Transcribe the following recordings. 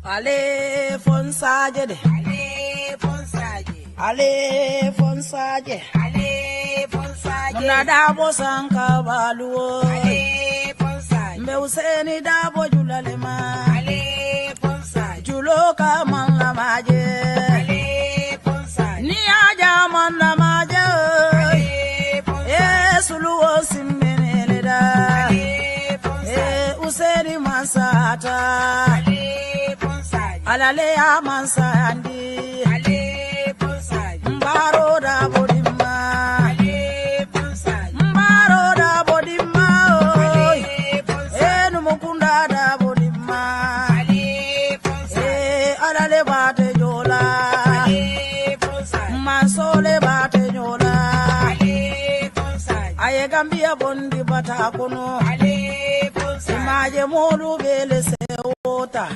Ale fonsaje de. Ale fonsaje. Ale fonsaje. Ale fonsaje. Muna dabo sanka baluo. Ale fonsaje. Mbe useni dabo julalema. Ale fonsaje. Juloka man la maje. Ale fonsaje. Ni aja man la maje. Ale fonsaje. Suluo simbene da. Ale fonsaje. Useni masata. Ale alale amansa andi ale ponsa mbaro da bodima ale ponsa mbaro da bodima ale ponsa enu mukunda da bodima ale ponsa alale bate jola ale ponsa masole bate jola ale ponsa aye Gambia bondi bata kono ale ponsa maje molu bele seota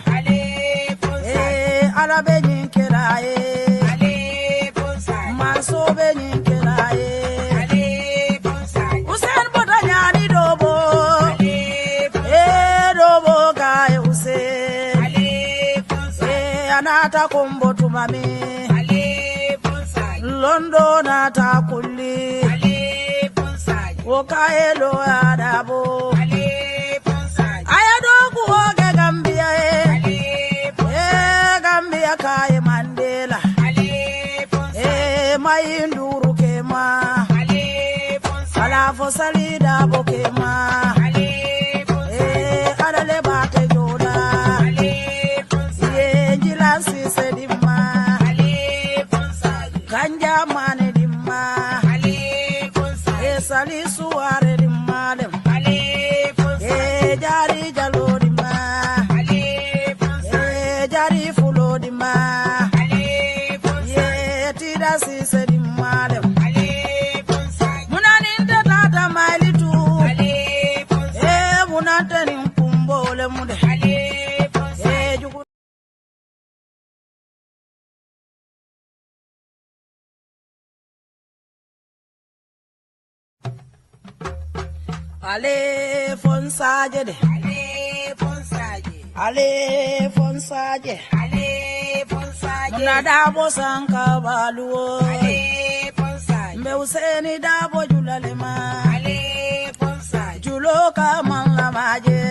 ala be nyinkela ale ponsa maso be nyinkela ale ponsa usen boda nyani dobo ale ponsa dobo ga usen ale ponsa anata kombo tumami ale ponsa londo nata kulli ale ponsa okaelo adabo ale ponsa ayado kuoge Gambia Kaya Mandela ale ponsa mayinduru kema ale ponsa ala fosalida bokema ale ponsa alale bate joda ale ponsa yenjilansi sedima ale ponsa ganja mane dimma ale ponsa sali suare dimma dem ale ponsa jari jalo dimma ale ponsa jari fulo dimma ale ponsa tida sise dimma dem ale ponsa munani tata mailitu ale ponsa munatani mpumbole mude ale ponsa jugu ale fonsaje de ale fonsaje ale fonsaje ale fonsaje muna dabo sanka baluo ale fonsaje mbe useni dabo julalema ale fonsaje juloka man la maje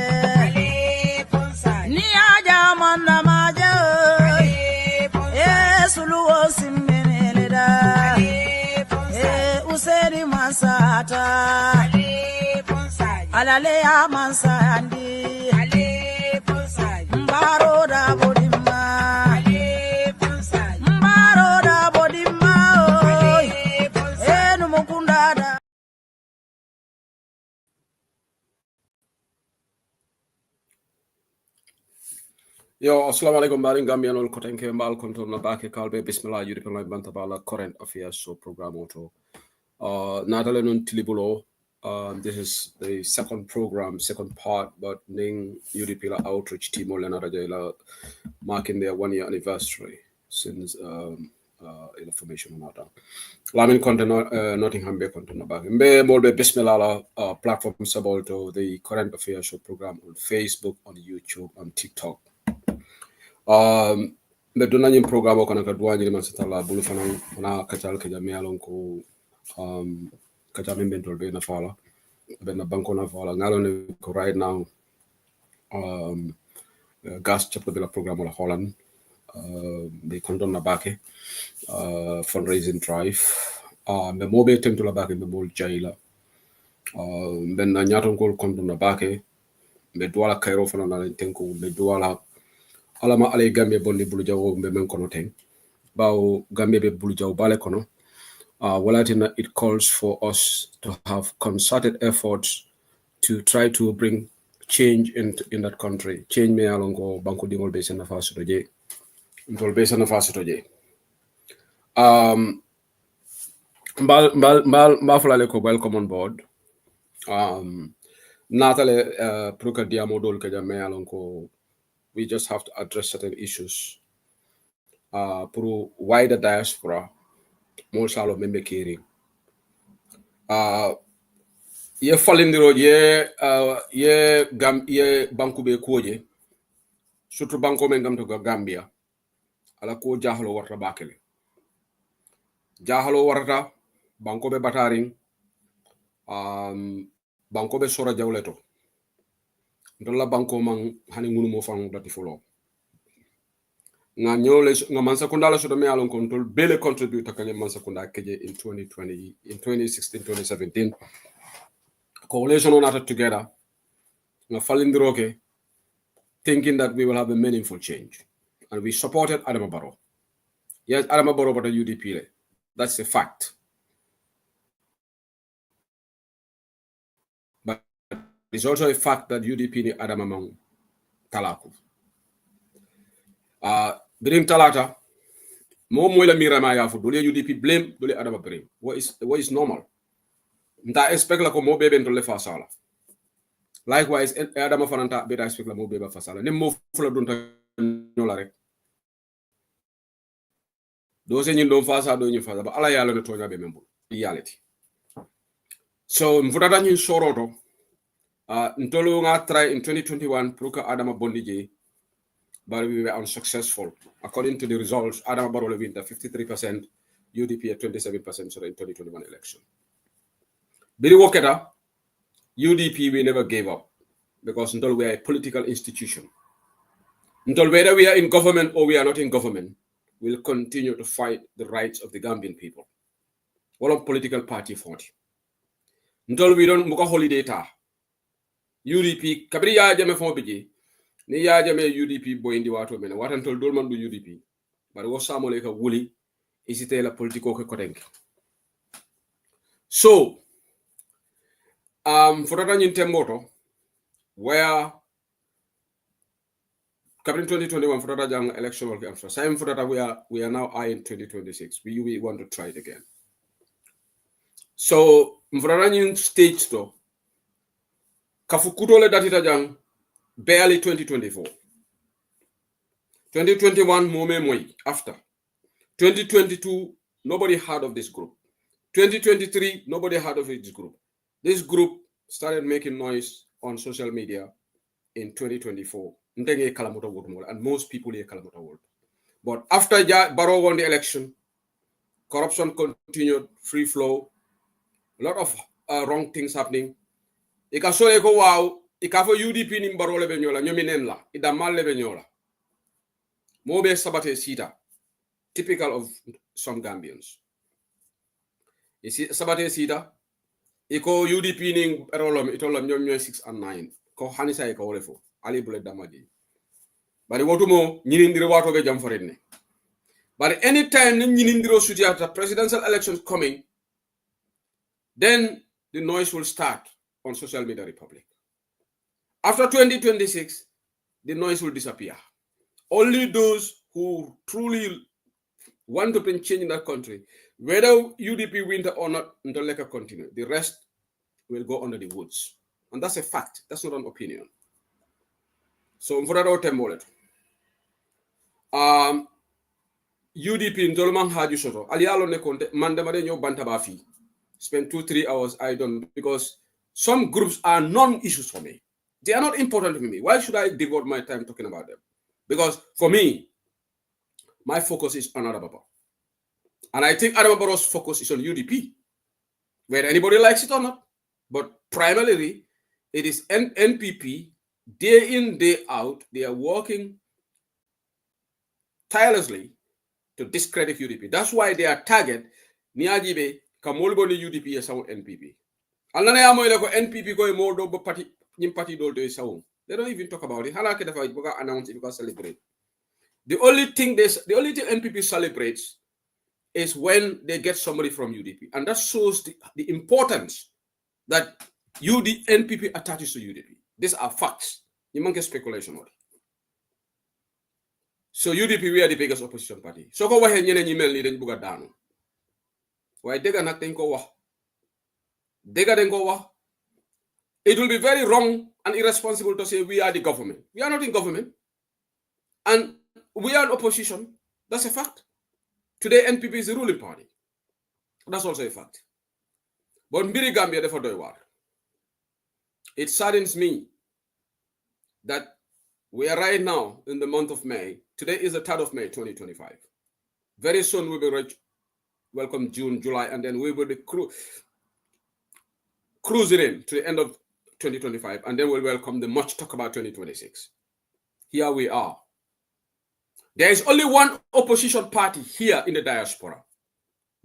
ale fonsaje ni aja man la maje ale fonsaje suluo simbene da ale fonsaje useni masata ale alale amansa andi ale ponsa mbaro da bodima ale ponsa mbaro da bodima ale ponsa enu mukunda da Yo, assalamu alaikum baring Gambian ol kotenke mbal kontor na bake kalbe bismillah yuri penloy bantabala current affairs so program auto natale non tilibulo. This is the second part, but Ning Udipila Outreach Team Olenarajela marking their 1-year anniversary since information on that. Lamin content Nottingham Bay content about Mbe Molbe Bismillah platforms about the current affairs show program on Facebook, on YouTube, on TikTok. Mbe donanyim program okana kadwani masatala bulufana na kachal kejamia lonko kajame bentol be na fala ben na banko na fala ngalo ko right now gas chapter de la program la Holland they condon na bake fundraising drive me mobe tem to la bake me bol jaila ben na nyaton ko condon na bake be douala kairo fana na tenko be douala alama ale Gambia bondi bulu jawo be men kono ten bawo Gambia be bulu jawo bale kono it calls for us to have concerted efforts to try to bring change in that country. Change me alongo banko dingol be sen nafa sotoje. Ndol be sen nafa sotoje. Mbal fulale ko welcome on board. Natale pruka diamo dol ka jamme alongo we just have to address certain issues. Pro wider diaspora more shallow member caring. Ye falindiro ye banku be koje surtout banko men gam to Gambia ala ko jahalo warta bakele jahalo warata banko be bataring banko be sora jawleto ndolla banko man hani ngunu mo fang dati folo nga nyole nga mansa kundala so me alon control bele contribute kanye mansa kunda keje in 2020 in 2016 2017 coalition on at together nga falindiroke thinking that we will have a meaningful change, and we supported Adama Barrow. Yes, Adama Barrow but a UDP. That's a fact. But it's also a fact that UDP ni Adama Mang Talaku. During Talata, more mwela mirama yafu dole UDP blame dole Adama blame. What is normal? Nta expect la ko mo bebe ndole fasala. Likewise, Adama fananta beta expect la mo bebe fasala. Nem mo fula dunta nyola rek. Those in don't fast do you fast, but ala yalo no tonya be membo reality. So mvudada nyin soroto ntolo nga try in 2021 proka Adama Bondije, but we were unsuccessful. According to the results, Adama Barrow win 53%, UDP at 27% so in 2021 election. Biri woketa UDP we never gave up because until we are a political institution. Until whether we are in government or we are not in government, we'll continue to fight the rights of the Gambian people. One political party fought. Until we don't muka holiday ta. UDP, kabiri ya jame fon biji, ni ya jame UDP boy indi watu mena. What until dolman do UDP. But was samole ka wuli, isite la politiko ke kodenke. So, for that in Temboto, where Kabin 2021 for that young election will come. Same for that we are now in 2026. We want to try it again. So for that stage though, kafukuto le datita jang barely 2024. 2021 moment after. 2022 nobody heard of this group. 2023 nobody heard of this group. This group started making noise on social media in 2024. And most people here Kalamuta world. But after Barrow won the election, corruption continued, free flow, a lot of wrong things happening. Ika so eko wow, ika fo UDP ni Barrow le benyola, nyomi nenla, ida mal le benyola. Mobe sabate sita, typical of some Gambians. Isi sabate sita, iko UDP ni rolom itolam nyom 6 and 9. Ko hanisa iko olefo, ali bule damadi. But wotumo nyinindiro wato be jam forenne. But anytime nyinindiro sutiata presidential elections coming, then the noise will start on social media republic. After 2026, the noise will disappear. Only those who truly want to bring change in that country, whether UDP wins or not, until Leka continue. The rest will go under the woods. And that's a fact. That's not an opinion. So for that tembolet. UDP Ndolman Haju Soto. Alialo ne konte mandamade nyo bantabafi. Spend 2-3 hours I don't because some groups are non-issues for me. They are not important to me. Why should I devote my time talking about them? Because for me, my focus is on Adama. And I think Adama Barrow's focus is on UDP. Whether anybody likes it or not. But primarily, it is NPP. Day in, day out, they are working tirelessly to discredit UDP. That's why they are target Niajibe Kamolbo ni UDP as NPP. Alana ya moile ko NPP ko mo do party nyim party do de saw. They don't even talk about it. Hala ke dafa buka announce it because celebrate. The only thing NPP celebrates is when they get somebody from UDP. And that shows the importance that NPP attaches to UDP. These are facts. You can't get speculation on it. So UDP, we are the biggest opposition party. So ko wahe ñene ñi melni dañ buga daanu. Waye dega nak dañ ko wax. Dega dañ ko wax. It will be very wrong and irresponsible to say we are the government. We are not in government. And we are in opposition. That's a fact. Today NPP is the ruling party. That's also a fact. But mbiri Gambia defa doy war. It saddens me that We are right now in the month of May. Today is the 3rd of May, 2025. Very soon we will welcome June, July, and then we will be cruising in to the end of 2025, and then we'll welcome the much talk about 2026. Here we are. There is only one opposition party here in the diaspora.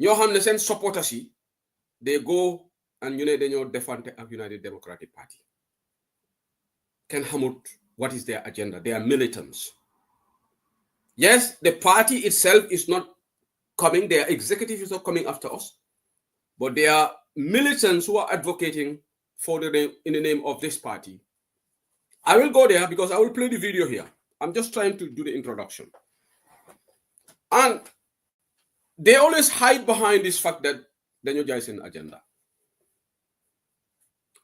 ñoo xam ne seen supporters yi they go and ñu ne dañoo defante ak United Democratic Party. Ken xamut what is their agenda. They are militants. Yes, the party itself is not coming. Their executive is not coming after us. But they are militants who are advocating for in the name of this party. I will go there because I will play the video here. I'm just trying to do the introduction. And they always hide behind this fact that Daniel Jason agenda.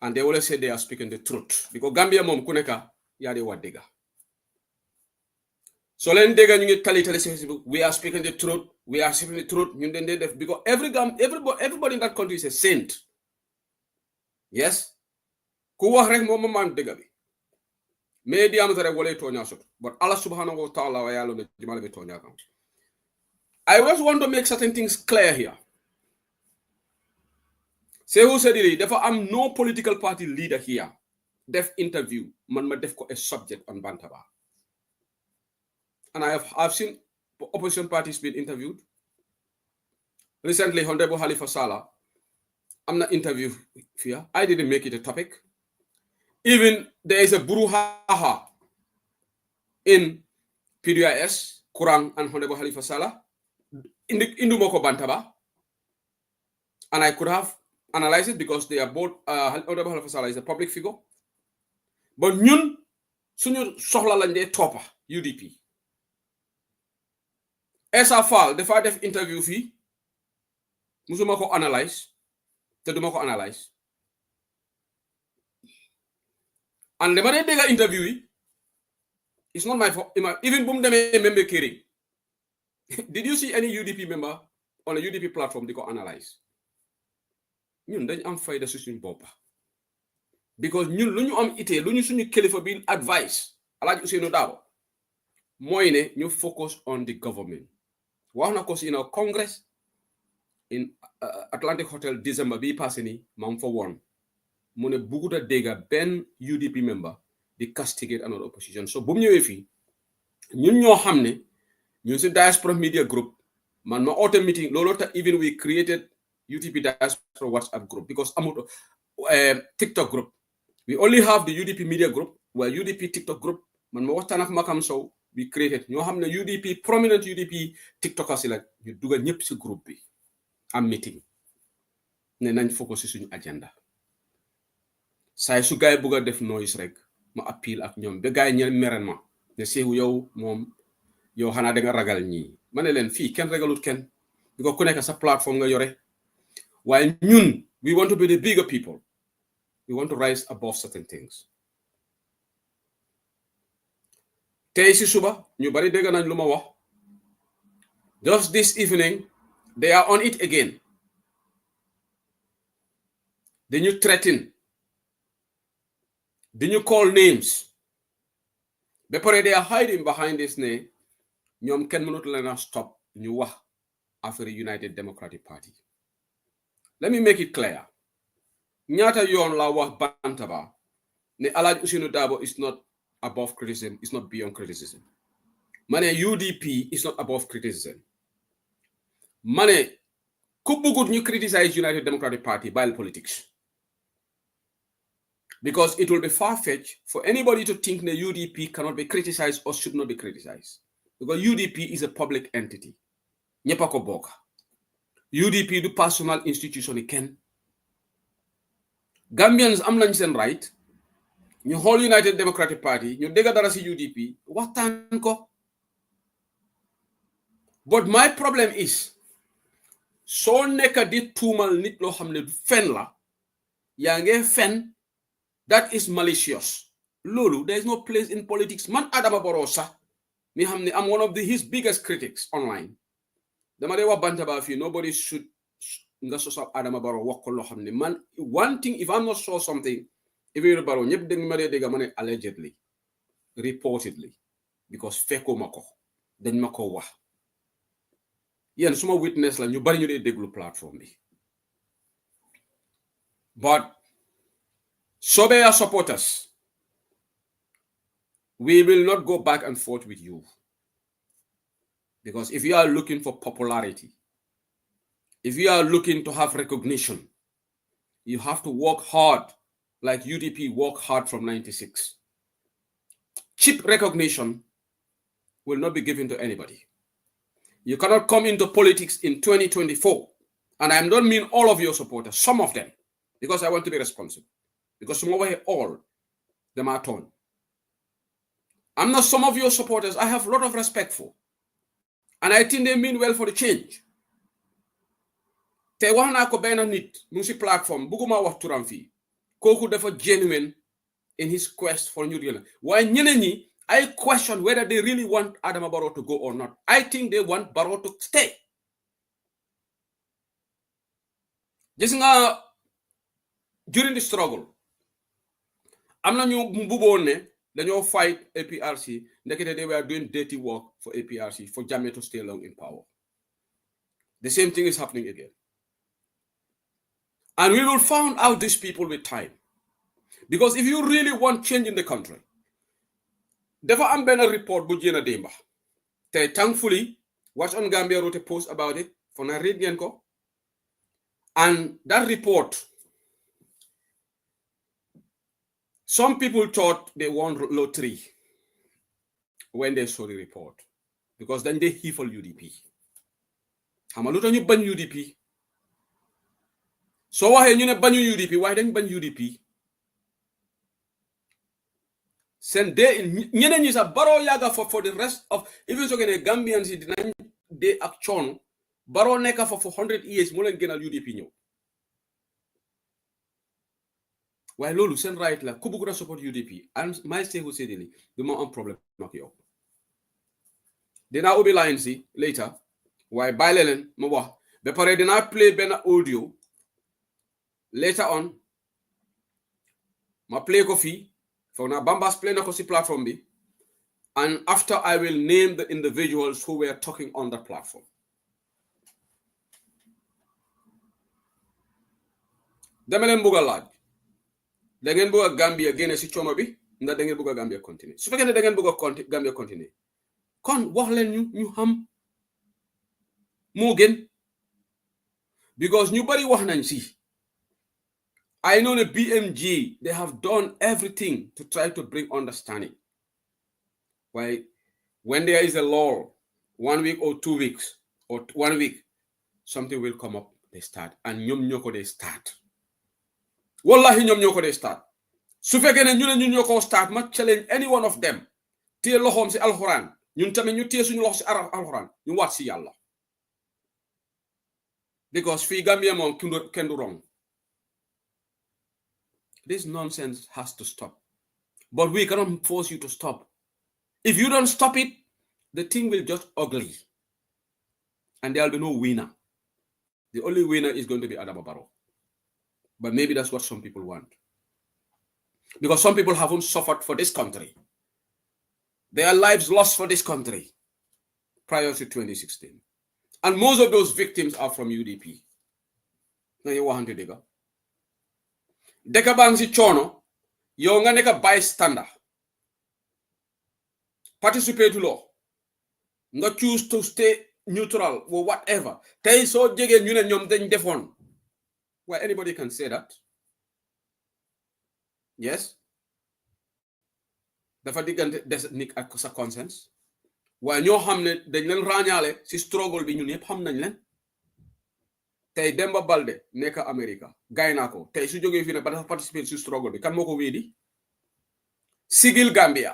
And they always say they are speaking the truth. Because Gambia mom kuneka yade wadega. So len dega ñu ngi we are speaking the truth. We are speaking the truth. Because everybody in that country is a saint. Yes. Ku wax rek mom man dega bi. Me di am tare wala toña sot. But Allah subhanahu wa ta'ala wa yalla ne jimala bi toña kam. I just want to make certain things clear here. Say who said it, therefore I'm no political party leader here. Def interview, man ma def ko a subject on Bantaba. And I've seen opposition parties being interviewed. Recently, Honorable Halifa Sallah, I'm not interviewed here. I didn't make it a topic. Even there is a brouhaha in PDIS, Quran, and Honorable Halifa Sallah. In Dumoko Bantaba, and I could have analyzed it because they are both Honorable Halifa Sallah is a public figure. But ñun suñu soxla lañ dé toppa UDP. Essa Fall dafa def interview fi musuma ko analyze te duma ko analyze. And dama dé dégga interview yi it's not my fault. Even boom demé member Kiri. Did you see any UDP member on a UDP platform they go analyze? Ñun dañ am fayda ci suñu bop. Because ñun luñu am ité luñu suñu kilifa bi advice Alhaji Ousainou Darboe moy né ñu focus on the government. Wax na ko ci in our congress in Atlantic Hotel December bi passé ni mam fa won mu né buguta déga ben UDP member di castigate another opposition. So bu mu ñëwé fi ñun ñoo xamné ñu ci diaspora media group man ma auto meeting lolo ta even we created UDP diaspora WhatsApp group because amut TikTok group. We only have the UDP media group where UDP TikTok group man ma waxtaan ak Makam Sow we created ñoo xam ne UDP prominent UDP TikTokers yi la ñu dugal ñëpp ci groupe bi am meeting ne nañ focus ci suñu agenda say su gaay bëgg def noise rek ma appeal ak ñoom ba gaay ñen meren ma ne seewu yow moom yow xanaa da nga ragal ñi mané len fi kenn ragalut kenn because ku nekk sa platform nga yore waaye ñun we want to be the bigger people. We want to rise above certain things. Tey ci suba ñu bari dégg nañ luma wax. Just this evening they are on it again. Dañu threaten. Dañu call names. Ba pare they are hiding behind this ne ñoom kenn mënut leen stop ñu wax after United Democratic Party. Let me make it clear. Ñaata yoon la wax Bantaba ne Alhaji Ousainou Darboe is not above criticism, is not beyond criticism. Mane UDP is not above criticism. Mane ku bëggut ñu criticize United Democratic Party by politics. Because it will be far-fetched for anybody to think the UDP cannot be criticized or should not be criticized. Because UDP is a public entity. Ñepa ko bokk. UDP du personal institution ken. Gambians am nañ sen right ñu xool United Democratic Party ñu dégg dara ci UDP waxtaan ko. But my problem is so nekk di tuumal nit loo xam ne du fen la yaa nge fen that is malicious. Loolu there is no place in politics. Man Adama Barrow sax mi xam ne I'm one of his biggest critics online. Dama dee wax Bantaba fii nobody should nga sosal Adama Barrow wax ko loo xam ne man one thing if I'm not sure something if you Barrow ñëpp dégg ma dee dégg ma ne allegedly reportedly because fekkuma ko dañ ma ko wax yéen suma witness la ñu bari ñu dee déglu platform bi but Sobeya supporters, we will not go back and forth with you. Because if you are looking for popularity, if you are looking to have recognition, you have to work hard like UDP worked hard from 96. Cheap recognition will not be given to anybody. You cannot come into politics in 2024, and I don't mean all of your supporters, some of them, because I want to be responsible. Because some over here, all them are torn. I'm not some of your supporters I have a lot of respect for. And I think they mean well for the change. Te wax naa ko benn nit mu si platform buguma wax turam fii kooku dafa genuine in his quest for new deal. Waaye ñeneen ñi I question whether they really want Adama Barrow to go or not. I think they want Barrow to stay. Gis nga during the struggle am na ñu mbuboon ne dañoo fight APRC ndekete they were doing dirty work for APRC for Jammeh to stay long in power. The same thing is happening again. And we will find out these people with time. Because if you really want change in the country, dafa am benn report bu jéem a démba te thankfully Watch on Gambia wrote a post about it for na read ngeen ko and that report, some people thought they won lottery when they saw the report because then they heefal UDP. Xam nga lu tax ñu bañ UDP soo waxee ñu ne bañu UDP waaye dañ bañ UDP seen dee ñeneen ñi sax Barrow yàgga for the rest of even so ne Gambians yi dinañ dee ak coono Barrow nekka for 100 years mu leen gënal UDP ñëw waaye loolu seen right la ku bëgg a support UDP and my say who said li du ma am problème ak yow dinaa ubbi line si later waaye bàyyi leen ma wax ba pare dinaa play benn audio later on ma play ko fii foog naa Bambas play na ko si platform bi and after I will name the individuals who were talking on that platform. dama leen bëgg a laaj da ngeen bëgg a Gambia génne si coono bi ndax da ngeen bëgg a Gambia continuer su fekkee ne da ngeen bëgg a Gambia continuer kon wax leen ñu xam moo gën because ñu bari wax nañ si I know the BMG, they have done everything to try to bring understanding. Why, when there is a lull, 1 week or 2 weeks, or 1 week, something will come up, they start. And ñom ñoko they start. Wallahi ñom ñoko they start. Su fekkee ne ñu ne ñun ñoko start, ma challenge any one of them. Téye loxoom si alxuraan, ñun tamit ñu téye suñu loxo si alxuraan, ñu waat si Yàlla. Because fii Gambia moom kenn du wrong. This nonsense has to stop. But we cannot force you to stop. If you don't stop it, the thing will just ugly. And there will be no winner. The only winner is going to be Adama Barrow. But maybe that's what some people want. Because some people haven't suffered for this country. Their lives lost for this country prior to 2016. And most of those victims are from UDP. Now you want to dig up. Deka bang si chono, yo nga neka bystander. Participate to law. Nga choose to stay neutral or whatever. Tay so jege ñu ne ñom dañ defoon. Well, anybody can say that. Yes. Dafa digante des nik ak sa conscience. Waaye ñoo xam ne dañ leen ràññaale si struggle bi ñun yëpp xam nañ leen. Tey Demba Balde nekk America gaay naa ko tey su jógee fii ne ba dafa participer si struggle bi kan moo ko wéedi Sigil Gambia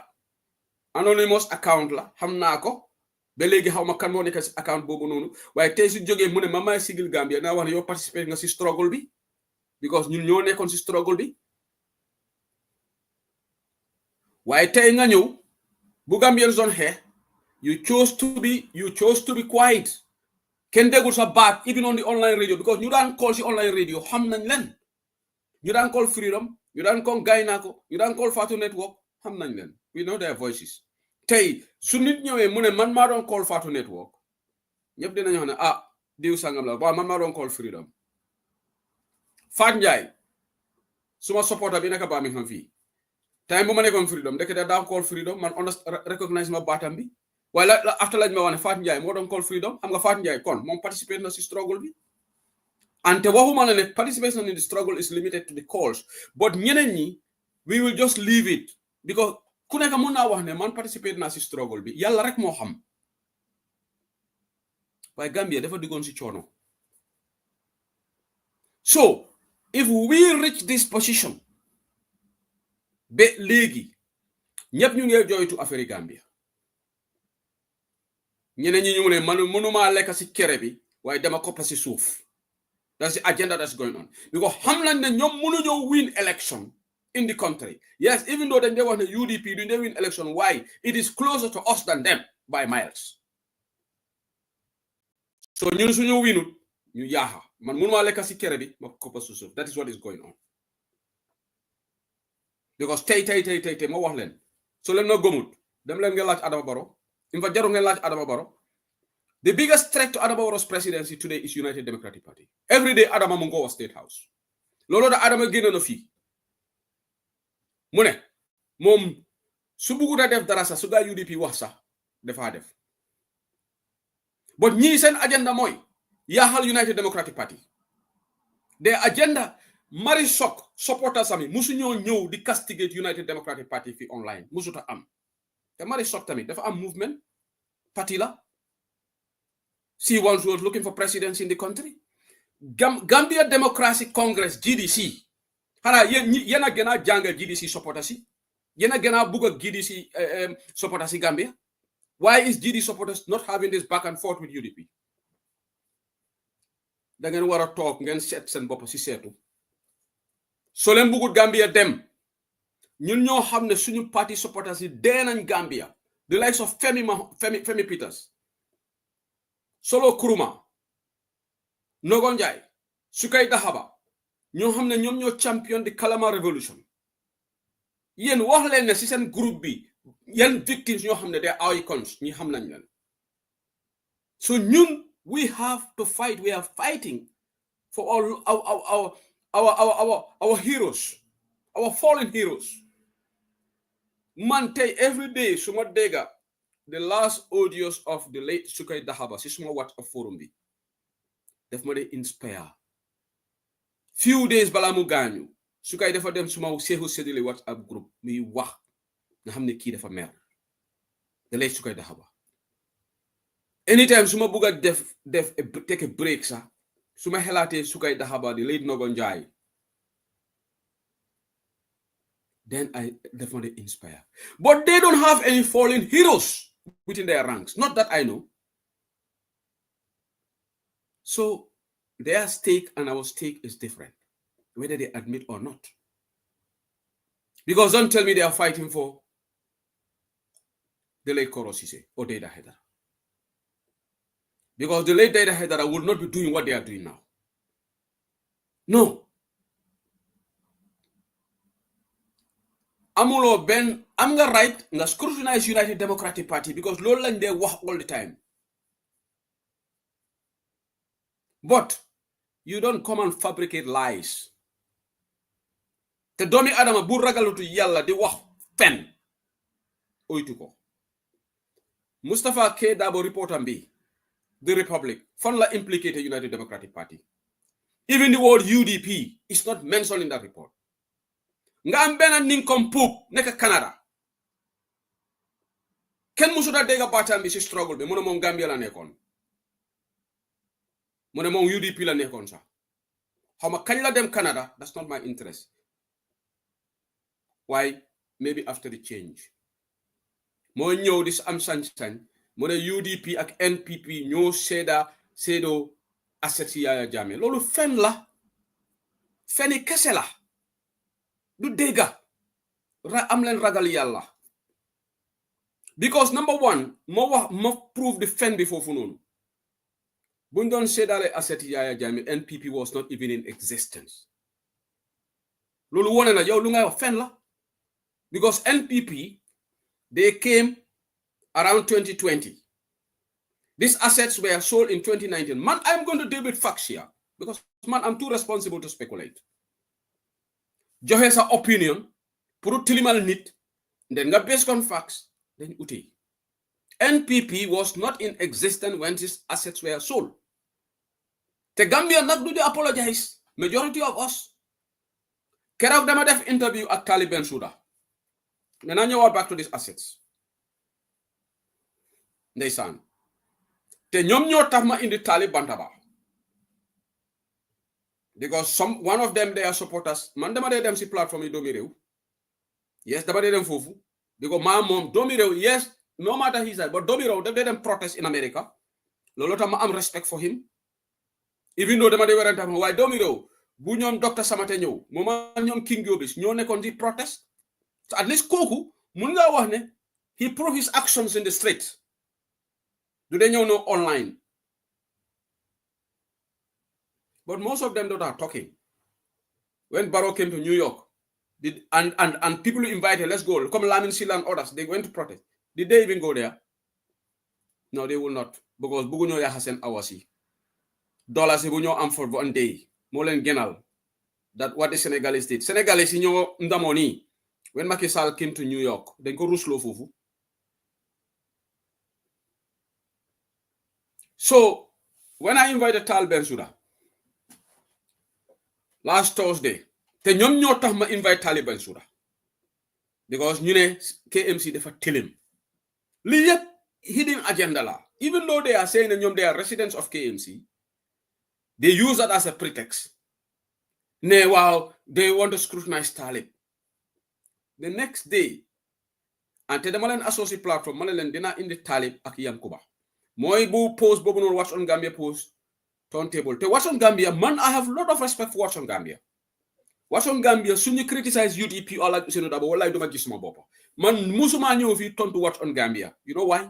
anonymous account la xam naa ko ba léegi xaw ma kan moo nekk si account boobu noonu waaye tey su jógee mu ne ma may Sigil Gambia naa wax ne yow participer nga si struggle bi because ñun ñoo nekkoon si struggle bi waaye tey nga ñëw bu Gambian zone xeex you chose to be quiet. Ken degul sa baat even on the online radio because ñu daan call si online radio xam nañ leen ñu daan call Freedom ñu daan call Gaynako ñu daan call Fatu Network xam nañ leen We know their voices. Tey su nit ñëwee mu ne man maa doon call Fatu Network ñëpp dinañu xam ne diw sangam la waaw man maa doon call Freedom. Fat Njie suma supporter bi nekk Birmingham fii time bu ma nekkoon Freedom ndeke daa call Freedom man recognize ma baatam bi waaye la after lañ ma wax ne Fat Njie moo doon call Freedom xam nga Fat Njie kon moom participate na si struggle bi ante waxuma la ne participation in the struggle is limited to the calls but ñeneen ñi we will just leave it because ku nekk mën naa wax ne man participate na si struggle bi yàlla rek moo xam waaye Gambia dafa diggoon si coono so if we reach this position ba léegi ñëpp ñu ngi jooytu affaire Gambia ñeneen ñi ñu ne man mënumaa lekk si kere bi waaye dama koppa si suuf that's the agenda that's going on because xam nañ ne ñoom mënuñoo win election in the country yes even though dañ dee wax ne UDP du ñu win election why it is closer to us than them by miles so ñun suñu winut ñu yaaxa man mënumaa lekk si kere bi ma koppa si suuf that is what is going on because tey ma wax leen so leen na gëmut dem leen ngeen laaj Adama Barrow in fa jaru ngeen laaj Adama Barrow the biggest threat to Adama Barrow's presidency today is United Democratic Party every day Adama mu ngi ko wax State House loolu da Adama génn na fii mu ne moom su bëggut a def dara sax su gaa UDP wax sax dafaa def but ñii seen agenda mooy yaaxal United Democratic Party their agenda mari sok supporters sami musu ñëw di castigate United Democratic Party fi online musuta am te mari sok tamit dafa am movement party la she once was looking for presidency in the country Gambia Democracy Congress GDC xanaa yéen a gën a jàng GDC supporters yi yéen a gën a bugg a GDC supporters yi Gambia why is GDC supporters not having this back and forth with UDP da ngeen war a toog ngeen seet seen bopp si seetu so leen bugut Gambia dem ñun ñoo xam ne suñu party supporters yi dee nañ Gambia the likes of Femi Peters Solo Kuruma Nogon Njie Sukay Dahaba ñoo xam ne ñoom ñoo champion di Kalama Revolution yéen wax leen ne si seen groupe bi yéen victims ñoo xam ne they are icons ñi xam nañ leen so ñun we have to fight we are fighting for all our heroes our fallen heroes man tey every day suma dégga the last audios of the late Sukay Dahaba si suma WhatsApp forum bi def ma de inspire few days balaa mu gaañu Sukay dafa dem suma seexu séddale WhatsApp group muy wax nga xam ne kii dafa mer the late Sukay Dahaba anytime suma bugg a def take a break sax suma xelaatee Sukay Dahaba the late Nogon Njie then I definitely inspire. But they don't have any fallen heroes within their ranks. Not that I know. So their stake and our stake is different, whether they admit or not. Because don't tell me they are fighting for the late Koro Sise or Deda Hedara. Because the late Deda Hedara will not be doing what they are doing now. No. Amulo Ben, I'm nga right nga scrutinize United Democratic Party because loolu lañ dee wax all the time. But you don't come and fabricate lies. Te doomi Adama bu ragalutu yàlla di wax fen oytu ko. Mustafa K. Dabo reportam bi the Republic fan la implicated United Democratic Party. Even the word UDP is not mentioned in that report. Nga am benn nincompoop nekk Canada kenn musuda dégga baatam bi si struggle bi mu ne moom Gambia la nekkoon mu ne moom UDP la nekkoon sax xaw ma kañ la dem Canada that's not my interest why maybe after the change moo ñëw di am sañ-sañ mu ne UDP ak NPP ñoo seedoo asset yi Yaya Jammeh loolu fen la feni kese la du dégga am leen ragal yàlla because number one ma prove the fen bi foofu noonu buñ doon seedaale asset Yaya Jammeh NPP was not even in existence loolu wone na yow lu ngay wax fen la because NPP They came around 2020. These assets were sold in 2019. Man, I'm going to deal with facts here because, man, I'm too responsible to speculate. Joxe sa opinion pour tilimal nit, then nga based on facts, then uti. NPP was not in existence when these assets were sold. The Gambia not do they apologize. Majority of us. Keroog dama def interview ak Taliban Souda. Now ñëwaat back to these assets. Ndeysaan. Te ñoom ñoo tax ma indi Taliban Bantaba. Because one of them, they are supporters. Man dama dem si platform yi doomi réew. Yes, dama dem fofu. Because my mom doomi réew, yes, no matter his side, but doomi réew daf dem protest in America. Lolo tax ma am respect for him. Even though dama werante am waaye doomi réew bu ñoom Dr. Samate ñëw moma ñoom King Jobis ñoo nekkoon di protest. So at least kooku mun nga wax ne he proved his actions in the street. Do they know no online? But most of them don't are talking. When Barrow came to New York, and people invited, let's go, come Lamin Silla and others, they went to protest. Did they even go there? No, they will not. Because Bugunyo ya Hassan Awasi. Dollars Bugunyo am for 1 day. Molen Genal. That what the Senegalese did. Senegalese in your ndamoni. When Macky Sall came to New York, they go Ruslo Fufu. So, when I invited Tal Bensouda, last Thursday, te ñom ñoo tax ma invite Talib Bensouda because ñu ne KMC dafa tilim li yépp hidden agenda la. Even though they are saying that ñom they are residents of KMC, they use that as a pretext. Ne wow, they want to scrutinize Talib. The next day, and te dama leen associate platform ma ne leen dina indi Talib ak Yankuba mooy bu post boobu noonu Watch on Gambia post turntable te Watch on Gambia, man, I have a lot of respect for Watch on Gambia. Watch on Gambia suñu criticize UDP or like Ousseynou Dabo wallahi duma gis sama bopp man musuma ñëw fi tontu Watch on Gambia. You know why?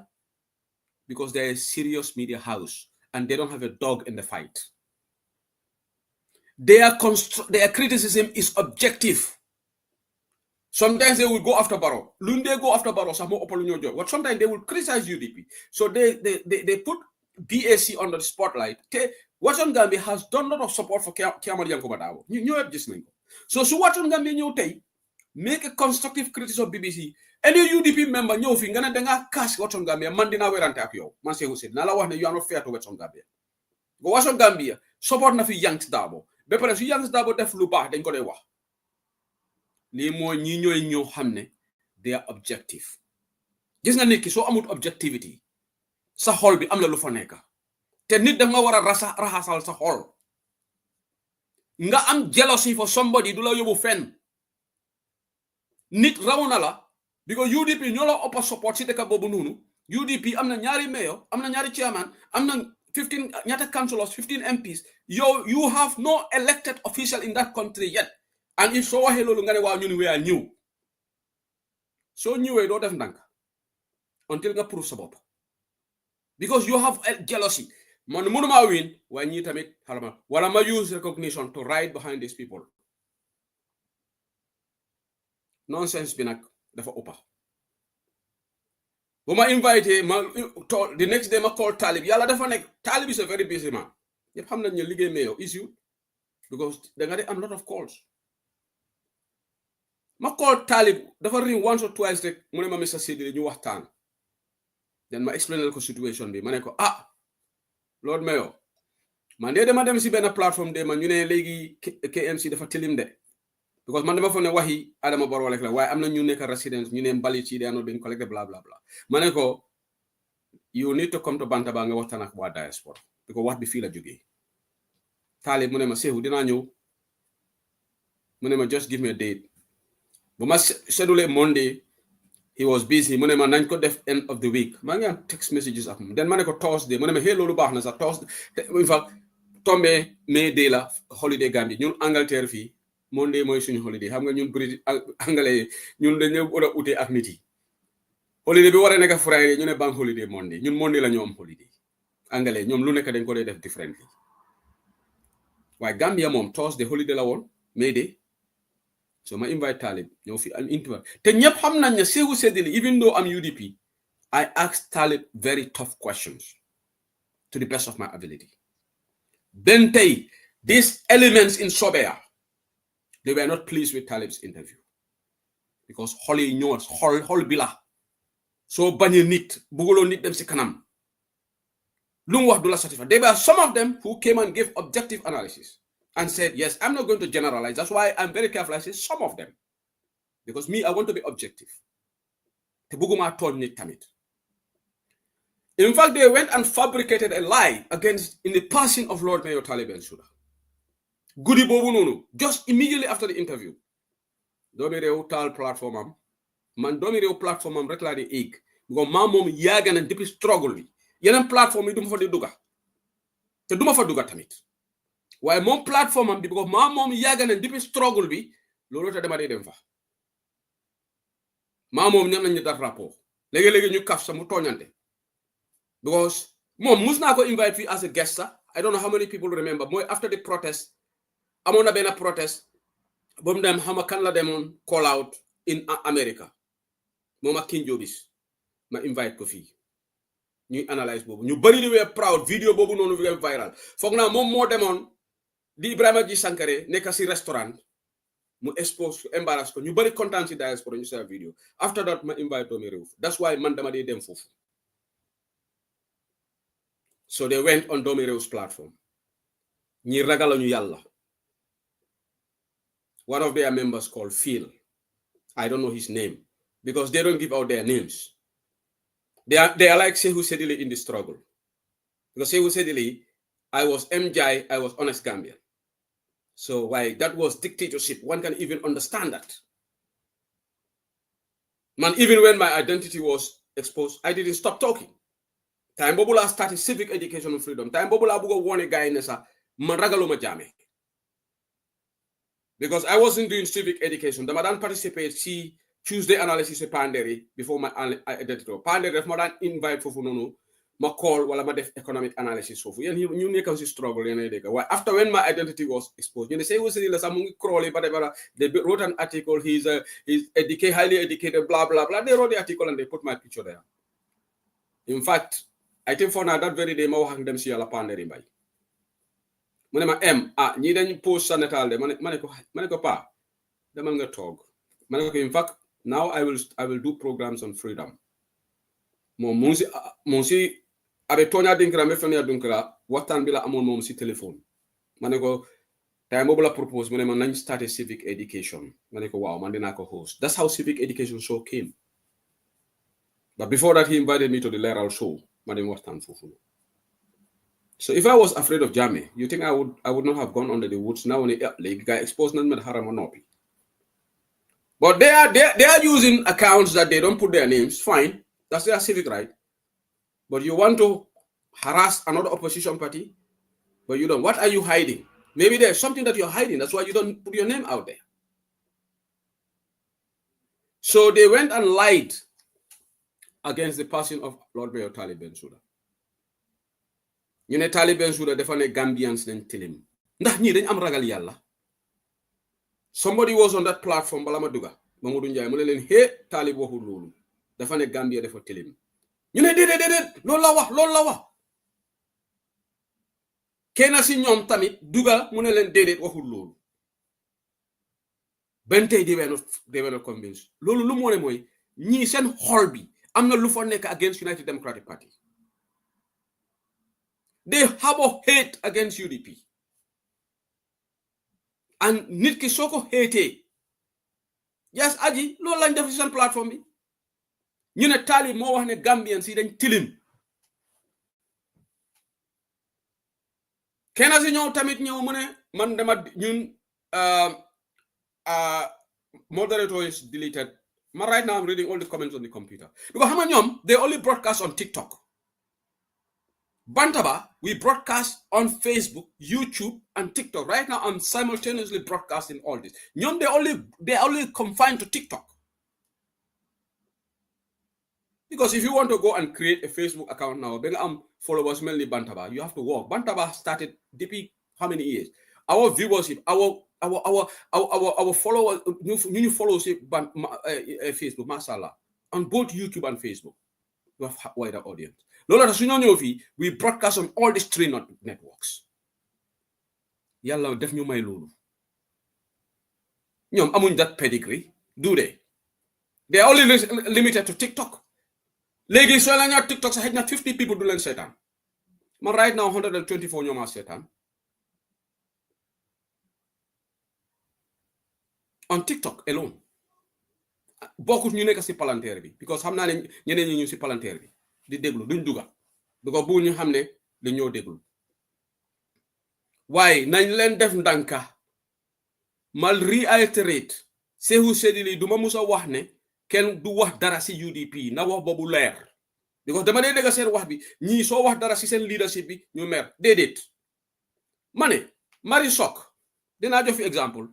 Because they're a serious media house and they don't have a dog in the fight. Their criticism is objective. Sometimes they will go after Barrow. Lunde go after Barrow, some more but sometimes they will criticize UDP. So they put BAC under the spotlight. Watch on Gambia has done a lot of support for Kiamari Yankuba Dabo. You have just linked. So Watch on Gambia new tay make a constructive criticism of BBC. Any UDP member ñëw fi nga ne danga cash Watch on Gambia man dina werante ak yow man Cheikh Ousseyn na la wax ne you are not fair to Watch on Gambia. Go Watch on Gambia support na fi Yanks Dabo. Be pare su Yanks Dabo def lu baax dañ ko lay wax. Li mo ñi ñoy ñoo xamne they are objective. Gis nga nit ki so amut objectivity sa xol bi am la lu fa nekk. Te nit da nga wara raxasal sa xol. Nga am jealousy for somebody du la yobu fen. Nit rawna la because UDP ñoo la upper support ci dëkk bobu nonu. UDP amna ñaari mayor, amna ñaari chairman, amna 15 ñaata councillors, 15 MPs. You have no elected official in that country yet. And if so waxe lolu nga ne waaw ñun we are new. So ñëwé do def ndank until nga prove sa bop. Because you have jealousy. Man mënuma win waaye ñi tamit xalama wala ma use recognition to ride behind these people. Nonsense bi nak dafa uppa. Buma invite the next day ma call Talib. Yalla dafa nek Talib is a very busy man. Ñepp xam nañ ne liggéey mayo issue because da nga am lot of calls. Ma call Talib dafa ring once or twice rek mu ne ma Mr. Sidi ñu waxtaan. Then ma explain ko situation bi ma ne ko Lord Mayor man de dama dem si benn platform de man ñu ne léegi KMC dafa tilim de because man dama fa ne waxi Adama Barrow rek la waaye am na ñu nekk residence ñu ne mbalit ci they are not being collected bla bla bla ma ne ko you need to come to Bantaba nga waxtaan ak waa diaspora because wax bi fii la jógee Talib mu ne ma Sehu dinaa ñëw mu ne ma just give me a date bu ma schedule Monday he was busy mu ne ma nañ ko def end of the week maa ngi am text messages ak moom den ma ne ko Thursday mu ne ma hey loolu baax na sax Thursday in fact tombé May Day la holiday Gambie ñun Angleterre fii Monday mooy suñu holiday xam nga ñun British anglais ñun dañu war a ute ak nit yi holiday bi war a nekk Friday ñu ne bank holiday Monday ñun Monday la ñu am holiday anglais ñoom lu nekk dañ ko def differently waaye Gambia moom Thursday holiday la woon May Day So I invite Talib. You know, I'm into it. Even though I'm UDP, I asked Talib very tough questions to the best of my ability. Bentay, these elements in Sobea, they were not pleased with Talib's interview. Because Holly knows, Hol Bila. So Banyi nit, Bugulo nit them si kanam. Lungwa Dula satisfied. There were some of them who came and gave objective analysis and said, yes, I'm not going to generalize. That's why I'm very careful. I say some of them. Because me, I want to be objective. Tebuguma told me tamit. In fact, they went and fabricated a lie against in the passing of Lord Mayor Talib Bensouda. Goody Bobu just immediately after the interview. Domi rew tal platform am. Man domi rew platform am rek la di egg. Because ma mom yaga na depuis struggle bi. Yenen platform yi duma fa di duga. Te duma fa duga tamit. Waye mom platform am bi because ma mom yaga na depuis struggle bi lolo ta dama day dem fa. Ma mom ñam nañu dar rapport. Légui ñu kaf sa mu toñante. Because mom musna ko invite you as a guest. I don't know how many people remember. More after the protest, amona bena protest. Bom dem hama kan la demon call out in America. Moma King Jobis. Ma invite ko fi. Ñu analyse bobu. Ñu bari di we proud video bobu nonu vi viral. Fogg na mom mo demon di Ibrahima Ji Sankare nek ci restaurant mu expose embarrass ko. Ñu bari content ci diaspora ñu sa video. After that ma invite to me rew. That's why man dama dey dem fofu. So they went on Domi Rew's platform. Ñi ragalañu yalla. One of their members called Phil. I don't know his name because they don't give out their names. They are like Sehu Sedili in the struggle. Because Sehu Sedili, I was MJ, I was honest Gambian. So why that was dictatorship. One can even understand that. Man, even when my identity was exposed, I didn't stop talking. Time Bobula started civic education and freedom. Time Bobula bugo one guy nesa man ragaluma jame. Because I wasn't doing civic education. The Madan participate see Tuesday analysis a pandering before my identity. Pandering if Madan invite for no ma call while I def economic analysis so for you need to struggle why after when my identity was exposed. You know say was the crawley but they wrote an article he's educated highly educated blah blah blah. They wrote the article and they put my picture there. In fact, I think for now that very day, ma wax dem ci yalla panderi mbay mune ma ñi dañ post sa natal de mané ko pa demal nga tog mané ko in fact now I will do programs on freedom mon si abe tonya dinkra me fenia dunkra waxtan bi la amon mom si telephone mané ko tay mo la propose mune ma nañ start a civic education mané ko wow man dina ko host. That's how civic education show came. But before that, he invited me to the Leral show. So if I was afraid of Jame, you think I would not have gone under the woods now when the guy exposed them with Haramanopi. But they are using accounts that they don't put their names. Fine. That's their civic right. But you want to harass another opposition party, but you don't. What are you hiding? Maybe there's something that you're hiding. That's why you don't put your name out there. So they went and lied against the passing of Lord Mayor Talib Bensouda. You know Talib Bensouda defa ne Gambians den tilim. Ndax ñi dañ am ragal yalla. Somebody was on that platform bala ma duga. Mamadou Ndiaye mu ne len Talib waxul lolu. Dafa ne Gambia defa tilim. Ñu ne dedet loolu la wax. Kena si ñom tamit duga mu ne len dedet waxul lolu. Ben tay they were not convinced. Lolu lu mo ne moy ñi sen xol bi amna lu fa nek against United Democratic Party. They harbor hate against UDP. And nit ki soko hate. Yes, aji, lo lañ def ci sen platform bi. Ñu ne Talib mo wax ne Gambian si dañ tilim. Kena si ñew tamit ñew mu ne man dama ñun moderator is deleted. But right now I'm reading all the comments on the computer. Because they only broadcast on TikTok. Bantaba, we broadcast on Facebook, YouTube, and TikTok. Right now I'm simultaneously broadcasting all this. They're only confined to TikTok. Because if you want to go and create a Facebook account now, followers mainly Bantaba, you have to work. Bantaba started DP how many years? Our viewership, our followers, you follow Facebook, mashallah, on both YouTube and Facebook. You have a wider audience. Lola we broadcast on all these three networks. Yalla def ñu may lolu. Ñom amuñ that pedigree, do they? They are only limited to TikTok. Legi so la ñoo TikTok sa xejna 50 people du len setan. Man right now 124 ñoma setan. On TikTok alone. Bokut ñu nekk ci palanteer bi because xam naa ne ñeneen ñi ñu ci palanteer bi di déglu duñ duga because bu ñu xam ne dañoo déglu waaye nañ leen def ndanka mal reiterate Sehu Sedili duma musa wax ne kenn du wax dara ci UDP na wax boobu leer because dama dee dégg seen wax bi ñii soo wax dara ci seen leadership bi ñu mer déedéet ma ne Mari Sok dinaa jox fi exemple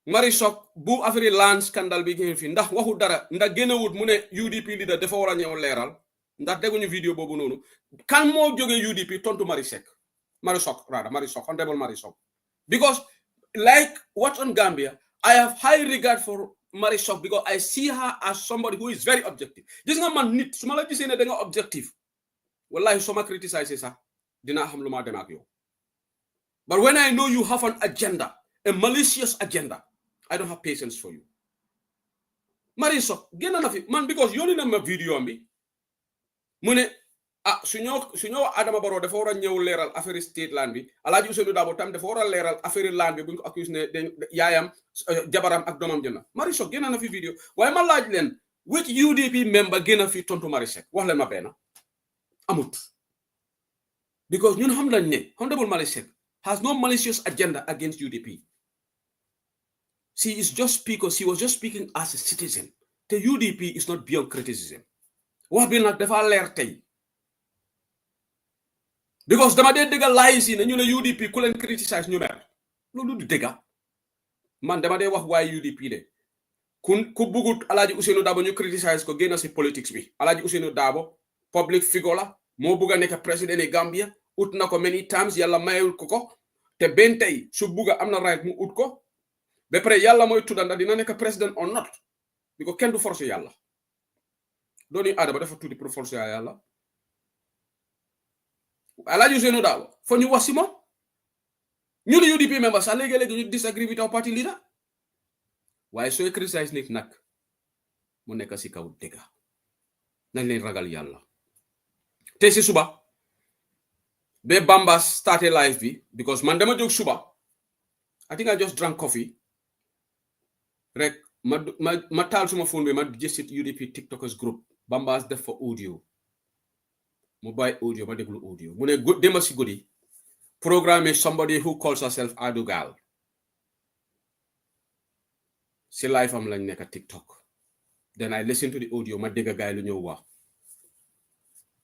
Mari Sok bu affaire land scandal bi ngeen fi ndax waxu dara ndax génnewut mu ne UDP leader dafa war a ñëw leeral ndax dégguñu vidéo boobu noonu kan moo jógee UDP tontu Mari Sok honorable Mari Sok because like what on Gambia I have high regard for Mari Sok because I see her as somebody who is very objective. Gis nga man nit su ma la gisee ne da nga objective wallahi soo ma criticiser sax dinaa xam lu ma dem ak yow but when I know you have an agenda, a malicious agenda, I don't have patience for you. Mari Sok génn na fi man because yónni na ma vidéo bi mu ne suñoo Adama Barrow dafa war a ñëw leeral affaire state land bi Alaaji Ousainou Darboe tam dafa war a leeral affaire land bi buñ ko accuse ne yaayam jabaram ak doomam jëna Mari Sok génn na fi vidéo waaye ma laaj leen which UDP member génn fi tontu Mari Sok wax leen ma benn amut because ñun xam nañ ne honorable Mari Sok has no malicious agenda against UDP. She was just speaking as a citizen. The UDP is not beyond criticism. Wax bi nak dafa leer tay. Because dama dee dégg lies yi ne ñu ne UDP ku leen criticize ñu mer. Loolu du dégg. Man dama dee wax waaye UDP de. Ku bugut Alaaji Ousainou Darboe ñu criticize ko génn si politics bi. Alaaji Ousainou Darboe public figure la moo bugg a nekk président e Gambia ut na ko many times yàlla mayul ko te benn tey su bugg a am na right mu ut ko ba pare yàlla mooy tudda ndax dina nekk président or not bi ko kenn du forcer yàlla dooni Adama dafa tuddi pour forcer yàlla Alaaji Ousainou Darboe fo ñu wax si moom ñu ne UDP member sax léegi-léegi ñu disagree with our party leader waaye sooy criticize nit nag mu nekk si kaw dëgg nañ leen ragal yàlla te si suba be Bamba started live bi because man dama jóg suba I think I just drank coffee rek ma taal suma phone bi ma gis UDP TikTokers group Bamba's def for audio mu bàyyi audio ma déglu audio mu ne démba si guddi programme somebody who calls herself Adugal si live am lañ nekk TikTok then I listen to the audio ma dégg gaay lu ñëw wax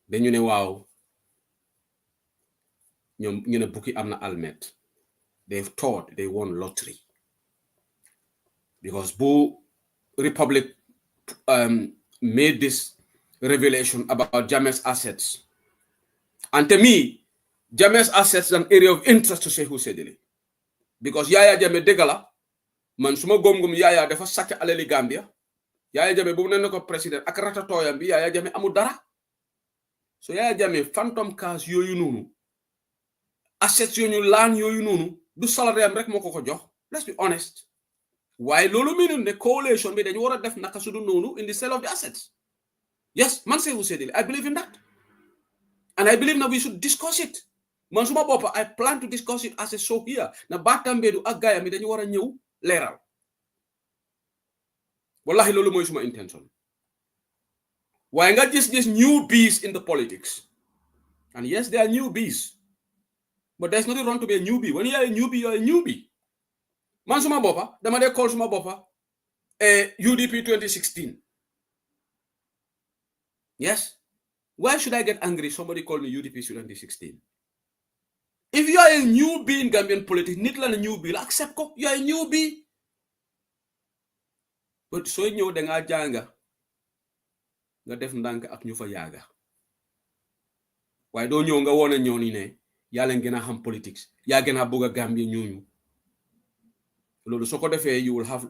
dañu ne waaw ñoom ñu ne bukki am na almet they've thought they won lottery because bu Republic made this revelation about Jammeh's assets and to me Jammeh's assets is an area of interest to Sehu Sedili because Yaya Jammeh dëgg la man suma gom-gom Yaya dafa sàcc alali Gambia Yaya Jammeh bu mu ne ko président ak ratatooyam bi Yaya Jammeh amul dara so Yaya Jammeh phantom cash yooyu noonu assets yooyu laan yooyu noonu du salary am rek moo ko jox let's be honest waaye loolu meenu ne coalition bi dañu war a def naka su du noonu in the sale of the assets yes man Sehu Sedili I believe in that and I believe that we should discuss it man suma boppa I plan to discuss it as a show here na Batambedu ak gaayam yi dañu war a ñëw leeral wallahi loolu mooy suma intention waaye nga gis new bees in the politics and yes there are new bees but there's nothing wrong to be a newbie. When you are a newbie, you are a newbie. Man suma boppa, dama de call suma boppa UDP 2016. Yes? Why should I get angry? Somebody called me UDP 2016. If you are a newbie in Gambian politics, nit la na newbie, accept ko. You are a newbie. But so ñew da nga janga nga def ndank ak ñu fa yaaga. Waaye do ñew nga wona ñoo ni ne yaa leen gën a xam politics yaa gën a bëgg a Gambie ñooñu loolu soo ko defee you'll have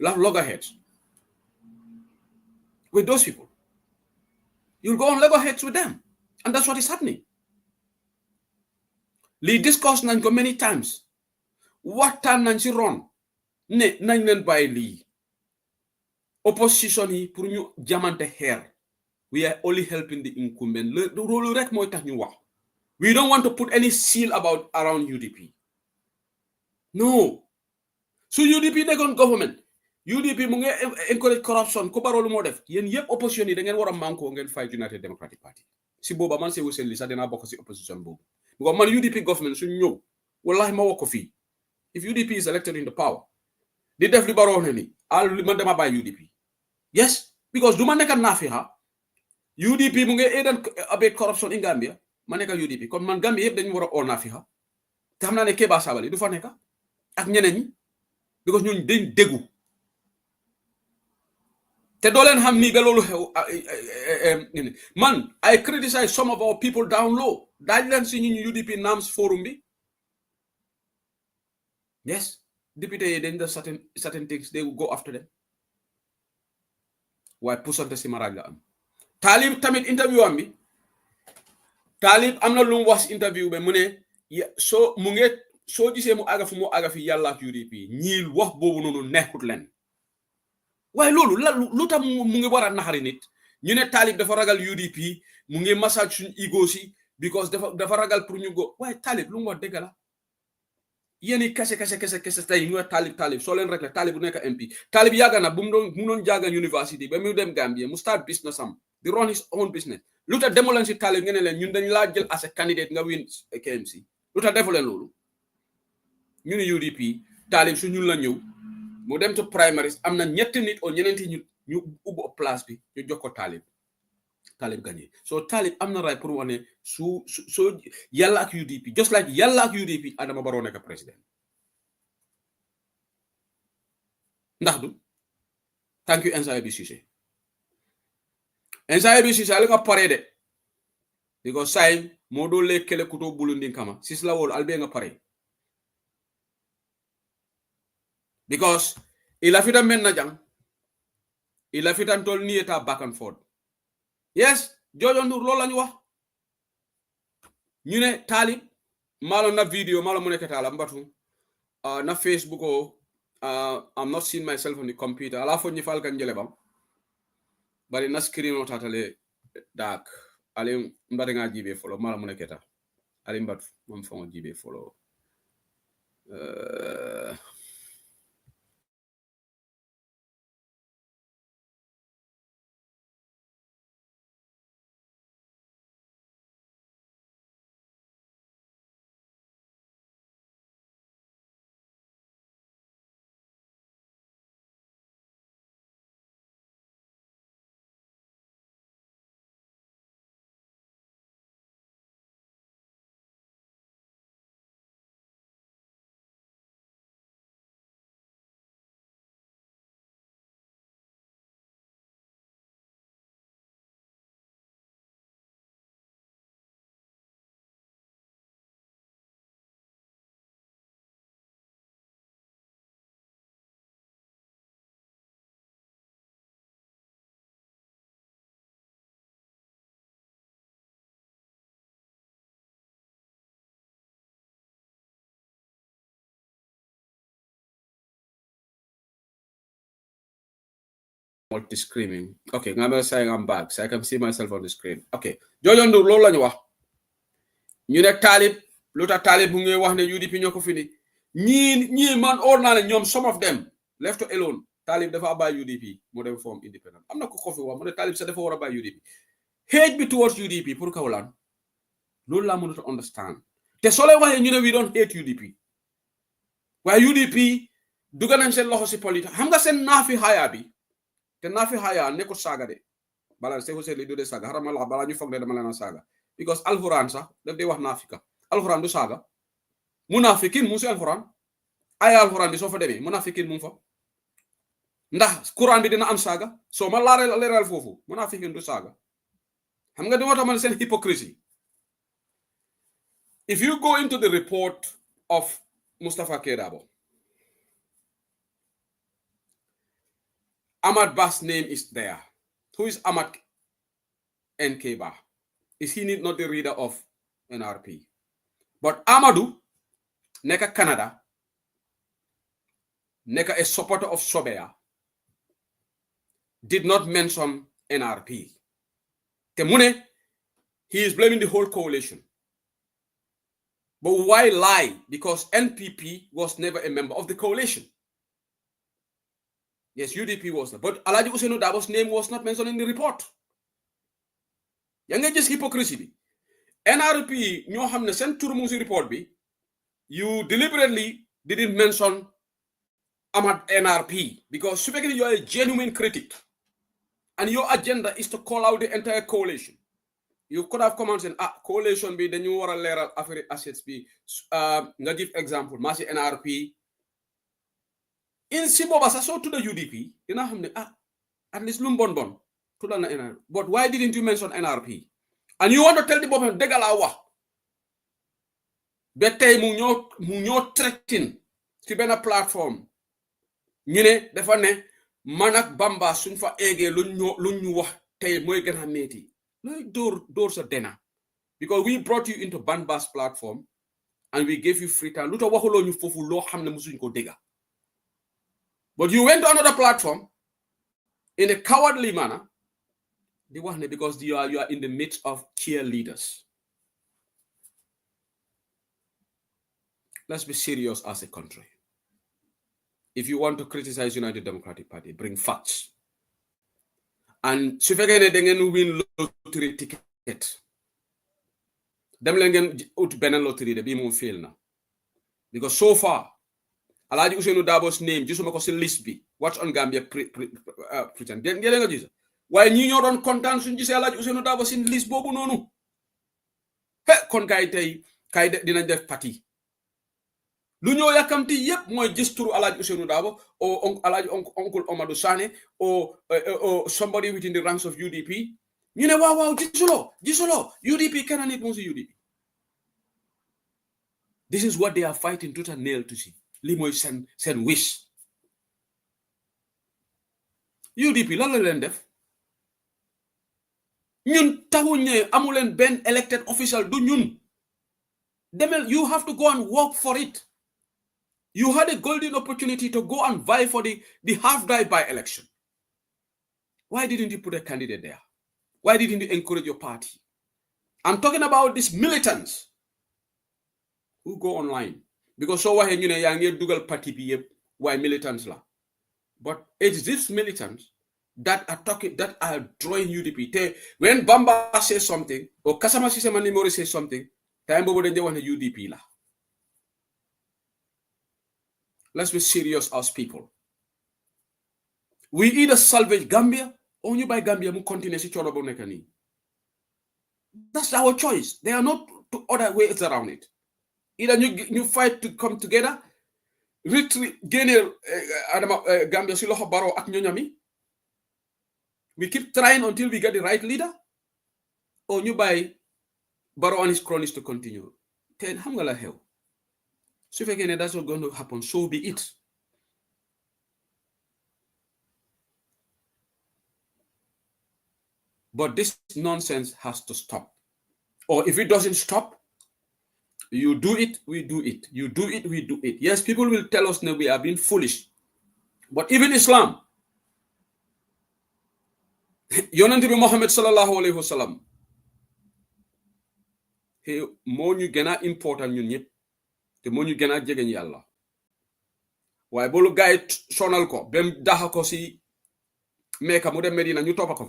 loggerheads with those people. You'll go on loggerheads with them, and that's what is happening. Li discuss nañ ko many times. Waxtaan nañ ci ron ne nañ leen bàyyi lii opposition yi pour ñu jamante xeer. We are only helping the incumbent. Loolu rek mooy tax ñu wax. We don't want to put any seal around UDP. No. So UDP nekkoon government. UDP mu ngi encourage corruption ku Barrow lu moo def yéen yëpp opposition yi da ngeen war a manko ngeen fight United Democratic Party. Si booba man sewu seen li sax dinaa bokk si opposition boobu. Because man UDP government suñ ñëw wallahi ma wax ko fii. If UDP is elected in the power di def li Barrow ne ni man dama bàyyi UDP. Yes, because du ma nekk naafixa UDP mu ngi aidan abet corruption in Gambia ma nekk UDP kon man Gambia yëpp dañu war a oo naafixa te xam naa ne Keba Sabally du fa nekk ak ñeneen ñi because ñun dañ déggu te doo leen xam ni ba loolu xew man I criticize some of our people down low daaj leen si ñu UDP NAMS forum bi yes député yi dañ def certain things they will go after them waaye pusante si maraaj la am Talib tamit interview am bi Talib am na lu mu wax interview be mu ne soo gisee mu aga fi yàlla ak UDP ñiil wax boobu noonu neexut leen waaye loolu lu tax mu ngi war a naxari nit ñu ne Talib dafa ragal UDP mu ngi massage suñu ego si because dafa ragal pour ñu go waaye Talib lu mu wax dëgg la yéen kese tey ñu wax Talib soo leen rek la Talib bu nekk MP Talib yàgg na bu mu doon jànga university ba mu dem Gambia mu start business am di run his own business lu tax demoo leen si Talib ngeen ne leen ñun dañ laa jël as a candidate nga win KMC lu tax defu leen loolu ñu ne UDP Talib su ñun la ñëw mu dem to primaries am na ñetti nit o ñeneenti ñu ubbi place bi ñu jox ko Talib gagné so Talib am na right pour wax ne soo yàlla ak UDP just like yàlla ak UDP Adama Barrow nekk président ndax du thank you NSIB Cissé ali nga pare de because say moo doo lekkele kuto bulundi kama sis la wol albe nga pare because ila fitan men na jang ila fitan tol ni eta back and forth yes Jojo Ndour loolu lañu wax ñu ne Talib malo na video malo mu nekk tala mbatu na Facebook I'm not seeing myself on the computer ala fo ñi fal kan jele bam bari na screen o tatale dak ale mbare nga jibe follow malo mu nekk ta ale mbatu mom fo jibe follow multi screaming okay nga saying I'm back so I can see myself on the screen okay Jojo Ndour loolu lañu wax ñu ne Talib lu tax Talib bu ngi wax ne UDP ñoo ko fini ñii man or naa ne ñoom some of them left alone Talib dafa bàyyi UDP mu dem form independent am na ko fi wax mu ne Talib sa dafa war a bàyyi UDP hate bi towards UDP pour kawlan loolu laa mënut a understand te soo lay waxee ñu ne we don't hate UDP waaye UDP dugga nañ seen loxo si politique xam nga seen naafi xaaya bi te naafi xaaya nekkul saaga de bala se li do de saaga xaramal la bala ñu foog ne dama leen a saaga because alquran sax daf day wax naafika alquran du saaga munafikin mu si alquran ay alquran bi soo fa demee munafikin mu fa ndax quran bi dina am saaga soo ma leeral foofu munafikin du saaga xam nga dama tamal seen hypocrisy if you go into the report of Mustafa Kedabo. Ahmad Ba's name is there. Who is Ahmad N.K. Ba? Is he not the leader of NRP? But Amadou, neka Canada, neka a supporter of Sobea, did not mention NRP. Temune, he is blaming the whole coalition. But why lie? Because NPP was never a member of the coalition. Yes, UDP was there. But Alaji Ousainou Darboe's name was not mentioned in the report. Yanga just hypocrisy. NRP, ñoo xamne sen tour mu ci report bi, you deliberately didn't mention Ahmad NRP because su fekkee you are a genuine critic and your agenda is to call out the entire coalition. You could have come and said, coalition bi dañu wara leral affaire assets bi nga give example marché NRP in si boba sa so to the UDP dina xamne at least lu bon to na NRP. But why didn't you mention NRP? And you want to tell the bopam degala wax be tay mu ñoo threaten ci benn platform ñu ne dafa ne man ak Bamba suñ fa égué luñ ñu wax tay moy gëna metti loy door sa dena because we brought you into Bamba's platform and we gave you free time lu tax waxulo ñu fofu lo xamne musuñ ko dégga. But you went to another platform in a cowardly manner because you are in the midst of cheerleaders. Let's be serious as a country. If you want to criticize United Democratic Party, bring facts. And su fekkee ne da ngeen win lottery ticket, dem leen ngeen ut beneen lottery de bii moom fail na. Because so far, Alhaji Ousainou Darboe's name gisuma ko si list bi. Watch on Gambia pretend. Ngeen nga gis. Waaye ñi ñoo doon kontaan suñu gisee Alhaji Ousainou Darboe si list boobu noonu. Kon kay tey kay dinañ def parti. Lu ñoo yakamti yépp mooy gis turu Alhaji Ousainou Darboe or Alhaji Uncle Omadou Sane or somebody within the ranks of UDP. ñu ne waaw gisuloo UDP kenn nit mo si UDP. This is what they are fighting tooth and nail to see. Li mooy seen wish. UDP lan la leen def ñun taxuñ ne amuleen benn elected official du ñun demel you have to go and work for it. You had a golden opportunity to go and vie for the half-die by-election. Why didn't you put a candidate there? Why didn't you encourage your party? I'm talking about these militants who go online. Because so why you know yang dugal party bi why militants la. But it's these militants that are drawing UDP. When Bamba says something or Kasama Sisema Nimori says something, time bobo de want UDP la. Let's be serious as people. We either salvage Gambia or you buy Gambia mu continue si choro bo nekani. That's our choice. There are no other ways around it. Either you fight to come together, gain Gambia si loxo Barrow ak ñoñami. We keep trying until we get the right leader, or you buy Barrow and his cronies to continue. Then xam nga la xew. So if again that's not going to happen, so be it. But this nonsense has to stop. Or if it doesn't stop, you do it, we do it. You do it, we do it. Yes, people will tell us that we are being foolish. But even Islam, Yonent bi Muhammad sallallahu alayhi wa sallam, he moo ñu gën a important ñun ñëpp te moo ñu gën a jegeñ yàlla waaye boolu gaay sonal ko bem daxa ko si Mecca mu dem Medina ñu toppa ko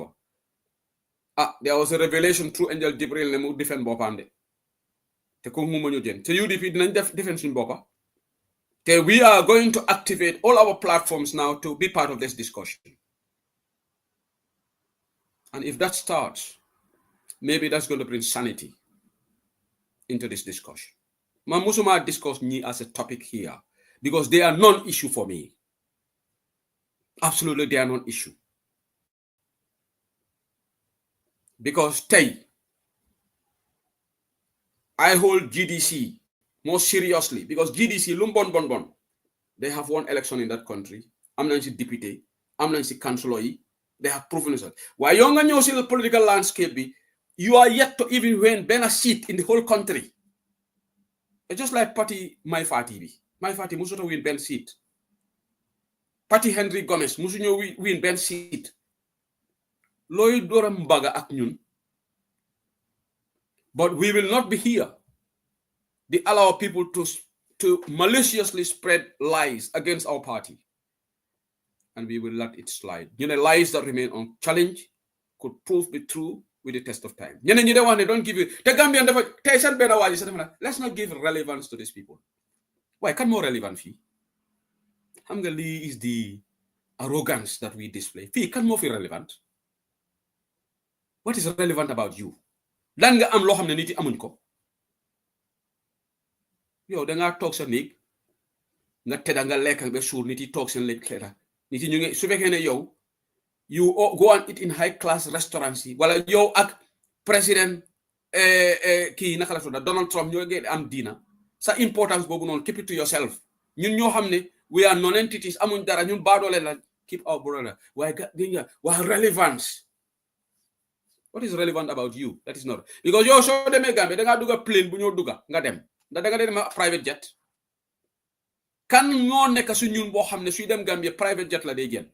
fa there was a revelation through angel Jibril ne mu defend boppam de te ko mu ñu jën te UDP dinañ def defend suñ boppa te we are going to activate all our platforms now to be part of this discussion. And if that starts, maybe that's going to bring sanity into this discussion. Man musuma discuss ni as a topic here because they are non-issue for me. Absolutely, they are non-issue. Because I hold GDC more seriously, because GDC, Lumbon, they have won election in that country. I'm not deputy, I'm not councillor. They have proven it. Why young and you see the political landscape, you are yet to even win a seat in the whole country. It's just like party My Fati. My Fati must win Ben seat. Party Henry Gomez must win Ben seat. Loy Doram Baga ak ñun. But we will not be here. They allow people to maliciously spread lies against our party. And we will let it slide. You know, lies that remain unchallenged could prove be true with the test of time. You know, they don't give you the Gambian let's not give relevance to these people. Why can't more relevant fee? Hamgali is the arrogance that we display. Fee can't more feel relevant. What is relevant about you? Lan nga am lo xamne nit yi amuñ ko. Yow da nga tok sa neeg nga tedda nga lek be sour nit yi tok sen lek tedda. Nit yi ñu ngi su fekkee ne yow you go and eat in high class restaurants yi wala yow ak president kii naka la tudda Donald Trump ñoo ngi am dina sa importance boobu noonu keep it to yourself. Ñun ñoo xam ne we are non-entities amuñ dara ñun baadoole la keep our brother. Why relevance? What is relevant about you? That is not. Because you show them a Gambia, they got a plane, but you duga, nga dem. That they got a private jet. Can no neka sunyun bo hamne su dem Gambia private jet la de gen.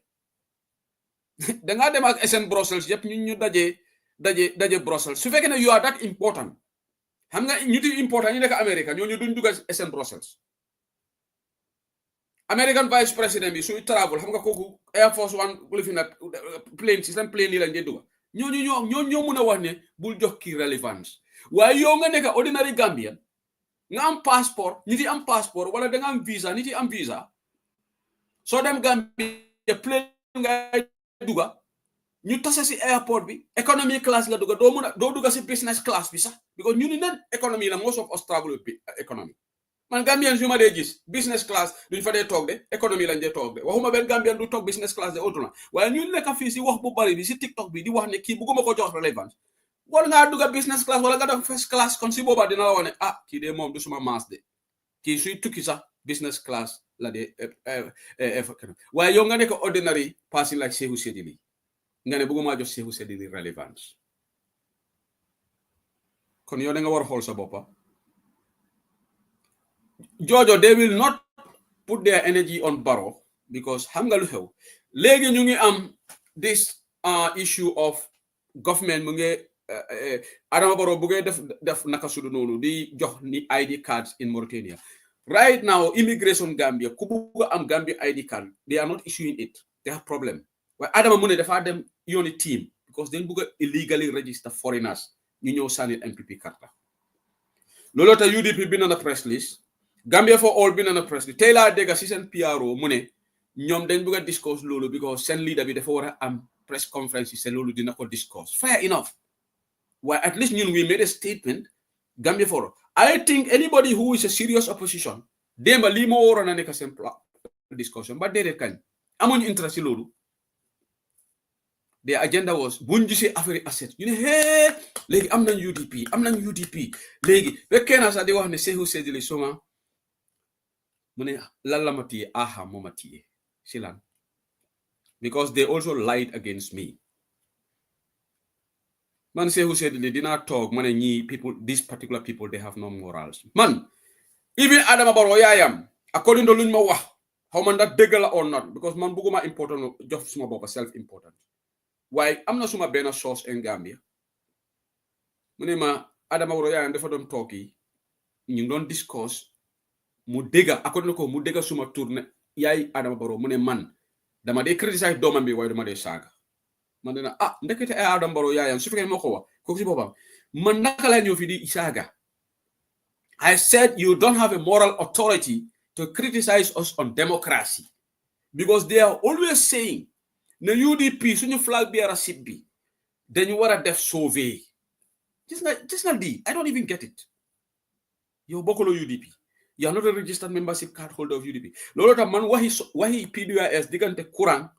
They got them at SN Brussels, yep, ñu daje Brussels. Su fekkene you are that important. Xam nga ñu di important ñu nek America, ñu duñ duga SN Brussels. American Vice President bi su travel, xam nga koku Air Force One living at plane, system plane yi lañ de duga. ñoo mën a wax ne bul jox ki relevance waaye yow nga nekk ordinary Gambian nga am passeport nit yi am passeport wala da nga am visa nit yi am visa soo dem Gambia plane nga duga ñu tase si airport bi economy class nga duga doo duga si business class bi sax because ñu ni nen economy la most of us travel economy man Gambian yu ma dee gis business class duñ fa dee toog de economy lañ dee toog de waxuma benn Gambian du toog business class de autona waaye ñu nekk fii si wax bu bari bi si TikTok bi di wax ne kii bugguma ko jox relevance wala ngaa dugga business class wala nga def first class kon si boobaa dina la wax ne kii de moom du suma maas de kii suy tukki sax business class la de waaye yow nga nekk ordinary passing like Sehu Sedili nga ne bugguma jox Sehu Sedili relevance kon yow da nga war a xool sa boppa Jojo, they will not put their energy on Barrow because hamga lu xew legi ñu ngi am this issue of government mu ngi Adama Barrow bu def naka sudu nonu di jox ni ID cards in Mauritania right now immigration Gambia ku bu am Gambia ID card they are not issuing it they have problem why Adama mu ne dafa dem yoni team because they buga illegally register foreigners ñu ñew sanit MPP carte lolo ta UDP bi na press list Gambia for all been on a press. Taylor Dega season PRO mune ñom dañ bëgg discuss lolu because sen leader bi dafa wara am press conference sen lolu dina ko discuss. Fair enough. Well, at least we made a statement Gambia for all. I think anybody who is a serious opposition demba li mo wara na nek sen discussion but they can amuñ interest lolu. Their agenda was buñ gisé affaire asset. You know hey légui am nañ UDP légui fekkena sa di wax ne Sehu Sedili Soma mune lalamati aha momati silan because they also lied against me man say who said they did not talk man people these particular people they have no morals man even Adama Barrow yaayam according to luñ ma wax how man that dëgg la or not because man buguma important jox suma boppa self important why am na suma benn source in Gambia mune ma Adama Barrow yaayam dafa doon talk yi ñu doon discuss mu dega according ko mu dega suma tourne yaay Adama Barrow mu ne man dama de criticize doomam bi waaye dama de saaga man dina ndekete ay Adama Barrow yaayam su fekkee moo ko wax ko ci boppam man naka la ñëw fi di saaga I said you don't have a moral authority to criticize us on democracy because they are always saying na UDP suñu flag bearer ship bi dañu wara def sauver just not the I don't even get it yow bokkolo UDP you are not a registered membership card holder of UDP. Lolo tam man wahi PDIS digante courant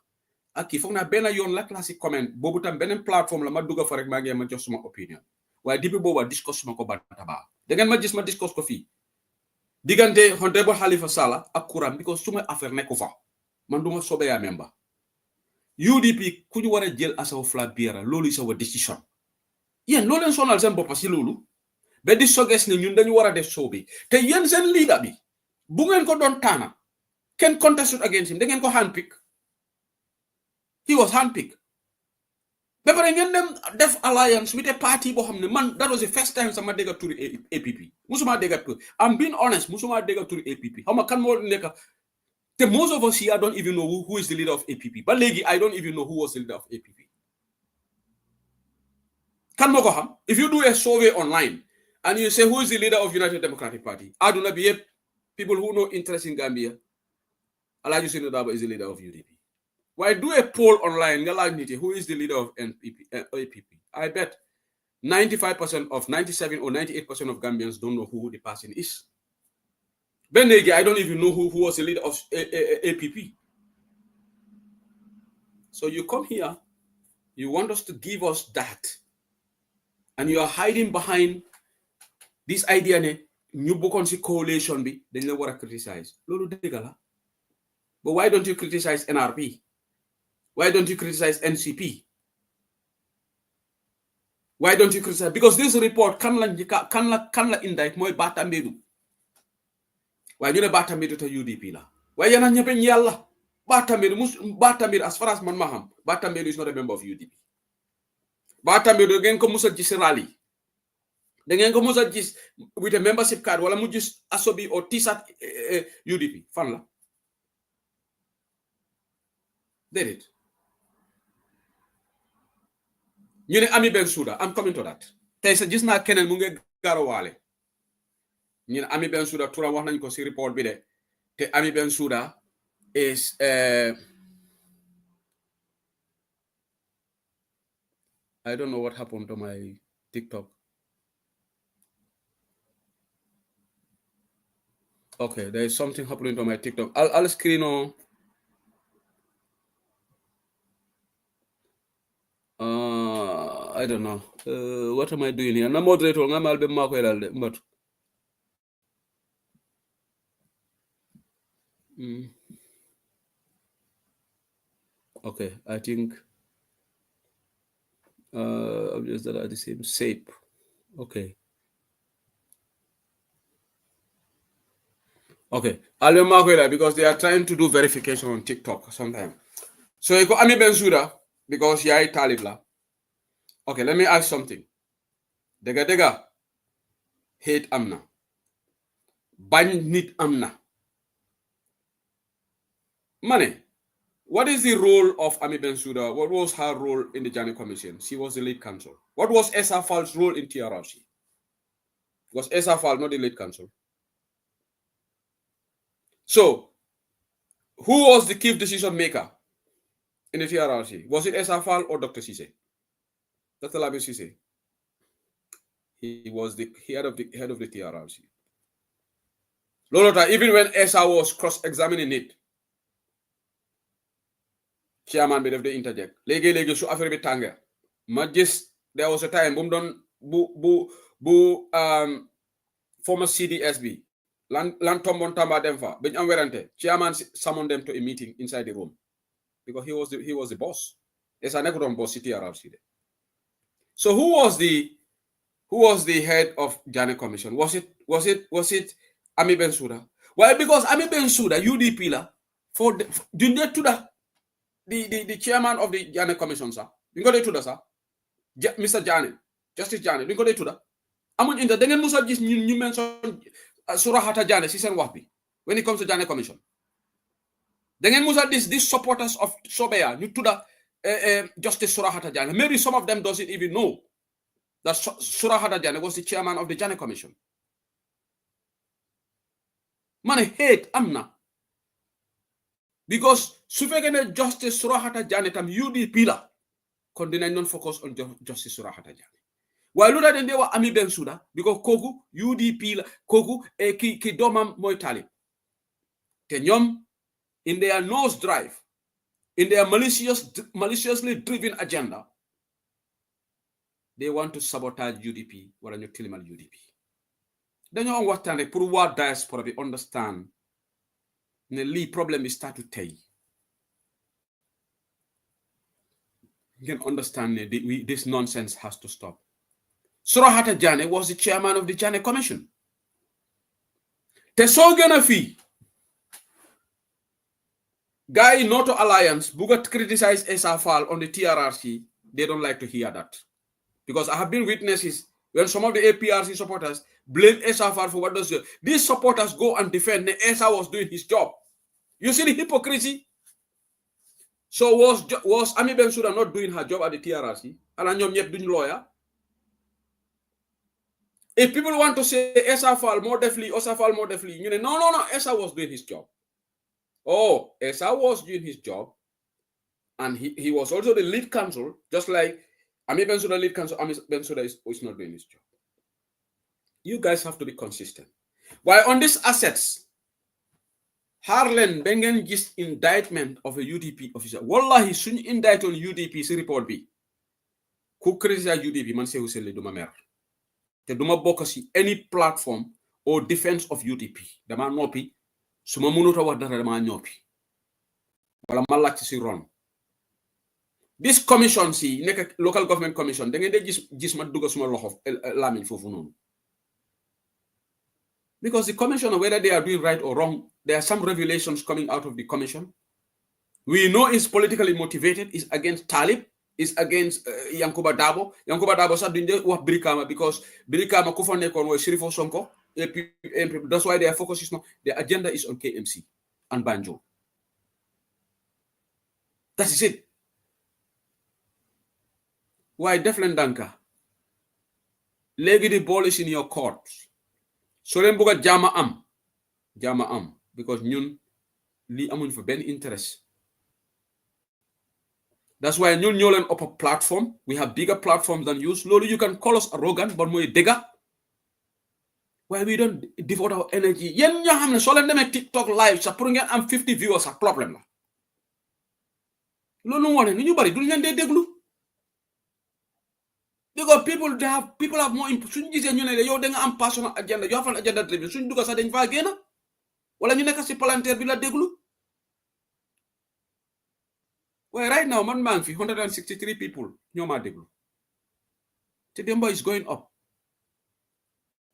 ak ki fogna ben yon la classic comment bobu tam benen platform la ma duga fa rek ma ngi ma jox suma opinion. Waye dibi bobu discuss suma ko bantaba. Da ngeen ma gis ma discuss ko fi. digante honorable Halifa Sallah ak Kuram because suma affaire nekku fa man duma Sobeya member UDP ku ñu war a jël as our flag bearer loolu is our decision yéen loo leen sonal seen boppa si loolu ba di sogees ne ñun dañu war a def show bi te yéen seen leader bi bu ngeen ko doon taana kenn contested against him da ngeen ko handpick he was handpicked ba pare ngeen dem def alliance with a party boo xam ne man that was the first time sama dégga turi APP musuma dégga turi I'm being honest musuma dégga turi APP xam nga kan moo nekk te most of us here don't even know who is the leader of APP but léegi I don't even know who was the leader of APP kan moo ko xam if you do a survey online and you say who is the leader of United Democratic Party aduna bi yëpp people who know interest in Gambia Alhaji Seydou Dabo is the leader of UDP why do a poll online nga laaj nit yi who is the leader of APP I bet 95% of 97 or 98% of Gambians don't know who the person is Ben léegi I don't even know who was the leader of APP so you come here you want us to give us that and you are hiding behind this idea ne ñu bokkoon ci coalition bi dañ la war a criticize loolu dëgg la but why don't you criticize NRP why don't you criticize NCP why don't you criticize because this report kan la indict mooy Batambedu waaye ñu ne Batambedu te UDP la waaye yéen a ñëpp yàlla Batambedu as far as man ma xam Batambedu is not a member of UDP Batambedu ngeen ko musa gis rally da ngeen ko musa gis with a membership card wala mu gis asobi or t-shirt UDP fan la déedéet ñu ne Ami Bensouda I'm coming to that tey sa gis naa keneen mu ngi garawaale ñu ne Ami Bensouda turam wax nañ ko si report bi de te Ami Bensouda is I don't know what happened to my TikTok. Okay, there is something happening to my TikTok. I'll screen on. I don't know. What am I doing here? Na moderator nga mal be mako elal but. Okay, I think objects that are the same shape. Okay. Okay, I'll be mark that because they are trying to do verification on TikTok sometimes. So you go Ami Bensouda because you are Talib la. Okay, let me ask something. Dega hate amna. Bañ nit amna. Money. What is the role of Ami Bensouda? What was her role in the Janneh Commission? She was the lead counsel. What was Essa Fall's role in TRRC? Was Essa Fall not the lead counsel? So, who was the key decision maker in the TRRC? Was it Essa Fall or Dr. Cisse? Dr. Labi Cisse. He was the head of the TRRC. Lolota, even when Essa was cross-examining it, chairman bi def de interject léegi su affaire bi tànga ma gis there was a time bu former CDS bi lan tombon tamba dem fa bañ am werante chairman summoned them to a meeting inside the room because he was the boss esa nekkutoon boss ci TRRC de so who was the head of Janneh Commission? Was it Ami Bensouda? Why? Because Ami Bensouda UDP la for dunde tuda the chairman of the Janneh Commission, sir. You go to the sir. Mr. Janneh, Justice Janneh. You go to the. Amun in the dengan musa gis ñu mention Surahata Janneh si sen wax bi when it comes to Janneh Commission. Dengan musa these supporters of Sobeya ñu tuda Justice Surahata Janneh. Maybe some of them doesn't even know that Surahata Janneh was the chairman of the Janneh Commission. Man hate amna. Because su fekkee ne Justice Surahata Janneh tam UDP la kon dinañ non focus on Justice Surahata Janneh waaye lu tax dañ dee wax Ami Bensouda because kooku UDP la kooku ki doomam mooy Talib te ñoom in their nose drive in their maliciously driven agenda they want to sabotage UDP wala ñu tilimal UDP dañoo am waxtaan rek pour waa diaspora bi understand ne lii problème bi statu tey ngeen understand ne this nonsense has to stop. Surahata Jane was the chairman of the Jane Commission. Te soo gën a fii guy Noto Alliance bugat criticize Essa Faal on the TRRC, they don't like to hear that. Because I have been witnesses when some of the APRC supporters blame Essa Faal for what does it. These supporters go and defend that Essa was doing his job. You see the hypocrisy? So was Ami Bensouda not doing her job at the TRRC? And I'm yet doing lawyer? If people want to say Essa Faal more definitely, Essa Faal more definitely, you know, no, Essa was doing his job. Oh, Essa was doing his job. And he was also the lead counsel, just like Ami Bensouda lead counsel, Ami Bensouda is not doing his job. You guys have to be consistent. While on these assets, Harlan Bengen gis indictment of a UDP officer. Wallahi, soon indict on UDP's report be. Who criticize UDP, man say who say le duma mer. Te duma bokasi any platform or defense of UDP. Dama nopi, suma munuta wa dara dama nyopi. Wala malak si wrong. This commission see, nek local government commission, da ngeen de gis ma duga suma loxo lamiñ fofu non. Because the commission, whether they are doing right or wrong, there are some revelations coming out of the commission. We know it's politically motivated, it's against Talib, it's against Yankuba Dabo. Yankuba Dabo said what Birikama because Birikama Kufane Konwo Shirifo Sonko. That's why their focus is not, their agenda is on KMC and Banjo. That is it. Why Deflen Danka? Legi the ball is in your court. So len buga jama am because ñun li amuñ fa ben interest. That's why ñun ñoo leen up a platform. We have bigger platforms than you. Slowly you can call us arrogant, but moy dega. Why we don't devote our energy? Yen ñoo xamne so leen demé TikTok live sa pour ngeen am 50 viewers sa problem la. Lolu wone ñu bari duñ leen dé déglu. Because people have more input. Suñ gisee ñu ne yow da nga am personal agenda, you have an agenda driven. Suñ duga sax dañ fa génn wala ñu nekk ci palanteer bi la déglu. Well, right now man maa ngi fi 163 people ñoo ma déglu. Te Demba is going up.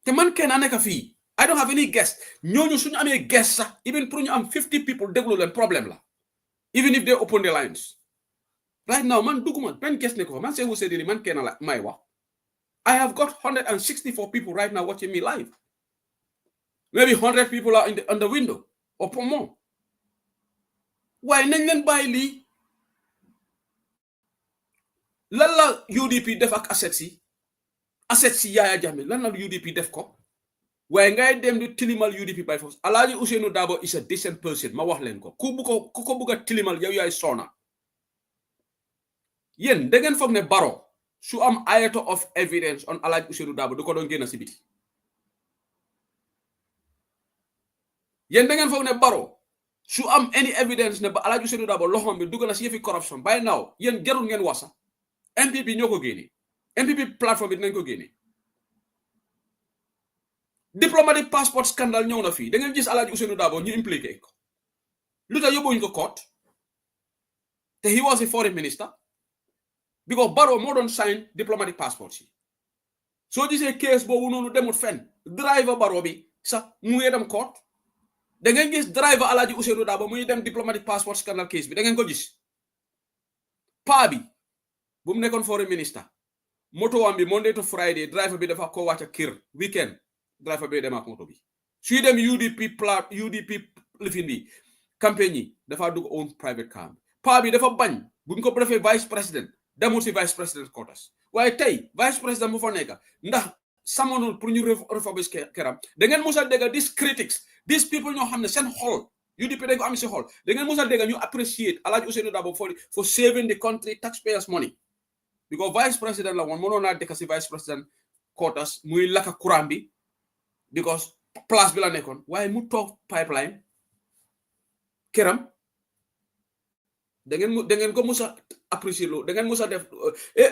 Te man kenn a nekk fii. I don't have any guests. Ñooñu suñu amee guests sax even pour ñu am 50 people déglu leen problème la. Even if they open the lines. Right now, man, duguma, man, guess neko, man, say who said it, man, kena my wa. I have got 164 people right now watching me live. Maybe 100 people are on the window or more. Why nengen bay li? Lala UDP def ak asset si Yaya Jammeh, lala UDP def ko. Why ngay dem di tilimal UDP by force? Alhaji Ousainou Darboe is a decent person, ma wax len ko. Ku buga tilimal yow yaay sona. Yen da ngeen foog ne Barrow su am iota of evidence on Alhaji Ousainou Darboe du ko doon génn si biti. Yen da ngeen foog ne Barrow su am any evidence ne Alhaji Ousainou Darboe loxom bi dugg na si yëfi corruption by now yen jarul ngeen wasa MPP ñoo ko génne MPP platform bi dinañ ko génne. Diplomatic passport scandal ñëw na fii da ngeen gis Alhaji Ousainou Darboe ñu impliqué ko lu tax yóbbuñ ko court te he was a foreign minister. Because Barrow more don't sign diplomatic passports. So this is a case bo nonu demut fen. Driver Barrow bi sa mu ngi dem court. Da ngeen gis driver Alhaji Ousainou Darboe mu ngi dem diplomatic passport scandal case bi da ngeen ko gis. Pa bi bu mu nekkon foreign minister. Moto wam bi Monday to Friday driver bi dafa ko wacca kir weekend driver bi dem ak moto bi. Suy dem UDP lifindi campagne dafa dug own private car. Pa bi dafa bañ buñ ko defé vice president demul si vice president quotas waaye tey vice president bu fa nekk ndax samonul pour ñu refobis keram da ngeen musa dégg these critics these people ñoo xam ne seen xol UDP dañ ko am si xol da ngeen musa dégg ñu appreciate Alhaji Ousainou Darboe for saving the country taxpayers money because vice president la woon mënoon naa dëkk si vice president quotas muy laka courant bi because place bi la nekkoon waaye mu toog pipeline keram da ngeen ko musa apprécier lo da ngeen musa def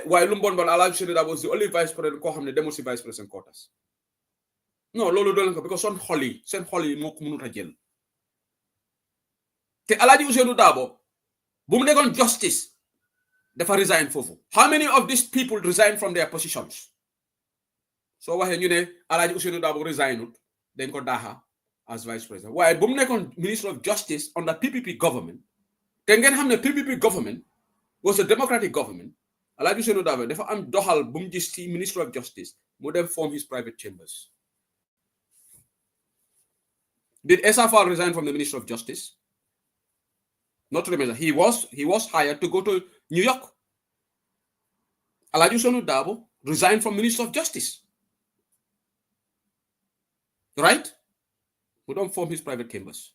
waaye lu mbon Alhaji Ousainou Darboe was the only vice president koo xam ne demul si vice president quotas non loolu doon ko because seen xol yi moo ko mënut a jël te Alhaji Ousainou Darboe bu mu nekkoon justice dafa resign foofu. How many of these people resign from their positions? So waxee ñu ne Alhaji Ousainou Darboe resigned dañ ko daaxa as vice president waaye bu mu nekkoon minister of justice under PPP government te ngeen xam ne PPP government was a democratic government. Alhaji Ousainou Darboe dafa am doxal bu mu gis ci minister of justice mu dem form his private chambers. Did Essa Faal resign from the minister of justice? Not to remember. He was hired to go to New York. Alhaji Ousainou Darboe resigned from minister of justice. Right? We don't form his private chambers.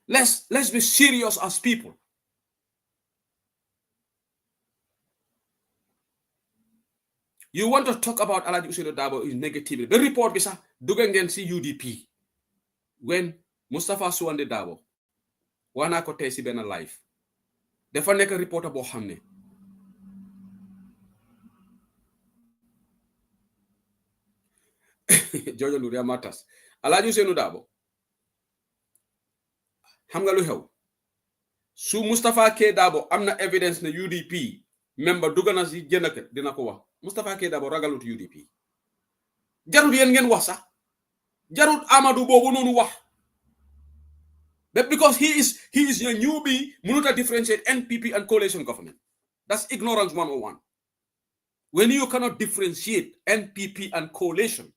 Let's be serious as people. You want to talk about Alhaji Ousainou Darboe in negativity. The report bisa duga ngeen si UDP when Mustafa Suwande Darboe wax naa ko tey si benn live dafa nekk reporter boo xam ne Jojo Nduria Matas Alhaji Ousainou Darboe xam nga lu xew su Mustafa K Darboe am na evidence ne UDP member dugg na si jënk dina ko wax Mustafa K Darboe ragalut UDP jarut yéen ngeen wax sax jarut Amadou boobu noonu wax but because he is a newbie mënut a differentiate NPP and coalition government. That's ignorance 101. When you cannot differentiate NPP and coalition,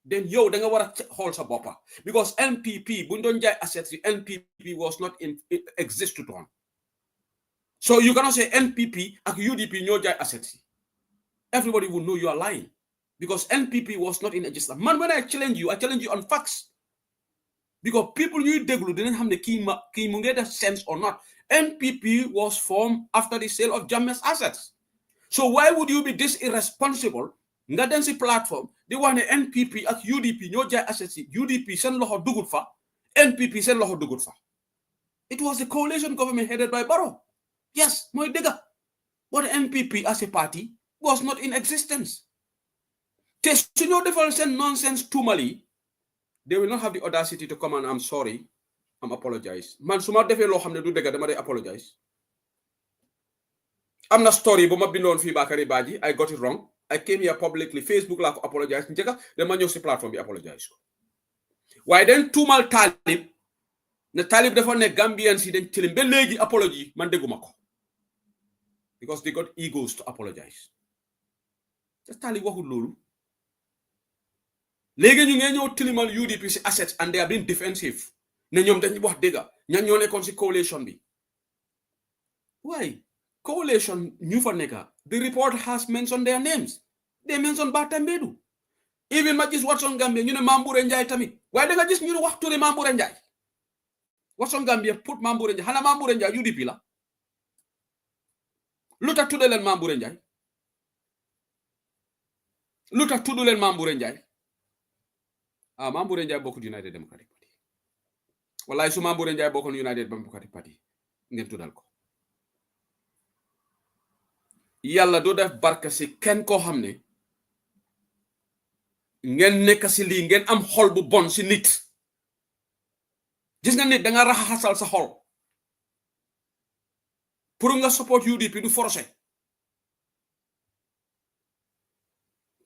then yo da nga war a xool sa boppa because NPP buñ doon jaay assets NPP was not existed on. So you cannot say NPP and UDP ñoo jaay assets. Everybody will know you are lying because NPP was not in existence. Man, when I challenge you on facts. Because people you deglu didn't have the key mu get a sense or not. NPP was formed after the sale of Jammeh's assets. So why would you be this irresponsible? Ngadensi platform, they want an NPP at UDP, no jai assets, UDP send loho dugut fa, NPP send loho dugut fa. It was the coalition government headed by Barrow. Yes, my digger. But NPP as a party was not in existence. Testinyo difference nonsense to Mali. They will not have the audacity to come and I'm sorry, I'm apologize. Man, suma defe lo xamne du dega dama day apologize. I'm not story bu ma bindon fi Bakary Badji, I got it wrong. I came here publicly, Facebook la ko apologize. Njeka dama ñew ci platform bi apologize ko. Why then tumal Talib ne Talib dafa ne Gambian si dañ tilim ba legi apology man deguma ko. Because they got egos to apologize. Just Talib waxul lolu. Léegi ñu ngi ñëw tilimal UDP si assets and they are being defensive ne ñoom dañuy wax dëgg ñan ñoo nekkoon si coalition bi. Why? Coalition ñu fa nekka. The report has mentioned their names. They mentioned Batambedu. Even ma gis Watson Gambia ñu ne Mamboure Njie tamit. Waaye da nga gis ñu ne wax turi Mamboure Njie. Watson Gambia put Mamboure Njie. Xana Mamboure Njie UDP la. Lu tax tudde leen Mamboure Njie? Lu tax tuddu leen Mamboure Njie? Mamboure Njie bokkut United Democratic Party. Wallahi su Mamboure Njie bokkut United Democratic Party ngeen tuddal ko. Yàlla doo def barka si kenn koo xam ne ngeen nekk si lii ngeen am xol bu bon si nit. Gis nga nit da nga raxasal sa xol pour nga support UDP du forcé.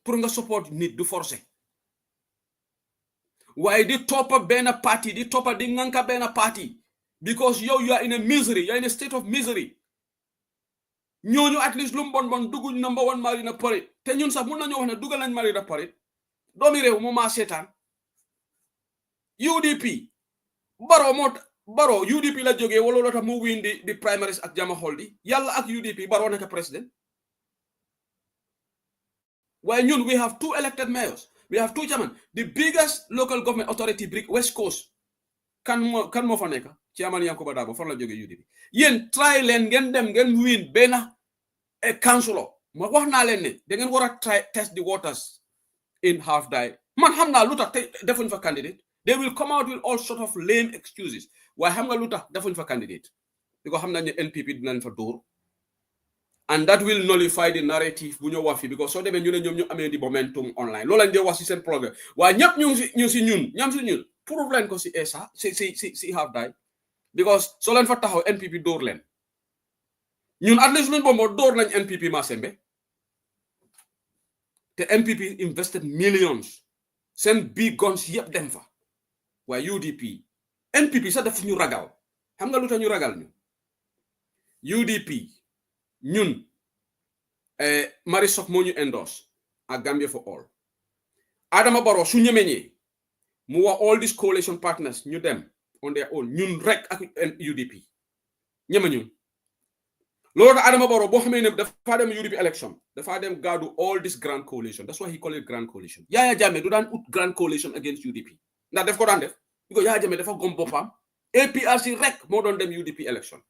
Pour nga support nit du forcé. Why di toppa benn party, di toppa di nganka benn party because you are in a misery, you are in a state of misery. ñooñu at least lu bon bon duggu number 1 Marina Parade te ñun sax mun nañu wax ne dugal nañ Marina Parade doomi réew mo ma seetaan UDP Baro UDP la jógee wala lota mu win di primaries ak Jama Holdi yàlla ak UDP Baro nekk president. Why ñun we have 2 elected mayors, we have 2 chairmen. The biggest local government authority brick West Coast kan mo fa nekk Chairman Yankuba Darboe fan la jógee UDP. Yéen try leen ngeen dem ngeen win benn councilor ma wax naa leen ne da ngeen war a try test the waters in half die. Man xam naa lu tax defuñ fa candidate. They will come out with all sort of lame excuses. Waaye xam nga lu tax defuñ fa candidate because xam nañ ne NPP dinañ fa dóor and that will nullify the narrative bu ñu wax fi because soo demee ñu ne ñoom ñu amee di momentum online loolu lañ dee wax si seen programme waaye ñëpp ñu si ñun ñam si ñun prove leen ko si ESA si half die because soo leen fa taxaw NPP dóor leen ñun at least luñ bombo dóor nañ NPP Masembe te NPP invested millions seen big guns yëpp dem fa waaye UDP NPP sax daf ñu ragal xam nga lu tax ñu ragal ñu UDP ñun Marisok moo ñu endorse ak Gambia for all Adama Barrow su ñemeñee mu wax all these coalition partners ñu dem on their own ñun rek ak UDP ñema ñun loolu tax Adama Barrow boo xamee ne dafa dem UDP election dafa dem gaadu all this grand coalition that's why he call it grand coalition Yaya Jammeh du daan ut grand coalition against UDP ndax def ko daan def because Yaya Jammeh dafa gom boppam APRC rek moo doon dem UDP election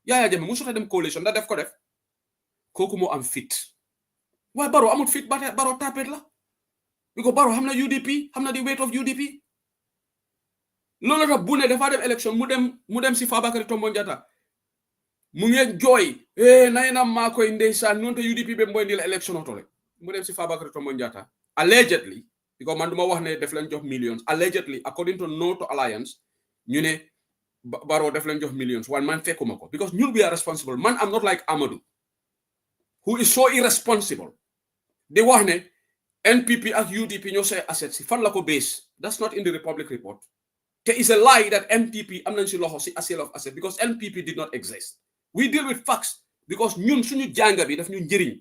Yaya Jammeh mu sota dem coalition ndax def ko def kooku moo am fit waaye Barrow amut fit ba Barrow tapet la because Barrow xam na UDP xam na the weight of UDP loolu tax bu ne dafa dem election mu dem si Fabakary Tombong Jatta mu ngi jooy nayna maa koy ndeysaan noonu te UDP be mboy ndi la election otole mu dem si Fabakary Tombong Jatta allegedly because man duma wax ne def leen jox millions allegedly according to No to Alliance ñu ne Barrow def leen jox millions waaye man fekkuma ko because ñun we are responsible man I'm not like Amadou who is so irresponsible di wax ne NPP ak UDP ñoo say assets si fan la ko base that's not in the Republic report te is a lie that NPP am nañ si loxo si sale of assets because NPP did not exist we deal with facts because ñun suñu jànga bi daf ñu njëriñ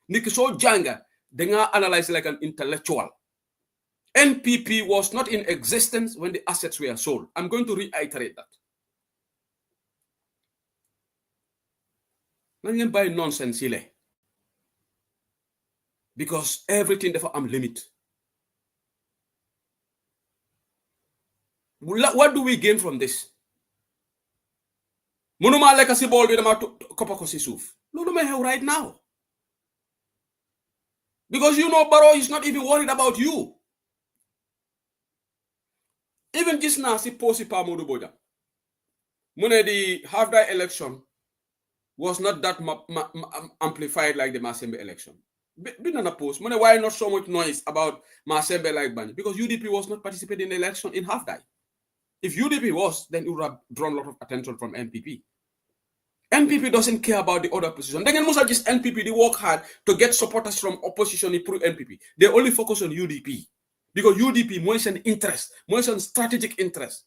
nit ki soo jànga danga analyze like an intellectual NPP was not in existence when the assets were sold. I'm going to reiterate that. Nañ leen bàyyi nonsense yi le because everything dafa am limit. What do we gain from this? Mënuma lekk si bool bi dama koppa ko si suuf. Loolu may xew right now. Because you know Barrow is not even worried about you. Even gis naa si posi Pa Modou Bojang mu ne the half-day election was not that amplified like the Masembe election. Been a post. Why not so much noise about Masembe like Bani? Because UDP was not participating in the election in half-day. If UDP was, then it would have drawn a lot of attention from NPP. NPP doesn't care about the other position. Then most of just NPP, they work hard to get supporters from opposition through NPP. They only focus on UDP. Because UDP more an interest, more an strategic interest.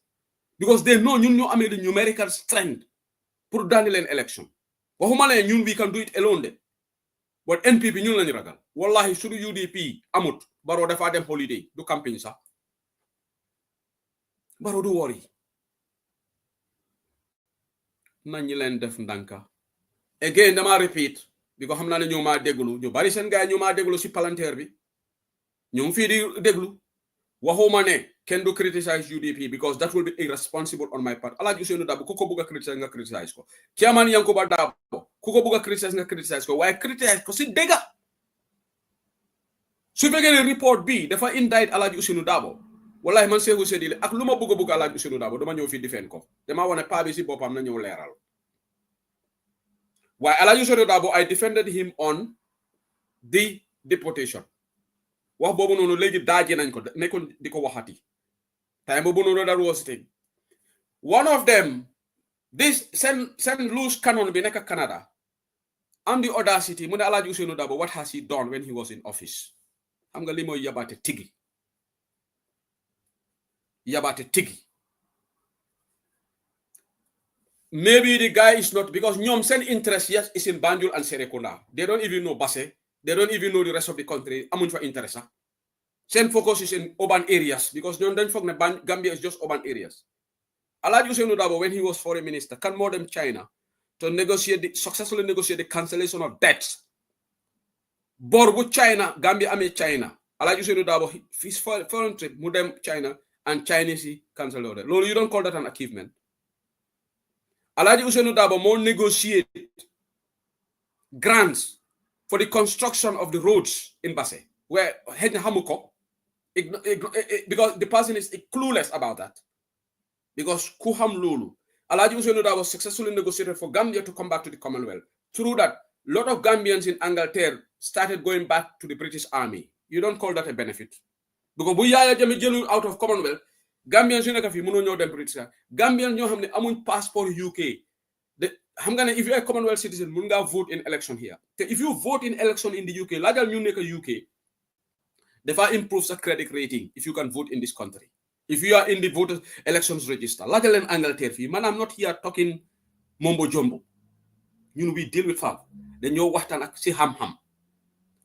Because they know you have the numerical strength for Daniel an election. We can do it alone then. But NPP ñun lañu ragal. Wallahi sudu UDP amut Barrow dafa dem holiday du campaign sax. Barrow du worry. Nañu leen def ndanka. Again dama repeat because xam naa ne ñoo ma déglu ñu bari seen gaay ñoo ma déglu si palanteer bi. Ñoom fii di déglu waxuma ne kenn du criticize UDP because that will be irresponsible on my part. Alaaji Ousainou Darboe ku ko bëgg a criticize nga criticize ko. Chairman Yankuba Darboe ku ko bëgg a criticize nga criticize ko waaye criticize ko si dégga. Su fekkee ne report bi dafa indict Alaaji Ousainou Darboe wallahi man Seeku Sedile ak lu ma bëgg Alaaji Ousainou Darboe dama ñëw fii defend ko. Dama wane pa bi si boppam na ñëw leeral. Waaye Alaaji Ousainou Darboe I defended him on the deportation. Wax boobu noonu léegi daaje nañ ko nekkoon di ko waxati time boobu noonu that was thing one of them this send loose cannon bi nekk Canada am the audacity mu ne Alaaji Ousainou Darboe what has he done when he was in office xam nga li mooy yabaate tigi maybe the guy is not because ñoom seen interest yes is in Banjul and Serekunda they don't even know Basse. They don't even know the rest of the country. Amuñ fa interest. Same focus is in urban areas because don't forget Gambia is just urban areas. Alaaji Ousainou Darboe, when he was foreign minister, can more than China to successfully negotiate the cancellation of debts. Bor bu China, Gambia ame China. Alaaji Ousainou Darboe, his foreign trip, mu dem China and Chinese cancel order. Lolo, you don't call that an achievement. Alaaji Ousainou Darboe more negotiate grants for the construction of the roads in Basse, where Hamuko, because the person is clueless about that. Because Kuham Lulu, Alaaji Ousainou Darboe was successfully negotiated for Gambia to come back to the Commonwealth. Through that, lot of Gambians in Angleterre started going back to the British Army. You don't call that a benefit. Because bu Yaya Jammeh jëlul out of Commonwealth, Gambians yu nekk fii mënoo ñëw dem British Army. Gambians ñoo xam ne amuñ passeport UK. Xam nga ne if you are a Commonwealth citizen, mun ngaa vote in election here. If you vote in election in the UK, laajal ñu nekk UK, dafa improve sa credit rating if you can vote in this country. If you are in the voters elections register, laajal leen Angleterre fii. Man, I'm not here talking mombo jumbo. We deal with fam. Dañoo waxtaan ak si xam-xam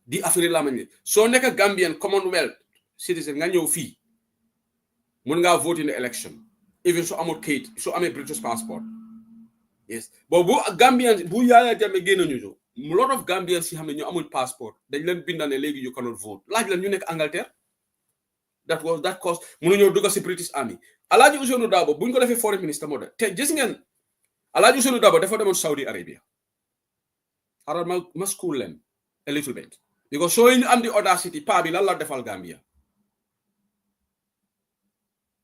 di affaire la mañ soo nekk Gambian Commonwealth citizen nga ñëw fii mun ngaa vote in the election even so amul kayit so amee British passport. Yes, but bu Gambians bu Yaya Jammeh génn ñu a lot of Gambians yi xam ne ñu amul passport dañ leen binda ne léegi you cannot vote. Laaj leen ñu nekk Angleterre that cause mënuñoo dugg si British Army. Alhaji Ousainou Darboe buñ ko defee foreign minister moo de te gis ngeen Alhaji Ousainou Darboe dafa demoon Saudi Arabia. Xaaral ma school leen a little bit because so ñu am the audacity pa bi lan la defal Gambia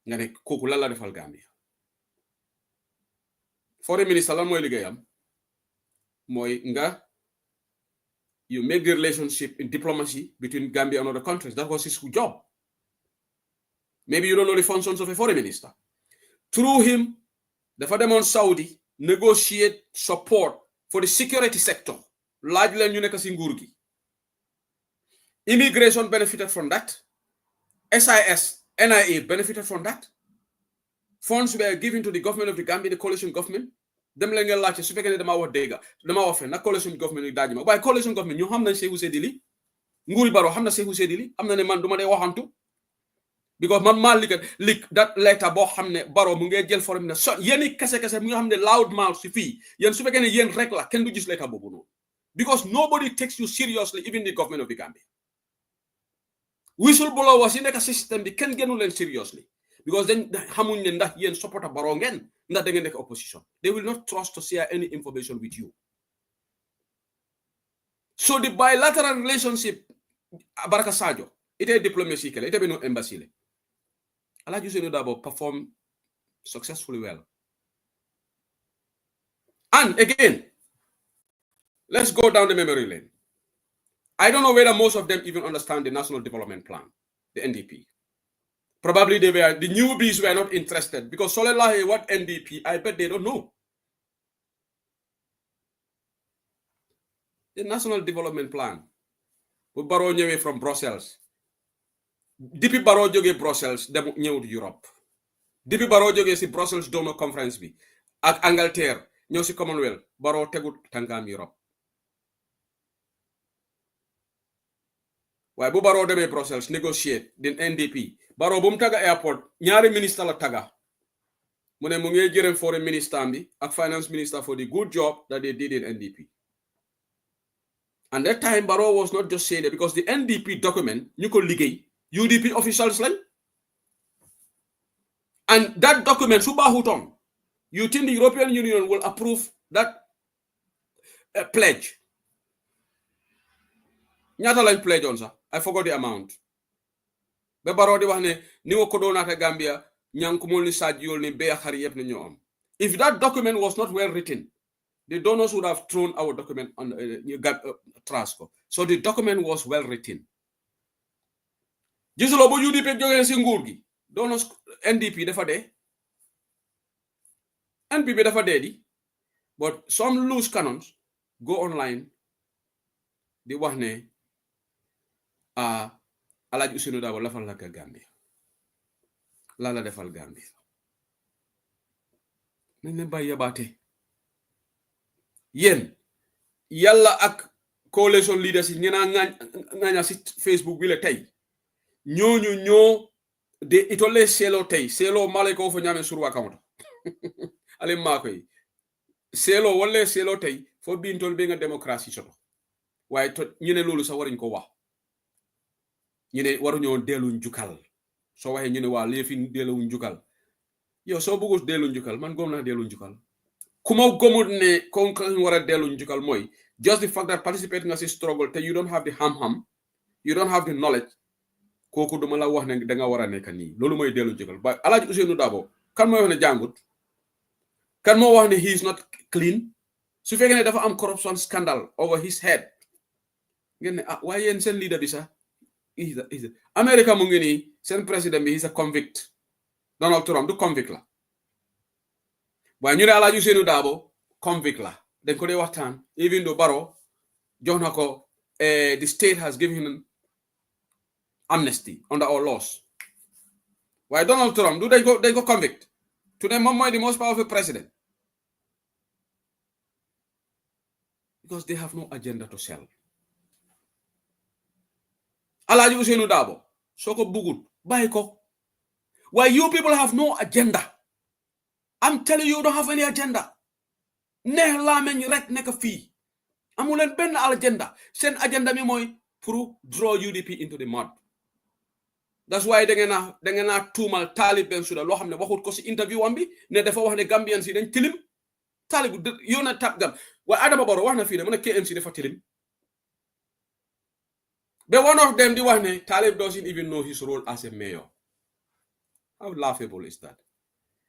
nga ne kooku lan la defal Gambia. Foreign minister lan mooy liggéeyam mooy nga you make the relationship in diplomacy between Gambia and other countries. That was his job. Maybe you don't know the functions of a foreign minister. Through him, dafa demoon Saudi negotiate support for the security sector. Laaj leen ñu nekk si nguur gi. Immigration benefited from that. SIS, NIA benefited from that. Funds were given to the government of the Gambia, the coalition government. Dem leen ngeen laajte su fekkee ne dama wax dégg dama wax fen na coalition government yi daaji ma waaye coalition government ñu xam nañ Seeku Sedili nguuri Barrow xam na Seeku Sedili am na ne man duma dee waxantu because man maa lik that letter boo xam ne Barrow mu ngee jël forum ne so yéeni kese mu nga xam ne loud mouth si fii yéen su fekkee ne yéen rek la kenn du gis letter boobu noonu because nobody takes you seriously even the government of the Gambia. Whistleblowers yi nekk system bi kenn gënu leen seriously because then xamuñ ne ndax yéen supporter Barrow ngeen ndax da ngeen nekk opposition. They will not trust to share any information with you. So the bilateral relationship Baraka Sadio ite diplomacy kele ite beno embassy le Alhaji Ousainou Darboe perform successfully well. And again, let's go down the memory lane. I don't know whether most of them even understand the National Development Plan, the NDP. Probably the newbies were not interested because Solelahi, what NDP, I bet they don't know. The National Development Plan. Bu Barrow ñëwee from Brussels. Depuis Barrow jógee Brussels dem ñëw Europe. Depuis Barrow jógee si Brussels Donor Conference bi ak Angleterre ñëw si Commonwealth Barrow tegut tànkaam Europe. waaye bu Barrow demee Brussels negotiate din NDP Barrow bu mu taga airport ñaari ministre la taga mu ne mu ngi jërëm foreign minister bi ak finance minister for the good job that they did in NDP. And that time Barrow was not just saying that because the NDP document ñu ko liggéey UDP officials lañ and that document su baaxutoon you think the European Union will approve that pledge? ñaata lañ pledge on sax I forgot the amount. Be Barrow di wax ne ni ko doonata Gambia ñankumol ni sajjol ni be xari yep ni ñoo am. If that document was not well written, the donors would have thrown our document on trash. So the document was well written. Gisuloo bu UDP jógee si nguur gi donors NDP dafa dee NPP dafa dee di but some loose cannons go online di wax ne Alhaji Ousainou Darboe lafal la Gambia la defal Gambia nañ leen bàyyi yabaate yéen yàlla ak coalition leaders yi ngeen ngaña si Facebook bi la tey ñooñu ñoo de itole selo tey selo male ko fo ñame surwa kamata ale mako yi selo wala selo tey fo bintol be nga démocratie soto waaye to ñu ne loolu sax waruñ ko wax ñu ne waruñoo delluñ jukal soo waxee ñu ne waa léefi delluñ jukal yow soo bëggul delluñ jukal man gom naa delluñ jukal ku ma gomul ne kon war a delluñ jukal mooy just the fact that participating as a struggle te you don't have the ham-ham you don't have the knowledge kooku duma la wax ne da nga war a nekk nii loolu mooy delluñ jukal ba Alhaji Ousainou Darboe kan mooy wax ne jàngut kan moo wax ne he is not clean su fekkee ne dafa am corruption scandal over his head ngeen ne waaye yéen seen leader bi sax America mu ngi nii seen président bi he's a convict Donald Trump du convict la waaye ñu ne Alaaji Ousainou Darboe convict la dañ ko dee waxtaan even though Barrow jox na ko the state has given him amnesty under our laws waaye Donald Trump du dañ ko convict today moom mooy the most powerful president because they have no agenda to sell. Alaaji Ousainou Darboe soo ko bugut bàyyi ko why you people have no agenda. I'm telling you, don't have any agenda. Neex laameñ rek nekk fii amu leen benn agenda seen agenda mi mooy pour draw UDP into the mud. That's why da ngeen a tuumal Talib Bensouda loo xam ne waxut ko si interview am bi ne dafa wax ne Gambian si dañ tilim Talib yow na tap gam waaye Adama Barrow wax na fii ne mu ne KMC dafa tilim ba one of them di wax ne Talib doesn't even know his role as a mayor. How laughable is that?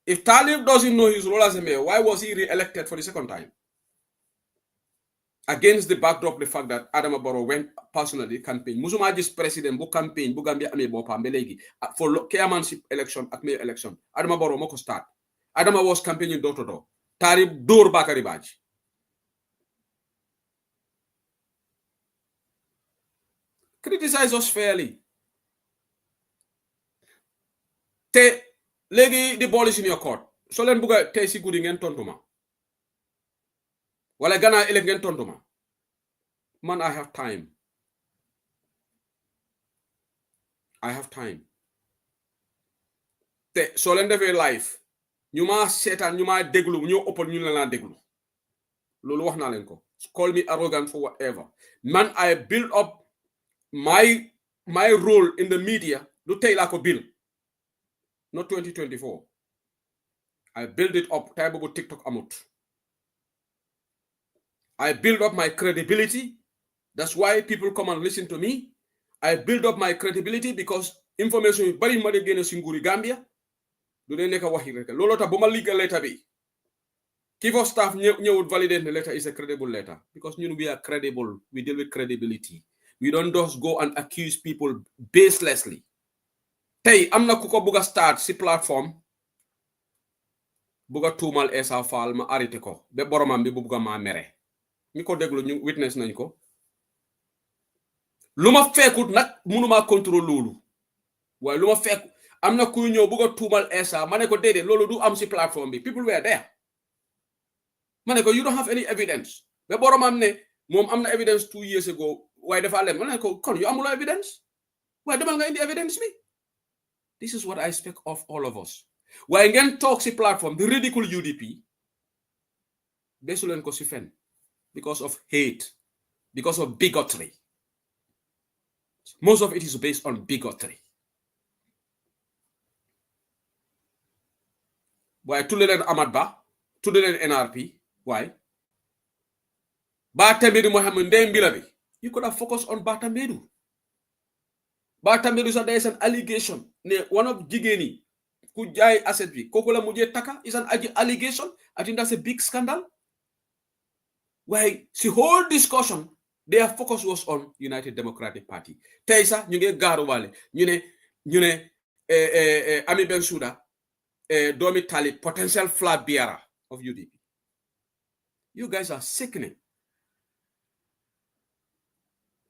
If Talib doesn't know his role as a mayor, why was he re-elected for the second time? Against the backdrop of the fact that Adama Barrow went personally campaign. Musuma gis president bu campaign bu Gambia amee boppam ba léegi for chairmanship election ak mayor election Adama Barrow moo ko start. Adama was campaigning door to door. Talib dóor Bakary Badji. Criticize us fairly. Te léegi the ball is in your court soo leen bugga tey si guddi ngeen tontu ma wala gannaaw ëllëg ngeen tontu ma man I have time te soo leen defee live ñu ma seetaan ñu ma déglu ñoo ëppal ñu leen laa déglu loolu wax naa leen ko call me arrogant for whatever man I build up my role in the media lu tey laa ko build not 2024. I build it up. TikTok amut. I build up my credibility. That's why people come and listen to me. I build up my credibility because information is very much against Singuri Gambia. Do they neka wahi reka? Lolota boma legal letter be. Chief of staff would validate the letter is a credible letter because we are credible. We deal with credibility. We don't just go and accuse people baselessly. Hey, am na kuko buga start si platform buga tuumal Essa Faal ma arrêté ko be boromam bi buga ma mere ñi ko déglu ñu witness nañ ko luma fekkut nak mënuma contrôle lolu waaye luma fekk am na ku ñëw buga tuumal Essa mané ko dédé lolu du am si platform bi people were there mané ko you don't have any evidence be boromam ne mom am na evidence 2 years ago waaye dafa lem mané ko kon yu amul evidence waaye demal nga indi evidence bi. This is what I expect of all of us. Why again talk si platform, the ridicule UDP, because of hate, because of bigotry. Most of it is based on bigotry. Why Tulelen Ahmad Ba, Tulelen NRP? Why? Batambedu Mohamed Ndembilabi. You could have focused on Batambedu. Batambedu said there is an allegation. One of Jigeni who jai asset bi Kokola Muje Taka is an allegation. I think that's a big scandal. Why the whole discussion, their focus was on United Democratic Party. Taisa, ñu ngi gaaru wale, ñu ne Ami Bensouda, Domi Talib, potential flag bearer of UDP. You guys are sickening.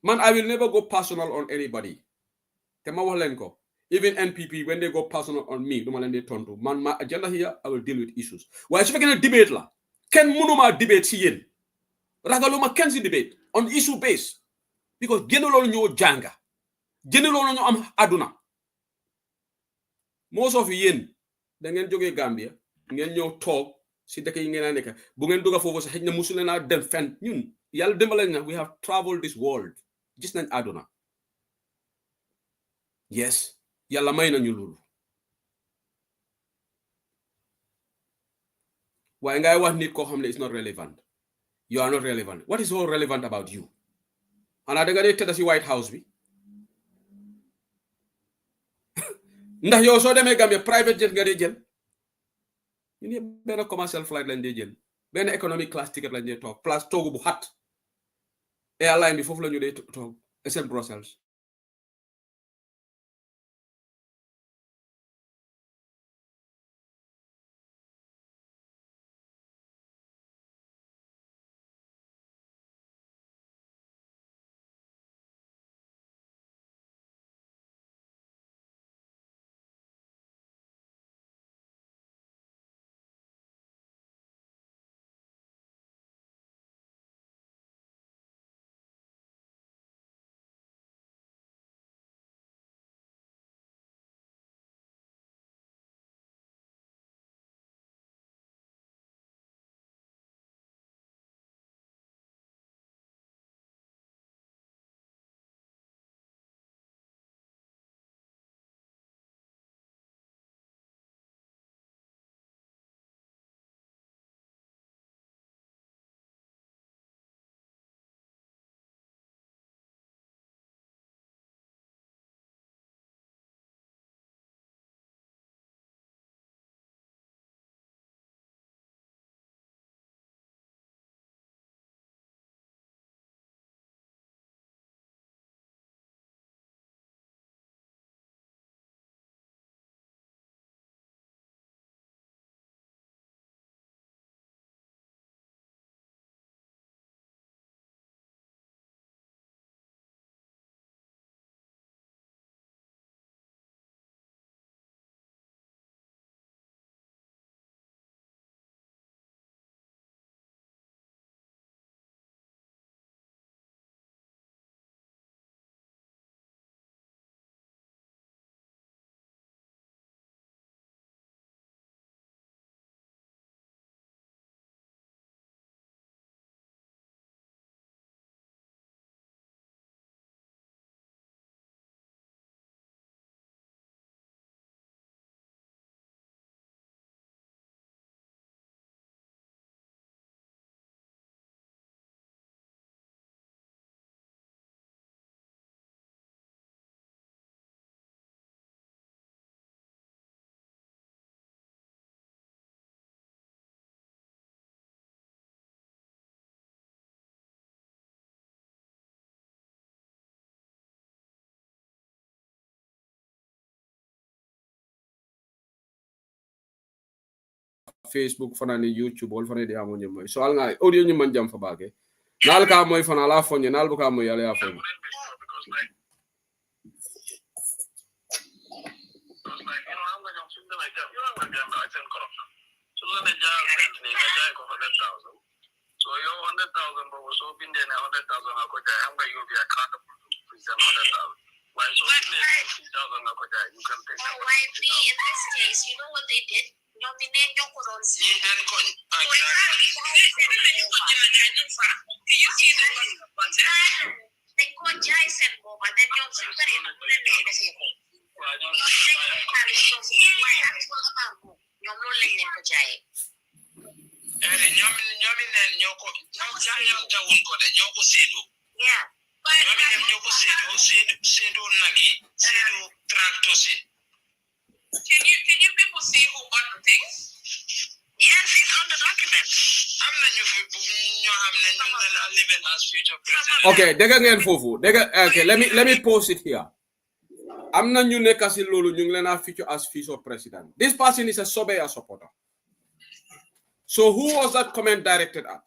Man, I will never go personal on anybody. Even NPP, when they go personal on me, man, my agenda here, I will deal with issues. Why is it debate la? Ken munuma debate si yen? Ragaluma kensi debate on issue base because general nyo janga, general nyo am aduna. Most of yen, ngeen joge Gambia, ngeen ñew talk si dëkk yi ngeen nekk bu ngeen duga fofu sax xejna musulena dem fen ñun yalla dembalé na we have traveled this world gis nañ aduna. Yes, yalla may nañu lolu. Why ngay wax nit ko xamne is not relevant. You are not relevant. What is so relevant about you? Ana da nga dey tedda ci White House bi. Ndax yow so demé Gambia private jet nga dey jël. Ñu ben commercial flight lañ dey jël. benn economic class ticket lañ dee toog place toogu bu xat airline bi foofu la ñu dee toog seen Brussels Facebook fanani YouTube wol fanani de amo ñoy so al nga audio ñu man jam fa baake nal ka moy fana la foñe nal bu ka moy yalla ya foñe so yo 100,000 but so been there 100,000 ko jay am nga you be accountable to present 100,000 why so been there 50,000 ko jay you can take why be in this case you know what they did ñom ni neen ñoko doon ci den ko dañ ko jaay seen booba dañ ñoom suñ bari na ku leen lay defee ko ñoom loolu lañ leen ko jaayee ñoom neen ñoko jaayal jawun ko de ñoko séedo yeah ñoom neen ñoko séedo nagi séedo tractor si can you people see who bought the things? Yes, it's on the document. I'm not you living as future president. okay dega ngeen fofu dega okay let me post it here am na ñu nekk ci lolu ñu ngi leena future as future president this person is a Sobeya supporter so who was that comment directed at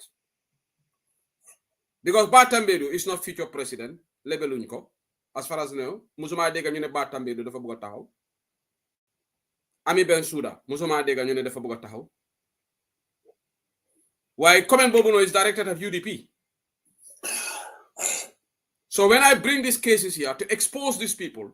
because Batambedu is not future president lebeluñ ko as far as now musuma dega ñu ne Batambedu dafa bëgg taxaw Ami Bensouda musuma dega ñu ne dafa bëgg taxaw why comment bobu no is directed at UDP so when I bring these cases here to expose these people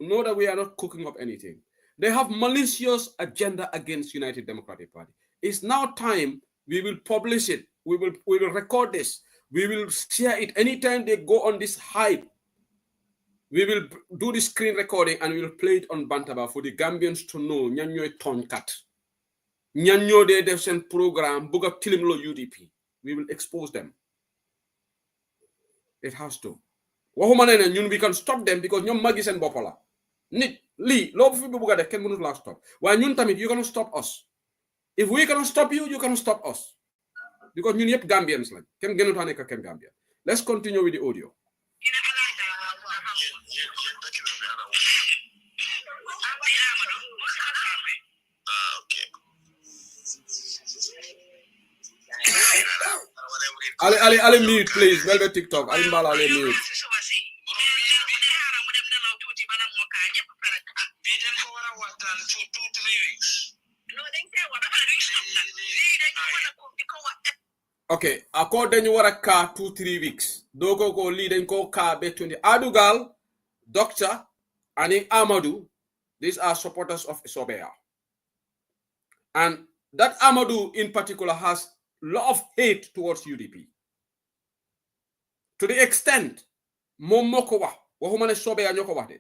know that we are not cooking up anything they have malicious agenda against United Democratic Party it's now time we will publish it we will record this we will share it anytime they go on this hype we will do the screen recording and we will play it on Bantaba for the Gambians to know ñan ñoy tonkat ñan ñoo dee def seen programme bugg a tilimlo UDP we will expose them it has to waxuma ne ñun we can stop them because ñoom magi seen bopp la nit lii loo fi bugg a def kenn mënut laa stop waaye ñun tamit you cannot stop us if we cannot stop you you cannot stop us because ñun yëpp Gambians lañ kenn gënut a nekk kenn Gambia. Let's continue with the audio. Ali mute please. Velvet TikTok. Ali mbala ali mute. Okay, according to what car 2-3 weeks. Dogo go lead and go car be 20. Adugal, Doctor, and Amadou, these are supporters of Sobea. And that Amadou in particular has a lot of hate towards UDP. To the extent, Momokowa, wahumane Sobea nyokowa de.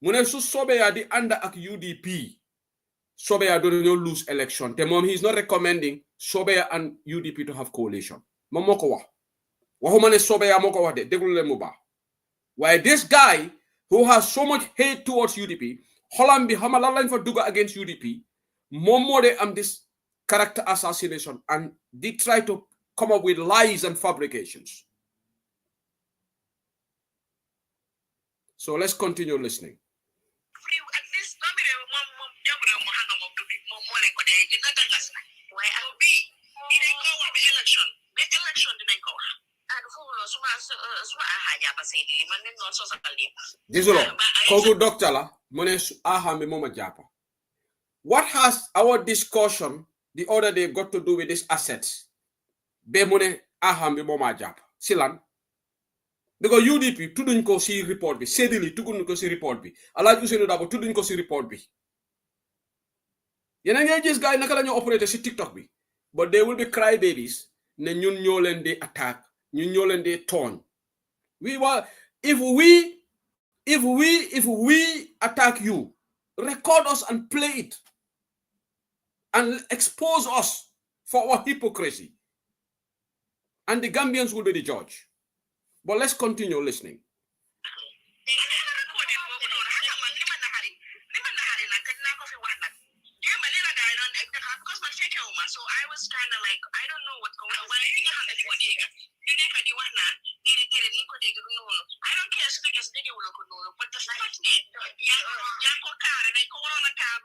Mune su Sobea di under ak UDP. Sobea don't lose election. The mom, he's not recommending Sobea and UDP to have coalition. Momokowa. Wahumane Sobea mokowa de. Degulule muba. Why this guy who has so much hate towards UDP, Holland be hamalalan for Duga against UDP, Momode and this character assassination, and they try to come up with lies and fabrications. So let's continue listening. Doctor la moma japa. What has our discussion the other day got to do with these assets? Be mone moma japa. Silan. Because UDP tudun ko si report bi. Sedili tudun ko si report bi. Alaj Usenu Dabo tudun ko si report bi. Yena ngay gis guy naka lañu operator si TikTok bi. But they will be crybabies. Ne ñun ñoo leen di attack. Ñun ñoo leen di tone. If we attack you, record us and play it and expose us for our hypocrisy. And the Gambians will be the judge. But let's continue listening. So I was kind of like, I don't know what's going on. I don't care because they will look no, but the fact that Yanko car and they go on a car,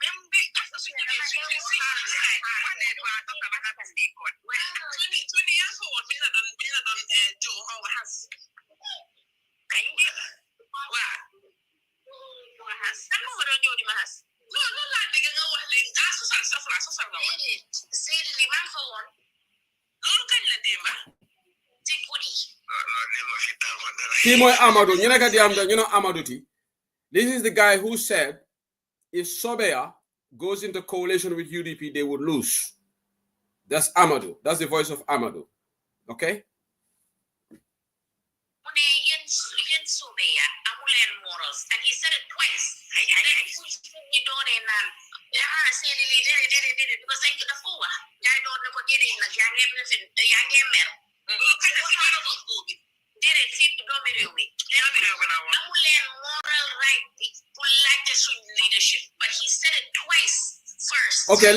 This is the guy who said if Sobea goes into coalition with UDP, they would lose. That's Amadou. That's the voice of Amadou. Okay? And he said it twice. But he said it twice first. Okay,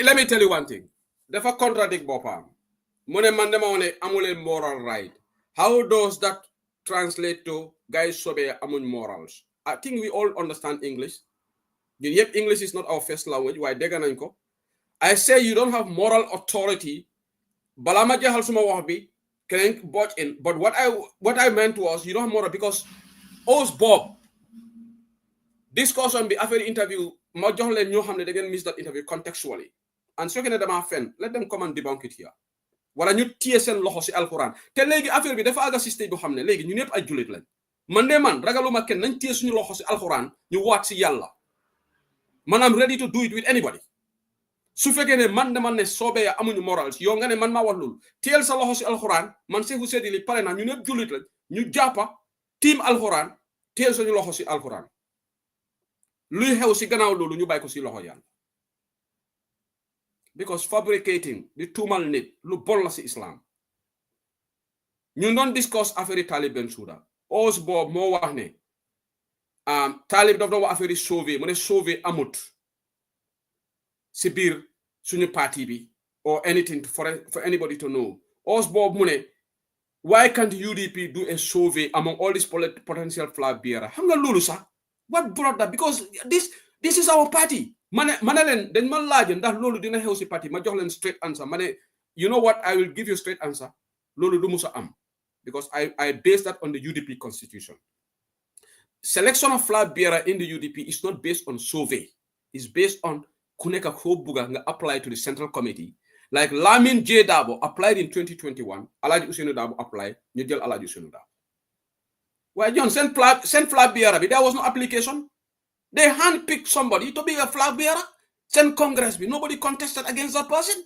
let me tell you one thing. Therefore, contradict Bopam. Amule moral right. How does that translate to guys sobe amun morals? I think we all understand English. Yep, English is not our first language. Why degananko? I say you don't have moral authority. Balama jahal suma wahbi can bought in. But what I meant was you don't have moral because Os Bob discussion be after the interview. Ma jox len ñoo xamne da ngeen miss that interview contextually. And so can dama fen, let them come and debunk it here. Wala ñu tié sen loxo ci alcorane. Té légui affaire bi dafa aga système bu xamne légui ñu ñep ay julit lañ. Man ragaluma ken nañ tié suñu loxo ci alcorane ñu waat ci yalla. Man I'm ready to do it with anybody. Su fekkee ne man ne soobee amuñu morals yow nga ne man maa wax loolu teel sa loxo si alxuraan man Seeku Sedili pare na ñu ñëpp jullit lañ ñu jàppa tiim alxuraan teel suñu loxo si alxuraan luy xew si gannaaw loolu ñu bàyyi ko si loxo yàlla because fabricating di tuumal nit lu bon la si islam ñu doon discuss affaire Talib Bensouda Os boobu moo wax ne Talib daf doon wax affaire sauvé mu ne sauvé amut si biir suñu parti bi or anything for anybody to know. Us Bob Mune, why can't UDP do a survey among all these potential flag bearer? Hanga lulu sa. What brought that? Because this is our party. Manalen then man lajen that lulu dina helsi party. Ma jox len straight answer. Mane, you know what? I will give you a straight answer. Lulu du musa am. Because I base that on the UDP constitution. Selection of flag bearer in the UDP is not based on survey. It's based on kuneka buga nga apply to the central committee. Like Lamin J. Dabo applied in 2021. Alaji Usenu Dabo applied. New Jel Alaji Usenu Dabo. Why John send flag bearer? There was no application. They handpicked somebody to be a flag bearer. Send Congress. Nobody contested against that person.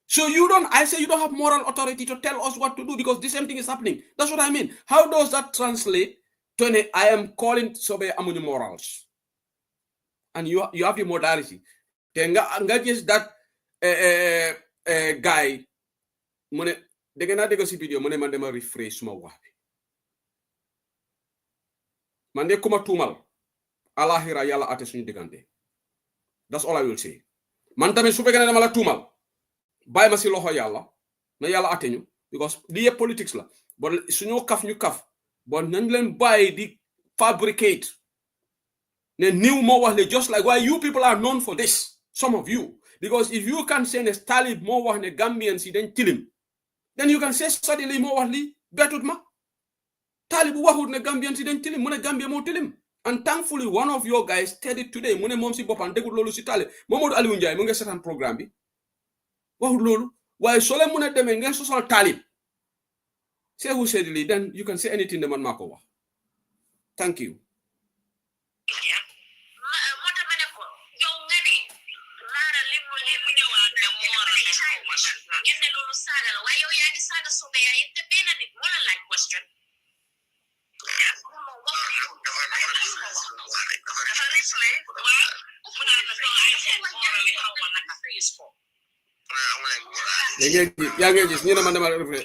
So I say you don't have moral authority to tell us what to do because the same thing is happening. That's what I mean. How does that translate to I am calling sobe amuni morals? And you have your modality. Nga just that guy mune dega na dega si video mune man dema rephrase suma wax bi man de kuma tumal alahira yalla até suñu digante. That's all I will say. Man tamit su fekkene dama la tumal bay ma si loxo yalla na yalla até ñu because li politics la bon suñu kaf ñu kaf bon nañ leen bay di fabricate ne new mo wax le just like why you people are known for this. Some of you. Because if you can say a talib more one a Gambian si then kill him, then you can say suddenly more one betut ma. Talib wahud ne Gambian si then kill him, mune Gambia mo kill him. And thankfully one of your guys stated today, mune mom si bopan degul lolu si talib. Momodu Ali Unjay mo nge setan program bi. Wahud lolu. Why sole mune deme ngen social talib. Say who said it, then you can say anything the man mako wa. Thank you.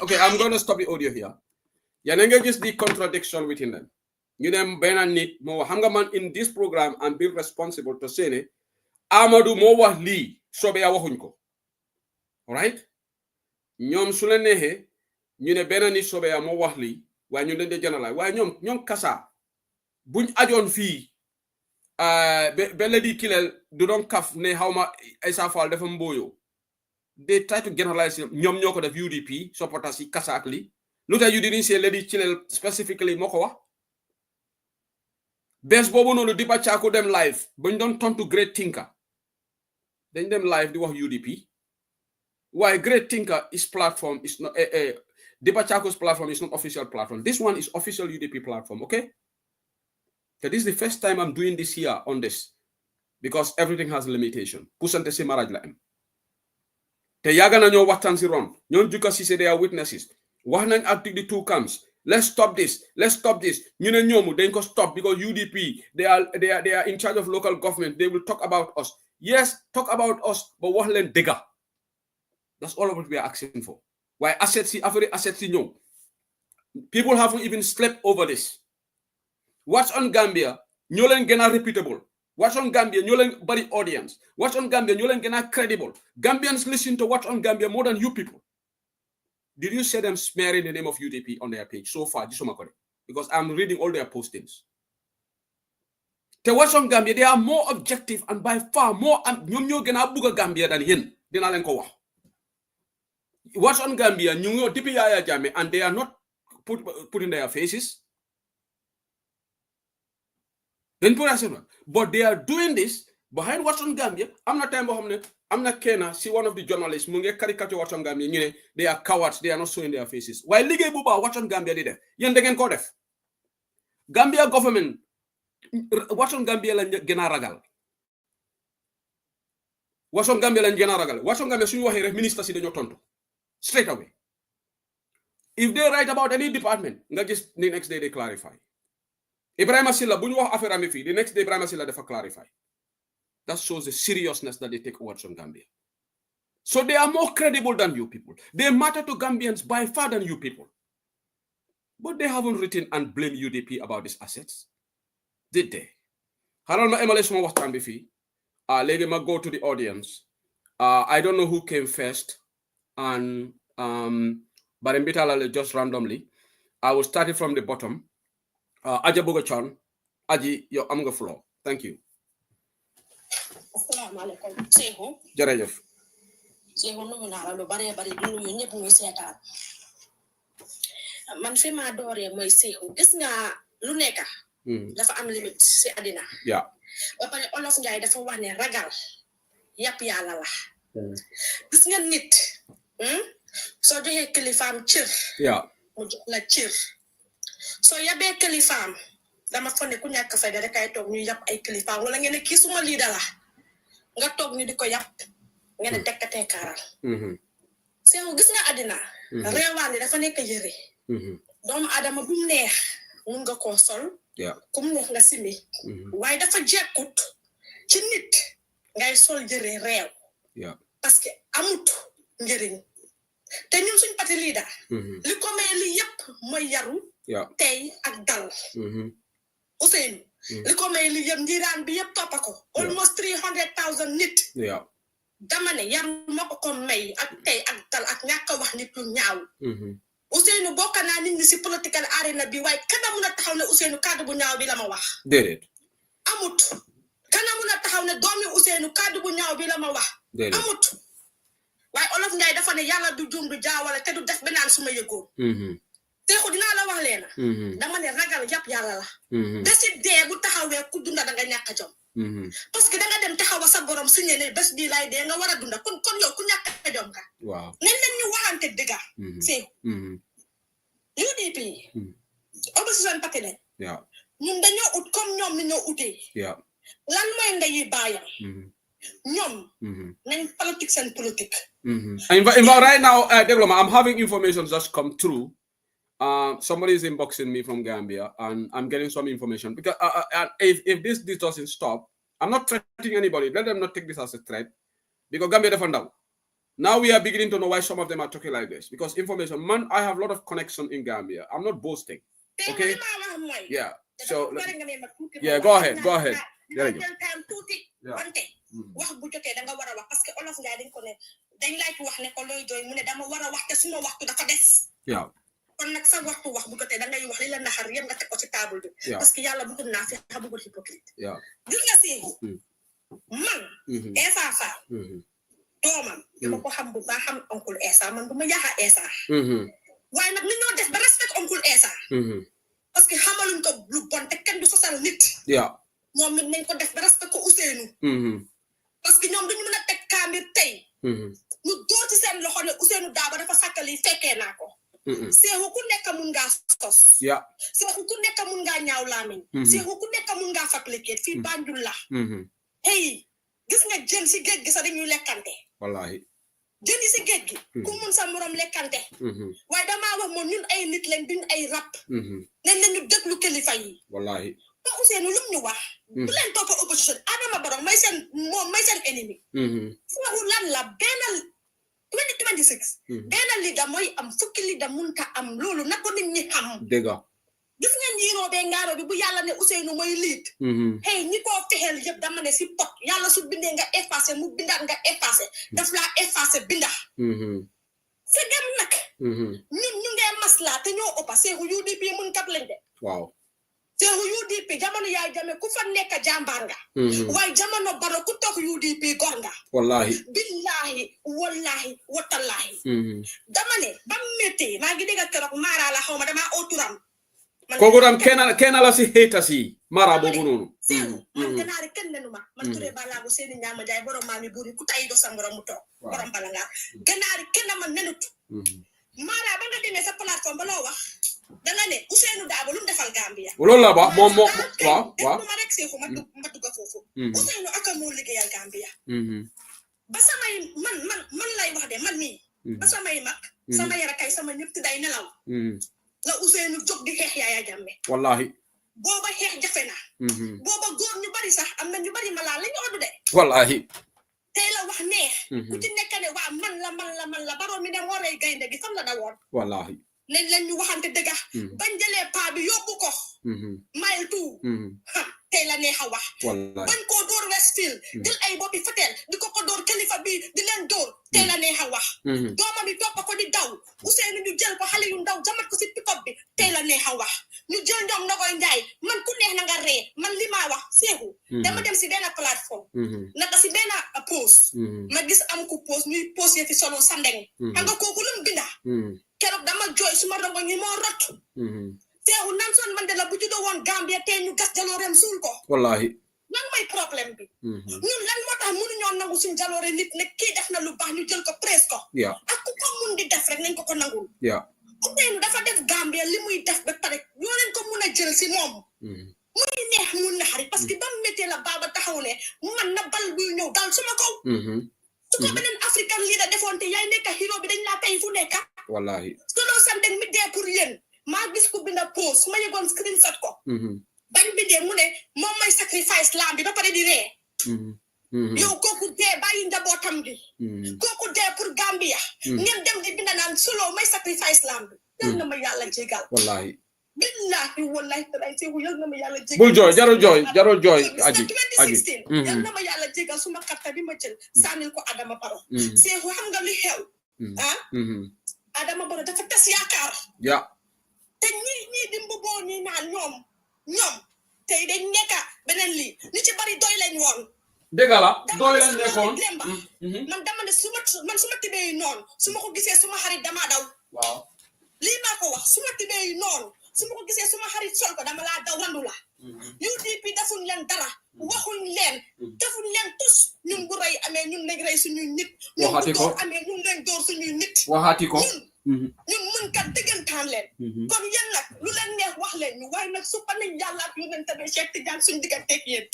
Okay, I'm going to stop the audio here. You just the contradiction within them. You them benanit mo hangaman in this program and be responsible to say ne Amadou mo wax li sobe ya waxuñ ko. All right? Ñom su la nexé ñu ne benn nit sobe ya mo wax li way ñu leen di generalize way ñom kassa buñ ajoon fi be la di kilel du don kaf ne xawma Issa Fall dafa mboyo. They try to generalize ñom ñoko def UDP supporters yi kassa ak li luta you didn't say lady kilel specifically moko wax bes bobu nonu di bacako dem live buñ don tontu great thinker dañ dem live di wax UDP. Why great thinker is platform is not Deba Chako's platform is not official platform. This one is official UDP platform, okay? So this is the first time I'm doing this here on this because everything has a limitation. Pusante si maraj la em. Te yaga na ñoo waxtaan si ron. Ñoo juka si they are witnesses. Wax nañ ak the two camps. Let's stop this. Let's stop this. Ñu ne ñoomu dañ ko stop because UDP they are in charge of local government. They will talk about us. Yes, talk about us, but wax leen dëgga. That's all of what we are asking for. Why assets, every assets, people haven't even slept over this. What's on Gambia? Nyolen gena repeatable. What's on Gambia? Nyolen body audience. What's on Gambia? Nyolen gena credible. Gambians listen to what's on Gambia more than you people. Did you see them smearing the name of UDP on their page so far? Because I'm reading all their postings. The what's on Gambia, they are more objective and by far more nyomyo gena buga Gambia than yin. Dinalenko. What's on Gambia, and they are not putting their faces. Then but they are doing this behind what's on Gambia. I'm not Kena, see one of the journalists, Munge caricature what's on Gambia, they are cowards, they are not showing their faces. Why Lige Buba, what's on Gambia did Yen degen Kodef. Gambia government, what's on Gambia and Genaragal. What's on Gambia and Genaragal. What's on Gambia, Suwa here, minister si de Tonto. Straight away. If they write about any department, just the next day they clarify. Ibrahim Asila, the next day Ibrahim Asila they clarify. That shows the seriousness that they take words from Gambia. So they are more credible than you people. They matter to Gambians by far than you people. But they haven't written and blamed UDP about these assets. Did they? Haral ma MLS mo waxtan bi fi. Legi ma go to the audience. I don't know who came first, and but in Bitalale just randomly, I will start it from the bottom. Aja Bogochan, Aji, your amga floor. Thank you. Assalamualaikum. Sehu. Jarajef. Sehu nu na lu bare bare du ñu ñepp ñu sétal. Man fi ma dooree mooy Sehu gis nga lu nekk dafa am limite si àddina. Yeah. Ba pare Olof Njaay dafa wax ne ragal yàpp yàlla la. Gis nga nit soo joxee kilifaam cër. Yeah. Mu jox la cër. Soo yabee kilifaam dama foog ne ku ñàkk fayda rek ay toog ñu yàpp ay kilifaam wala ngeen ne kii suma lii la nga toog ñu di ko yàpp ngeen ne tekkatee kaaral. Seewu gis nga àddina. Réewaane dafa nekk yëre. Doomu Adama bu mu neex mun nga koo sol. Ku mu neex nga simi. Waaye dafa jekkut ci nit ngay sol yëre réew. Parce que amut njëriñ. Te ñun suñ parti leader. Li ko may li yëpp mooy yaru. Tey ak dal. Ousseynou. Li ko may li yëpp njiraan bi yëpp toppa ko. Almost 300,000 nit. Dama ne yaru ma ko may ak tey ak dal ak ñàkk a wax nit lu ñaaw. Ousseynou bokk naa nit ñi si political arena bi waaye kana mun a taxaw ne Ousseynou kàddu bu ñaaw bi la ma wax. Déedéet. Amut. Kana mun a taxaw ne doomi Ousseynou kàddu bu ñaaw bi la ma wax. Déedéet. Amut. Waaye Olof Njaay dafa ne yàlla du juum du jaawale te du def benaan suma yëgoon. Seexu dinaa la wax leena. Dama ne ragal yàpp yàlla la. Besi dee bu taxawee ku dunda danga ñàkk a jom. Parce que danga dem taxawa sa borom signé ne bés bii laay dee nga war a dunda kon yow ku ñàkk a jom ka. Waaw. Nañ leen ñu waxante dëgga. Seexu. UDP. Opposition parti lañ. Ñun dañoo ut comme ñoom ni ñoo utee. Lan mooy ndeyi baayam. Ñoom. Nañ politique seen politique. Right now, Degloma, I'm having information just come through. Somebody is inboxing me from Gambia, and I'm getting some information because if this doesn't stop, I'm not threatening anybody. Let them not take this as a threat because Gambia they found out. Now we are beginning to know why some of them are talking like this because information. Man, I have a lot of connection in Gambia. I'm not boasting. Okay. Yeah. So yeah, go ahead. There you go. Wax bu jotee da nga war a wax parce que Olof Njaay dañ ko ne dañ lay wax ne ko looy jooy mu ne dama war a wax te suma waxtu dafa des. Kon nag sa waxtu wax bu jotee da ngay wax li la naxar yëpp nga teg ko ci table bi. Parce que yàlla bëggul naa fi bëggul hypocrite. Gis nga si man. Essa Faal. Doomam. dama ko xam bu baax xam oncle Essa man bu ma yaaxa Essa. Waaye nag ni ñoo def ba respect oncle Essa. Parce que xamaluñ ko lu bon te kenn du sosal nit. Moom it nañ ko def ba respect ko Ousseynou. Parce que ñoom duñu mën a teg kaamir tey. ñu dóor ci seen loxo ne Ousseynou Daaba dafa sàkkali fekkee naa ko. Seexu ku nekk mun ngaa sos. Seexu ku nekk mun ngaa ñaaw laamiñ. Seexu ku nekk mun ngaa fabriquer fii Banjul la. Hey gis nga jën si géej gi sax dañuy lekkante. Wallahi. Jën yi si géej gi. ku mun sa morom lekkante. waaye damaa wax moom ñun ay nit lañ duñ ay rab. nañ la ñu déglu kilifa yi. Wallahi. ba Ousseynou lu ñu wax. bu leen topp opposition Adama Barrow may seen ennemi. foofu lan la benn 2026. benn leader mooy am fukki leader munta am loolu na ko nit ñi xam. Dëgg. gis nga njiiroo bee ngaaroo bi bu yàlla ne Ousseynou mooy lead. hey ñi koo fexeel yëpp dama ne si pot yàlla su bindee nga effacé mu bindaat nga effacé daf laa effacé binda. si dem nag. ñun ñu ngee maslaa te ñoo ëppa seexu UDP mun kat lañ de. Waaw. seexu UDP jamono yaay jame ku fa nekk jàmbaar nga. waaye jamono Barrow ku toog UDP gor nga. Wallahi. billahi wallahi watallaahi. dama ne ba méttee maa ngi dégg keroog Mara la xaw ma damaa ooturam. kooku tam kenn la si xeeta si Mara boobu noonu. man ganaari kenn nenu ma. man turee balaago seeni ñaama jaay borom maami buuri ku tay do sa morom mu toog. borom bala nga ganaari kenn ma nenut. Mara ba nga demee sa plateforme ba loo wax. danga ne Ousseynou Daaba lu mu defal Gambia. loolu la ba moom waaw. ma rek seexu ma dugg foofu. Ousseynou aka moo liggéeyal Gambia. ba samay man lay wax de man mii. ba samay mag. sama yarakay sama ñëpp ti day nelaw. la Ousseynou jóg di xeex Yaya Jammeh. Wallahi. booba xeex jafe na. booba góor ñu bari sax am na ñu bari malaa la ñu oddu de. Wallahi. tey la wax neex. ku ci nekk ne waa man la Barrow mi ne moo rey gaynde gi fan la dawoon. Wallahi. nañ leen ñu waxante dëgga. bañ jëlee paa bi yóbbu ko. mile two. tey la neex a wax bañ koo door Westfield jël ay boppi fetel di ko door kilifa bi di leen door tey la neex a wax doomam bi topp ko di daw Ousseynou ñu jël ko xale yu ndaw jamat ko si pick-up bi tey la neex a wax ñu jël ñoom na koy njaay man ku neex na nga ree man li maa wax seexu dama dem si benn plateforme naka si benn post ma gis am ku post ñuy post ye fi solo sandeng xam nga kooku lu mu binda keroog dama jooy suma rongo ñi moo rot seexu Nelson Mandela bu juddoo woon Gambia tey ñu gas jalooreem suul ko wallahi lan mooy problème bi ñun lan moo tax mënuñoo nangu suñu jaloore nit ne kii def na lu baax ñu jël ko presse ko ak ku ko mun di def rek nañ ko nangul Ousseynou dafa def Gambia li muy def ba pare ñoo leen ko mun a jël si moom muy neex mu naxari parce que ba mu méttee la baaba taxaw ne man na bal buy ñëw dal suma kaw su ko beneen African leader defoon te yaay nekk hero bi dañ laa tey fu nekka wallahi solo sandeng mi dee pour yéen maa gis ko binda post ma yëgoon screenshot ko bañ bindee mu ne moom may sacrifice lamb bi ba pare di ree yow kooku dee bàyyi njabootam bi kooku dee pour Gambia ngeen dem di binda naan solo may sacrifice lamb bi yal na ma yàlla jégal wallahi billahi wallahi taala seewu yal na ma yàlla jégal bul jooy jarul jooy aji 2016 yal na ma yàlla jégal suma karta bi ma jël sànnil ko Adama Barrow seewu xam nga li xew Adama Barrow dafa tas yaakaar te ñii di mbuboo ñi naan ñoom tey dañ nekka beneen lii ñu ci bari doy lañ woon dëgg la doy lañ nekkoon man dama ne suma tibee yi noonu su ma ko gisee suma xarit dama daw waaw lii maa ko wax suma tibee yi noonu su ma ko gisee suma xarit sol ko dama laa daw randu la UDP defuñ leen dara waxuñ leen defuñ leen tus ñun bu rey amee ñun lañ rey suñuy nit ñun bu door amee ñun lañ door suñuy nit waxaati ko ñun mën kat dëggantaan leen kon yéen nag lu leen neex wax leen ñu waaye nag suppa nañ yàlla ak yu leen tamit Cheikh Tidiane suñu digganteeg yéen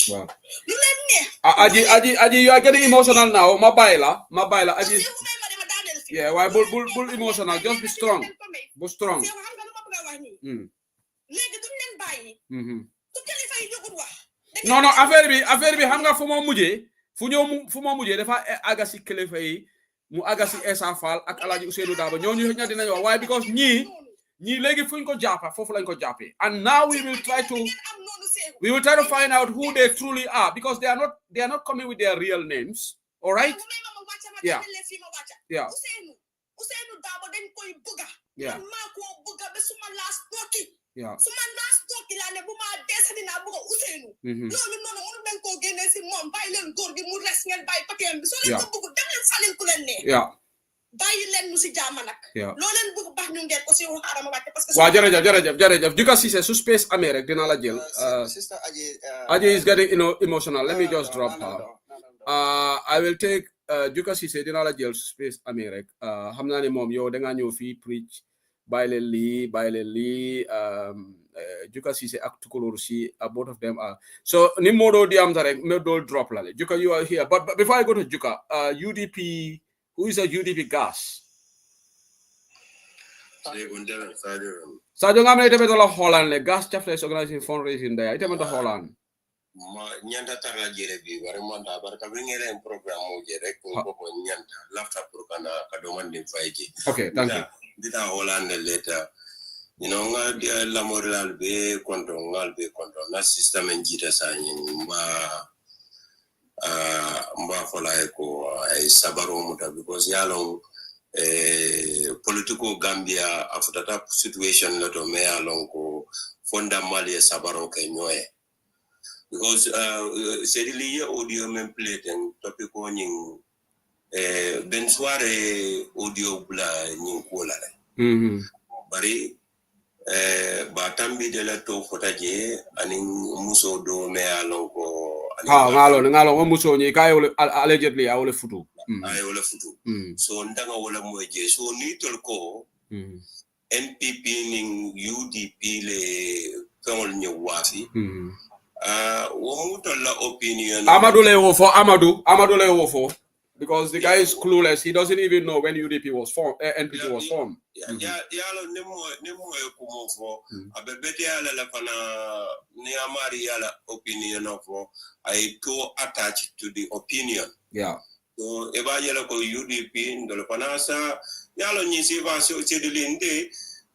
lu leen neex aji you are getting emotional now ma bàyyi la aji waaye bul emotional just be strong xam nga lu ma bëgg a wax nii léegi duñ leen bàyyi su kilifa yi jógul wax non affaire bi xam nga fu ma mujjee dafa aga si kilifa yi mu aga si Essa Faal ak Alaaji Ousseynou Daba ñooñu xëy na dinañ wax waaye because ñii léegi fuñ ko jàppa foofu lañ ko jàppee and now we will try to find out who they truly are because they are not coming with their real names all right yeah Ousseynou Daba dañ koy buga maa ko buga ba suma last toki laa ne bu ma deesa dinaa buga Ousseynou loolu noonu mënu leen koo génnee si moom bàyyi leen góor gi mu res ngeen bàyyi pateem bi soo leen ko bugg dem leen salil ku leen ne bàyyi leen ñu si jaama nag loo leen bugg baax ñu ngeen ko si xaaral ma wàcce parce que waaw jërëjëf Juka Cissé su space amee rek dinaa la jël Aji is getting emotional let me just drop her I will take Juka Cissé dinaa la jël su space amee rek xam naa ne moom yow dangaa ñëw fii preach bàyyi leen lii Juka Cissé ak Tukulóor si both of them are so ni modo di am rek me do drop la Juka you are here but before I go to Juka UDP who is a UDP gas Sadio ngam ne ite beto la Holland le gas chapters organizing fundraising there ite beto Holland ma nyanta tara jere bi bare monta barka bi ngere program mo jere ko ko nyanta lafta pour kana kado mande fayji okay thank you dita Holland later you know nga dia la moral be konto na system njita sanyi mba fola ko ay sabaro muta because yalong political Gambia after that situation la to me along ko fonda mali sabaro ke nyoe because sedili audio men plate and topic on ben soirée audio bla nyin ko la bari batambi de la to fotaje ani muso do me alon ko ngalo muso ni kay allegedly awle futu so ndanga wala moje so ni tol ko NPP ning UDP le tol ni wafi wo muto la opinion Amadou le wo fo because the guy is clueless. He doesn't even know when UDP was formed, NPP was formed. Yalo nemo kumo fo abebete yala la pana ni amari yala opinion of I too attached to the opinion. Yeah. So eba yala ko UDP ndolo pana sa yalo nyisi va so chedili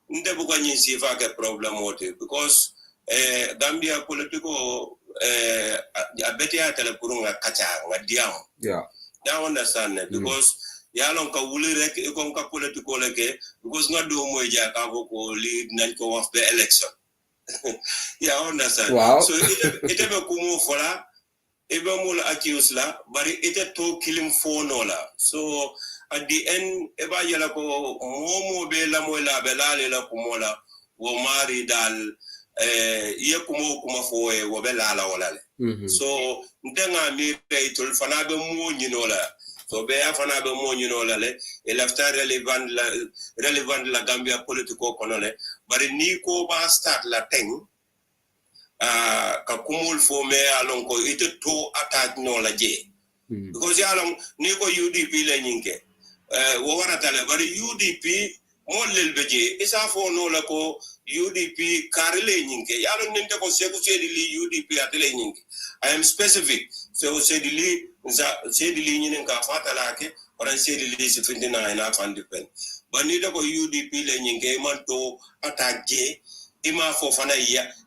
nde buka nyisi va ke problem wote because Gambia political a better telekurunga kacha nga diam. Yeah. I understand that because yalong ka wuli rek ikong ka political leke because nga do mo ja ka ko lead nan ko of the election. Yeah, I understand. Wow. So ite be kumu fola ebe mul accuse la bari ite to kilim fono la. So at the end eba yala ko momo be la mo la be la la kumola wo mari dal ye kumo kuma fo e wo be la wala le. So ndenga mi re tul fana be mo nyinola. So be afana be mo nyinola le e lafta relevant la Gambia political konole bari ni ko ba start la teng ka kumul fo me alon ko ite to attack no la je because alon ni ko UDP le nyinke wo warata le bari UDP mo lel beje isa fo no la ko UDP karle nyinke yalon ninte ko seku sedi li UDP atele nyinke I am specific so sedi li nyinen ka fatala ke oran sedi li se 29 na fan depend bani da ko UDP le nyinke man to attack je ima fo fana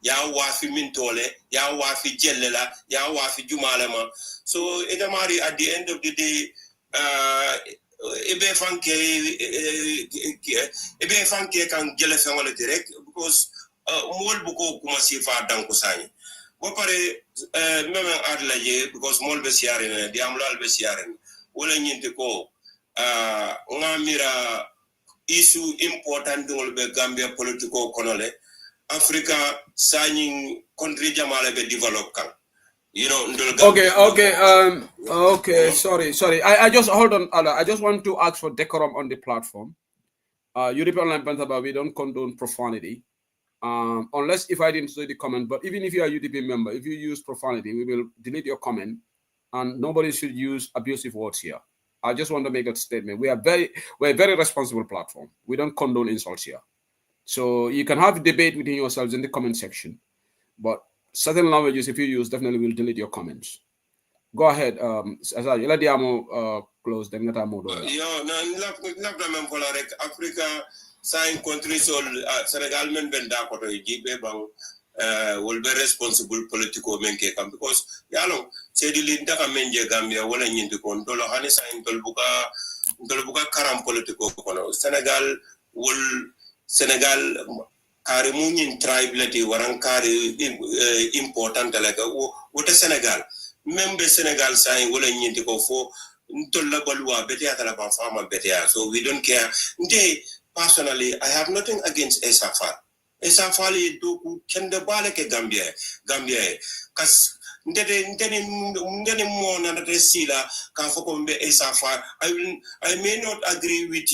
ya wafi mintole ya wafi jellela ya wafi jumalema so edamari at the end of the day ebe fanke kan jele fengole direct because mol buko kuma sifa danko sani bo pare meme adla je because mol be siare di amlal be siare wala nyinte ko ngamira issue important dol be Gambia political konole Africa signing country jamale be develop kan. You know, okay. Sorry. I just hold on, Allah. I just want to ask for decorum on the platform. UDP Online Bantaba, we don't condone profanity. Unless if I didn't see the comment, but even if you are a UDP member, if you use profanity, we will delete your comment, and nobody should use abusive words here. I just want to make a statement. We're a very responsible platform. We don't condone insults here. So you can have a debate within yourselves in the comment section, but certain languages, if you use, definitely will delete your comments. Go ahead. Close. Then get Africa sign countries or Senegal men benda ko jibe bang will be responsible political men because yalo sedi linda ka menje Gambia wala nyindi kon dolo hani sign dolbuka karam political kono Senegal kari munyin tribe lati warang kari important like wote Senegal membe Senegal sign wala nyindi ko fo ntolla balwa betia tala ba fama betia so we don't care personally I have nothing against Esafal do kende bale ke Gambia kas ndene mo na sila ka foko mbe Esafal I may not agree with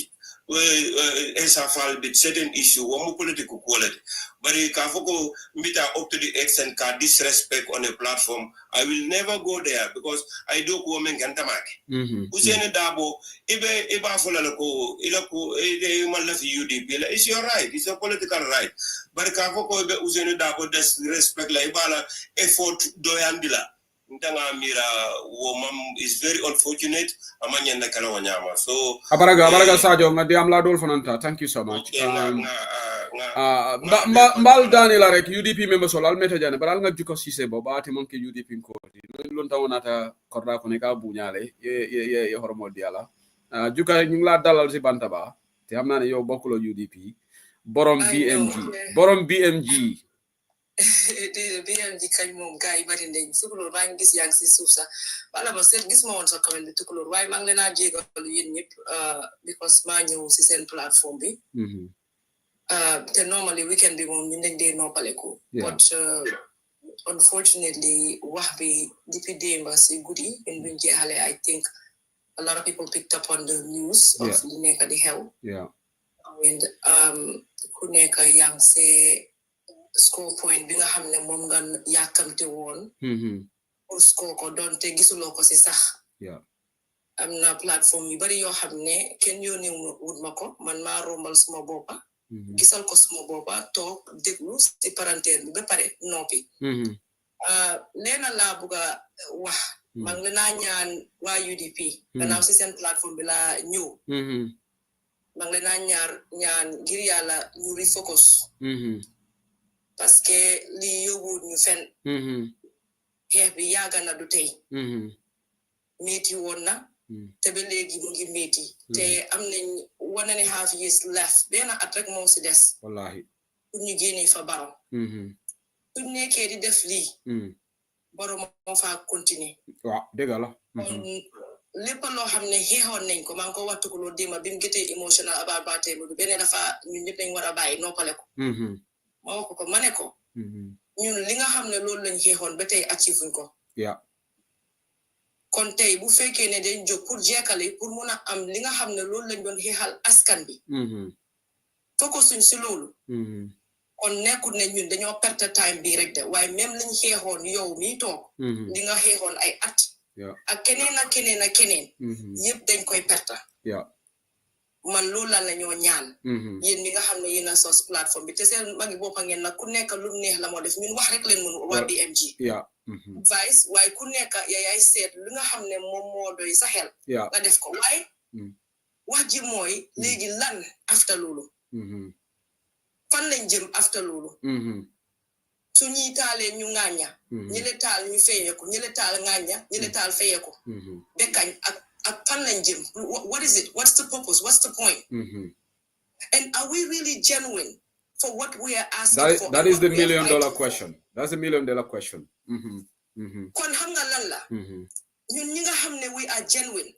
Esafal with certain issue one political quality but Kafoko mbita up to the extent ka disrespect on a platform I will never go there because I do women kantamaki Usene Dabo iba folako ilako UDP it's your right it's a political right but Kafoko Usene Dabo disrespect la ibala effort doyandila Ntanga mira woman is very unfortunate amanya na kala wanyama so abaraga sajo ngadi amla dol fananta thank you so much mbal Daniel rek UDP member sol al meta jane baral nga jiko sise bo baati monke UDP ko lon tawonata korda ko ne ka buñale ye hormol diala juka ñu la dalal ci bantaba te xamna ne yow bokkulo UDP borom BMG BMG kañ moom gaay bari nañ tukulóor maa ngi gis yaa ngi si suuf sax wala ma seet gis ma woon sa comment bi tukulóor waaye maa ngi leen a jégalu yéen ñëpp because maa ñëw si seen plateforme bi te normally weekend bi moom ñu dañ dee noppaleku but unfortunately wax bi depuis démba si guddi in buñ jeexale I think a lot of people picked up on the news of li nekk di xew and ku nekk yang see score point bi nga xam ne moom nga yàkkamte woon pour score ko doonte gisuloo ko si sax am na plateforme yu bari yoo xam ne kenn yónnee wut ma ko man maa rombal suma boppa gisal ko suma boppa toog déglu si parenthèse bi ba pare noppi leena laa bugg a wax maa ngi naa ñaan waa UDP gannaaw si seen plateforme bi laa ñëw maa ngi naa ñaan ngir yàlla ñu refocus parce que li yóbbu ñu fen xeex bi yàgg na du tey métti woon na te ba léegi mu ngi métti te am nañ 1.5 years left benn at rek moo si des wallahi pour ñu génnee fa Barrow suñ nekkee di def lii Barrow moo faa continuer waaw dëgg la lépp loo xam ne xeexoon nañ ko maa ngi ko waxtu ko loolu démba bi mu gëtee emotional about Barthélémy bi beneen dafa ñun ñëpp nañ war a bàyyi noppale ko ma wax ko ma ne ko ñun li nga xam ne loolu lañ xeexoon ba tey achieve ko kon tey bu fekkee ne dañ jóg pour jekkale pour mun a am li nga xam ne loolu lañ doon xeexal askan bi focus suñ si loolu kon nekkul ne ñun dañoo perte time bii rek de waaye même lañ xeexoon yow mii toog li nga xeexoon ay at ak keneen ak keneen ak keneen yëpp dañ koy perte man loolu la ñoo ñaan yéen mi nga xam ne yéen a sos plateforme bi te seen magi boppa ngeen nag ku nekk lu neex la moo def ñun wax rek leen mënu waa BMG vice waaye ku nekk yaay seet li nga xam ne moom moo doy sa xel nga def ko waaye wax ji mooy léegi lan after loolu fan lañ jëm after loolu su ñuy taalee ñu ŋàñña ñële taal ñu feyeeku ñële taal ŋàñña ñële taal feyeeku bekkañ ak fan lañ jëm what is it what's the purpose what's the point and are we really genuine for what we are asking for that is the $1 million question that's a $1 million question kon xam nga lan la ñun ñi nga xam ne we are genuine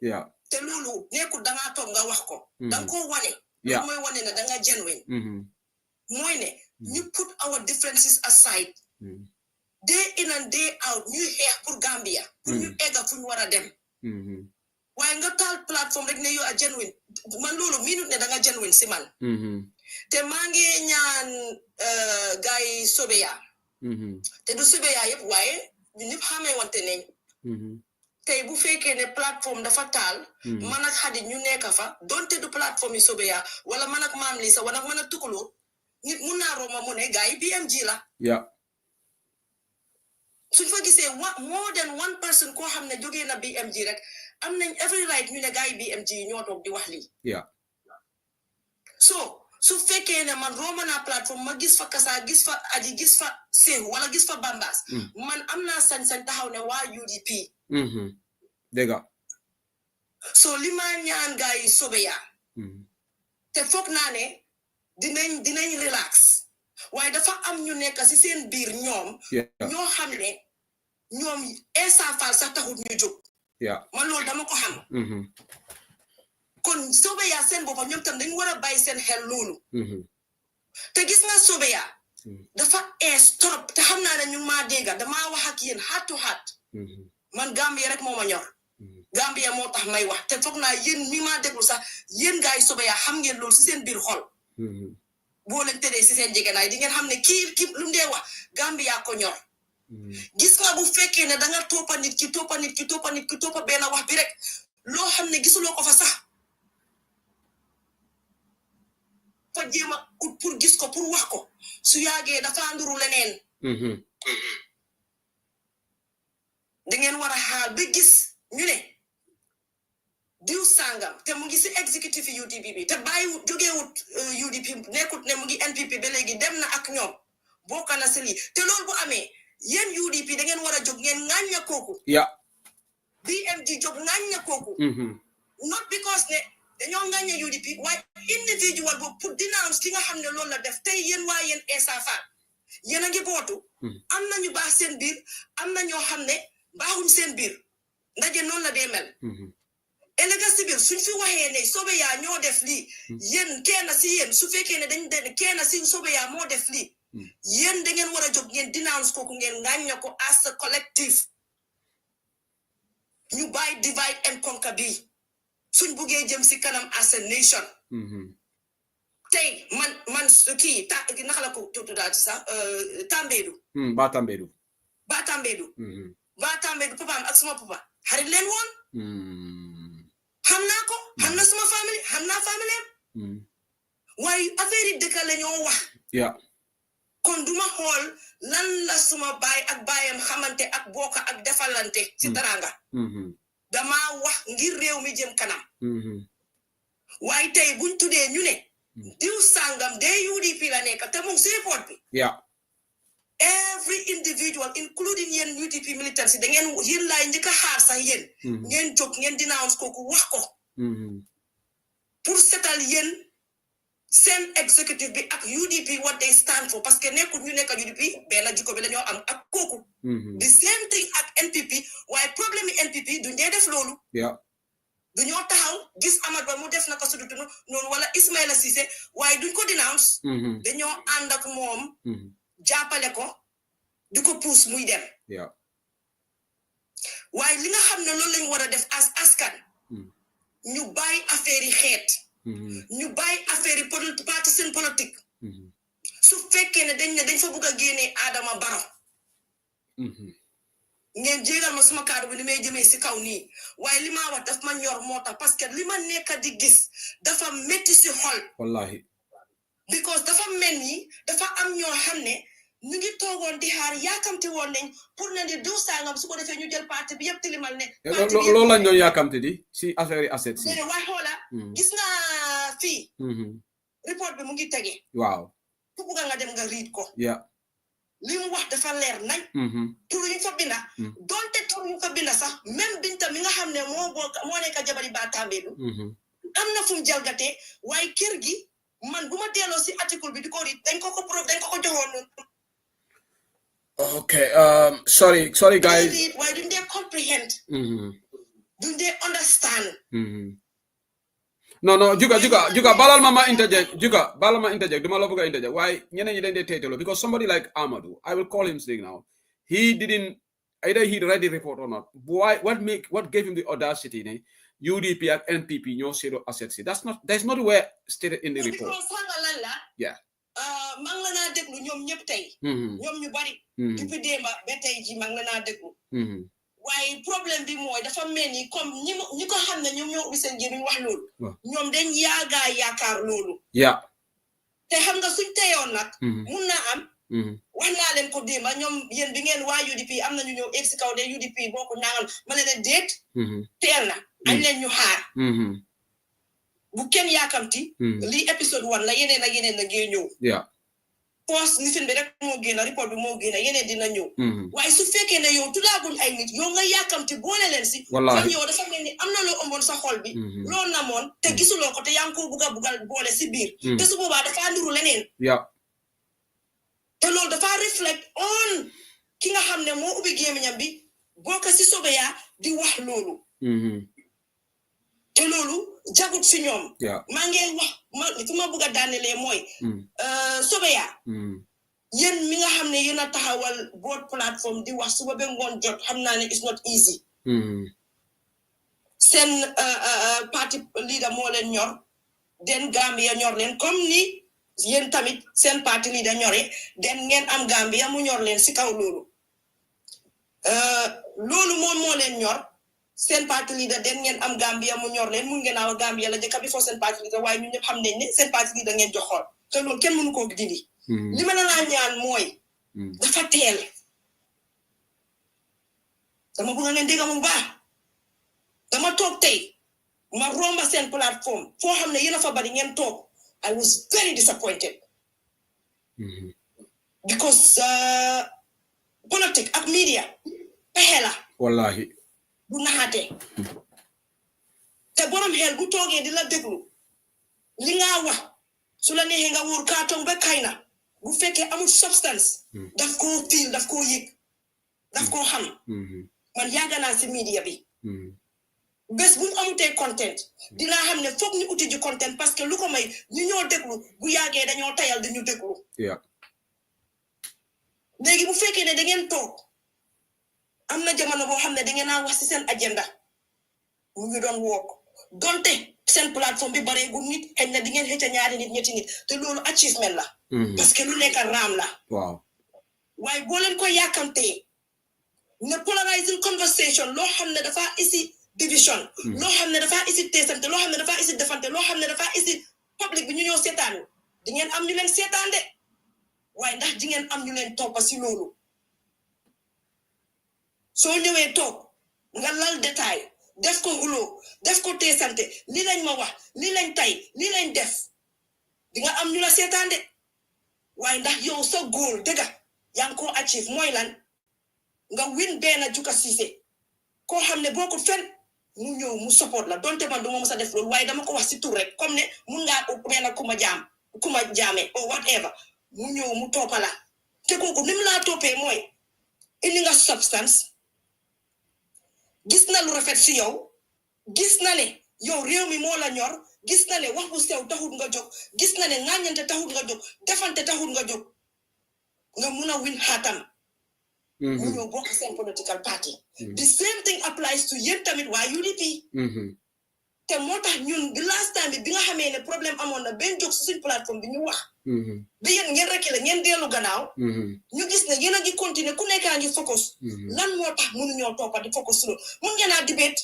te loolu nekkul dangaa toog nga wax ko danga ko wane loolu mooy wane ne danga genuine mooy ne ñu put our differences aside day in and day out ñuy xeex pour Gambia pour ñu egga fu ñu war a dem waaye nga taal plateforme rek ne you are genuine man loolu minute ne danga genuine si man te maa ngi ñaan gars yi Sobeya te du Sobeya yëpp waaye ñu ñëpp xamee wante ne tey bu fekkee ne plateforme dafa taal man ak Xadi ñu nekk fa donte du plateforme yi Sobeya wala man ak Maam Lisa wala man ak Tukuloo nit mun naa rooma mu ne gars yi BMG la suñ fa gisee more than one person koo xam ne jógee na BMG rek am nañ every right ñu ne gars yi BMG yi ñoo toog di wax lii so su fekkee ne man rooma naa plateforme ma gis fa Kasa gis fa Aji gis fa Sehu wala gis fa Bambas man am naa sañ-sañ taxaw ne waa UDP dégg so li ma ñaan gars yi Sobeya te foog naa ne dinañ relax waaye dafa am ñu nekk si seen biir ñoom ñoo xam ne ñoom Essa Faal sax taxut ñu jóg man loolu dama ko xam kon Sobeya seen boppa ñoom tam dañ war a bàyyi seen xel loolu te gis nga Sobeya dafa trop te xam naa ne ñu maa dégga damaa wax ak yéen heart to heart man Gambia rek moo ma ñor Gambia moo tax may wax te foog naa yéen mi maa déglu sax yéen gaay Sobeya xam ngeen loolu si seen biir xol boo leen tëddee si seen jegenaay di ngeen xam ne kii lu ndee wax Gambia ko ñor gis nga bu fekkee ne danga toppa nit ki toppa benn wax bi rek loo xam ne gisuloo ko fa sax fa jéem a ut pour gis ko pour wax ko su yàggee dafa nduru leneen dangeen war a xaar ba gis ñu ne diw sangam te mu ngi si exécutif UDP bi te bàyyi jógeewut UDP nekkut ne mu ngi NPP ba léegi dem na ak ñoom bokk na si lii te loolu bu amee yéen UDP da ngeen war a jóg ngeen ŋàñña kooku BMG jóg ŋàñña kooku not because ne dañoo ŋàñña UDP waaye individual boobu pour denounce ki nga xam ne loolu la def tey yéen waa yéen Essa Faal yéen a ngi bootu am na ñu baax seen biir am na ñoo xam ne baaxuñ seen biir ndaje noonu la dee mel ëllëga si biir suñ fi waxee ne Sobeya ñoo def lii yéen kenn si yéen su fekkee ne dañ den kenn si Sobeya moo def lii yéen da ngeen war a jóg ngeen denounce kooku ngeen ŋàñña ko as a collective ñu bàyyi divide and conquer bi suñ buggee jëm si kanam as a nation tey man kii naka la ko tuddaati sax Tambédou Tambédou papaam ak suma papa xarit leen woon xam naa ko xam na suma famille xam naa famille am waaye affaire yi dëkk la ñoo wax kon duma xool lan la suma baay ak baayam xamante ak bokka ak defalante ci taranga dama wax ngir réew mi jëm kanam waaye tey buñ tuddee ñu ne diw sàngam de UDP la nekk te moom si report bi every individual including yen UDP militants da ngeen yeen lay ñika xaar sax yeen ngeen jóg ngeen denounce koku wax ko pour setal yen seen executive bi ak UDP what they stand for parce que nekkul ñu nekk UDP benn jikko bi lañoo am ak koku the same thing ak NPP waaye problème NPP du ñee def loolu duñoo taxaw gis Amadou Ba mu def naka sudutu noonu wala Ismaïla Cissé waaye duñ ko denounce dañoo ànd ak moom jàppale ko di ko pousse muy dem waaye li nga xam ne loolu lañ war a def as askan ñu bàyyi affaire yi xeet ñu bàyyi affaire yi partisan politique su fekkee ne dañ fa bugg a génnee Adama Barrow ngeen jégal ma suma kaddu bi ni may jëmee si kaw nii waaye li ma wax daf ma ñor moo tax parce que li ma nekk di gis dafa métti si xol wallahi because dafa mel ni dafa am ñoo xam ne ñu ngi toogoon di xaar yaakamti woon nañ pour ne di diw sangam su ko defee ñu jël parti bi yëpp tilimal ne loolu lañ doon yaakamti di si affaire yi asset si waaye xoola gis nga fii report bi mu ngi tege waaw ku bugga nga dem nga riid ko li mu wax dafa leer nañ tur ñu fa binda donte tur ñu fa binda sax même Binta mi nga xam ne moo nekk jabari Batambedu am na fu mu jalgatee waaye kër gi man bu ma delloo si article bi di ko riid dañ ko joxoon noonu okay sorry guys why do they comprehend do they understand no juga balal ma interject duma la bëgg interject why ñeneen ñi dañ dé tételo because somebody like Amadou I will call him saying now he didn't either he read the report or not why what gave him the audacity ne UDP and NPP ñoo zero assets that's not where stated in the report mang la naa déglu ñoom ñëpp tey ñoom ñu bari depuis démba ba tey ji mang la naa déglu waaye problème bi mooy dafa mel ni comme ñi ko xam ne ñoom ñoo ubbi seen gémmiñ wax loolu ñoom dañ yaakaar loolu te xam nga suñ teyoon nag mun naa am wax naa leen ko démba ñoom yéen bi ngeen waa UDP am na ñu ñëw egg si kaw de UDP boo ko nangal ma leen déet teel na añ leen ñu xaar bu kenn yaakamti lii épisode 1 la yeneen ak yeneen la ngee ñëw post lifin bi rek moo génn report bi moo génn yeneen dina ñëw waaye su fekkee ne yow tudaaguñ ay nit yow nga yaakamti boole leen si kon yow dafa mel ni am na loo ëmboon sa xol bi loo namoon te gisuloo ko te yaa ngi ko bugga boole si biir te su boobaa dafa ndiru leneen te loolu dafa reflect on ki nga xam ne moo ubbi gémmiñam bi boo ko si sobeyaa di wax loolu te loolu jagut si ñoom maa ngi wax fi ma bugg a daanelee mooy sobeyaa yéen mi nga xam ne yéen a taxawal board plateforme di wax suba ba ngoon jot xam naa ne it's not easy seen parti leader moo leen ñor den Gambia ñor leen comme ni yéen tamit seen parti leader ñore den ngeen am Gambia mu ñor leen si kaw loolu loolu moom moo leen ñor seen parti leader den ngeen am Gambia mu ñor leen mun ngeen aw Gambia la jëkka bi foo seen parti leader waaye ñun ñëpp xam nañ ne seen parti leader ngeen jox xool te loolu kenn mënu koo dindi li ma la ñaan mooy dafa teel dama bëgg ngeen dégg mu baax dama toog tey ma romba seen plateforme foo xam ne yéen a fa bari ngeen toog I was very disappointed because politique ak media pexe la wallahi du naxaate te borom xel bu toogee di la déglu li nga wax su la neexee nga wóor kaatong ba kay na bu fekkee amul substance daf koo fiil daf koo yëg daf koo xam man yàgg naa si media bi bés buñ amutee content dinaa xam ne foog ñu uti ji content parce que lu ko may ñu ñoo déglu bu yàggee dañoo tayal di ñu déglu léegi bu fekkee ne da ngeen toog am na jamono boo xam ne da ngeen a wax si seen agenda mu ngi doon wook donte seen plateforme bi bareegul nit xëy na di ngeen xëcc ñaari nit ñetti nit te loolu achievement la parce que lu nekk raam la waaye boo leen ko yàkkamtee ne polarizing conversation loo xam ne dafa isi division loo xam ne dafa isi teesante loo xam ne dafa isi defante loo xam ne dafa isi public bi ñu ñëw seetaan di ngeen am ñu leen seetaan de waaye ndax di ngeen am ñu leen toppa si loolu soo ñëwee toog nga lal détail def ko xuloo def ko teesante li lañ ma wax li lañ tay li lañ def di nga am ñu la seetaan de waaye ndax yow sa góor dëgga yang ko achieve moy lan nga win ben Juka Cissé ko xamne boko fen mu ñew mu support la donte man duma mësa def lool waye dama ko wax ci tour rek comme ne mun nga ko ben kuma jaame or whatever mu ñew mu topala te koku nim la topé moy indi nga substance gis na lu rafet ci yow gis na ne yow réew mi mo la ñor gis na ne wax bu sew taxul nga jog gis na ne ngañante taxul nga jog defante taxul nga jog nga mëna win hatam ñu ñoo bokk seen political party the same thing applies to yéen tamit waa UDP te moo tax ñun the last time bi nga xamee ne problème amoon na benn jóg suñ plateforme bi ñu wax bi yéen ngeen rekki la ngeen dellu gannaaw ñu gis ne yéen a ngi continuer ku nekkaa ngi focus lan moo tax mënuñoo toppa di focus loolu mun ngeen a debate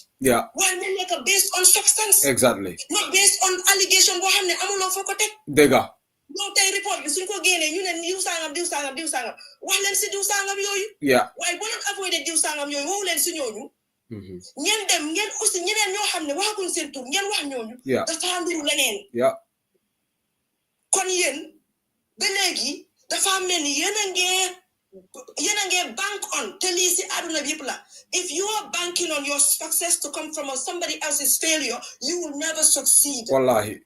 waaye mu nekk based on substance exactly not based on allegation boo xam ne amuloo foo ko teg dëgga ñoo tey report bi suñ ko génnee ñu ne diw sangam wax leen si diw sangam yooyu waaye boo leen avoidé diw sangam yooyu waxu leen si ñooñu ngeen dem ngeen aussi ñeneen ñoo xam ne waxaguñ seen tur ngeen wax ñooñu dafa ndiru leneen kon yéen ba léegi dafa mel ni yéen a ngee bank on te lii si àdduna bi yëpp la if you are banking on your success to come from somebody else's failure you will never succeed wallahi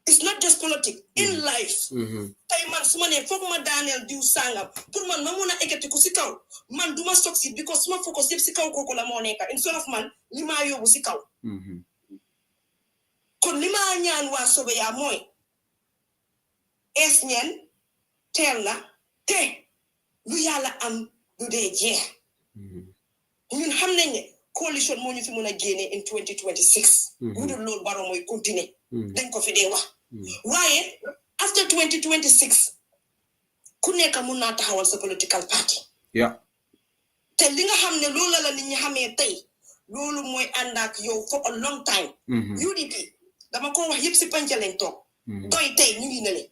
it's not just politics in life tay man suma ne fokk ma Daniel diw sangam pour man ma mëna ekati ko ci kaw man duma succeed because suma focus yep ci kaw koko la mo nekk instead of man li ma yobu ci kaw kon li ma ñaan wa sobe ya moy es ñen tel na te lu yalla am du dé jeex ñun xam nañ ne coalition mo ñu fi mëna génné in 2026 gudul lool baro moy continuer dañ ko fi dé wax waaye after 2026 ku nekk mun naa taxawal sa political party te li nga xam ne loolu la nit ñi xamee tey loolu mooy ànd ak yow for a long time UDP dama ko wax yëpp si panca lañ toog doy tey ñu ngi nele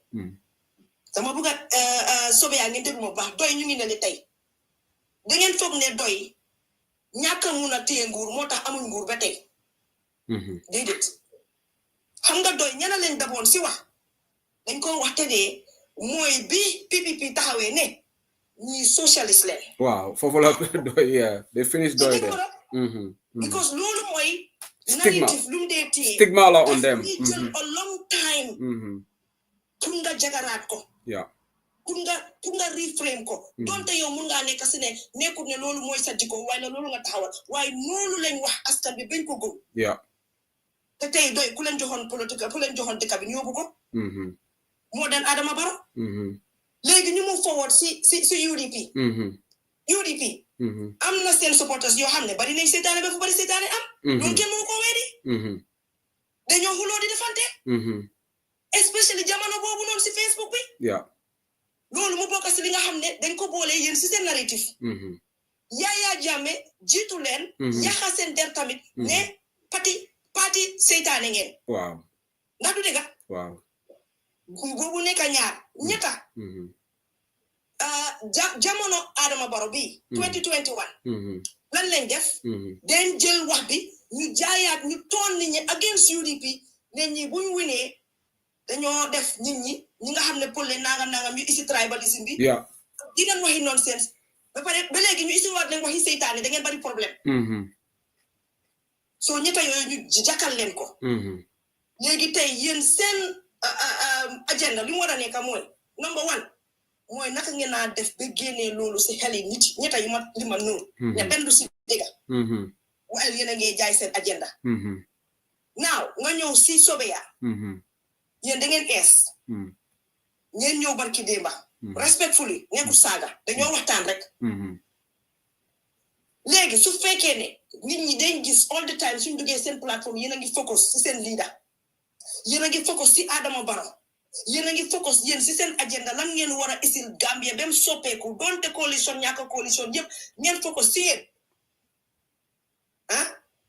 dama bëgg a sobe yaa ngeen déglu ma baax doy ñu ngi nele tey da ngeen foog ne doy ñàkk a mun a téye nguur moo tax amuñ nguur ba tey déedéet xam nga doy ñana leen daboon si wax dañ ko wax te de mooy bi PPP taxawee ne ñi socialist leen waaw foofu la doy they finish doy de because loolu mooy narrative lu mu dee téye stigma la on them jël a long time pour nga jagaraat ko pour nga reframe ko donte yow mun ngaa nekk si ne nekkul ne loolu mooy sa jikko waaye na loolu nga taxawal waaye noonu lañ wax askan bi bañ ko gëm te tey doy ku leen joxoon politique ku leen joxoon dëkk bi ñu yóbbu ko moo den Adama Barrow léegi ñu mu forward si UDP UDP am na seen supporters yoo xam ne bari nañ seetaane ba fu bari seetaane am loolu kenn mënu ko weedi dañoo xuloo di defante especially jamono boobu noonu si Facebook bi loolu mu bokk si li nga xam ne dañ ko boole yéen si seen narrative Yaya Jammeh jiitu leen yaxa seen der tamit ne parti seytaane ngeen waaw ndax du dëgg boobu nekk ñaar ñetta jamono Adama Barrow bi 2021 lan lañ def den jël wax bi ñu jaayaat ñu toon nit ñi against UDP ne ñi buñ winee dañoo def nit ñi nga xam ne pël nangam ñu isi tribalism bi di ngeen waxi nonsense ba pare ba léegi ñu isi waat leen waxi seytaane da ngeen bari problème so ñetta yooyu ñu jakkal leen ko léegi tey yéen seen agenda li mu war a nekk mooy number 1 mooy naka ngeen naa def ba génnee loolu si xel yi nit ñetta yu ma li ma noonu ne benn du si dëgga waaye yéen a ngi jaay seen agenda now nga ñëw si Sobeya yéen da ngeen ees ngeen ñëw barki démba respectfully nekkul saaga dañoo waxtaan rek léegi su fekkee ne nit ñi dañ gis all the time suñ duggee seen plateforme yéen a ngi focus si seen leader yéen a ngi focus si Adama Barrow yéen a ngi focus yéen si seen agenda lan ngeen war a isil Gambia bem soppeeku donte coalition ñàkk coalition yëpp ngeen focus si yéen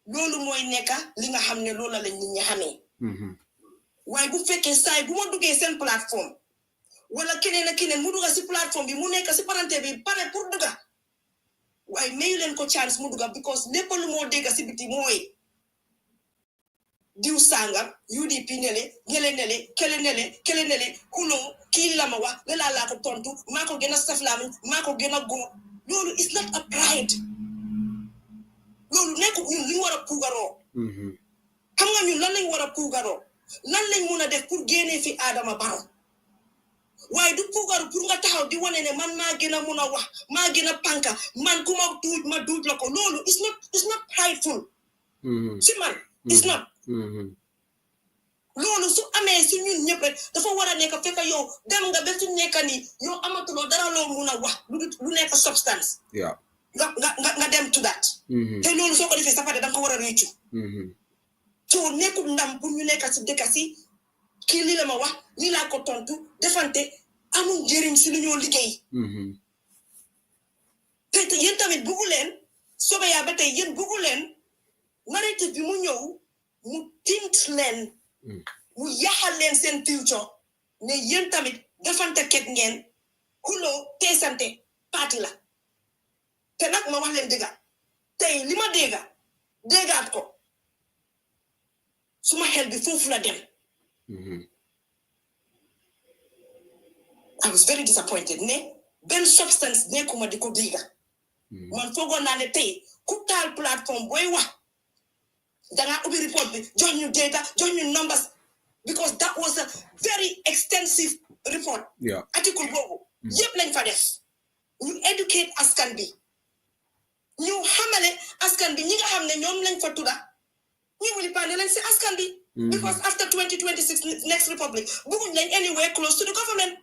loolu mooy nekka li nga xam ne loolu la nit ñi xamee waaye bu fekkee saay bu ma duggee seen plateforme wala keneen ak keneen mu dugga si plateforme bi mu nekk si parenté bi pare pour dugga waaye mayu leen ko chance mu dugga because lépp lu moo dégga si biti mooy diw sangam UDP nele kele kulo kii la ma wax la ko tontu maa ko gën a saflaami maa ko gën a góor loolu is not a pride loolu nekkul ñun li ñu war a puugaroo xam nga ñun lan lañ war a puugaroo lan lañ mun a def pour génnee fi Adama Barrow waaye du puugaru pour nga taxaw di wane ne man maa gën a mun a wax maa gën a panka man ku ma duut la ko loolu is not prideful si man is not loolu su amee su ñun ñëpp rek dafa war a nekk fekk yow dem nga ba su nekk nii yow amatuloo dara loo mun a wax lu nekk substance nga dem to that te loolu soo ko defee sa pare da nga ko war a réccu soo nekkul ndam pour ñu nekk si dëkk si kii lii la ma wax lii laa ko tontu defante amul njëriñ si lu ñoo liggéey te yéen tamit buggu leen soobee yaa ba tey yéen buggu leen narrative bi mu ñëw mu tint leen mu yaxal leen seen future ne yéen tamit defante ket ngeen xuloo teesante parti la te nag ma wax leen dëgga tey li ma déggaat ko suma xel bi foofu la dem I was very disappointed ne benn substance nekkuma di ko dégga man foogoon naa ne tey ku taal plateforme booy wax dangaa ubbi report bi jox ñu data jox ñu numbers because that was a very extensive report article boobu yëpp lañ fa def ñu educate askan bi ñu xamale askan bi ñi nga xam ne ñoom lañ fa tudda ñu wuli paane lañ si askan bi because after 2026 next republic bëgguñ lañ anywhere close to the government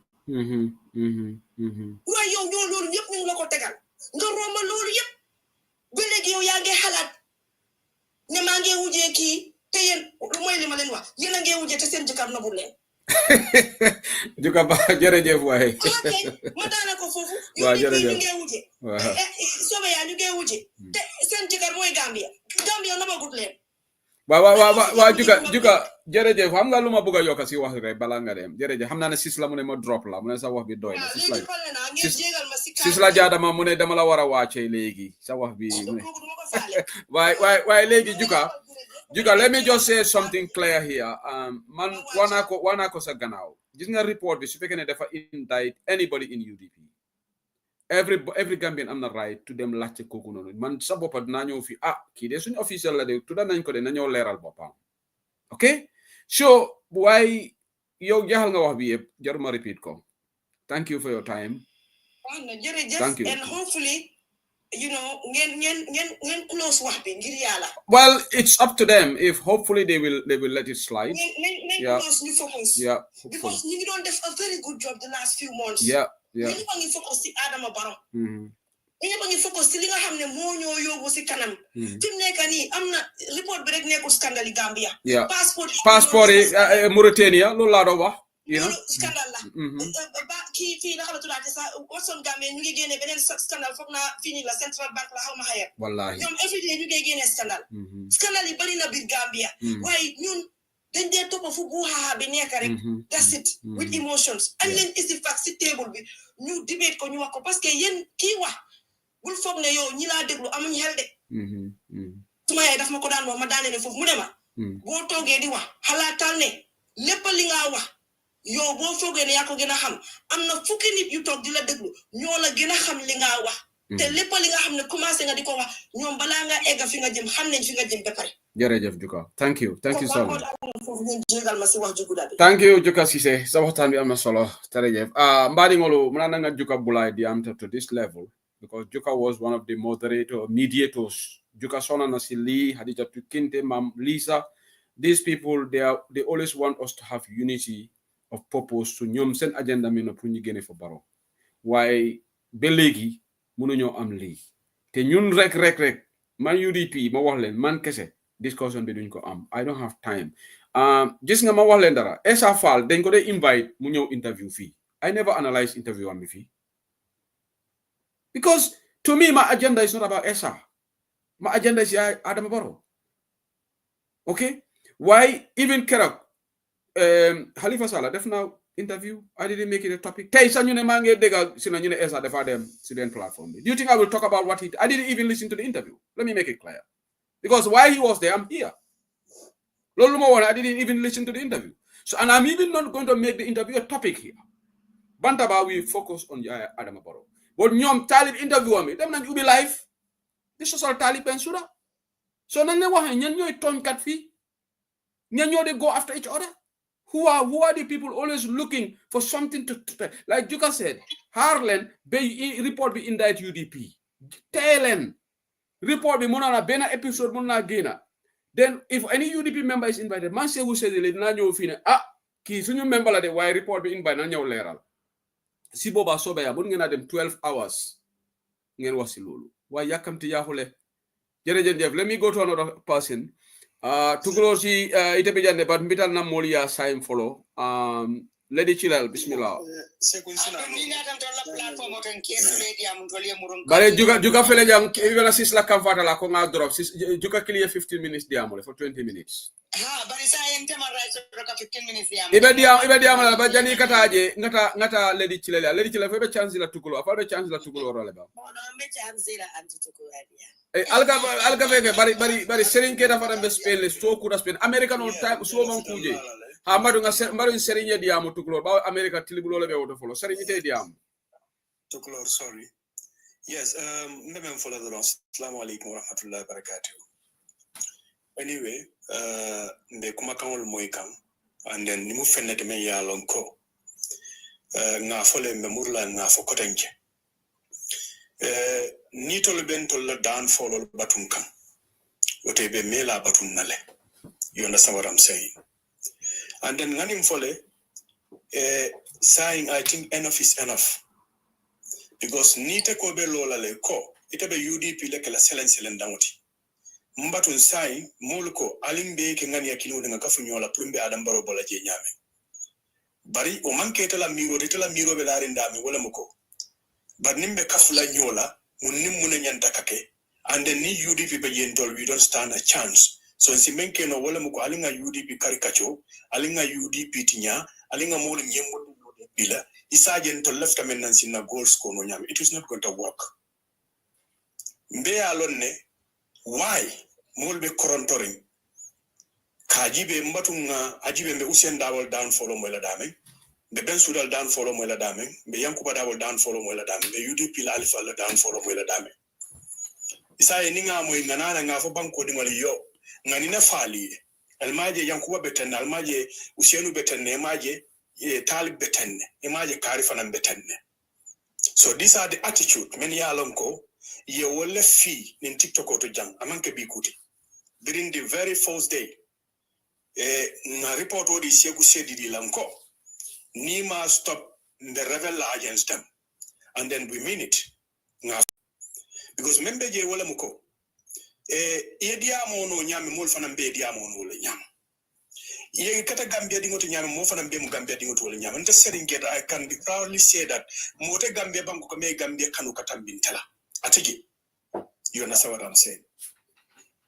waaye yow ñoo loolu yëpp ñu ngi la ko tegal nga romba loolu yëpp ba léegi yow yaa ngi xalaat ne maa ngi wujjee kii te yéen mooy li ma leen wax yéen a ngi wujjee te seen jëkkër nobul leen Juga ba jërëjëf waaye ma daana ko foofu yow ñu ngi wujjee sobe yaa ñu ngi wujjee te seen jëkkër mooy Gambia nobagut leen waaw juga jërëjëf xam nga lu ma bëgg a yokk si wax rek bala nga dem jërëjëf xam naa ne sis la mu ne ma drop la mu ne sa wax bi doy na sis la jaadama mu ne dama la war a wàcce léegi sa wax bi waaye léegi juga let me just say something clear here man wanaa ko sa gannaaw gis nga report bi su fekkee ne dafa indict anybody in UDP every Gambian am na right to dem laajte kooku noonu man sa boppa dinaa ñëw fi kii de suñu officiel la de tudda nañ ko de na ñëw leeral boppam ok so waaye yow jaxal nga wax bi yëpp jaruma repeat ko thank you for your time thank you and hopefully you know ngeen close wax bi ngir yàlla well it's up to them if hopefully they will let it slide close ñu focus because ñu ngi doon def a very good job the last few months ñu ngi focus ci Adama Barrow ñu ngi focus ci li nga xam ne moo ñoo yóbbu ci kanam fi mu nekk nii am na report bi rek nekkul scandale Gambia passeport yi Mauritania loolu laa doon wax loolu scandale la ba kii fii naka la tuddaate sax Watson Gambia ñu ngi génne beneen scandale foog naa fii nii la Central Bank la xaw ma xayar wallahi ñoom everyday ñu ngi génne scandale yi bari na biir Gambia waaye ñun dañ dee toppa fu bu xaaxa bi nekk rek that's it with emotions añ leen isi fact si table bi ñu debate ko ñu wax ko parce que yéen kii wax bul foog ne yow ñi laa déglu amuñ xel de suma yaay daf ma ko daan wax ma daane ne foofu mu ne ma boo toogee di wax xalaatal ne lépp li nga wax yow boo foogee ne yaa ko gën a xam am na fukki nit yu toog di la déglu ñoo la gën a xam li nga wax te lépp li nga xam ne commencé nga di ko wax ñoom balaa nga egga fi nga jëm xam nañ fi nga jëm ba pare jërëjëf Juka thank you so much thank you Juka Cissé sa waxtaan bi am na solo jërëjëf mbaadi ngolu muna na nga Juka bulay di am to this level because Juka was one of the mediators Juka sona na si Lee Hadija Kinte Mam Lisa these people they always want us to have unity of purpose to ñoom seen agenda mi no pour ñu génne fa Barrow waaye ba léegi mënuñoo am lii te ñun rek man UDP ma wax leen man kese discussion bi duñ ko am I don't have time gis nga ma wax leen dara Essa Faal dañ ko dee invite mu ñëw interview fii I never analyze interview am bi fii because to me my agenda is not about Essa my agenda is Adama Barrow okay why even keroog Halifa Sallah def na interview I didn't make it a topic tey sax ñu ne maa ngi dégg si na ñu ne Essa dafa dem si leen platform bi do you think I will talk about what I didn't even listen to the interview let me make it clear because while he was there I'm here I didn't even listen to the interview. So, and I'm even not going to make the interview a topic here. Bantaba, we focus on Adama Barrow. But nyom talib interview me, them nan ubi live. This is all talib and suda. So nan ne wahan nyan nyoy ton kat fi. Nyan nyoy they go after each other. Who are the people always looking for something to like Juka said, Harlan be report be indict UDP. Telen report be monana bena episode monana gena. Then if any UDP member is invited, man say who says the nanyo fine ki sunyo member la de why report be invited nanyo leral. Si boba sobe ya bun ngena dem 12 hours ngeen wasi lolu. Why yakamti yahole. Let me go to another person. Tukulo si ite bejande but mbital na molia saim follow. Lady Chilal, bismillah. Bare juga fele jang even sis la kamfata la ko nga drop sis juga clear 15 minutes diamole for 20 minutes. Bari sa ente ma right roka 15 minutes ibe diamole ba jani kataje ngata Lady Chilal fo be chance la tukulo afa be chance la tukulo role ba. No me chance la anti tukulo dia. Alga feke bari serin ke dafa be Spain so ku da Spain American on time so man kuje ha madu serin diamo tukulo ba America tilibulo le be woto folo serin te diamo tukulo sorry yes mbem follow the assalamu alaikum wa rahmatullahi wa barakatuh anyway mbe kuma kanol moy kan and then nimu fennete men ya lonko nga fole mbe murla nga fo kotenke ni tol ben tol la dan follow batun kan wote be mela batun nale you understand what I'm saying and then nganim fole saying I think enough is enough because ni te ko be lola le ko ite be UDP le kala selen dangoti mbatun saying molko alimbe ke ngani yakino nga kafunyola prumbe Adam Barrow bola je nyame bari o manke tela miro be larin dami wala muko but nimbe kafula nyola munim muna nyanta kake and then ni UDP be yentol we don't stand a chance so si menke no wala muko alinga UDP karikacho alinga UDP tinya alinga mol nyembo bila isajen to left men na goals ko no nyame it is not going to work mbe alonne why mol be korontoring kajibe mbatunga ajibe mbe usien dawol down follow mo la dame be ben sudal down follow mo la dame be yankuba dawol down follow mo la dame be UDP la alfa la down follow mo la dame isaye ninga mo ngana nga fo banko di ngol yo ngani na fali almaje yankuba beten almaje usienu beten emaje talib beten emaje karifa nan beten so these are the attitude men ya lonko ye wolle fi nin TikTok to jang amanke bi kuti during the very first day na report odi segu sedi lanko Nima stop the rebel against them and then we mean it because membe je wala muko ye diamo no nyame mol fanam be diamo no le nyam ye kata Gambia dingoto nyame mo fanam be mu Gambia dingoto le nyam nta setting get I can be proudly say that mote Gambia banko ko me Gambia kanu katambintala atigi you understand what I'm saying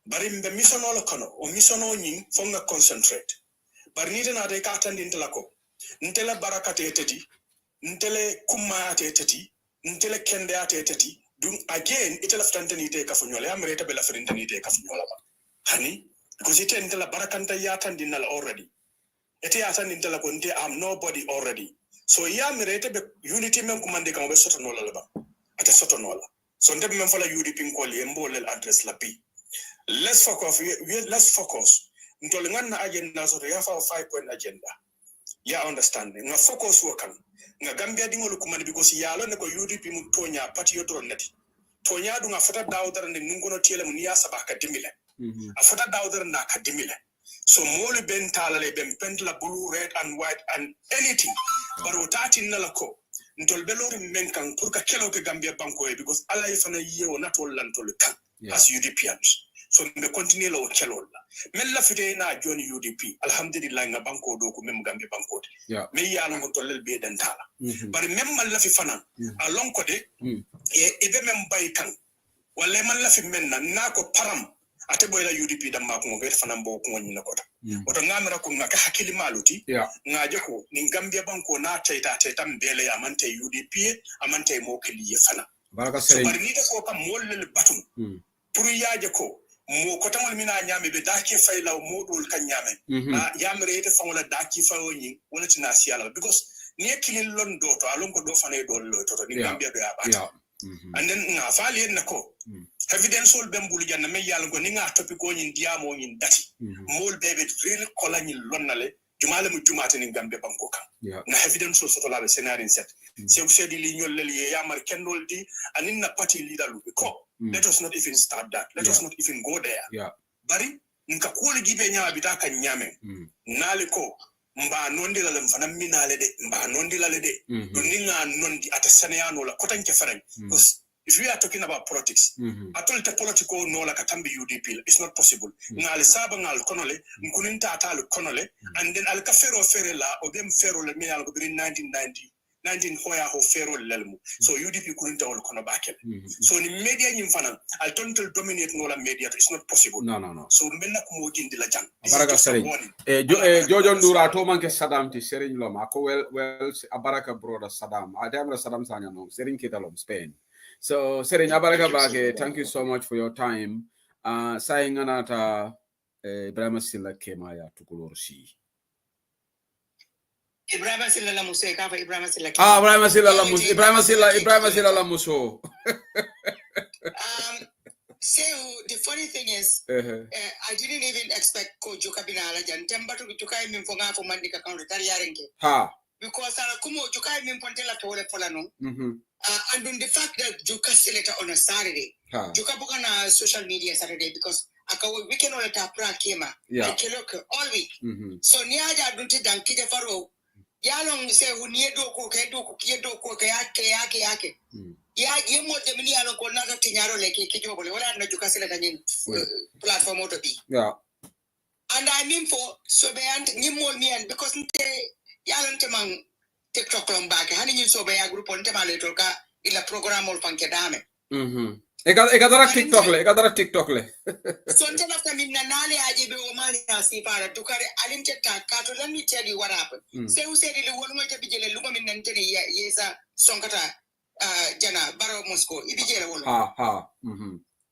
bari mbe misono kono o misono nyin fonga concentrate bari ni na de ka atandintala ko ntele barakate tati ntele kuma tati ntele kende tati dum again itela ftantani te kafunyola amreta bela frintani te kafunyola ba hani because it ntela barakanta yatandinal already ete yatandintala ko nte am nobody already so ya amreta be unity men kumande kan be sotonola la ba ata sotonola so ndebe men fala UDP ngoli embolel address la bi let's focus ntole nganna agenda so ya fa 5-point agenda ya understanding nga focus wakan nga Gambia dingol kumande because ya lo ne ko UDP mu tonya patrioto nati tonya du nga fata dawdar ne nungono tele mu niya sabaka dimile afata dawdar na ka dimile so molu ben talale ben pentla blue red and white and anything baro tati nalako ntol belori menkan pour ka kelo ke Gambia banko because ala ifana yewo natol lantol kan as UDPians so me continue lo kelol la men la fite na joni UDP alhamdulillah nga banko do ko mem Gambia banko me yalo ngo tollel be dantala bari mem man la fi fanan alon ko de e be mem bay kan wala man la fi men na ko param ate boy la UDP dam ma ko ngel fanan bo ko ngoni nakota oto ngamira ko ngaka hakili maluti ngaje ko ni Gambia banko na tayta mbele amante UDP amante mo kili ye fana baraka sere bari ni ko kam mollel batum pour yaaje ko mo ko tamol mina nyame be daki fayla modul kan nyame na yamre ite fangola daki fawoni wala tina siala because ni kilin lon do to alon ko do fane do lo to ni Gambia do abata and then na fali en nako evidence ol bembul janna me yalla ko ni nga topic ko nyin diamo nyin dati mol bebe real kola nyin lonnale jumala mu jumata ni Gambia banko kan na evidence ol soto la be scenario set se bu sedi li nyol le yamar kendol di anin na party leader lu ko let us not even start that. Let us not even go there. Bari nka kuole gibe nyawa bitaka nyame. Naliko mba nondi la mfana minale de mba nondi la de. Duninga nondi atasaniano la kota nke fereng. Because if we are talking about politics, atol te political no la katambi UDP, it's not possible. Ngali saba ngal konole, nkuninta atalu konole, and then al kafero fere la odem fero le minal ko 19 hoya ho fero lelmu so UDP couldn't all kono bakel so ni media nyim fana al tontel dominate no la media it's not possible no so menna ko mo jindi la jang baraka serigne jojo ndura to manke Saddam ti serigne loma ko well abaraka brother Saddam adamra Saddam sanya no serigne kitalom Spain so serigne abaraka bage thank you so much for your time saying anata Ibrahim Silla kema ya tukulorsi Ibrahim Silla la muso ka fa Ibrahim Silla Ibrahim Silla la muso so the funny thing is I didn't even expect ko joka binala jan tembatu bitukai min fonga fo mandika kan retariarenge because ala kumo joka min pontela to wala folano and on the fact that joka select on a Saturday joka buka na social media Saturday because akawo weekend wala ta pra kema I kelok all week so niaja dunti dankije faro yalong se huniedo ko kedo ko kiedo ko yake ya yemo de mini yalong ko na tinyaro leke kijobole wala na juka sele tanyin platform auto bi and I mean for so be and nyimol mi and because yalong te man TikTok long back hani nyi so be ya group on te male to ka ila program ol panke dame ekadara TikTok le so until after minna nale aje be o mali asifara to kare alimte ka to let me tell you what happened say who said le wonu te bijele lugo minna ntene yesa sonkata jana baro Moscow ibijele wonu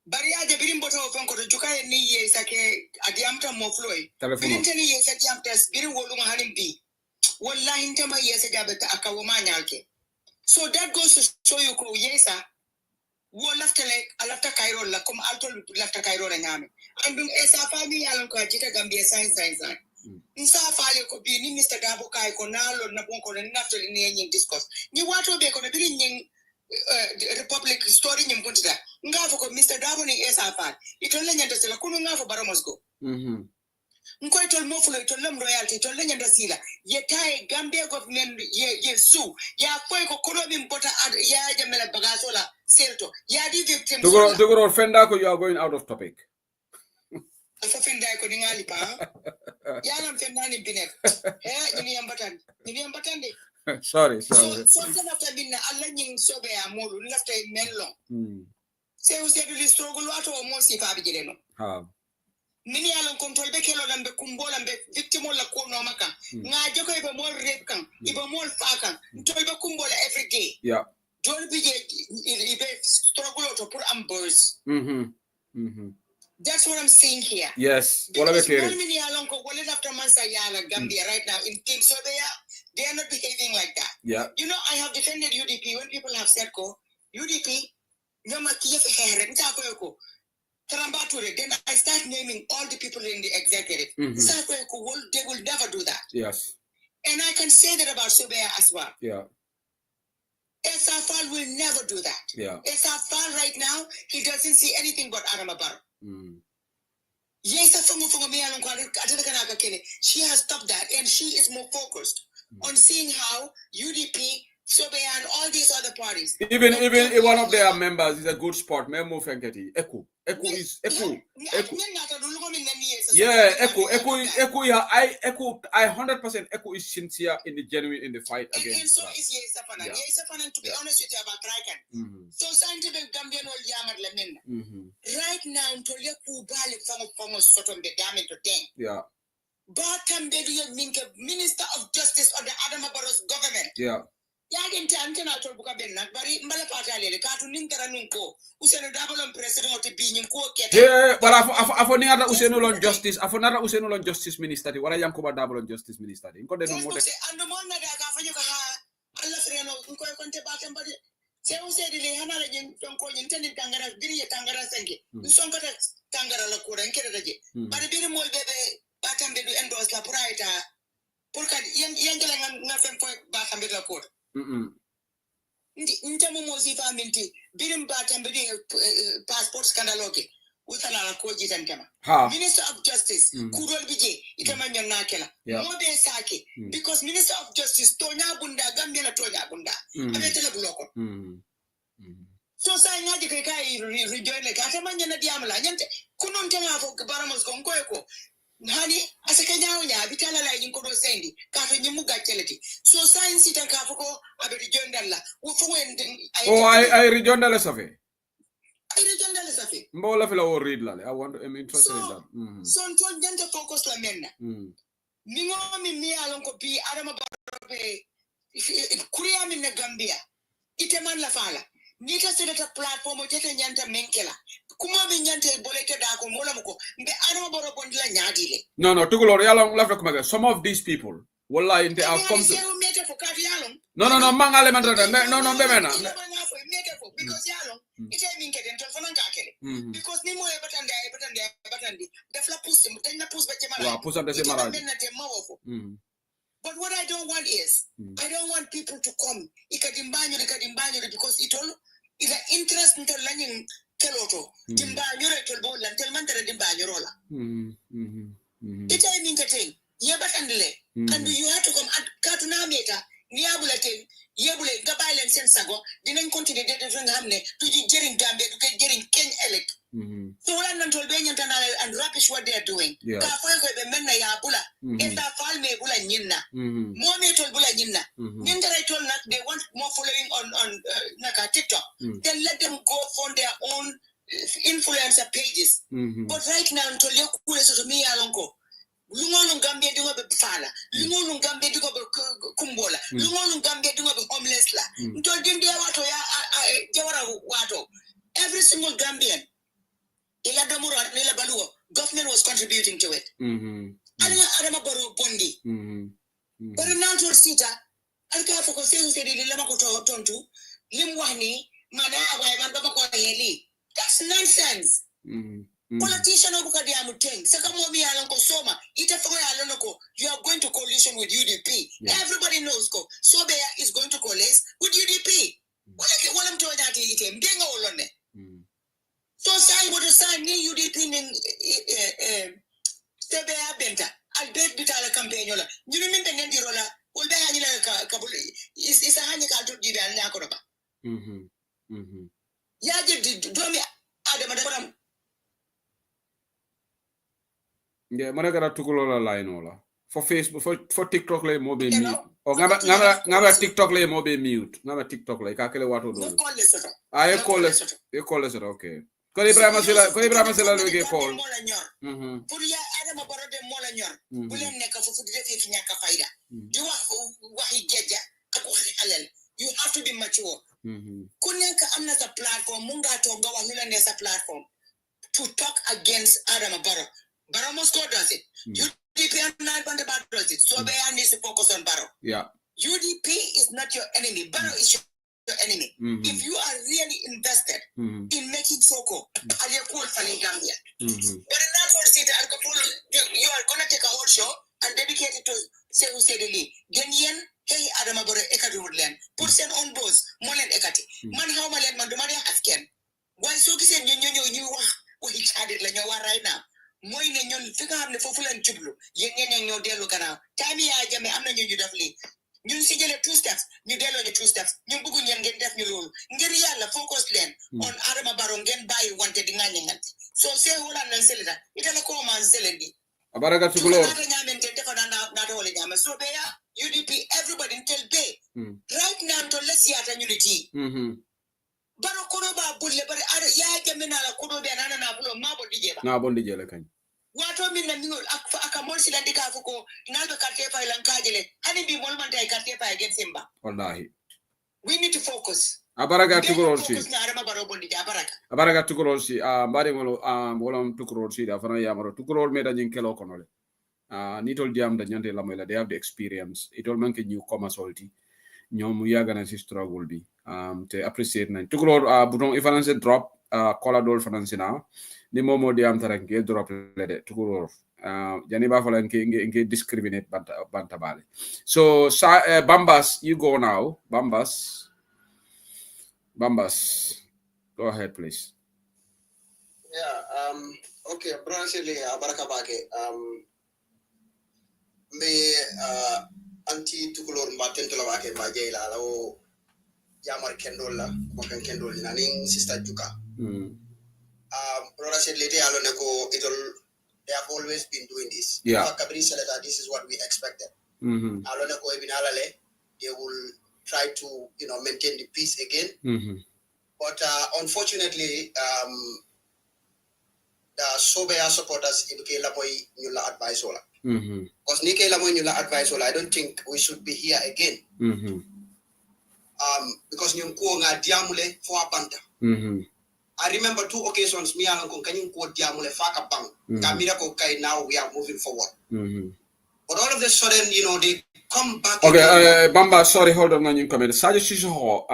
bari aje birim boto fonko to jukare ni yesa ke adiamta mo floy birim tani yesa diamta birim wolu hanim bi wallahi ntama yesa jabata akawo manyalke so that goes to show you ko yesa wo lafta Cairo la comme altol lafta Cairo la nyame andum esa fami yalon ko jita Gambia science nsa faale ko bi ni Mr. Dabo kai ko nalo na bonko na nafto ni nyin discourse ni wato be ko na bi nyin republic story nyin puntida ngafo ko Mr. Dabo ni esa faale itolle nyanda sela kuno ngafo baromosgo nko tol mofulo tol lam royalty tol nyanda sila yetai Gambia government ye su ya koy ko kono min bota ya jamela bagasola selto ya di victim dogoro fenda ko you are going out of topic afa fenda ko ningali pa ya lam fenda ni binet ni ambatan de sorry so tana tabinna alla nyin sobe ya molu lafta mello se o se du struggle wato o mo si fa bi jele no mini yalon control be kelo lambe kumbola be victimo la ko no maka ngaje ko be mol rape kan ibe mol fa kan tol be kumbola every day don't be ibe struggle to put ambers that's what I'm saying here yes wala be clear mini yalon ko wala after mansa yala Gambia right now in King so they are not behaving like that you know I have defended UDP when people have said ko UDP nyoma kiye fe here nta ko then I start naming all the people in the executive. They will never do that. Yes. And I can say that about Sobea as well. SFL will never do that. SFL right now, he doesn't see anything but Adama Barrow. She has stopped that and she is more focused on seeing how UDP, Sobea and all these other parties. Even one of their members is a good sport. Memo Fenketi. Eku is Eku. Yeah, Eku. I 100% Eku is sincere in the genuine in the fight against. And so is Yesafanan. Yesafanan, to be honest with you about Traikan. So scientific Gambian old Yamad Lemena. Right now, to Yaku Bali from sort of the damage to them. But Minister of Justice of the Adama Barrow's government. yagen tan tan to buka benna bari mbala patalele katu ningara nunko useno dabalon president to binyim ko kete yeah but afo ni ata useno lon justice afo nata useno lon justice minister di wala yankuba dabalon justice minister di ko de no mode ando mon na daga fanyo ka alla freno ko konte batam bade se usedi le hanala jin ton ko jin tan tangara biriye tangara sange son ko tangara la ko ran kede daje bari biri mol bebe batam be du endorse la praita pour que yengela nga fen ko batam be la ko Ntamu mozi fa minti birim batam be passport scandaloke utala la ko jitan kama Minister of Justice kurol bije itama nyonna kala mo be sake because Minister of Justice tonya bunda Gambia na tonya bunda abetela buloko so sa ngaji kai rejoin le kata manyana diamla nyante kunon tanga fo baramos ko ko hani asaka nyawo nya bitala la yin ko do sendi ka to nyimu gacheleti so science tan ka fo ko abe rejoin dalla wo fo wen I rejoin dalla safe I rejoin dalla safe mbola fela wo read la I want I'm interested in that so to jante focus la menna mi ngomi mi alon ko bi adama barobe kuriya min na Gambia ite man la fala ni ta sedata platform tete nyanta menkela kuma be nyanta bolete da ko mola ko be adama baro bondi la nyaadile no tugulor yalla lafta kuma some of these people wallahi inte have come to no mangale man no bemena because yalo ite minke den to fanan ka kele because ni mo e batande def la pousse dañ la pousse ba jemara wa pousse am de jemara but what I don't want is I don't want people to come ikadimbanyo because it all is an interest into learning keloto dimbanyo to bo lan tel man tere dimbanyo rola ite minke ten ye batandele and you have to come at katuna meta ni abulaten yebule gabaylen sen sago dinañ continuer de hamne to jerin Gambia to jerin Ken elect so wala nan tol be nyanta na and rubbish what they are doing ka ko be menna ya bula if that fall me bula nyinna mo me tol bula nyinna nyinga ray tol nak they want more following on naka TikTok then let them go on their own influencer pages but right now tol yakule so to me alonko Lungo Gambia do be fala. Lungo Gambia do be kumbola. Lungo Gambia do be homeless la. Ntol dinde wato ya jawara wato. Every single Gambian ila damuro ila baluo government was contributing to it. Adama baro bondi. But now to sita alka foko se usedi lama ko tontu limwani mana abai man baba ko heli. That's nonsense. Politician obukadi amuteng saka momi alonko soma itafanya alonoko you are going to coalition with UDP everybody knows ko Sobeya is going to coalesce with UDP wala mtu wadati ite mgenga olone so sai wodo sai ni UDP ning Sobeya benta albert bitala campaign yola nyumi minde ngendi rola ulbe hanyila kabuli isa hanya ka to dibe an yakoro ba ya je domi adama da yeah mana gara tukulola line ola for Facebook for TikTok le mo be mute o ngaba TikTok le mo be mute ngaba TikTok le ka kele wato do ay call it okay ko Ibrahima Sela le ge call pour ya adama barode mo la ñor bu len nek fofu di def fi ñaka fayda di waxi jejja ak waxi alal you have to be mature ku nek amna sa platform mu nga to nga wax lu la ne sa platform to talk against Adama Barrow. Barrow Moscow does it. UDP and Nalbanda Barrow does it. So Beya needs to focus on Barrow. Yeah. UDP is not your enemy. Barrow is your enemy. If you are really invested in making Soko, you are going to take a whole show and dedicate it to Sehu Sedili. Genyen, hey, Adama Barrow Ekati Woodland. Put send on both, Molen Ekati. Man, how Molen Mandumari Afghan. Why so he said, you what he chatted like you are right now. Moy ne ñun fi nga xamne fofu lañ jublu yeen ñen ñoo delu gannaaw time ya jame amna ñu def li ñun ci jëlé 2 steps ñu delo ñu 2 steps ñu bëggu ñen ngeen def ñu loolu ngir yalla focus leen on Adama Barrow ngeen bayyi wante di ngañ ngat so sé wala nan selida itala ko man selendi abaraka tukulo na ñamante defa na do wala ñama so be ya UDP everybody tell be right now to let's yata unity Barrow kono ba bulle bare ara ya jame na la kono be nana na bulo ma bo dije ba na bon dije la kañ wato min na ngol aka mol si landika fuko nalbe carte fa lankajele hani bi mol man tay carte fa gen semba wallahi We need to focus. Abaraga tukurol si. Focus na arama baro bondi abaraga. Abaraga tukurol si. Mbari ngolo wolom tukurol si da fana yamaro tukurol me da nyinkelo konole. Nitol diam da nyande la moy they have the experience. Itol manke newcomer solti. Ñom yagana ci struggle bi. Te appreciate nañ. Tukurol bouton ifalance drop kola dol fanansina. Ni momo diam tarak ke drop le de tukurol. Jani ba falan ke discriminate banta bale. So Bambas, you go now. Bambas, go ahead, please. Yeah. Okay. Branchely abaraka bake. Me anti tukulor mbaten to la bake baje la lawo yamar kendola makan kendol naning sister juka. Branchely lete alo neko itol. They have always been doing this. Yeah. This is what we expected. They will try to, maintain the peace again. But unfortunately, the Sobea supporters in Lamoy Nula advice. Because Nike Lamoy Nula advice, I don't think we should be here again. Because Nyunkuanga Diamule for a panta. I remember 2 occasions, me and Uncle Kanying quote Diamule Faka Bang. Now we are moving forward. But all of a sudden, they come back. Okay, Bamba, sorry, hold on you comment. Saja Shisho,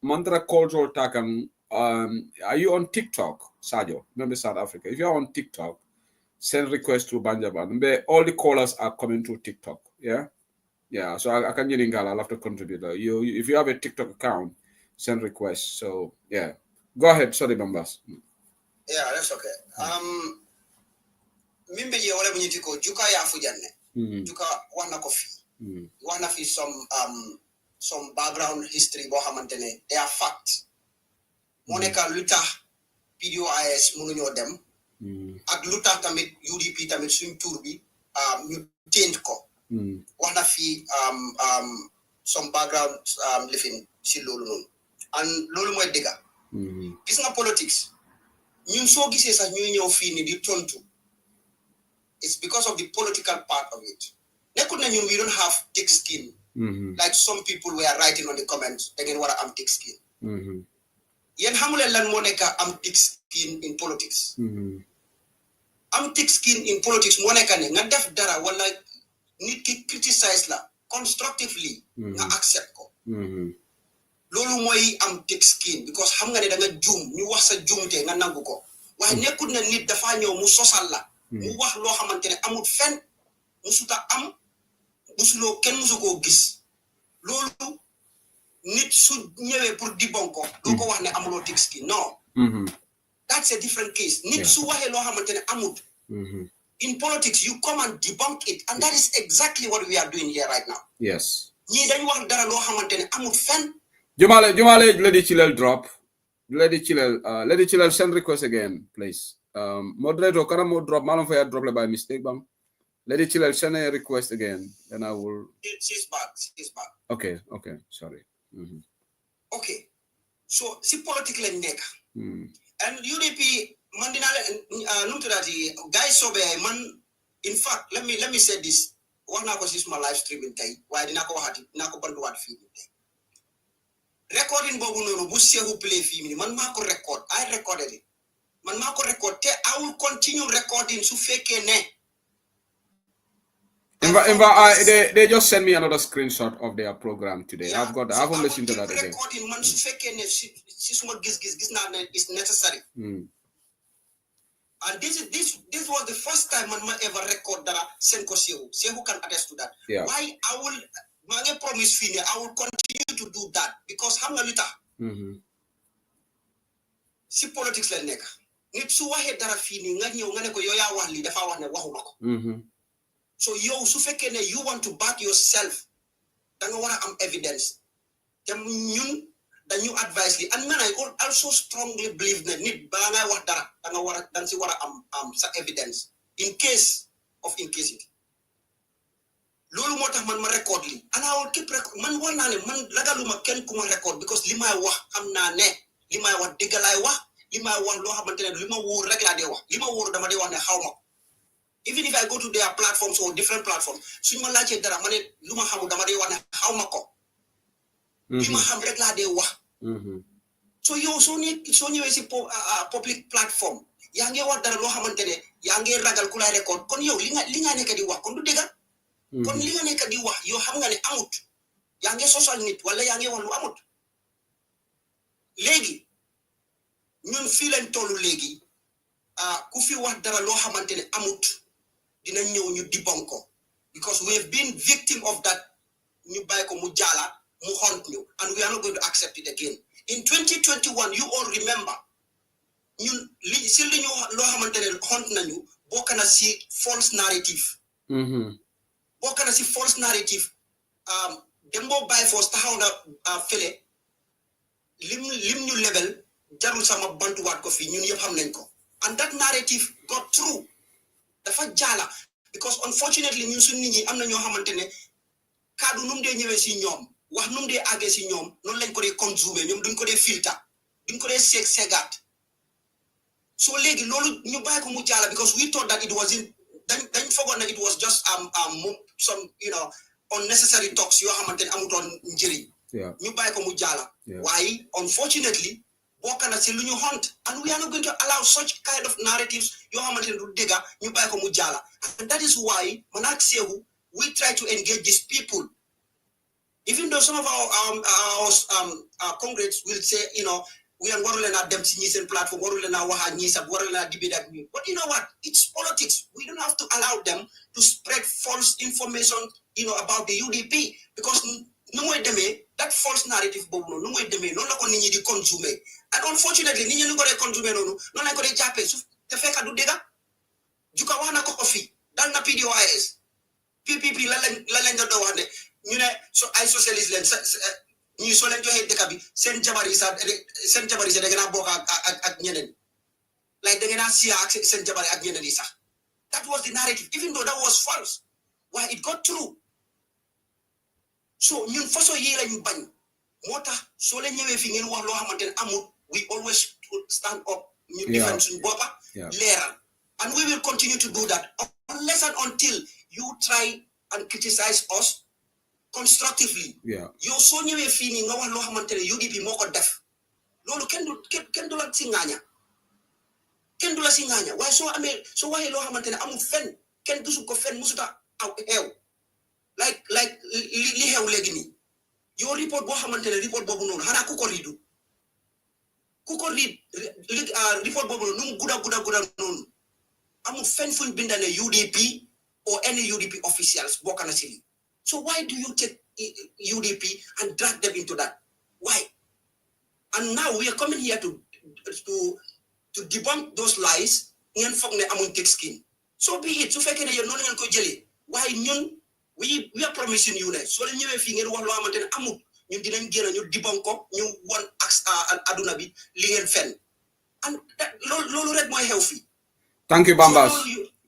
Mantra Cultural Takam, are you on TikTok, Sajo? Remember South Africa. If you're on TikTok, send request to Banjaban. All the callers are coming to TikTok. Yeah? Yeah, so I can get in I'll have to contribute. If you have a TikTok account, send requests. So, yeah. Go ahead, sorry, Bambas. Yeah, that's okay. Mimbe je wale mnyitiko juka ya fujane. Juka wana kofi. Wana fi some background history bohamantene. They are facts. Moneka luta PDOIS mununyo dem. Ak luta tamit UDP tamit swing turbi ñu change ko. Wana fi some background living si lolu non. And lolu moy diga. Gis nga politics ñun so gisee sax ñuy ñëw fii ni di tontu it's because of the political part of it nekkul na ñun we don't have thick skin like some people were writing on the comments da ngeen war a am thick skin yéen xamuleen lan moo nekk am thick skin in politics am thick skin in politics moo nekk ne nga def dara wala nit ki criticize la constructively nga accept ko lolu moy am thick skin because xam nga ne da nga joom ñu wax sa joomte nga nangu ko waye nekkul na nit dafa ñew mu sosal la mu wax lo xamantene amul fen musuta am musulo ken musuko gis lolu nit su ñewé pour dibon ko do ko wax ne amulo thick skin no that's a different case nit su waxe lo xamantene amul in politics you come and debunk it and that is exactly what we are doing here right now yes ñi dañ wax dara lo xamantene amul fen Jumale, Lady Chilel drop. Lady Chilel send request again, please. Moderator, can I drop? Malum for drop by mistake, bam. Lady Chilel send a request again, then I will. She's back. Okay, sorry. Okay, so see political nega. And UDP mandinale numtudati guys sobe man. In fact, let me say this. One na ko sis my live streaming tay. Why dina ko waxati na ko bantu wat fi tay. Recording bobu nonu bu sehu play fi man mako record. I recorded it. Man mako record te I will continue recording su feke ne. They just sent me another screenshot of their program today. Yeah. I haven't listened to that again. Recording man su feke ne si suma gis na is necessary. And this was the first time man ever record that Senko Sehu can attest to that. Yeah. Why I will promise Fini, I will continue to do that because hamna lita. Si politics la neka. Nit su waxe dara Fini nga ñew nga ne ko yo ya wax li dafa wax ne waxuma ko. So yo su fekke ne you want to back yourself da nga wara am evidence. Te ñun dañu advise li and man I also strongly believe that nit ba nga wax dara da nga wara dan ci wara am sa evidence in case of incasity lolu motax man ma record li and I will keep record man wona ne man lagaluma ken kuma record because limay wax xamna ne limay wax degalay wax limay wax lo xamantene lima woor rek la de wax lima woor dama de wax ne xawma even if I go to their platforms or different platforms suñu ma laacé dara mané luma xamu dama de wax ne xawma ko li ma xam rek laa dee wax so yow soo ñëwee si public platform yaa ngi wax dara loo xamante ne yaa ngi ragal ku lay record kon yow li nga nekk di wax kon du dëgg kon li nga nekk di wax yow xam nga ne amut yaa ngi sosal nit wala yaa ngi wax lu amut léegi ñun fii lañ tollu léegi ku fi wax dara loo xamante ne amut dina ñëw ñu dibon ko because we have been victim of that ñu bàyyi ko mu jaala mu haunt ñu and we are not going to accept it again in 2021 you all remember ñun li ñu loo xamante ne haunt nañu bokk na si false narrative bokk na si false narrative Dembo Baye Force taxaw na fële lim ñu level jarul sama bantuwaat ko fii ñun yëpp xam nañ ko and that narrative got through dafa jaala because unfortunately ñun suñ nit ñi am na ñoo xamante ne kaddu nu mu dee ñëwee si ñoom wax nu mu dee àggee si ñoom noonu lañ ko dee consumer ñoom duñ ko dee filter duñ ko dee segaat so léegi loolu ñu bàyyi ko mu jaala because we thought that it was dañ fogoon na it was just some unnecessary talks yoo xamante ne amutoon njëriñ ñu bàyyi ko mu jaala waaye unfortunately bokk na si lu ñu hunt and we are not going to allow such kind of narratives yoo xamante ne du dëgga ñu bàyyi ko mu jaala and that is why man ak Sehu we try to engage these people even though some of our congress will say we are waru leen a dem si ñi seen platform waru leen a wax ak ñi sax waru leen a debate ak ñi but you know what it's politics we don't have to allow them to spread false information about the UDP because nu mooy demee that false narrative boobu noonu nu mooy demee noonu la ko nit ñi di consumer and unfortunately nit ñi nu ko dee consumer noonu lañ ko dee jàppee su te fekk du dëgg Juka wax na ko fi dal na PDOIS PPP la lañ doon wax ne ñu ne ay socialiste leen ñi soo leen joxee dëkk bi seen jabar yi sax da ngeen a bokk ak ñeneen like da ngeen a siya ak seen jabar yi ak ñeneen yi sax that was the narrative even though that was false why it got through so ñun façon yi lañu bañ moo tax soo leen ñëwee fi ngeen wax loo xamante ne amul we always stand up ñu defend suñu boppa leeral and we will continue to do that unless and until you try and criticize us constructively yow soo ñëwee fii nii nga wax loo xamante ne UDP moo ko def loolu kenn du la si ngaaña waaye soo waxee loo xamante ne amul fenn kenn gisu ko fenn musuta aw xew like li xew léegi nii yow report boo xamante ne report boobu noonu xanaa ku ko riid report boobu noonu nu mu gudda noonu amul fenn fuñ binda ne UDP or any UDP officials bokk na si lii so why do you take UDP and drag them into that why and now we are coming here to debunk those lies ngeen foog ne amuñ thick skin so be it su fekkee ne yow noonu ngeen ko jëlee waaye ñun we are promising you ne soo leen ñëwee fii ngeen wax loo xamante ne amul ñun dinañ génn ñu debunk ko ñu won ak aduna bi li ngeen fenn and loolu rek mooy xew fii. Thank you Bambas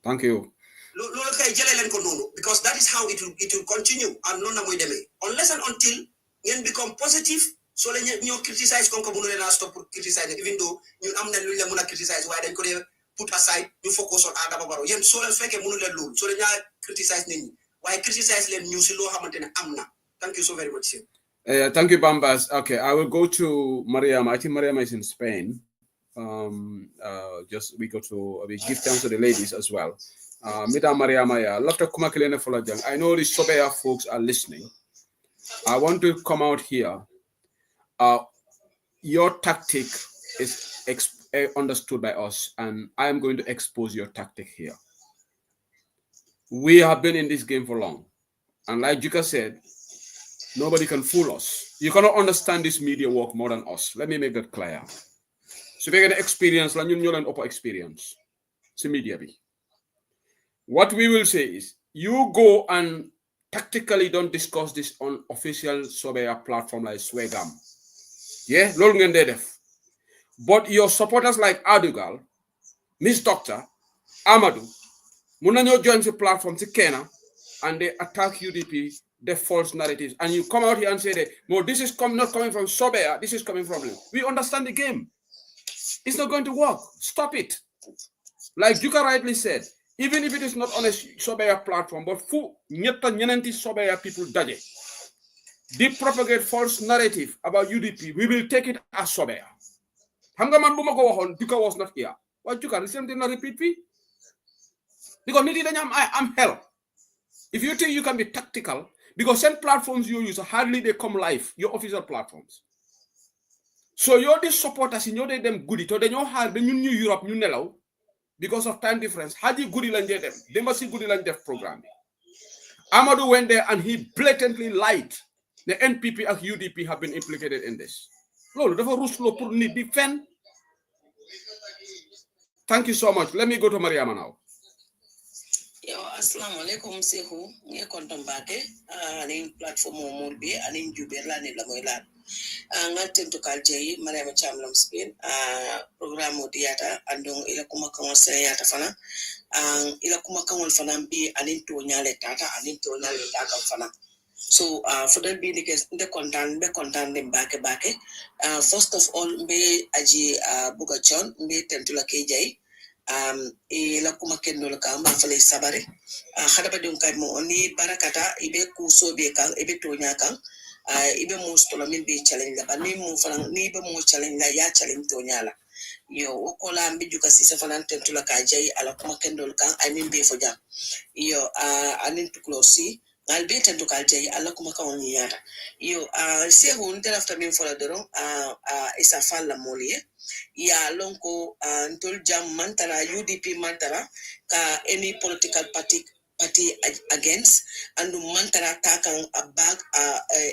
thank you. loolu kay jëlee leen ko noonu because that is how it will continue and noonu na muy demee unless and until ngeen become positive soo leen ñoo criticize comme que mënu leen a stop pour criticize even though ñun am nañ lu ñu leen mën a criticize waaye dañ ko dee put aside ñu focus on Adama Barrow yéen soo leen fekkee mënu leen loolu soo leen ñaa criticize nit ñi waaye criticize leen ñu si loo xamante ne am na. Thank you so very much. Thank you Bambas. Okay, I will go to Mariama. I think Mariama is in Spain. We give thanks to the ladies as well. Mida Mariama ya lafta kuma kilene fola jang. I know the Sobeya folks are listening. I want to come out here. Your tactic is understood by us, and I am going to expose your tactic here. We have been in this game for long, and like Juka said, nobody can fool us. You cannot understand this media work more than us. Let me make that clear. So we get experience, la ñun ñoo leen ëpp experience. Si media bi. What we will say is, you go and tactically don't discuss this on official Sobeya platform like Swegam. Yeah, lol ngeen dee def. But your supporters like Adugal, Miss Doctor, Amadou, mun nañoo join the platform to Kenya, and they attack UDP, the false narratives, and you come out here and say that, no, this is not coming from Sobeya, this is coming from you. We understand the game. It's not going to work. Stop it. Like Juka rightly said, even if it is not on a Sobeya platform, but fu ñetta ñenenti Sobeya people daje. they propagate false narrative about UDP, we will take it as sobea. Hangaman Bumako on Duka was not here. What you can recently not repeat me? Because I'm hell. If you think you can be tactical, because some platforms you use hardly they come live, your official platforms. So you're the supporters in your them goody to then you hard the new Europe, new Nello, because of time difference. How do you goody land them? They must see goody land deaf program. Amadou went there and he blatantly lied. The NPP and UDP have been implicated in this. Thank you so much. Let me go to Mariama now. Yo, assalamu alaikum sehu nge konton bake anin platform mo be anin juberla ni la moyla ngal tento kalje Mariama Chamlam Spain program diata andong ila kuma kan sayata fana ila kuma kan fana bi anin to nyale tata fana. So for that be the case the content them back first of all be aji bugachon be tentula kejai la kuma kendo ka ma fale sabare hada badum kay mo oni barakata ibe kuso be kan ibe tonya kan ibe mo stola min be challenge ba ni mo fana ni be mo challenge ya challenge tonya la yo okola mbi juka sisa fana tentula ka jay ala kuma kendo kan ay min be fo jam yo anin to close ngal be tentu kalje alla kuma ka woni yata yo se hon de after min fola doron isa falla molie ya lonko ntol jam mantara UDP mantara ka any political party against and mantara takan abag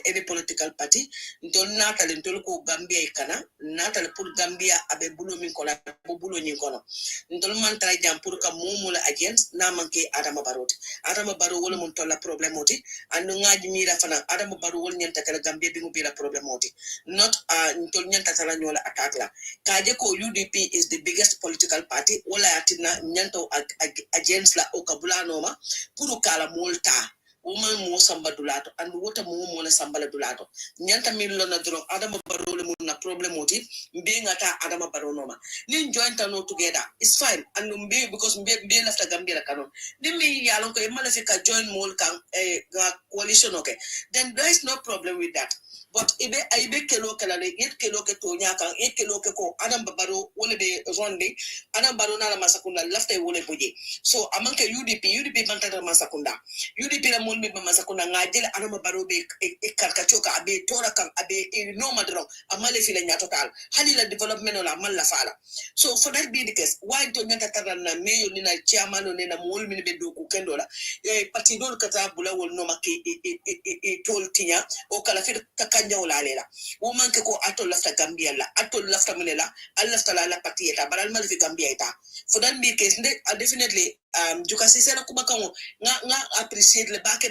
any political party ntol natal ntol ko Gambia kana natal pour Gambia abe bulo min kola bulo nyin kono ntol mantara jam pour ka mumula against na manke Adama Barrow wala mun tolla problème oti and ngaji mira fana Adama Barrow wol nyanta kala Gambia bi mu bi la problème oti not ntol nyanta tala nyola attack la kaje ko UDP is the biggest political party wala atina nyanto against la okabulano ma puru kala molta woman mo samba dulato and wota mo na samba dulato nyanta millo na dro Adama Barrow le mun na problem oti mbe ngata Adama Barrow no ma ni joint no together it's fine and mbe because mbe left Gambia kanon nimmi yalon ko e malafika join mol kan coalition okay then there is no problem with that. But ibe kelo kala le yet kelo ke to nya kan e kelo ke ko Adama Barrow wole be ronde Adama Barrow na masakunda lafta wole boje so amanke UDP mantata masakunda UDP la mon be masakunda ngajele Adama Barrow be e karkachoka abe tora kan abe no madro amale file nya total hali la development la mal la fala so for that be the case why to nyata tarana meyo ni na chairman no na mol min be do ku kendola parti dol kata bula wol no make tol tinya o kala fi kanja wala lela woman ke ko atol lafta Gambia la atol lafta munela al lafta la parti eta baral mal fi Gambia eta for that be case definitely juka sisera kuma kan nga appreciate le bake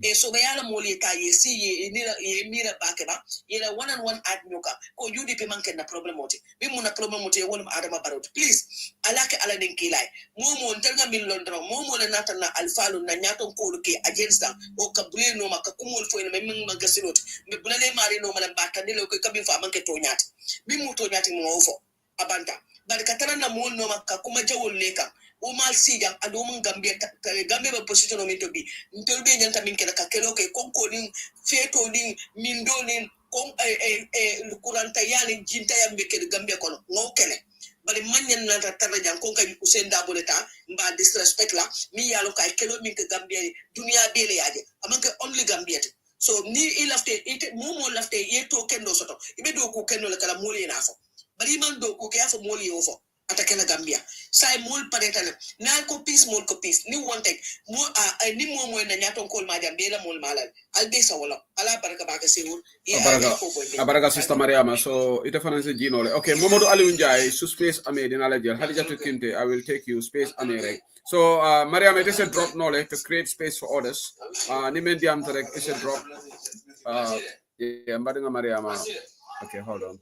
e so be yala moli eta yesi ye mira bake ba yela one on one ad nyoka ko UDP man ken na problem oti bi mun na problem oti wol Adama Barrow please alake ala den kilay momo ntelga min londro momo le natana alfalu na nyaton ko ke against o kabri no maka kumol fo ne min magasinot be bulale mari no mala batande le ko kabin fa man ke tonyati bi mu tonyati mo ofo abanta bari katana na mo no maka kuma jawol leka o mal sija ado mun Gambia ba position min to bi ntol be nyanta min kala ka kelo ke konko din feto din min do din kon kuranta yani jinta yambe ke Gambia kono ngo kele bari manyan na tatara jan kon kay Usain Daboleta mba disrespect la mi yalo kay kelo min ke Gambia dunia bele yaje amanke only Gambia so ni ilafte ite momo lafte yeto kendo soto ibe do ko kendo la kala moli na fo bari man do ko ke afo moli ofo atakela Gambia sai mol paretale na ko peace ni one take mo ni mo na nyaton kol ma jambe la mol malal albe sa wala ala baraka baka sewul baraka sister Mariama so ite fanance jinole okay Mamadou Aliou Ndiaye su space ame dina la jël Hadijatu Kinte I will take you space ame rek so Mariama it is a drop knowledge to create space for others ni men diam rek is a drop yeah mbadinga Mariama okay hold on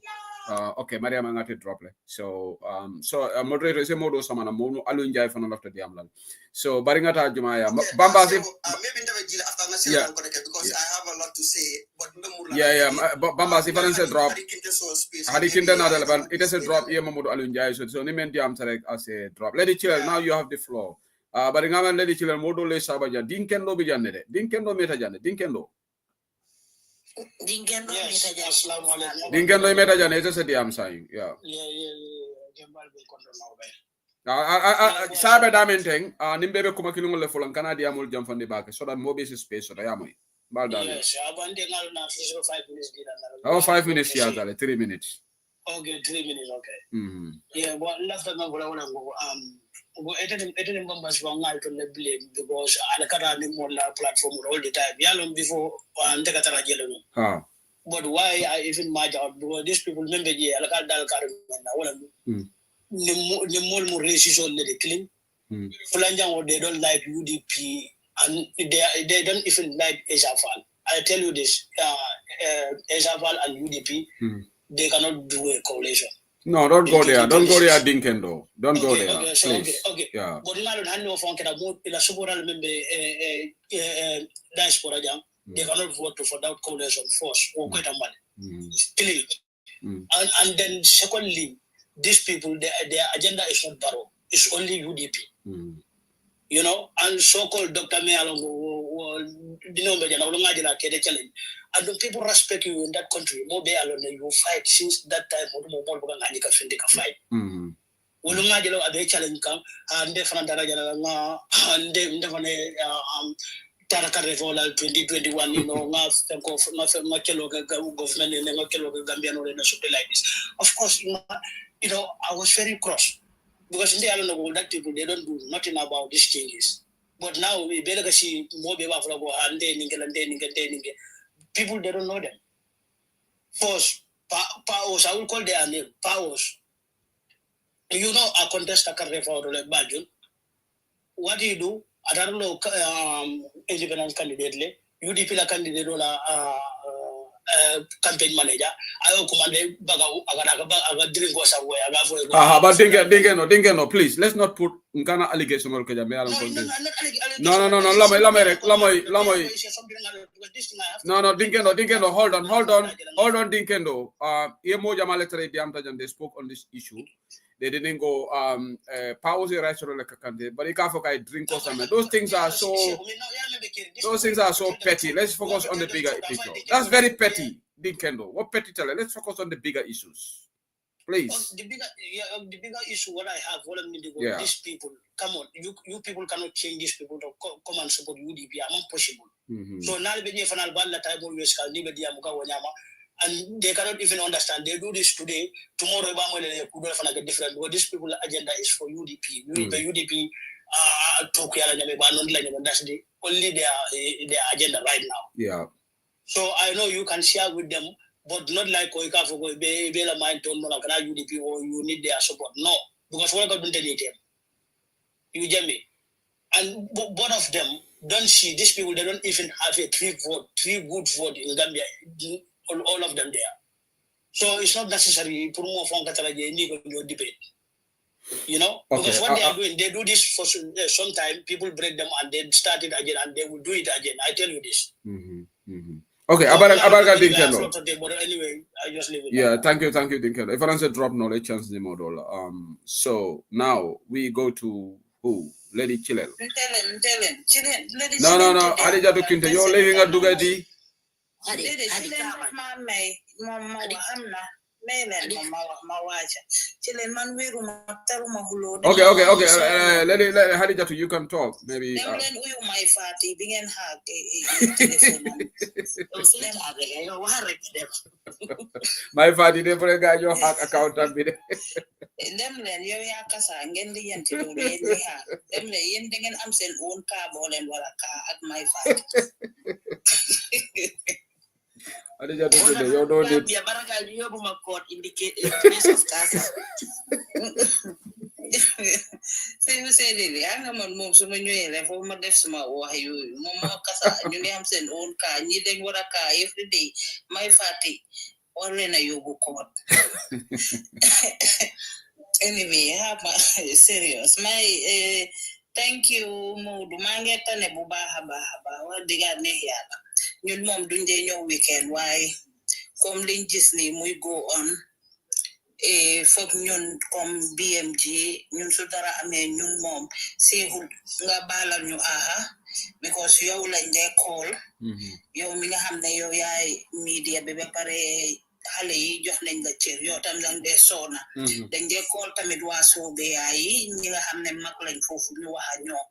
okay Mariama ngati drop le so moderator is modo samana mo Aliou Ndiaye fana lafta diam lan so bari ngata juma ya Bamba si maybe never jila after na say because I have a lot to say but Bamba si fana se drop hadi kinda na relevant it is a drop yeah Mamadou Aliou Ndiaye so ni men diam tarek as a drop lady chill now you have the floor bari ngama lady chill modo le sabaja dinkendo bi janne de dinkendo meta janne dinkendo Dingendo Yes, meta assalamu alaikum. Dingendo meta jana ita sedi am saying. Yeah. Jambal be kondo no be. Sabe damenteng nimbebe kuma kilungo le fulan kana dia mul jam fande bake so that mobe space so da yamoy. Bal dal. Yes, abande ngal na 5 minutes dina na. Oh, 5 minutes here, 3 minutes. Okay, 3 minutes, okay. Mm-hmm. Yeah, but last time I go eten members were ngal to the blame because alakara ni more platform all the time. Yalong before ndekatara jelo no. But why I even match out because these people remember je alakara dal karu na wala ni more racism the clean. Fulanjang they don't like UDP and they don't even like Ezafal. I tell you this, Ezafal and UDP, they cannot do a coalition. No, don't go there. Don't go there, Dinkendo. Don't go there. Okay, so, please. Okay. Yeah. But now the handle of Ankara vote in a super member diaspora jam, they cannot vote for that coalition force or quite a man. Clearly. And then secondly, these people, their agenda is not Barrow. It's only UDP. You know, and so-called Dr. Mayalongo, and the people respect you in that country. More be alone, you fight since that time. Fight. Ulungajelo abe challenge kam, and different and Taraka Revola 2021, you know, government in the Gambia or something like this. Of course, you know, I was very cross. Because in the island of that people, they don't do nothing about these changes. But now we better see more people people, they don't know them. First, powers, I will call their name, powers. You know, a contest a career for like Bajun. What do you do? I don't know, independent candidate, UDP la candidate campaign manager. I command Baga drink was away. But Dingeno, please. Let's not put Ngana allegation or Kajame. No. No, Dingeno, hold on, Dingeno. Emo Jamaletere Diamtajan, they spoke on this issue. They didn't go pause the right to but I drink or something. Those things are so petty. Let's focus on the bigger picture. That's very petty, Dinkendo. What petty tell? Let's focus on the bigger issues. Please. The bigger issue what I have, what I mean to go, these people, come on, you people cannot change these people to come and support UDP. I'm impossible. So now the final ball time always can leave and they cannot even understand. They do this today, tomorrow they could have a different because this people's agenda is for UDP. The UDP that's the only their agenda right now. Yeah. So I know you can share with them, but not like Koika for Bela mind to UDP or you need their support. No, because what about them? You get me? And both of them don't see these people, they don't even have a three good vote in Gambia. All of them there. So it's not necessary to move on your debate. You know? Okay. Because what they are doing, they do this for some time, people break them and they start it again and they will do it again. I tell you this. Okay, Abarga Dinkendo. But anyway, I just leave it. Yeah, thank you, Dinkendo. If I answer drop knowledge, chance the model. So now we go to who? Lady Chilel. Chilel. No. Adija Dukinte, you're living at Dugadi. Okay. Let Hadija, you can talk. Maybe. My father never got your hack account on me. I did you don't need. Say, I'm not more so many level of decimal or you, Momo Casa, you have sent own car, needing what a car every day. My fatty, or Lena, you book court. Anyway, have serious. My thank you, Mood Mangeta Nebuba Haba, what they got me here. Ñun mom duñ dé ñëw weekend waaye comme liñ gis ni muy go on foog ñun comme BMG ñun su dara amee ñun moom seexul nga baalal ñu aha because yow lañ dee call yow mi nga xam ne yow yaay media bi ba pare xale yi jox nañ la cër yow tam lañ dee soona dañ dee call tamit waa Sobeya yi ñi nga xam ne mag lañ foofu ñu wax ak ñoom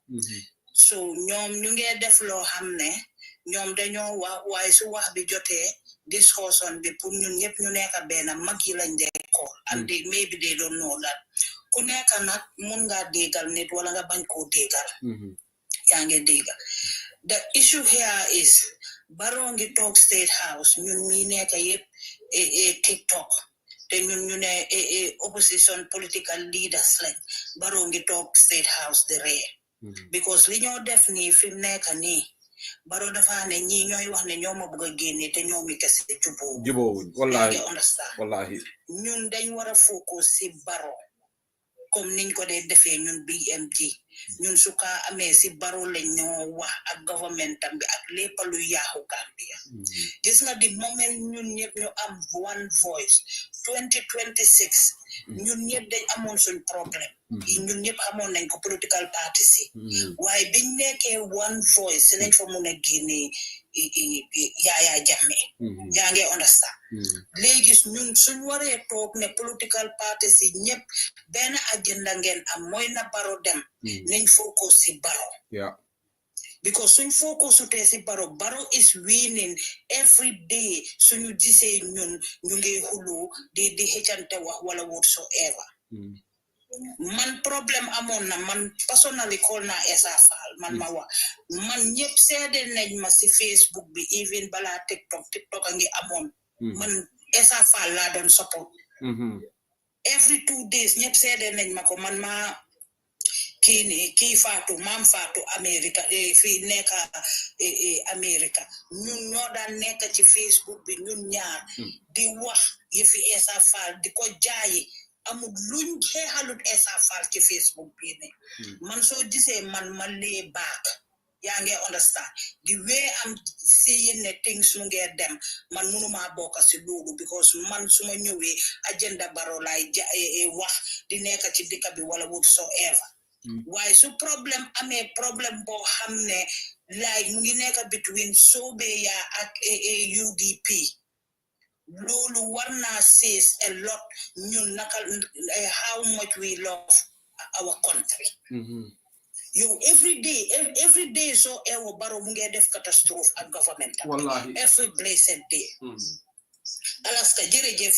so ñoom ñu ngee def loo xam ne ñoom dañoo wax waaye su wax bi jotee discussion bi pour ñun ñëpp ñu nekk benn mag yi lañ dee call and maybe they don't know that ku nekk nag mun ngaa déggal nit wala nga bañ koo déggal yaa ngi déggal the issue here is Barrow ngi toog State House ñun ñi nekk yëpp TikTok te ñun ñu ne opposition political leaders lañ Barrow ngi toog State House di ree because li ñoo def nii fi mu nekk nii Barrow dafa ne ñii ñooy wax ne ñoo ma bëgg a génne te ñoo mi kese jubóowuñ wallahi wallahi ñun dañ war a focus si Barrow comme niñ ko dee defee ñun BMG ñun su ka amee si Barrow lañ ñoo wax ak government am bi ak lépp lu yaaxu Gambia gis nga di moment ñun ñëpp ñu am one voice 2026 ñun ñëpp dañ amoon suñ problème ñun ñëpp amoon nañ ko political parties yi waaye biñ nekkee one voice si lañ fa mun a génnee Yaya Jammeh yaa ngi understand léegi ñun suñ waree toog ne political parties yi ñëpp benn agenda ngeen am mooy na Barrow dem nañ focus si Barrow because suñ focus utee si Barrow is winning every day suñu gisee ñun ñu ngi xulu di xëccante wax wala whatsoever man problème amoon na man personally call na Essa Faal man ma wax man ñëpp seede nañ ma si Facebook bi even balaa TikTok a ngi amoon man Essa Faal laa doon support every 2 days ñëpp seede nañ ma ko man ma kii Fatou maam Fatou America fii nekk America ñun ñoo daan nekk ci Facebook bi ñun ñaar di wax yëfi Essa Faal di ko jaayi amul luñ xeexalut Essa Faal ci Facebook bi ne man soo gisee man ma lee baak yaa ngi understand the way I'm seeing ne things mu ngee dem man mënuma bokk si loolu because man suma ñëwee agenda Barrow laay wax di nekk ci dëkk bi wala whatsoever waaye su problème amee problème boo xam ne like mu ngi nekk between Sobeya ak UDP loolu war naa says a lot ñun naka how much we love our country yow every day so ewo Barrow mu ngi def catastrophe ak government wallahi every blessed day Alaska jërëjëf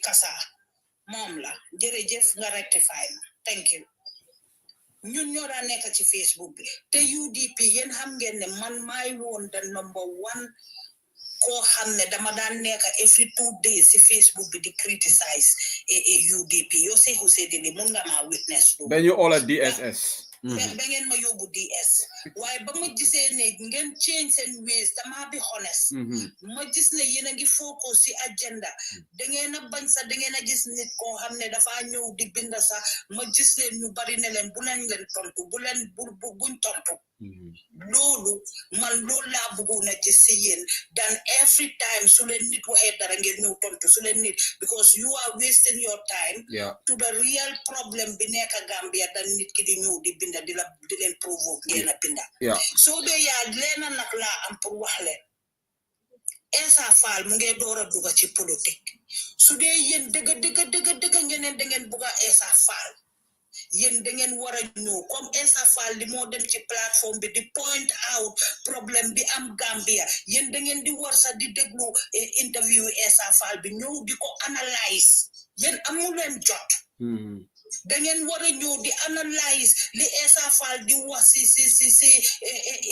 Kasa moom la jërëjëf nga rectify na thank you ñun ñoo daan nekk ci Facebook bi te UDP yéen xam ngeen ne man maay woon the number 1 koo xam ne dama daan nekk every 2 days ci Facebook bi di criticize UDP yow Seeku Sedili mun nga maa witness lu dañu all a DSS ba ngeen ma yóbbu DS waaye ba ma gisee ne ngeen change seen ways dama bi honest ma gis ne yéen a ngi focus ci agenda da ngeen a bañ sax da ngeen a gis nit koo xam ne dafa ñëw di binda sax ma gis leen ñu bari ne leen bu leen tontu buñ tontu loolu man loolu laa bëggoon a gis ci yéen dan every time su leen nit waxee dara ngeen ñëw tontu su leen nit because you are wasting your time to the real problem bi nekk Gambia dan nit ki di ñëw di binda di leen provoke ngeen a binda Sobeya leena nag laa am pour wax leen Essa Faal mu ngi door a dugg ci politique su dee yéen dëgg ngeen da ngeen bugg a Essa Faal yéen da ngeen war a ñëw comme Essa Faal di moo dem ci plateforme bi di point out problème bi am Gambia yéen da ngeen di war sax di déglu interview Essa Faal bi ñëw di ko analyse yéen amu leen jot da ngeen war a ñëw di analyse li Essa Faal di wax si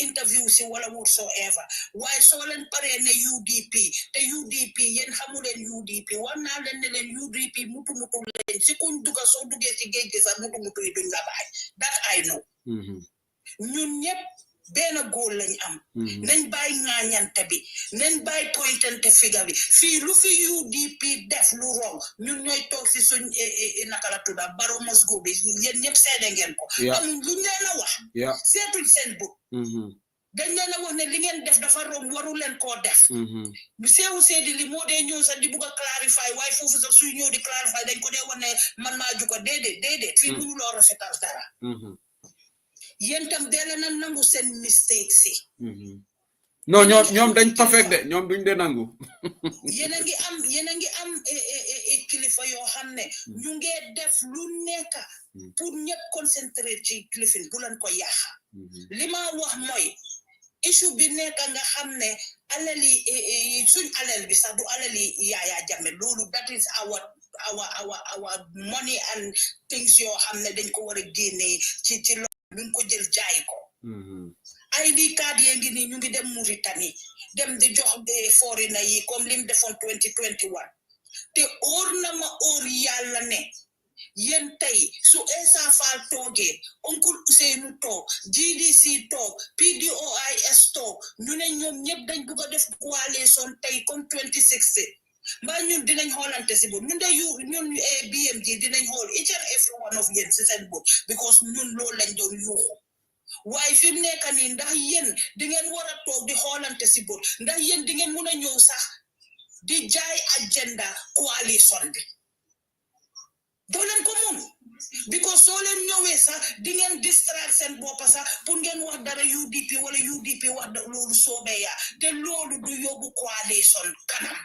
interview si wala whatsoever waaye soo leen paree ne UDP te UDP yéen xamu leen UDP war naa leen ne leen UDP mutu leen si kuñ dugga soo duggee si géej gi sax mutu yi duñ la baay that I know ñun ñëpp benn góor lañ am nañ bàyyi ŋaañante bi nañ bàyyi pointante figa bi fii lu fi UDP def lu wrong ñun ñooy toog si suñ naka la tudda Barrow must go bi yéen ñëpp seede ngeen ko amuñ luñ leen a wax seetuñ seen but dañ leen a wax ne li ngeen def dafa wrong waru leen koo def Seeku Sedili moo dee ñëw sax di bugg a clarify waaye foofu sax suy ñëw di clarify dañ ko dee wax ne man maa juko déedéet fii mënu loo rafetal dara yéen tam dee leen a nangu seen mistake si. non ñoom dañ perfect de ñoom duñ de nangu. yéen a ngi am kilifa yoo xam ne ñu ngi def lu nekk pour ñëpp concentré ci kilifin bu leen ko yàqa. li ma wax mooy issue bi nekk nga xam ne alali suñ alal bi sax du alali Yaya Jammeh loolu that is our money and things yoo xam ne dañ ko war a génnee ci loolu luñ ko jël jaay ko. ID card yi ngi nii ñu ngi dem Mauritanie dem di jox de foreigner yi comme lim defoon 2021 te óor na ma óor yàlla ne yéen tey su Essa Faal toogee oncle Ousseynou toog GDC toog PDOIS toog ñu ne ñoom ñëpp dañ bëgg a def coalition tey comme 2016 mbaa ñun dinañ xoolante si bopp ñun de ñun BMG dinañ xool each and every one of yéen si seen bopp because ñun loolu lañ doon yuuxu waaye fi mu nekk nii ndax yéen di ngeen war a toog di xoolante si bopp ndax yéen di ngeen mun a ñëw sax di jaay agenda coalition bi doo leen ko mun because soo leen ñëwee sax di ngeen distract seen bopp sax pour ngeen wax dara UDP wala UDP wax loolu soobee yaa te loolu du yóbbu coalition kanam.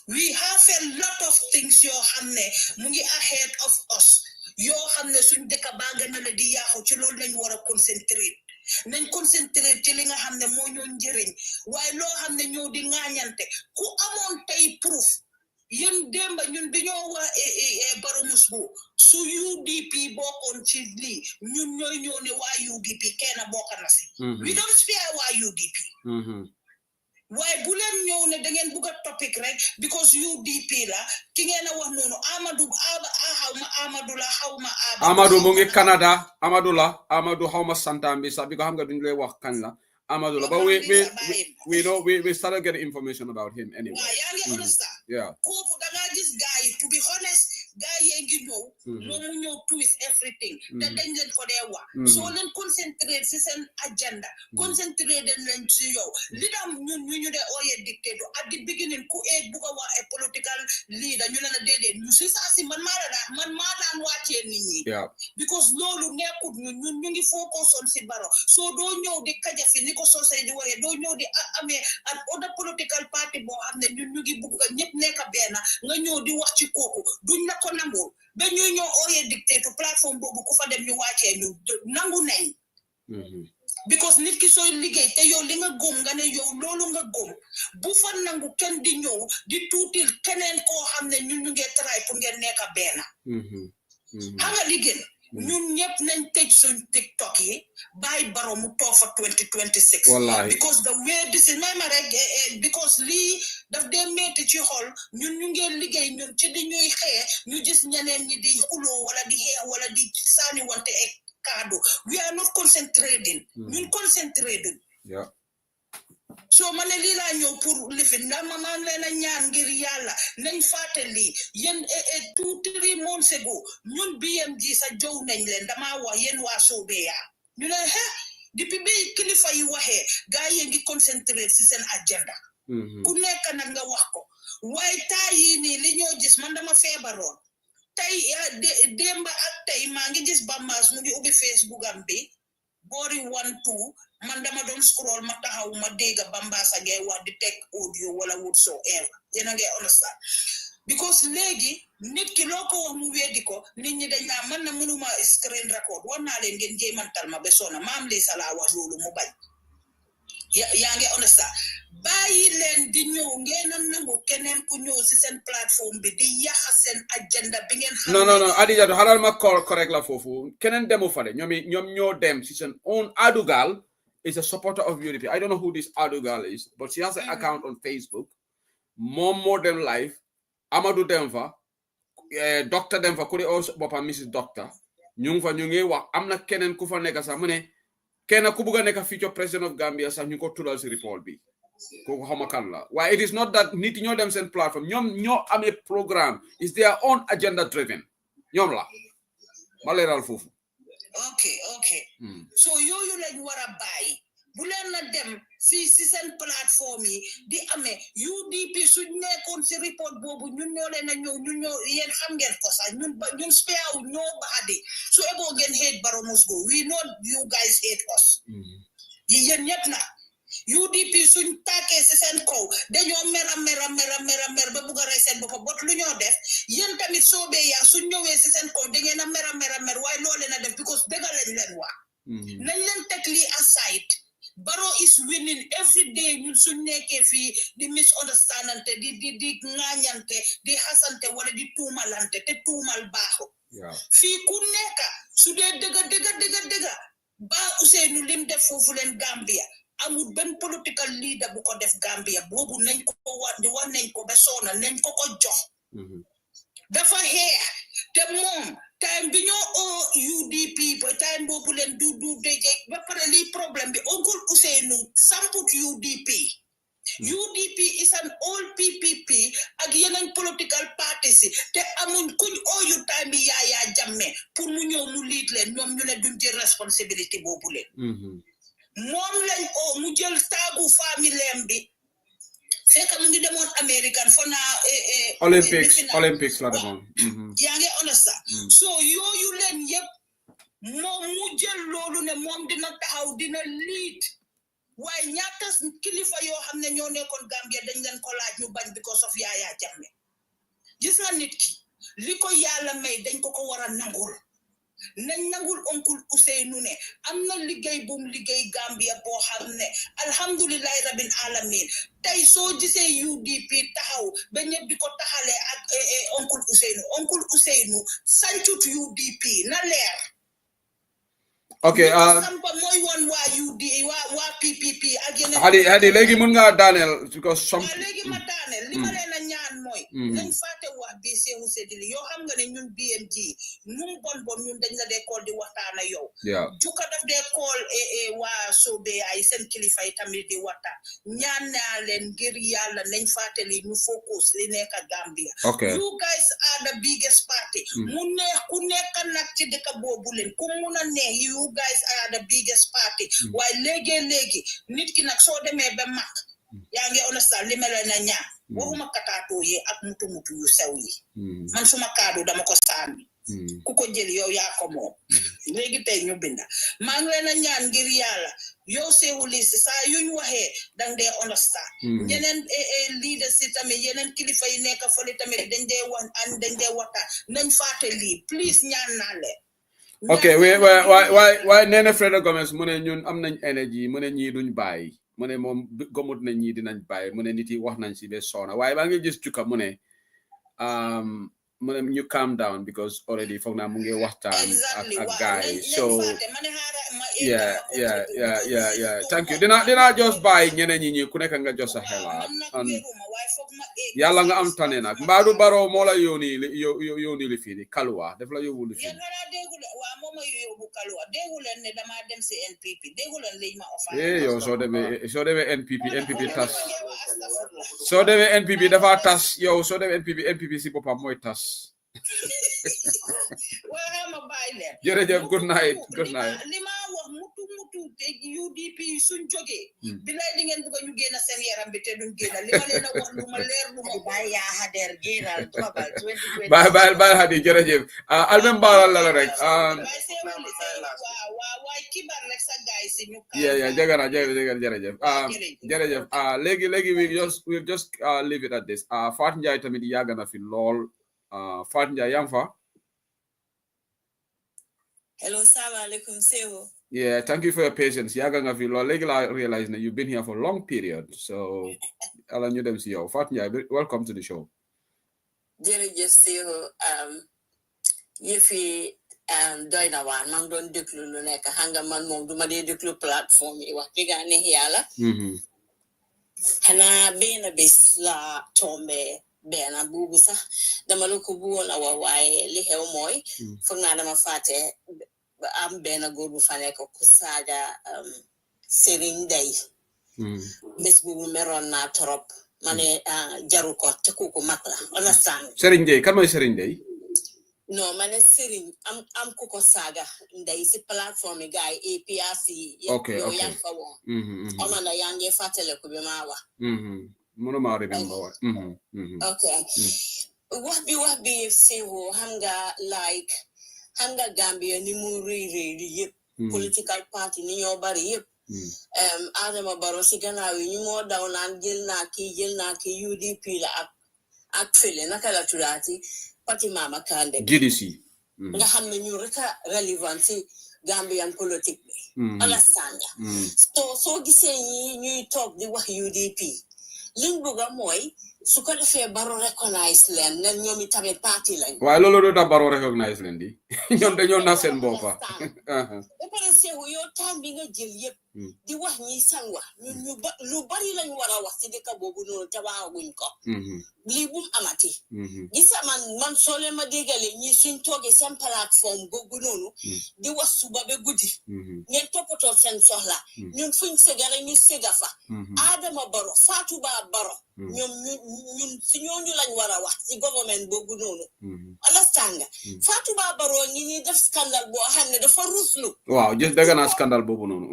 We have a lot of things yoo xam ne mu ngi ahead of us yoo xam ne suñ dëkk baa nga na la di yaaxu ci loolu lañ war a concentrate nañ concentrate ci li nga xam ne moo ñoo njëriñ waaye loo xam ne ñoo di ŋaañante ku amoon tey proof yéen démba ñun bi ñoo waa Baromus bu su UDP bokkoon ci lii ñun ñooy ñëw ne waa UDP kenn bokk na si. We don't spare waa UDP. waaye bu leen ñëw ne da ngeen bugg a topic rek because UDP la ki ngeen a wax noonu Amadou la xaw ma Amadou mu ngi Canada Amadou xaw ma santam bi sax bi ko xam nga duñ lay wax kañ la Amadou la but we started getting information about him anyway. yaa ngi understand. Yeah. kooku da ngaa gis gars yi to be honest gars yi ngi ñëw moom mu ñëw twist everything te dañ leen ko dee wax soo leen concentré si seen agenda concentré den leen si yow li dam ñun ñu dee ooyee dictateur at the beginning ku bugg a wax a political leader ñu ne la déedéet ñu si saa si man maa daan wàccee nit ñi because loolu nekkut ñun ñu ngi focus on si Barrow soo doo ñëw di kajafi ni ko soosey di waxee doo ñëw di amee an other political party boo xam ne ñun ñu ngi bugg a ñëpp nekk benn nga ñëw di wax ci kooku duñ la ko nangul ba ñuy ñëw ooyee dictateur plateforme boobu ku fa dem ñu wàccee ñu nangu nañ because nit ki sooy liggéey te yow li nga góom nga ne yow loolu nga góom bu fa nangu kenn di ñëw di tuutil keneen koo xam ne ñun ñu ngi try pour ngeen nekk benn xam nga liggéey ñun ñëpp nañ tëj suñ TikTok yi bàyyi Barrow mu toog fa 2026 wallahi because the way this is may ma rek because lii daf dee metti ci xol ñun ñu ngi liggéey ñun ci di ñuy xëye ñu gis ñeneen ñi di xuloo wala di xeex wala di saani wante ay kaddu we are not concentrating ñun concentrating so ma ne lii laa ñëw pour lifin ndax ma maan leen a ñaan ngir yàlla nañ fàttali yéen 2-3 months ago ñun BMG sa jow nañ leen damaa wax yéen waa Sobeya ñu ne depuis bi kilifa yi waxee gaa yi ngi concentré si seen agenda ku nekk nag nga wax ko waaye taa yii nii li ñoo gis man dama feebaroon tey démba ak tey maa ngi gis Bambas mu ngi ubbi Facebook am bi boori 1-2 man dama doon scroll ma taxaw ma dégg Bambasa ngay wax di teg audio wala whatsoever yéen a ngi understand because léegi nit ki loo ko wax mu weddi ko nit ñi dañ naa man na mënuma screen record war naa leen ngeen jéemantal ma ba sona maam lii salaa wax loolu mu bañ yaa ngi understand bàyyi leen di ñëw ngeen a nangu keneen ku ñëw si seen plateforme bi di yàq seen agenda bi ngeen xam non Adija do xalal ma correct la foofu keneen demu fa de ñoom ñoo dem si seen own Adugal is a supporter of UDP. I don't know who this Adugal is, but she has an account on Facebook. More than life. Amadou Denver, Doctor Denver, could also Papa Mrs. Doctor. Nyung fa nyunge wa amna kenen kufa neka sa mune kena kubuga neka future president of Gambia sa nyuko tudal si report bi. Koko hamakan la. Why it is not that niti nyo them send platform. Nyom ame program is their own agenda driven. Nyom la. Maleral fufu. Okay. So you like what a buy. bu leen na dem si seen plateforme yi di amee UDP suñ nekkoon si report boobu ñun ñoo leen a ñëw ñun ñoo yéen xam ngeen ko sax ñun spare ñoo baxadi su eboo ngeen hate Barrow must go we know you guys hate us yi yéen ñëpp na UDP suñ tàkkee si seen kaw dañoo mer ba bugg a rey seen bopp bot lu ñoo def yéen tamit soobee yaa suñ ñëwee si seen kaw da ngeen a mer waaye loo leen a def because dëgg lañ leen wax nañ leen teg lii aside Barrow is winning every day ñun suñ nekkee fii di misunderstandante di ŋaañante di xasante wala di tuumalante te tuumal baaxu fii ku nekka su dee dëgg ba Ousseynou lim def foofu leen Gambia amul benn political leader bu ko def Gambia boobu nañ ko wax nañ ko ba soona nañ ko jox dafa xeex te moom time bi ñoo UDP ba time boobu leen du deje ba pare lii problème bi Uncle Ousseynou samput UDP is an old PPP ak yeneen political parties te amuñ kuñ ooyu time bi Yaya Jammeh pour mu ñëw mu lead leen ñoom ñu ne duñ jël responsibility boobu leen moom lañ mu jël taagu familleem bi fekk mu ngi demoon American for naa Olympics la demoon yaa ngi understand so yooyu leen yëpp moom mu jël loolu ne moom dina taxaw dina lead waaye ñaata kilifa yoo xam ne ñoo nekkoon Gambia dañ leen ko laaj ñu bañ because of Yaya Jammeh gis nga nit ki li ko yàlla may dañ ko war a nangul nañ nangul Uncle Ousseynou ne am na liggéey bu mu liggéey Gambia boo xam ne alhamdulillahi rabbil alamin tey soo gisee UDP taxaw ba ñëpp di ko taxalee ak Uncle Ousseynou sancut UDP na leer sampa mooy woon waa PPP ak yeneen hadi léegi mën nga daaneel because léegi ma daaneel li ma leen a ñaan mooy nañ fàtte wax bi Seewu Sedili yoo xam nga ne ñun BMG num bon ñun dañ la dee call di waxtaan ak yow jukka daf dee call waa Sobe ay seen kilifa yi tamit di waxtaan ñaan naa leen ngir yàlla nañ fàtte li ñu focus li nekk Gambia you guys are the biggest party mu neex ku nekk nag ci dëkk boobu leen ku mun a neex you guys are the biggest party waaye léegi nit ki nag soo demee ba mag yaa ngi understand li ma leen a ñaan waxuma kataatoo yi ak mutu yu sew yi man suma kaadu dama ko sànni ku ko jël yow yaa ko moom léegi tey ñu binda maa ngi leen a ñaan ngir yàlla yow Seewu List saa yuñ waxee dang dee understand yeneen leaders si tamit yeneen kilifa yi nekk fële tamit dañ dee waxtaan nañ fàtte lii please ñaan naa leen waaye nee na Freda Gomez mu ne ñun am nañ énergie mu ne ñii duñ bàyyi mu ne moom gomut nañ ñii dinañ bàyyi mu ne nit yi wax nañ si ba soona waaye maa ngi gis jukka mu ne ñu calm down because already foog naa mu ngi waxtaan ak guys so yeah thank you dinaa just bàyyi ñeneen ñi ku nekk nga jos sa xelaat yàlla nga am tane nag mbaadu Barrow moo la yóoni li fii di Kaluwa def la yóbbu li fii yow soo demee NPP tas soo demee NPP dafa tas yow soo demee NPP si boppam mooy tas jërëjëf good night li ma wax mutu te UDP suñ jógee bilay di ngeen bëgg ñu génn seen yaram bi te duñ génn li ma leen a wax lu ma leer lu ma bàyyi yaa xadeer génnal toogal 2020 bàyyi hadi jërëjëf album baaral la rek waay kibar rek sa gaay si ñu jërëjëf léegi we'll just leave it at this Fatou Njie tamit yàgg na fi lool Fatou Njie yaa ngi fa hello salaamaaleykum Seewu. Yeah, thank you for your patience. Yaga nga fi lo legi la realize that you've been here for a long period. So ala ñu dem ci yow. Fatou Njie, welcome to the show. Jërëjëf Seewu. Yëfi doy na waar maa ngi doon déglu lu nekk xam nga man moom duma dee déglu plateforme yi wax dëgg neex yàlla. Xanaa benn bés la tombé benn buubu sax dama la ko bëggoon a wax waaye li xew mooy foog naa dama fàtte am benn góor bu fa nekk ku saaga Serigne Day bés boobu meroon naa trop ma ne jaru ko te kooku mag la understand Serigne Day kan mooy Serigne Day No, man, Siri, I'm Coco Saga. There is a platform, a guy, APRC. Okay. Young for one. I'm on a young fatale Kubimawa. Mono remember. Okay. What be say who hanga like hanga Gambia ni muri political party ni yobari Adam Barosigana, you more down and Gil Naki, UDP la actually nakala turati. Pati mama kande GDC nga xamne ñu rek relevancy Gambian politique understand so gisee ñuy tok di wax UDP liñ bëgga moy su ko defee Baro recognize leen ne ñoom tamit parti lañ waaye loolu do ta Baro recognize leen di ñoom dañoo na seen boppa ba pare seewu yow temps bi nga jël yépp di wax ñi sangwa ñu lu bari lañ wara wax ci dëkk boobu noonu te waxaguñ ko lii bum amati gisa man sole ma dégale ñi suñ toogee seen plateforme googu noonu di wax suba ba guddi ngeen toppatoo seen soxla ñun fuñ segale ñu sega fa Adama Baro Fatou Baro ñun si ñooñu lañ war a wax ci government boobu noonu understand nga Fatou Baro ñi def scandale boo xam ne dafa ruslu waaw gis dëgg naa scandale boobu noonu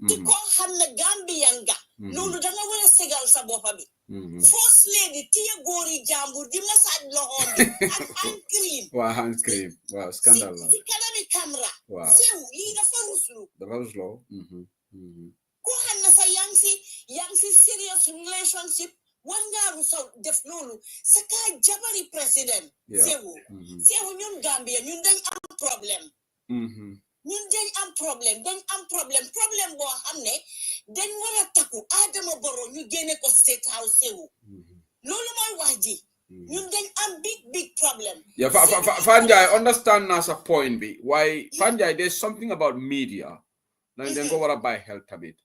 ci ko xam ne Gambian ga loolu da nga war a segal sa boppa bi first lady tiye góori jàmbur di massage loxoom bi ak hand cream waaw scandale la ci kanami camera sew lii dafa ruslu ko xam ne sa yang si serious relationship war ngaa rusa def loolu sa kaa jabari président sewu ñun Gambia ñun dañ am problème dañ am problème boo xam ne dañ war a takku Adama Barrow ñu génne ko State House sewu loolu mooy wax ji ñun dañ am big problem Fanjai understand na sa point bi why Fanjai there's something about media na dañ ko war a bàyyi xel tamit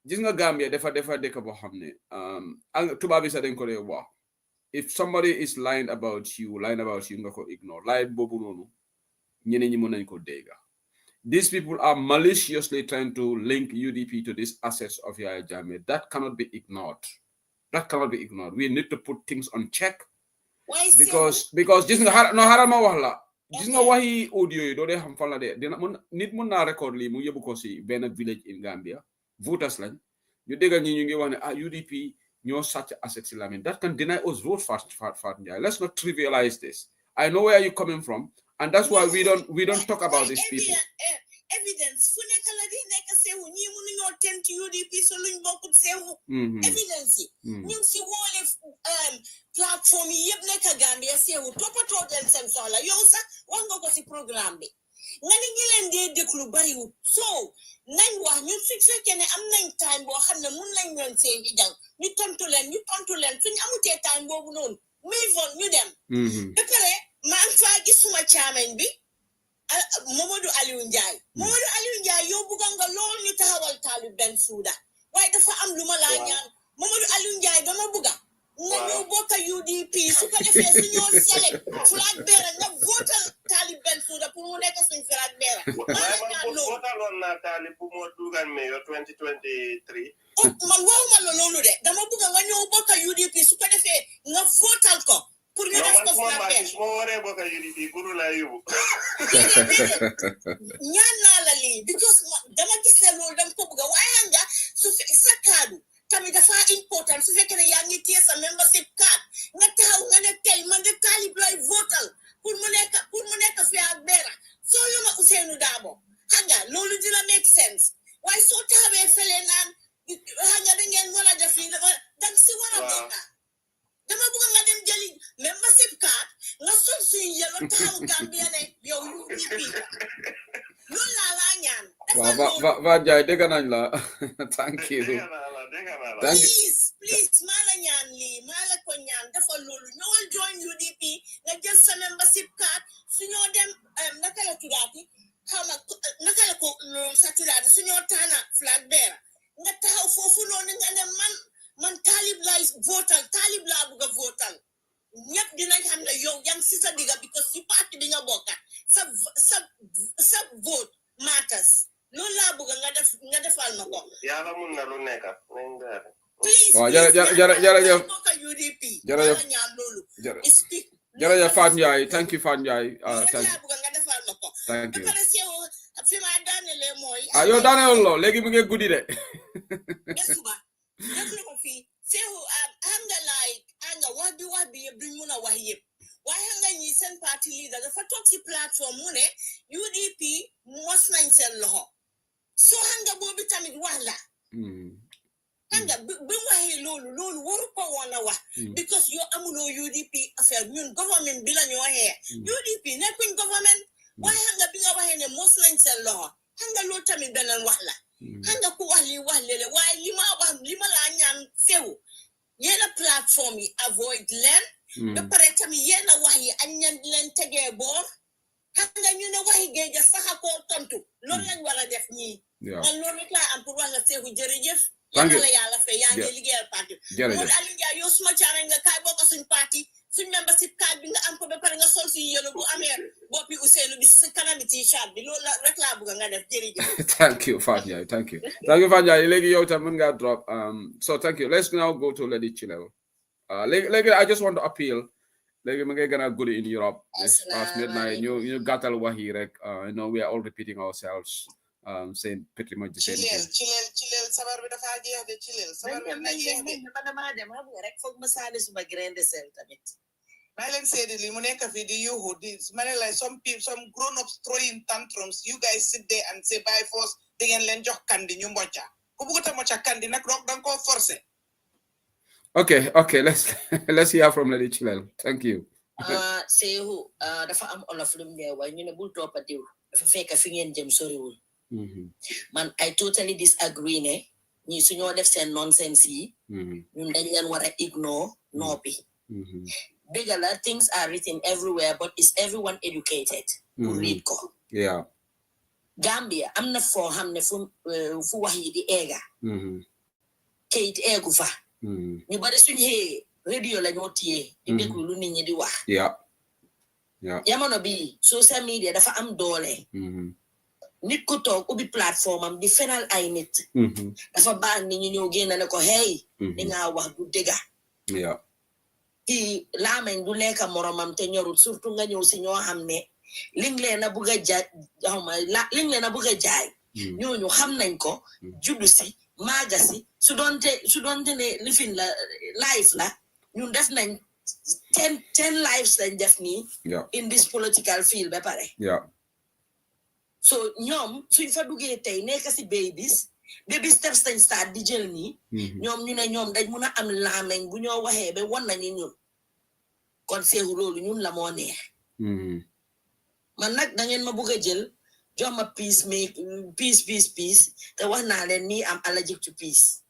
gis nga Gambia defa dëkk boo xam ne tubaab bi sax dañ ko dee wax if somebody is lying about you nga ko ignore lie boobu noonu ñeneen ñi mën nañ ko dégga. These people are maliciously trying to link UDP to these assets of Yaya Jammeh. That cannot be ignored. We need to put things on check. Because gis nga xaaral ma wax la gis nga waxi audio yi doo dee xam fan la dee nit mën naa record lii mu yóbbu ko si benn village in Gambia voters lañ ñu déggal ñi ñu ngi wax ne UDP ñoo sàcc assets si Lamin. That can deny us vote fast Njie. Let's not trivialize this. I know where you're coming from. And that's why we don't talk about these people. Evidence. Fu nekk la di nekk sewu ñi mënu ñoo tent UDP so luñ bokkut sewu. Evidence yi. ñun si woole plateforme yi yëpp nekk Gambia sewu toppatoo den seen soxla yow sax wax nga ko si programme bi. Nga ni ñi leen dee déglu bariwut. So nañ wax ñun su fekkee ne am nañ time boo xam ne mun nañ leen see jàng ñu tontu leen suñu amutee time boobu noonu move on ñu dem. Ba pare maa ngi faa gis suma caamen bi Mamadou Aliou Ndiaye yow bugga nga lool ñu taxawal Talib Bensouda waaye dafa am lu ma laa ñaan Mamadou Aliou Ndiaye dama bugga nga ñëw bokk UDP su ko defee su ñoo select flag bearer nga votal Talib Bensouda pour mu nekk suñ flag bearer votaloon naa Talib bu moo dugal mayor 2023 man waxuma la loolu de dama bugga nga ñëw bokk UDP su ko defee nga votal ko pour ñu def ko flag bearer moo waree bokk UDP guru laa yóbbu ñaan naa la lii because dama gis ne loolu dama ko bugga waaye nga su sa kaddu tamit dafa important su fekkee ne yaa ngi téye sa membership card nga taxaw nga ne tey man de Talib lay votal pour mu nekk flag bearer soo yoma Ousseynou Dabo xam nga loolu dina make sense waaye soo taxawee fele naan xam nga da ngeen war a def lii danga si war a bokka dama bëgg nga dem jëli membership card nga sol suñu yellow taxaw Gambia ne yow UDP loolu laa ñaan Va Jai dégg nañ la thank you please maa la ñaan lii maa la ko ñaan dafa loolu ñëwal join UDP nga jël sa membership card suñoo dem naka la tuddaati naka la ko sa tuddaati suñoo taana flag bearer nga taxaw foofu noonu nga ne man Talib lay votal Talib laa bëgg a votal ñëpp dinañ xam ne yow yang si sa digga because si parti bi nga bokka sa vote matters loolu laa bëgg nga defal ma ko yàlla mun na lu nekk nañ daal please jërëjëf bokka UDP jërëjëf ñaan loolu speak Jërëjëf Fat Ndiaye, thank you Fat Ndiaye. Thank you. Yow daaneel lo léegi mu ngi guddi de. Waaye nga ñi seen parti leader dafa toog ci plateforme mu ne UDP mos nañ seen loxo soo xam nga boobu tamit wax la xam nga bi mu waxee loolu waru ko woon a wax because yow amuloo UDP affaire ñun government bi la ñu waxee UDP nekkuñ government waaye xam nga bi nga waxee ne mos nañ seen loxo xam nga loolu tamit beneen wax la xam nga ku wax li wax léeg-léeg waaye li ma laa ñaan sew yenn plateforme yi avoid leen ba pare tamit yenn wax yi ak ñan leen tegee boor xam nga ñu ne waxi géej sax ko tontu loolu lañ war a def ñii man loolu rek laa am pour wax la Seeku jërëjëf yàlla la yàlla fay yaa ngi liggéeyal parti Modou Aliou Ndiaye yow suma caare nga kaay bokk suñ parti suñ membership card bi nga am ko ba pare nga sol suñu yëlu bu amee boppi Ousseynou bi si kanam ci chat bi loolu rek laa bëgg nga def jërëjëf Thank you Fat Ndiaye, thank you Fat Ndiaye. Léegi yow tam mën nga drop so thank you. Let's now go to Lady Chilel. Like, I just want to appeal. Like, we're gonna go in Europe. It's past midnight. You got a wahi, like, you know, we are all repeating ourselves, saying pretty much the same thing. Chilel, sabar bi dafa jeex de chilel. Sabar bi na jeex de. Dama dem xam nga rek foog ma saani suma grande sel tamit. May leen seedi li mu nekk fi di yuhu di mane like some grown-ups throwing tantrums. You guys sit there and say by force di ngeen leen jox kandi ñu mbocca. Ku bëgg ta mocca kandi nak rok dang ko forcer. Okay, let's hear from Lady Chilel. Thank you. Sehu dafa am olof lum ne way ñu ne bul toppa diw dafa fekk fi ngeen jëm soriwul. Man I totally disagree ne ñi suñoo def seen nonsense yi ñun dañ leen war a ignore noppi. Bigala things are written everywhere but is everyone educated to read ko. Yeah. Gambia am na foo xam ne fu wax yi di eega kayit eegu fa ñu bari suñu xëyee radio la ñoo téye di déglu lu nit ñi di wax jamono bi social media dafa am doole nit ku toog ubbi plateforme am di fenal ay nit dafa baax nit ñi ñëw génn ne ko hey di nga wax du dëgga ki laamañ du lekka moromam te ñorut surtout nga ñëw si ñoo xam ne liñ leen a bëgg a jaay ñooñu xam nañ ko juddu si maaga si su doonte ne lifin la life la ñun def nañ 10 lives lañ def nii in this political field ba pare so ñoom suñ fa duggee tey nekk si baby steps lañ start di jël nii ñoom ñu ne ñoom dañ mun a am laameñ bu ñoo waxee ba won nañu ñun kon seewu loolu ñun la moo neex man nag da ngeen ma bëgg a jël jox ma peace te wax naa leen nii am allergic to peace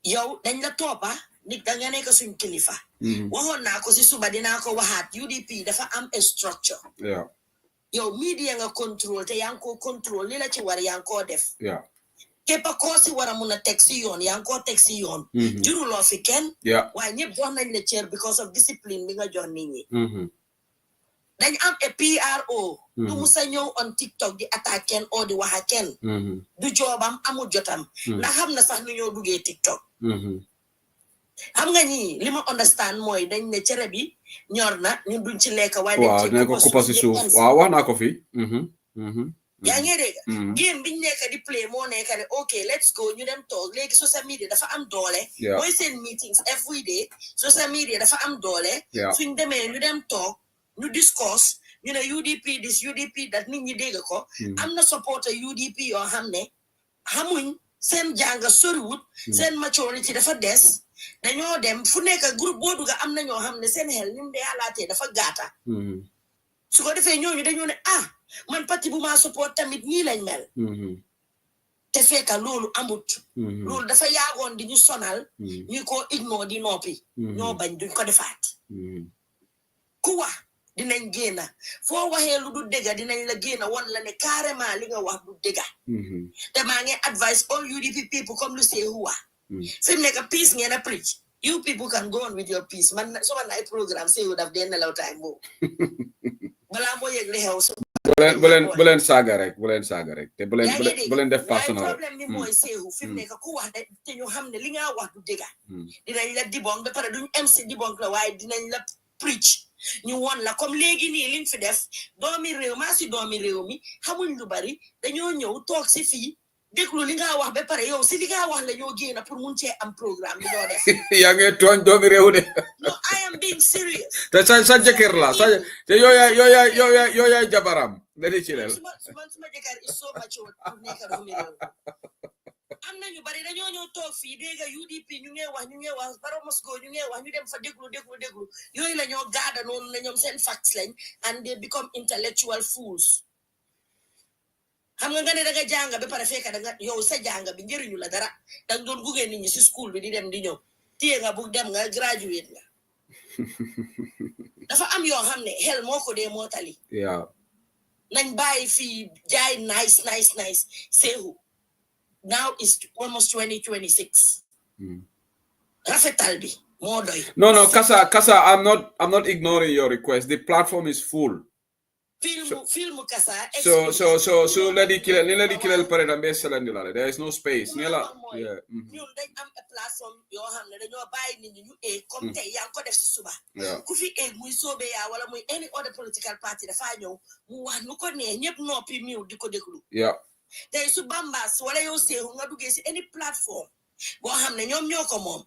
yow dañ la toppa nit da nga nekk suñ kilifa waxoon naa ko si suba dinaa ko waxaat UDP dafa am a structure yow media nga control te yaa ngi ko control li la ci war yaa ngi koo def képp koo si war a mun a teg si yoon yaa ngi koo teg si yoon juruloo fi kenn waaye ñëpp jox nañ la cër because of discipline bi nga jox nit ñi dañ am a PRO du musa ñëw on TikTok di attaque kenn oo di wax ak kenn du joobam amul jotam ndax xam na sax nu ñoo duggee TikTok xam nga ñi li ma understand mooy dañ ne cere bi ñor na ñun duñ ci lekk waaye dañ ko kuppa si suuf waaw wax naa ko fi yaa ngi dégg game biñ nekk di play moo nekk ne ok let's go ñu dem toog léegi social media dafa am doole mooy seen meetings every day social media dafa am doole suñ demee ñu dem toog ñu discuss ñu ne UDP this UDP that nit ñi dégg ko am na supporter UDP yoo xam ne xamuñ seen jàng soriwut seen maturity dafa des dañoo dem fu nekk groupe boo dugga am na ñoo xam ne seen xel ñun de xalaatee dafa gaata su ko defee ñooñu dañoo ne man parti bu ma support tamit ñii lañ mel te fekka loolu amut loolu dafa yaagoon di ñu sonal ñu ko ignore di noppi ñoo bañ duñ ko defaat ku wax dinañ génna foo waxee lu du dëgga dinañ la génna won la ne carrément li nga wax du dëgga te maa ngi advice all UDP people comme lu Seehu wax fi mu nekk peace ngeen a preach you people can go on with your peace man suma na ay programme Seehu daf dee nelaw time boobu balaa moo yëg li xew bu leen saaga rek te bu leen def personnel problème bi mooy Seehu fi mu nekk ku wax te ñu xam ne li nga wax du dëgga dinañ la dibong ba pare duñ MC dibong la waaye dinañ la preach ñu won la comme léegi nii liñ fi def doomi réew maa si doomi réew mi xamuñ lu bari dañoo ñëw toog si fii déglu li nga wax ba pare yow si li nga wax la ñoo génn pour mun cee am programme bi ñoo def yaa ngi tooñ doomi réew de no I am being serious te sa jëkkër la te yooyaay jabaram dadi ci leel suma jëkkër is so mature pour nekk doomi réew am nañu bari dañoo ñëw toog fii dégg UDP ñu ngi wax Barrow must go ñu ngi wax ñu dem fa déglu yooyu la ñoo gaada noonu na ñoom seen facts lañ and they become intellectual fools xam nga ne da nga jàng ba pare fekk da nga yow sa jàng bi njëriñu la dara da nga doon gugee nit ñi si school bi di dem di ñëw téye nga bu dem nga graduate nga dafa am yoo xam ne xel moo ko dee moo tali nañ bàyyi fii jaay nice seehu now is almost 2026 rafetal bi moo doy no Kasa I'm not ignoring your request. The platform is full. Film Kasa so lady kill pare da be selandi there is no space nela ñun dañ am a platform yoo xam ne dañoo bàyyi nit ñi ñu comme tey yaa ngi ko def si suba ku fi muy soobee yaa wala muy any other political party dafa ñëw mu wax nu ko nee ñëpp noppi miw di ko déglu tey su Bambas wala yow seexu nga duggee si any platform boo xam ne ñoom ñoo ko moom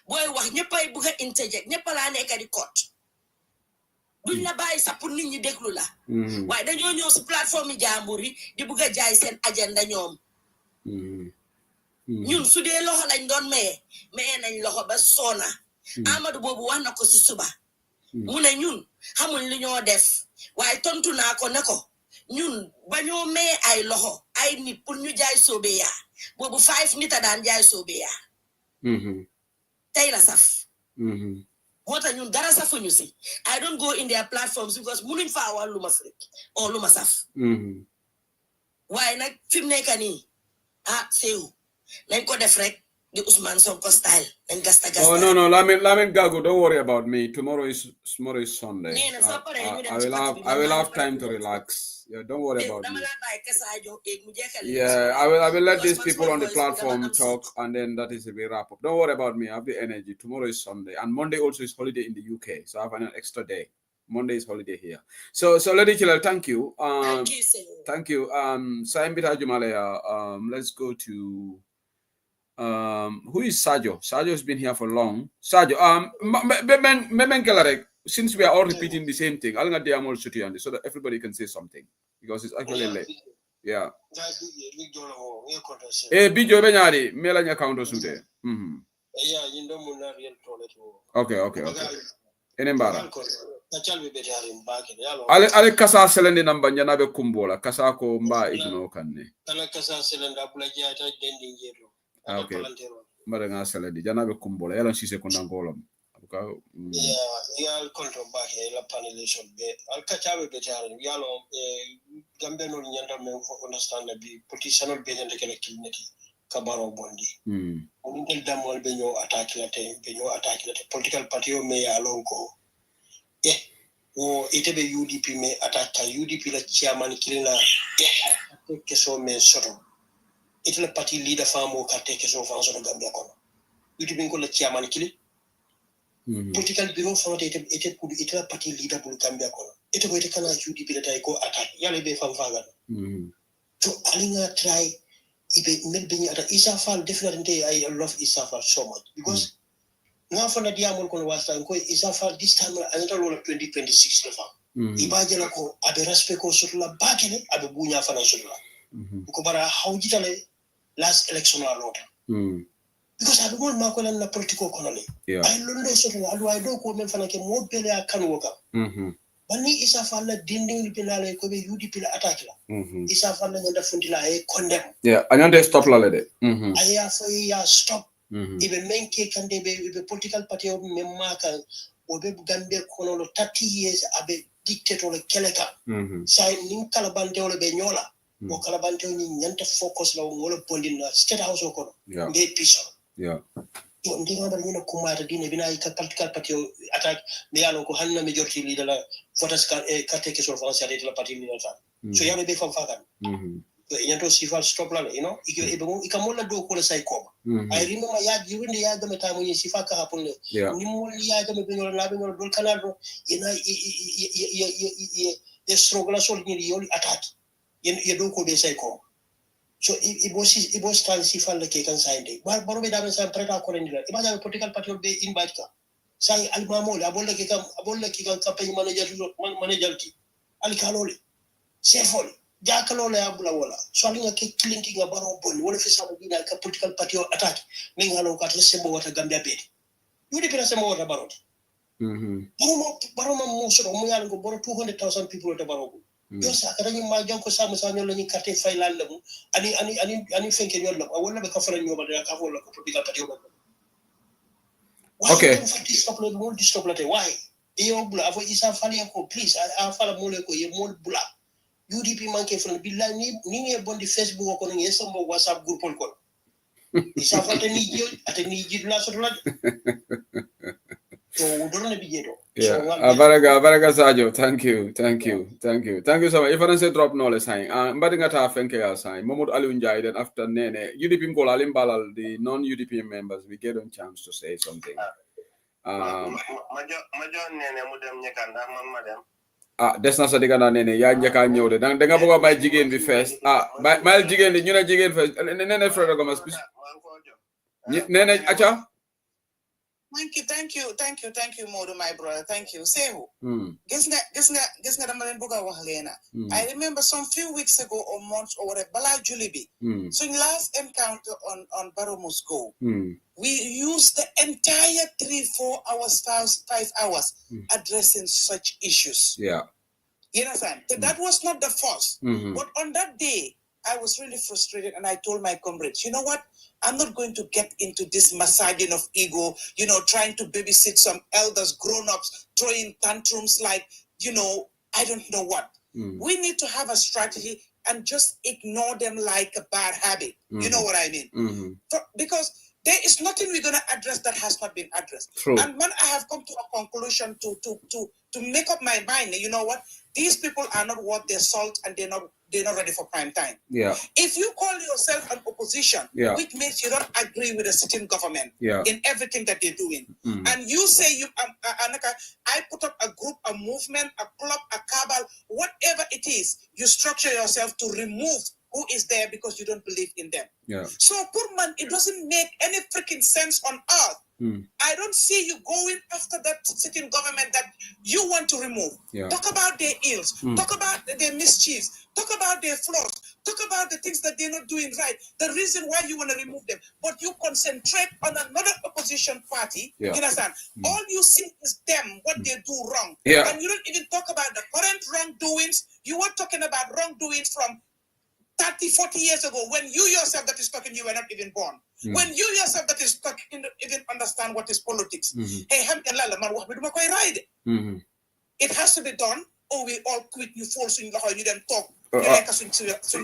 booy wax ñëppay bugg a interject ñëpp laa nekk di cote duñ la bàyyi sax pour nit ñi déglu la waaye dañoo ñëw si plateforme yi jàmbur yi di bugg a jaay seen agenda ñoom ñun su dee loxo lañ doon maye nañ loxo ba soona Amadou boobu wax na ko si suba mu ne ñun xamuñ li ñoo def waaye tontu naa ko ne ko ñun ba ñoo maye ay loxo ay nit pour ñu jaay soobeya boobu 5 nit a daan jaay soobeya tey la saf moo tax ñun dara safuñu si I don't go in their platforms because munuñ faa wax lu ma frik or lu ma saf waaye nag fi mu nekk nii seewu nañ ko def rek the Ousmane Sonko style and gasta. Oh no, Lamin Gago, don't worry about me. Tomorrow is Sunday. I will have time to relax. Yeah, don't worry about me. Yeah, I will let these people on the platform talk, and then that is a big wrap up. Don't worry about me. I have the energy. Tomorrow is Sunday, and Monday also is holiday in the UK, so I have an extra day. Monday is holiday here. So Lady Chilal, thank you. Thank you. Saim Bita Jumalaya. Let's go to who is Sajo? Sajo has been here for long. Sajo, since we are all repeating the same thing, I'll get the so that everybody can say something because it's actually late. Yeah. Bijo Benyari, Melania Counter Sute. Okay. Enembara. Ale kasa selende namba nyana be kumbola kasa ko mba igno kanne. Ale kasa selende abula jata dendi njedo. Okay. Mara nga selende jana be kumbola yala sise ko nangolom. Yal konto ba he la panelation be al kachabe be tare yalo gambe no nyanda me fo understand bi politician be nyanda kala kilneti kabaro bondi on del damol be ñoo attaque la political party o me ya lonko ite be UDP me attaque UDP la chairman kilina keso me soto ite la party leader famo kate keso fa soto Gambia ko UDP ko la chairman kili political bureau famo ite pour ite la party leader pour Gambia ko ite ko ite kana UDP la tay ko attaque yalla be fam fagal to alinga try ibe melbeni ata Isafal definitely I love Isafal so much because now for the diamond kon was time ko Isafal this time another role 2026 lefa ibaje la ko abe respect ko sotla bakene abe bunya fana sotla ko bara hawjitale last election la lota because abe mon mako na political konole ay londo sotla adu ay do ko men fana ke mo bele akanu woka bani Isafal la dinding pilale ko be UDP la attaque la Isafal la ngenda fundila e condemn anyande stop la lede aya fo ya stop ibe menke kande be political party o memaka o be Gambia kono lo 30 years abe dictator le keleka sai nin kala bande o be nyola o kala bande o ni nyanta focus la ngolo bondina state house o kono be piso to ndinga bar nyina kumata dine bina ka political party attack me yalo ko hanna majority leader la voters carte que sur français de la partie leader so yalo be fam fagan Yanto Sifal stop la, you know, ikamola do ko sai koma. I remember you in the yard the time when Sifaka happened. Ni mo ya ga me binyo la binyo do kanado ina ye struggle so ni yoli attack. Ye do ko be sai koma. So it was time Sifal the cake and signed it. But Borobe Davan Sam Preta Corendra. Imagine political party will be invite ka. Sai Almamol, Abola Kikan campaign manager Al Kaloli. Sefol. Jakalo le abula wala so alinga ke clinking abaro bol wala fi sabu dina ka political party attack ninga halo ka sembo wata Gambia bedi yudi pina sembo wata barot baroma mo so mo yalla go boro 200,000 people wata barogo yo sa ka dañu ma jonko samu sa ñol lañu carte faylal lamu ani fenke ñol lam wala be ka fara ñoba da ka wala ko political party okay stop le why iyo bula avo isa fali ko please I fala mo le ko ye mo bula UDP manke from billahi ni bondi Facebook ko ngi sambo WhatsApp group ko isa fata ni jio ate ni jidla so la to dorone bijeto Abaraga Sajo, thank you so much. If I don't say drop knowledge sign mbadinga ta fenke ya sign Mohammed Ali Unjai, then after Nene UDP Mkola Alimbalal, the non-UDP members, we get a chance to say something. Majo Nene mudem nyekanda madam. Des na sa diga na Nene ya njaka ñew de da nga bëgg bay jigen bi first bay jigen di ñu na jigen first Nene Fredo Gomes bis Nene acha. Thank you, Modu, my brother. Thank you. Sehu. Gis nga dama leen bëgg wax leena. I remember some few weeks ago or months or whatever, Bala Julibi. So in last encounter on Barrow must go. We used the entire 3-4 hours, 5 hours addressing such issues. Yeah. You understand? That was not the first. But on that day, I was really frustrated and I told my comrades, you know what? I'm not going to get into this massaging of ego, trying to babysit some elders, grown-ups, throwing tantrums like, I don't know what. We need to have a strategy and just ignore them like a bad habit. You know what I mean? Because there is nothing we're going to address that has not been addressed. True. And when I have come to a conclusion to make up my mind, you know what? These people are not worth their salt and they're not ready for prime time. Yeah. If you call yourself an opposition, which means you don't agree with the sitting government in everything that they're doing, and you say I put up a group, a movement, a club, a cabal, whatever it is, you structure yourself to remove who is there because you don't believe in them. Yeah. So, poor man, it doesn't make any freaking sense on earth. I don't see you going after that sitting government that you want to remove. Talk about their ills, talk about their mischiefs, talk about their flaws, talk about the things that they're not doing right, the reason why you want to remove them. But you concentrate on another opposition party, you understand? All you see is them, what they do wrong. And you don't even talk about the current wrongdoings. You were talking about wrongdoings from 30, 40 years ago, when you yourself that is talking, you were not even born. When you yourself that is talking, even understand what is politics. Hey, it has to be done, or we all quit, you fall in the you then talk. You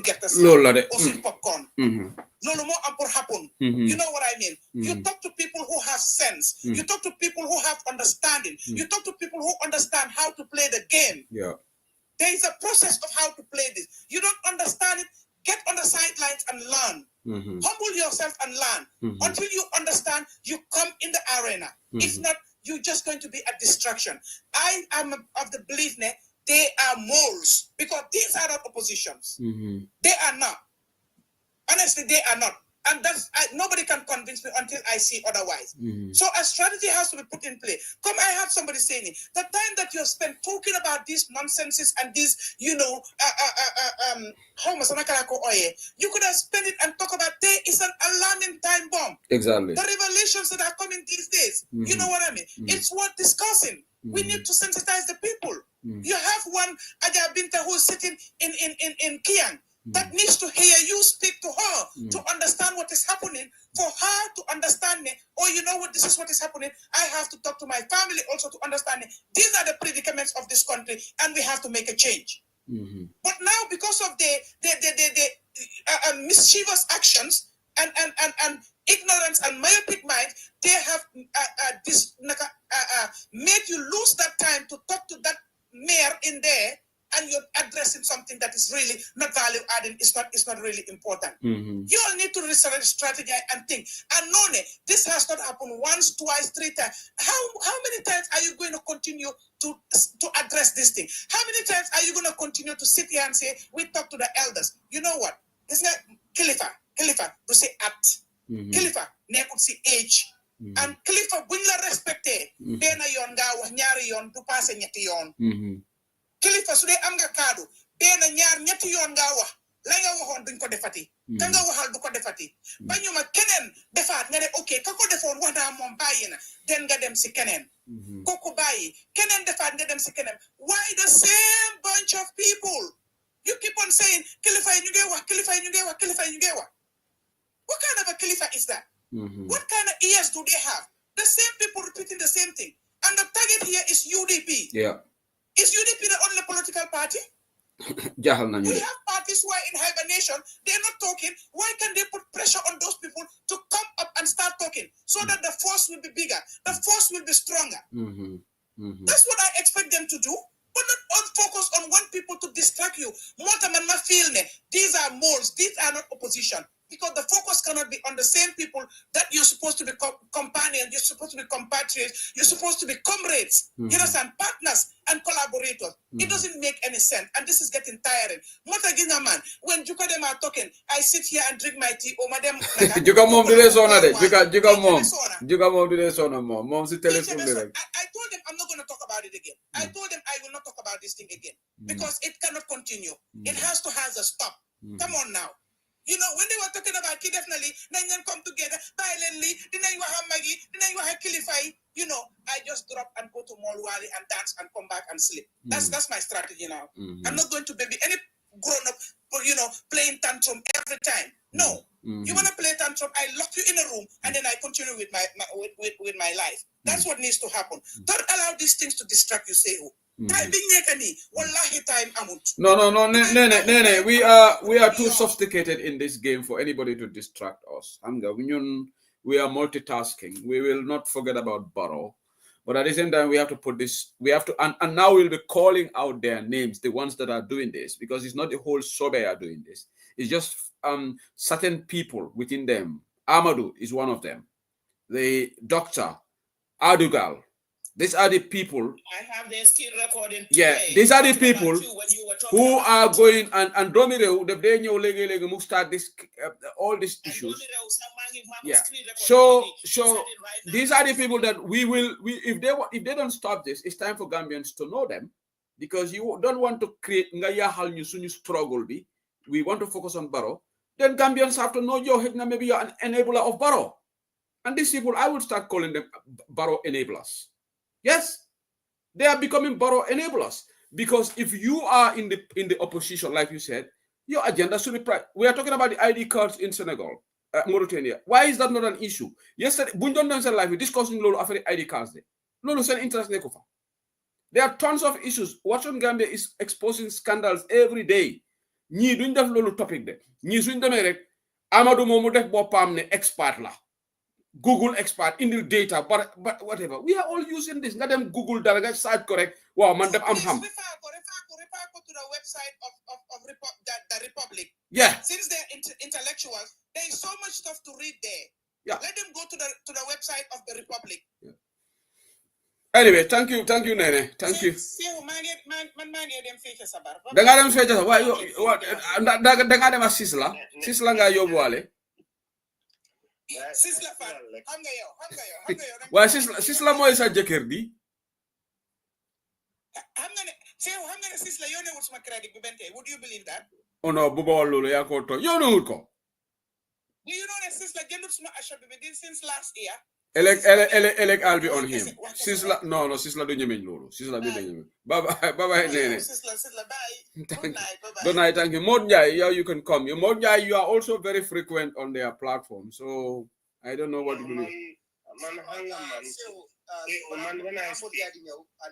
get the popcorn. No more happen. You know what I mean? You talk to people who have sense. You talk to people who have understanding. You talk to people who understand how to play the game. There is a process of how to play this. You don't understand it, get on the sidelines and learn. Humble yourself and learn. Until you understand, you come in the arena. If not, you're just going to be a distraction. I am of the belief that they are moles, because these are not oppositions. They are not. Honestly, they are not. And that's nobody can convince me until I see otherwise. So a strategy has to be put in play. I have somebody saying it. The time that you have spent talking about these nonsenses and these, you could have spent it and talk about there is an alarming time bomb. Exactly. The revelations that are coming these days. You know what I mean? It's worth discussing. We need to sensitize the people. You have one Aja Binta who's sitting in Kiang. That needs to hear you speak to her to understand what is happening, for her to understand it. Oh, you know what? This is what is happening. I have to talk to my family also to understand it. These are the predicaments of this country, and we have to make a change. But now, because of the mischievous actions and ignorance and myopic mind, they have made you lose that time to talk to that mayor in there and you're addressing something that is really not value adding, it's not really important. You all need to research, strategy, and think. And no, this has not happened once, twice, 3 times. How many times are you going to continue to address this thing? How many times are you going to continue to sit here and say, we talk to the elders? You know what? It's not Khalifa to say act. Khalifa nekkul si age. And Khalifa buñ la respecté benn yoon nga wax ñaari yoon du passé ñetti yoon. Khalifa su dee am nga kaddu benn ñaar ñetti yoon nga wax la nga waxoon duñ ko defati. Ka nga waxal du ko defati. Bañuma keneen defaat nga ne ok ka ko defoon wax naa moom bàyyi na den nga dem si keneen. Kooku bàyyi keneen defaat nga dem si keneen. Why the same bunch of people? You keep on saying Khalifa yi ñu ngi wax Khalifa yi ñu ngi wax Khalifa yi ñu ngi wax. What kind of a Khalifa is that? What kind of ears do they have? The same people repeating the same thing. And the target here is UDP. Yeah. Is UDP the only political party? We have parties who are in hibernation. They're not talking. Why can they put pressure on those people to come up and start talking so that the force will be bigger, the force will be stronger? That's what I expect them to do. But not all focus on one people to distract you. These are moles. These are not opposition. Because the focus cannot be on the same people that you're supposed to be companions, you're supposed to be compatriots, you're supposed to be comrades, you understand, partners and collaborators. It doesn't make any sense. And this is getting tiring. Man, when Juka them are talking, I sit here and drink my tea. Oh, madam. Juka mom do this on it. Juka mom do this on mom. Mom's the telephone. I told them I'm not going to talk about it again. I told them I will not talk about this thing again. Because it cannot continue. It has to have a stop. Come on now. You know, when they were talking about kid, definitely, then come together violently, then you have Maggie, then you have Kilify. You know, I just drop and go to Molwali and dance and come back and sleep. That's my strategy now. I'm not going to baby any grown up, you know, playing tantrum every time. No. You want to play tantrum, I lock you in a room and then I continue with my life. That's what needs to happen. Don't allow these things to distract you, say who. No. We are too sophisticated in this game for anybody to distract us. We are multitasking. We will not forget about Barrow, but at the same time we have to put this. And now we'll be calling out their names, the ones that are doing this, because it's not the whole Sobe are doing this. It's just certain people within them. Amadou is one of them. The doctor, Adugal. These are the people. I have their screen recording. Yeah, these are the people who are going and Domire, the day you move start this all these issues. Yeah. So these are the people that we if they don't stop this, it's time for Gambians to know them, because you don't want to create new struggle. We want to focus on Barrow. Then Gambians have to know maybe you're an enabler of Barrow. And these people, I will start calling them Barrow enablers. Yes, they are becoming Barrow enablers, because if you are in the opposition, like you said, your agenda should be. We are talking about the ID cards in Senegal, Mauritania. Why is that not an issue? Yesterday, Bunjon Dancer Live, we discussing Lolo after the ID cards. Lolo send interest. There are tons of issues. Watson Gambia is exposing scandals every day. Ni duñ def lolu topic de. Ni suñ démé rek Amadou momu def bopam ne expert la. Google expert in the data, but whatever. We are all using this. Let them Google dara nga search correct. Wow, man dem am ham. Refer to the website of the Republic. Yeah. Since they're intellectuals, there is so much stuff to read there. Yeah. Let them go to the website of the Republic. Yeah. Anyway, thank you, Nene. Thank you. Danga dem fecha why danga dem Sisla. Sisla nga yobwale. Sisla fan. Xam nga yow. Why Sisla moy sa jëkër bi? Xam nga ne Sisla yone wut suma credit bi bente. Would you believe that? Oh no, bu bawol lolu ya ko to. Yone wut ko. Do you know that Sisla jëndut suma ashab bi since last year? Elek I'll be on him. Sisla no Sisla do ñemeñ lolu. Sisla do ñemeñ. Bye Nene. Sisla bye. Good night, thank you. Mod Njai, yeah, you can come. Mod Njai, you are also very frequent on their platform, so I don't know what to believe.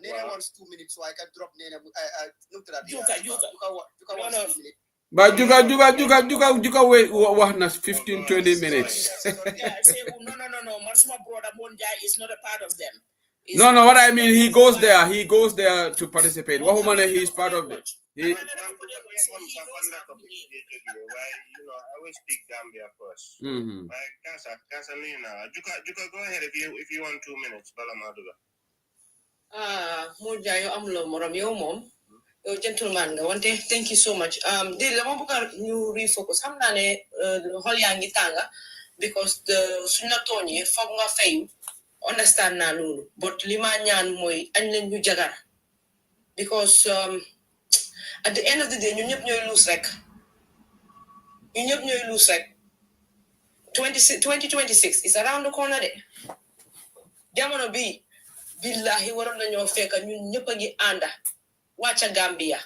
Nene wants 2 minutes, so I can drop Nene. But Juga wait what 15-20 minutes. No. My brother Monjai is not a part of them. No, what I mean, he goes there to participate. What woman he is part of it? Why, I always speak Gambia first. Why, Casalina, Juka, go ahead if you want 2 minutes, Balamaduga. Moja yo amlo moram yo mom. Yo gentleman nga wante thank you so much. De la mo buka ñu refocus xam na ne hol yaangi tanga because the suñu togné fokk nga fay understand na lolu but lima ñaan moy añ leen ñu jagar because at the end of the day ñun ñep ñoy lose rek. You ñep ñoy lose rek. 2026 is around the corner de. Jamono bi billahi waron nañu fekk ñun ñep ngi anda wacha Gambia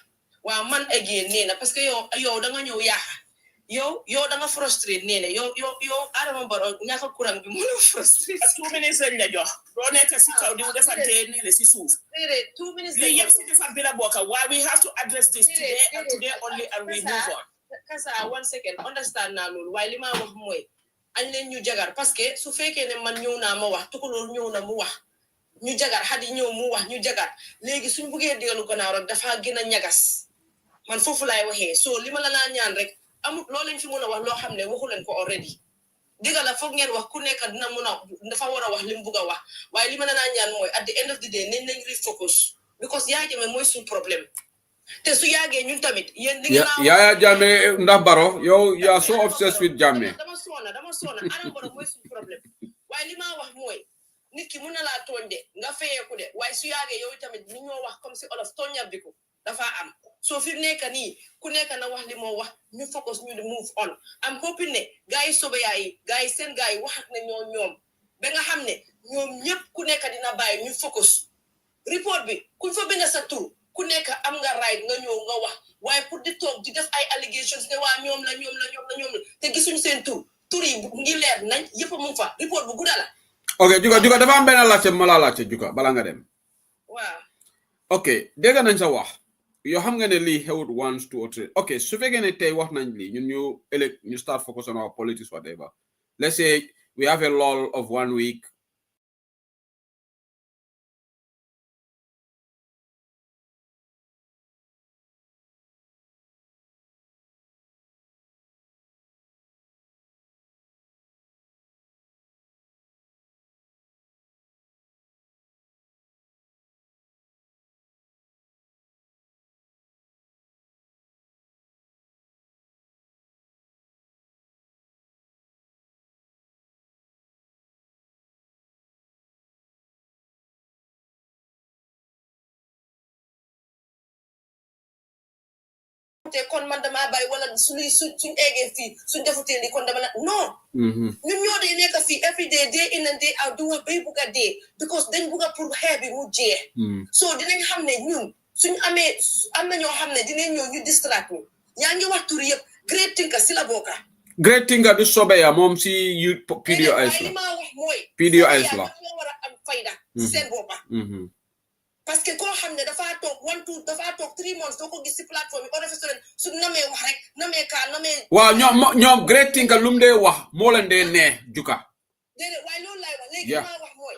wa man again nena parce que yo da nga ñew yo da nga frustrate nene yo Adama Barrow ñaka courant bi mo frustrate 2 minutes lañ la jox do nek ci kaw di defante ni le ci souf 2 minutes li yeb ci defal bi la boka why we have to address this today and today only and we move on kasa 1 second understand na lolu way li ma wax moy añ leen ñu jagar parce que su fekkee ne man ñew na ma wax tukulul ñew na mu wax ñu jagar hadi ñew mu wax ñu jagar légui suñu bëggé déglu gannaaw rek dafa gëna ñagas man fofu lay waxé so lima la ñaan rek amu lo leen fi mëna wax lo xamné waxu leen ko already diga la fokk ngeen wax ku nekk dina mëna dafa wara wax lim bëgga wax waye lima la ñaan moy at the end of the day nañ refocus because yaa jame moy suñu problème té su yaagé ñun tamit yeen di nga ya Jammeh ndax Barrow yow you are so obsessed with Jammeh dama sona Adama Barrow moy suñu problème waye lima wax moy nit ki mëna la tondé nga fayeku dé way su yaagé yow tamit ni ñoo wax comme si olof toña biko dafa am so fi nekk ni ku nekk na wax li mo wax ñu focus ñu move on am hoping ne gaay sobe yaay gaay sen gaay wax ak ne ñoom ba nga xamné ñoom ñepp ku nekk dina bay ñu focus report bi ku fa bind sa tour ku nekk am nga right nga ñëw nga wax waye pour di tok di def ay allegations ne wa ñoom la te gisuñ sen tour yi ngi leer nañ yépp mu fa report bu gudala ok juga dafa am benn laajte mala laajte juga bala nga dem waaw ok dégg nañ sa wax yoo xam nga ne lii xewut 1 2 or 3 ok su fekkee ne tey wax nañ lii ñun ñu elect ñu start focus on our politics whatever let's say we have a lull of 1 week te kon man dama bay wala suñ égué fi suñ defuté li kon dama la non ñun ñoo day nekk fi every day in and day out do wax bay buga dé because dañ buga pour xeex bi mu jeex so dinañ xamné ñun suñ amé am na ñoo xamné dinañ ñoo ñu distract ñu yaa ngi wax tur yëpp great thinker si la boka great thinker du sobe ya moom si PDOIS la PDOIS la wara am fayda seen bopa parce que ko xamné dafa tok 3 months doko gis ci plateforme ko def su namé wax rek namé waaw ñoom great thinker lum dé wax mo leen dé né juka dédé way loolu lay wax légui ma wax moy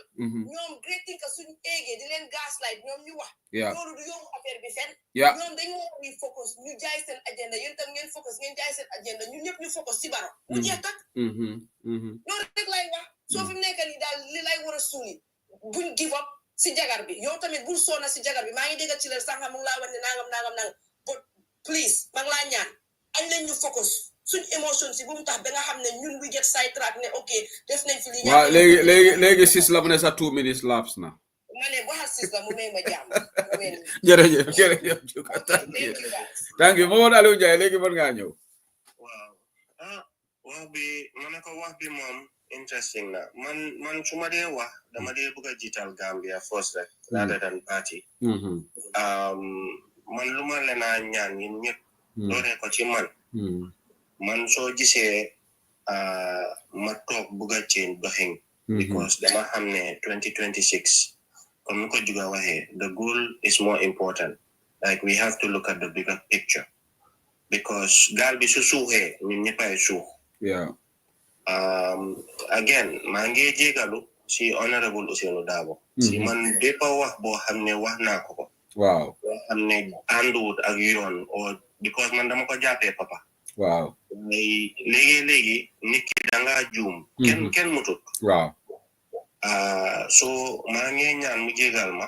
ñoom great thinker suñu égué di leen gaslight ñoom ñu wax loolu du yomb affaire bi fenn ñoom dañu wara focus ñu jaay seen agenda yeen tam ngeen focus ngeen jaay seen agenda ñun ñëpp ñu focus ci Barrow mu jeex tak loolu rek lay wax so fi nekk ni dal li lay wara suuli buñ give up si jagar bi yow tamit bul sona si jagar bi maa ngi dégg ci leen sax mu ngi laa wax ne nangam but please maa ngi laa ñaan añ leen ñu focus suñ émotion si bu mu tax ba nga xam ne ñun we get sidetrack ne ok def nañ fi li waaw léegi sis la mu ne sa 2 minutes lapse na ma ne bu xas sis la mu may ma jàmm jërëjëf Juga thank you Mamadou Aliou Ndiaye léegi mën ngaa ñëw waaw wax bi ma ne ko wax bi moom interesting na man suma dee wax dama dee bëgg a jiital Gambia first rek rather than party man lu ma leen a ñaan ñun ñëpp dooree ko ci man soo gisee ma toog bëgg a change doxin because dama xam ne 2026 comme ni ko Juga waxee the goal is more important like we have to look at the bigger picture because gaal bi su suuxee ñun ñëppay suux again maa ngi jégalu si honorable Ousainou Darboe si man bépp wax boo xam ne wax naa ko waaw ànduwut ak yoon or because man dama ko jàppee papa. Wow. léegi nit ki da ngaa juum. kenn mutut. Wow. So maa ngi ñaan mu jégal ma.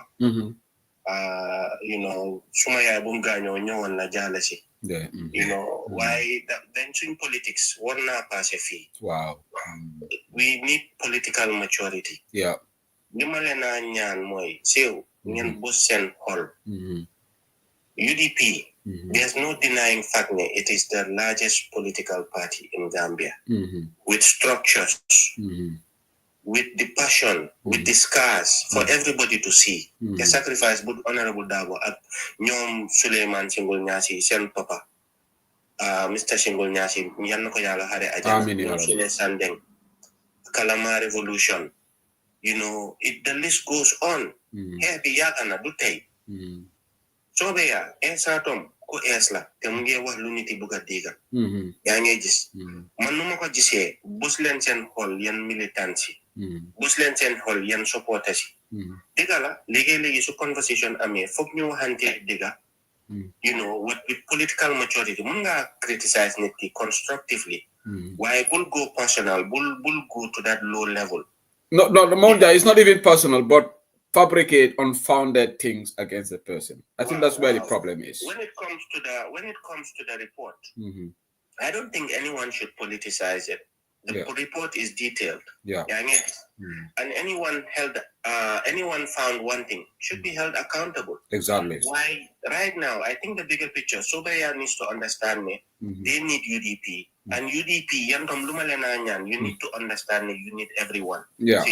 Suma yaay bu mu gaañoo ñëwoon na jaale si. Waaye dañ suñ politics war naa passé fii. Wow. We need political maturity. Yeah. li ma leen a ñaan mooy sew ngeen bës seen xol. UDP. There's no denying fact that it is the largest political party in Gambia. With structures, with the passion, with the scars for everybody to see. The sacrifice, but Honorable Dabo, Nyom Suleiman Singul Nyasi, Sen Papa, Mr. Singul Nyasi, Yanoko Yala Hare Ajay, Sandeng, Kalama Revolution. The list goes on. Here be Yakana Dutay. So be ya, Satom, ko esla, temunge wa luniti buga diga. Yang gis. Manuma ko gisee, bus len sen hol yan militancy. Bus len sen hol yan supporters. Diga la, legi su conversation ame, fok ñu waxante diga. With political maturity, mun nga criticize niti constructively. Why bull go personal, bull go to that low level. No, the Monja is not even personal, but fabricate unfounded things against the person. I think that's where the problem is. When it comes to the report, I don't think anyone should politicize it. The report is detailed. Yeah. And anyone found one thing should be held accountable. Exactly. Why right now, I think the bigger picture, Sobaya needs to understand me. They need UDP. And UDP, you need to understand me, you need everyone. Yeah.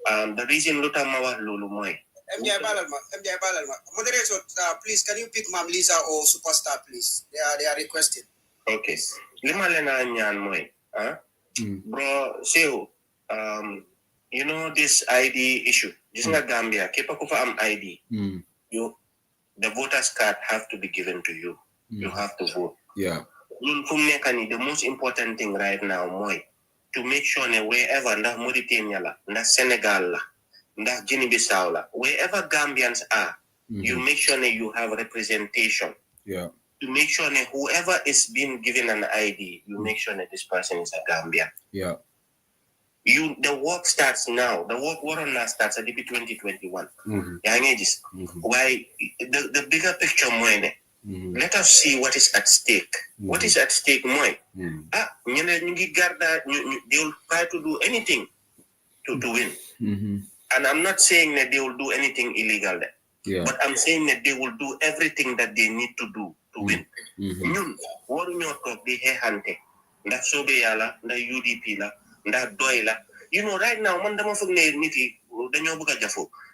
The reason Luta Mawa Lulu Moy. MJ Balalma. Moderator, please, can you pick Mam Lisa or Superstar, please? They are requested. Okay. Lima Lena Nyan Moy. Bro, Seo, this ID issue. This is not Gambia. Kepa kufa ID. The voter's card have to be given to you. You have to vote. Yeah. The most important thing right now, Moy, to make sure that wherever nda Mauritania la, nda Senegal la, nda Guinea-Bissau la, wherever Gambians are, you make sure that you have representation. Yeah. To make sure that whoever is being given an ID, you make sure that this person is a Gambian. Yeah. The work starts now. The work now starts at the 2021. Why the bigger picture, Moy, let us see what is at stake. What is at stake, Moy? They will try to do anything to win. And I'm not saying that they will do anything illegal there. Yeah. But I'm saying that they will do everything that they need to do to win. What do you talk? The hante. That sobe yala, the UDP la, that doi la. Right now,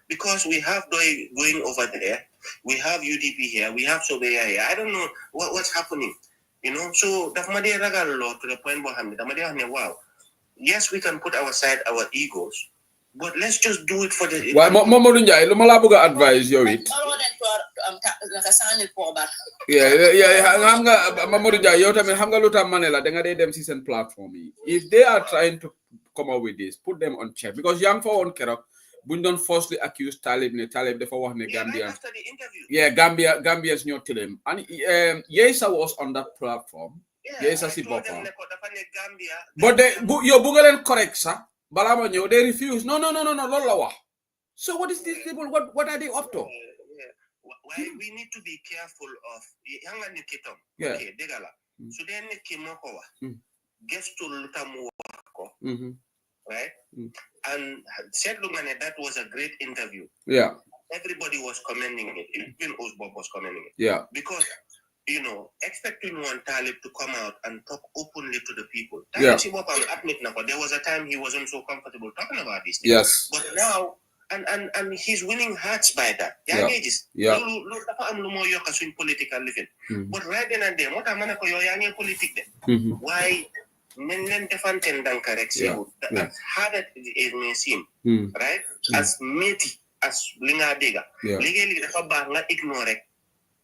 because we have doi going over there, we have UDP here, we have Sobeya here. I don't know what's happening. So that Madia Ragal law to the point wow. Yes, we can put aside our egos, but let's just do it for the Momodunja, Lumalabuga advise you it. Mamodunja, Hanga Luta Manela, them season platform. If they are trying to come up with this, put them on check. Because young for one Kerok, Bundon falsely accused Talib therefore one Gambian. After the interview. Yeah, Gambia's new to them. And Yesa was on that platform. Yesa si Bopa. But your Bugalen correct, sir. Balamanyo, they refuse. No, Lolawa. So what is these people? What are they up to? Why we need to be careful of okay, Degala. So then gets to Lutamu, right? And said Lumane, that was a great interview. Yeah. Everybody was commending it. Even Osbob was commending it. Yeah. Because, expecting one Talib to come out and talk openly to the people. Yeah. There was a time he wasn't so comfortable talking about these things. Yes. But now, and he's winning hearts by that. Yeah. Yeah. Political living. But right then and there, why? As hard as it may seem, right? As meaty as Linga Dega, legally the ignore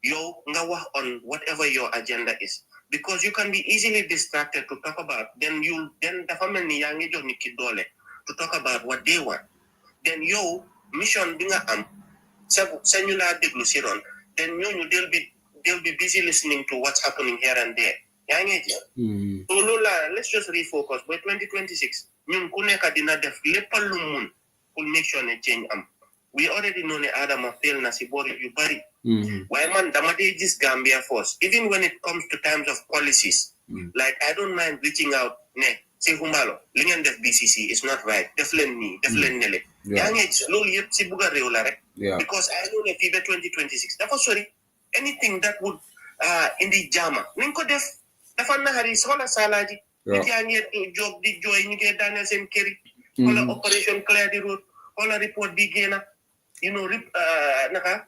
yo ngawa on whatever your agenda is. Because you can be easily distracted to talk about, then the family yangi to talk about what they want. Then mission binga Senula deglu siron, then they'll be busy listening to what's happening here and there. So let's just refocus. By 2026, ñun ku nekk dina def lepp lu mun pour make sure ne change am. We already know ne Adama fail na si bori yu bari. Why man dama dey gis Gambia force, even when it comes to times of policies. Like I don't mind reaching out ne si Humalo, li ngeen def BCC is not right. Def len ni, def len nele. Lolu yep si buga rew la rek. Because I know ne fi 2026. Dafa sorry, anything that would in the jama. Nin ko def dafa nahari sola salaji. Nit yaa ngi job di joy ñu ngi daaneel seen këri. Wala operation clear the road. Wala report di génna. You know, naka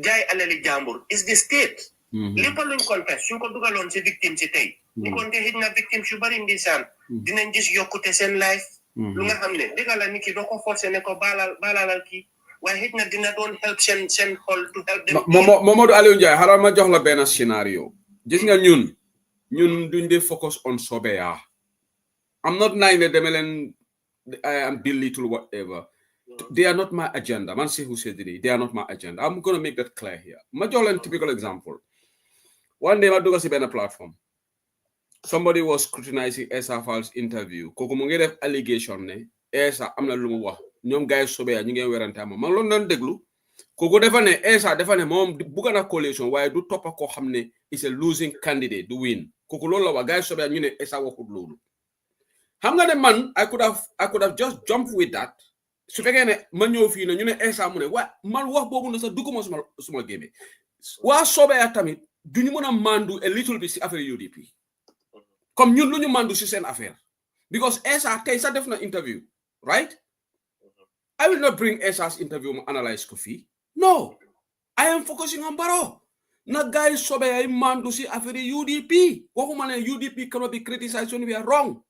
jaay alali jàmbur is the state. Lépp luñ contest suñ ko dugaloon si victime si tey. ñu konte xëj na victime su bari ndeysaan dinañ gis yokkute seen life. Lu nga xam ne dëgg la nit ki doo ko forcé ne ko baalalal kii waaye xëj na dina doon help seen xol to help them. Mamadou Aliou Njie xaaral ma jox la benn scénario. Gis nga ñun duñ dee focus on Sobeya. I'm not nine leen I am belittle whatever. They are not my agenda. Man say who said it. They are not my agenda. I'm going to make that clear here. Ma jox leen typical example. One day, I do a platform. Somebody was scrutinizing Esa Fal's interview. Koko mo ngi def allegation ne Esa am na lu mu wax. Ñoom guys Sobeya ñu ngi werante ma. Man loolu doon déglu. Koko defa ne Esa defa ne moom bugga na coalition waaye du toppa ko xam ne is a losing candidate du win. Koko loolu la wax guys Sobeya ñu ne Esa waxut loolu. Xam nga ne man I could have just jumped with that. Su fekkee ne ma ñëw fii ne ñu ne Esa mu ne wa man wax boobu na sax dugguma suma gémme. Waa Sobeya tamit duñu mën a mandu a little bit si affaire UDP comme ñun lu ñu mandu si seen affaire because Esa tey sax def na interview right I will not bring Esa's interview mu analyse ko fii no I am focusing on Barrow na guys Sobeya ay mandu si affaire UDP waxuma ne UDP cannot be criticized when we are wrong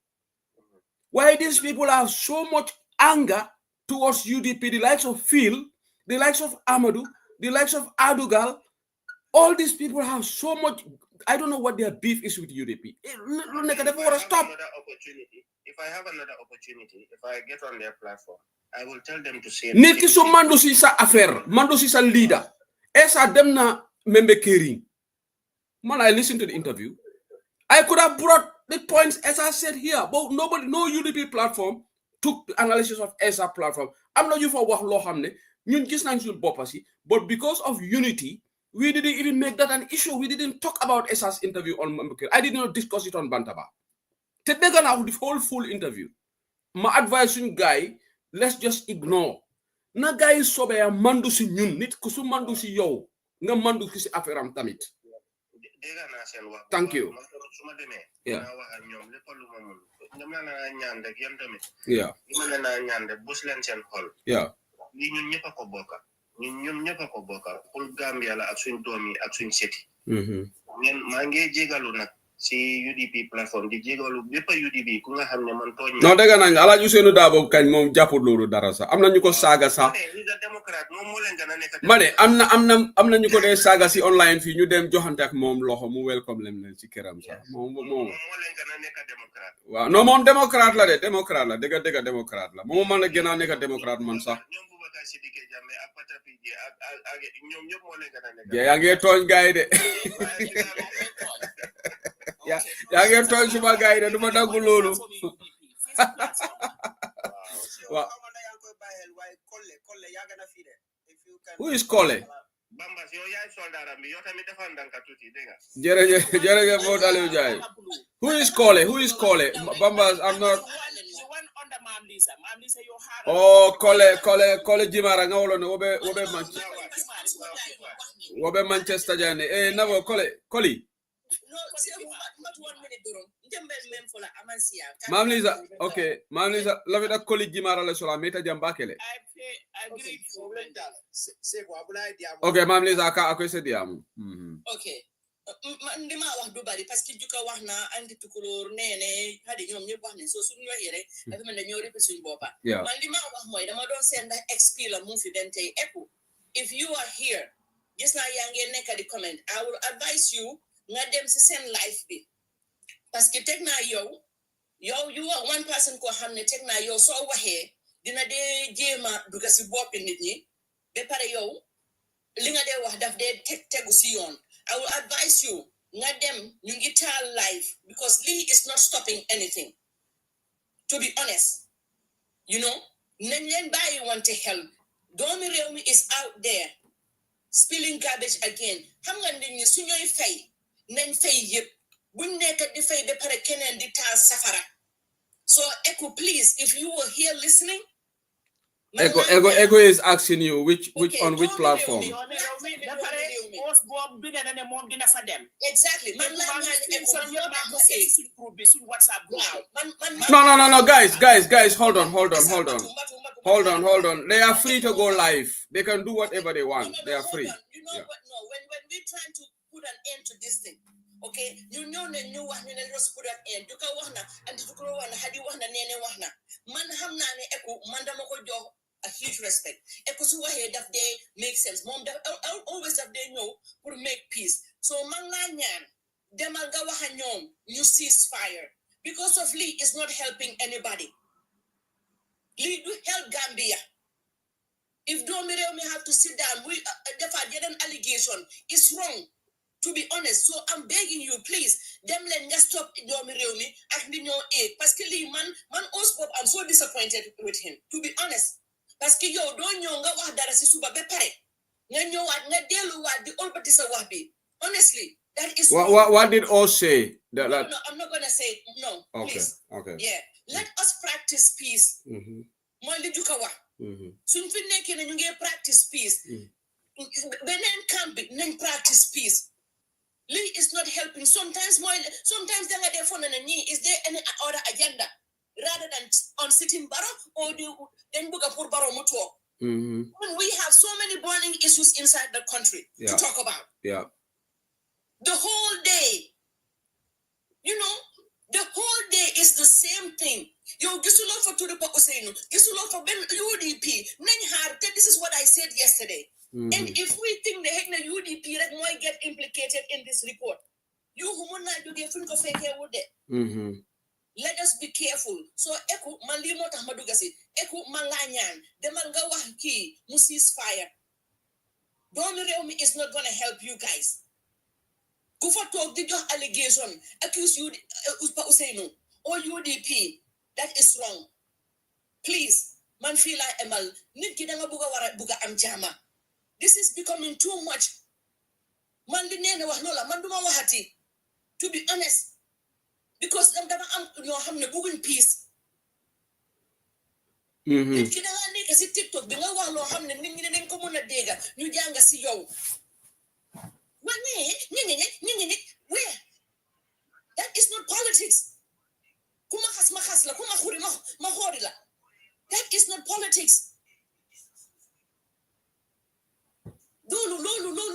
why these people have so much anger towards UDP, the likes of Phil, the likes of Amadou, the likes of Adugal. All these people have so much, I don't know what their beef is with UDP. If I have another opportunity, if I get on their platform, I will tell them to say... Niki so mando si sa affaire, mando si sa leader. Esa dem na membe kering. Man, I listened to the interview. I could have brought the points as I said here, but no UDP platform took the analysis of ESA platform. I'm not you for what law hamne. But because of unity, we didn't even make that an issue. We didn't talk about ESA's interview on Mbeke. I did not discuss it on Bantaba. Today, the whole full interview. My advice to guy, let's just ignore. Na guy Sobeya mandu si ñun nit ku su mandu si yow nga mandu si affaire am tamit. Thank you. Yeah. Yeah. Yeah. ñun ñëpp ko bokka pour Gambia la ak suñ doomi ak suñ seti maa ngi jégalu nag si UDP platform di jégalu bépp UDP ku nga xam ne man tooñ non dëgg nañ Alaaji Ousseynou Dabo kañ moom jàppul loolu dara sax am na ñu ko saaga sax ma ne am na ñu ko dee saaga si online fii ñu dem joxante ak moom loxo mu welcome leen ci këram sax moom waaw non moom démocrate la de démocrate la dëgg démocrate la moom man la gën a nekk démocrate man sax yaa ngi tooñ gaay de yaa ngi tooñ suma gaay de duma dangu loolu waaw who is Kole jërëjëf Modou Aliou Ndiaye who is Kole Bambas I'm not oh Kole Jimara nga wolo ne wobe Manchester jane nabo Koli Mam Lisa okay Mam Lisa lavida Koli Jimara le sola meta jambakele okay Mam Lisa ako se diamu okay ndima wax du bari parce que juka wax na andi tukulor nene hadi ñom ñepp wax ne so suñu waxé rek dafa mel ñoo rep suñu bopa man lima wax moy dama doon seen ndax XP la mu fi den tay epu if you are here gis na ya ngeen nekk di comment I will advise you nga dem ci seen life bi parce que tek na yow you are one person ko xamne tek na yow so waxé dina dé jema duga ci bop nit ñi be pare yow li nga dee wax daf dee tegu si yoon. I will advise you nga dem ñu ngi taal live because Lee is not stopping anything. To be honest, you know, nañ leen bàyyi wante xel. Doomi réew mi is out there spilling garbage again. Xam nga nit ñi su ñooy fay nañ fay yëpp buñ nekk di fay ba pare keneen di taal safara. So Echo, please, if you were here listening. Echo is asking you on which platform. Exactly. No, guys, hold on. They are free to go live. They can do whatever they want. They are free. You know what? No, when we're trying to put an end to this thing, okay? You know the new one, and just put an end. You can want and to grow and had you want nene wana. Man hamna ne Echo mandamoko jo. A huge respect. Ekosuwa head of day makes sense. Mom, always have they know to make peace. So manganyan, demalgawa hanyom, you ceasefire. Because of Lee is not helping anybody. Lee do help Gambia. If Domireo may have to sit down, we get an allegation. It's wrong. To be honest, so I'm begging you, please, them let just stop Domireo me. I need no aid. Parce Lee man Osborne, I'm so disappointed with him. To be honest. Parce que yo don't know nga wax dara ci suba be pare nga ñëwaat nga delluwaat di olbati sa wax bi. Honestly, that is what did all say? No, I'm not gonna say no. Please. Okay. Yeah, let us practice peace. Mooy li juka wax. Suñ fi nekkee ne ñu ngi practice peace. Beneen camp bi nañ practice peace. Lee is not helping. Sometimes da nga dee phone na ñii is there any other agenda? Rather than on sitting Barrow or then book for Barrow Mutuo. When we have so many burning issues inside the country to talk about. Yeah. The whole day. You know, the whole day is the same thing. Yo, gisulo for to the Pokoseno, gisulo for Ben UDP. This is what I said yesterday. And if we think the heck UDP that might get implicated in this report, you who not do get think of fake here with it. Let us be careful. So Echo Malimo Tamadugasi, Echo Malanyan, the Mangawa Ki, Musis fire. Domireo is not gonna help you guys. Kufa talk did your allegation, accuse you Uspa Useno or UDP. That is wrong. Please, Manfila Emal, Nikidanga Buga Wara Buga Amjama. This is becoming too much. Mandinene Wahnola, Manduma Wahati. To be honest. Because I'm having a good peace. TikTok, the one who have the common dega, New Janga CEO. Where? That is not politics. That is not politics. Lolu,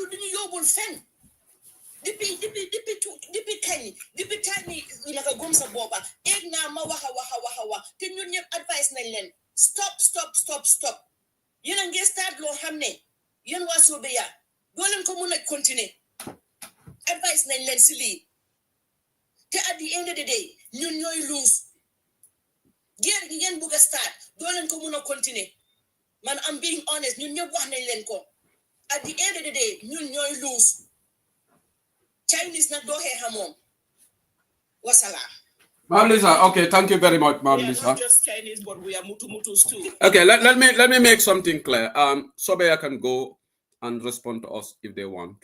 didn't you fen? Dipi tani like a gumsa boba. Egna ma waha. Can you advise Nailen? Stop. You don't get started lo hamne. Yen waso beya. Golem komuna continue. Advice Nailen silly. At the end of the day, you lose. Yen buga start. Golem komuna continue. Man, I'm being honest. You never want Nailen ko. At the end of the day, you lose. Chinese not do here hamon. Wasala. Mablisa, okay, thank you very much, Mablisa. We are not just Chinese, but we are mutus too. Okay, let me make something clear. Sobeya can go and respond to us if they want.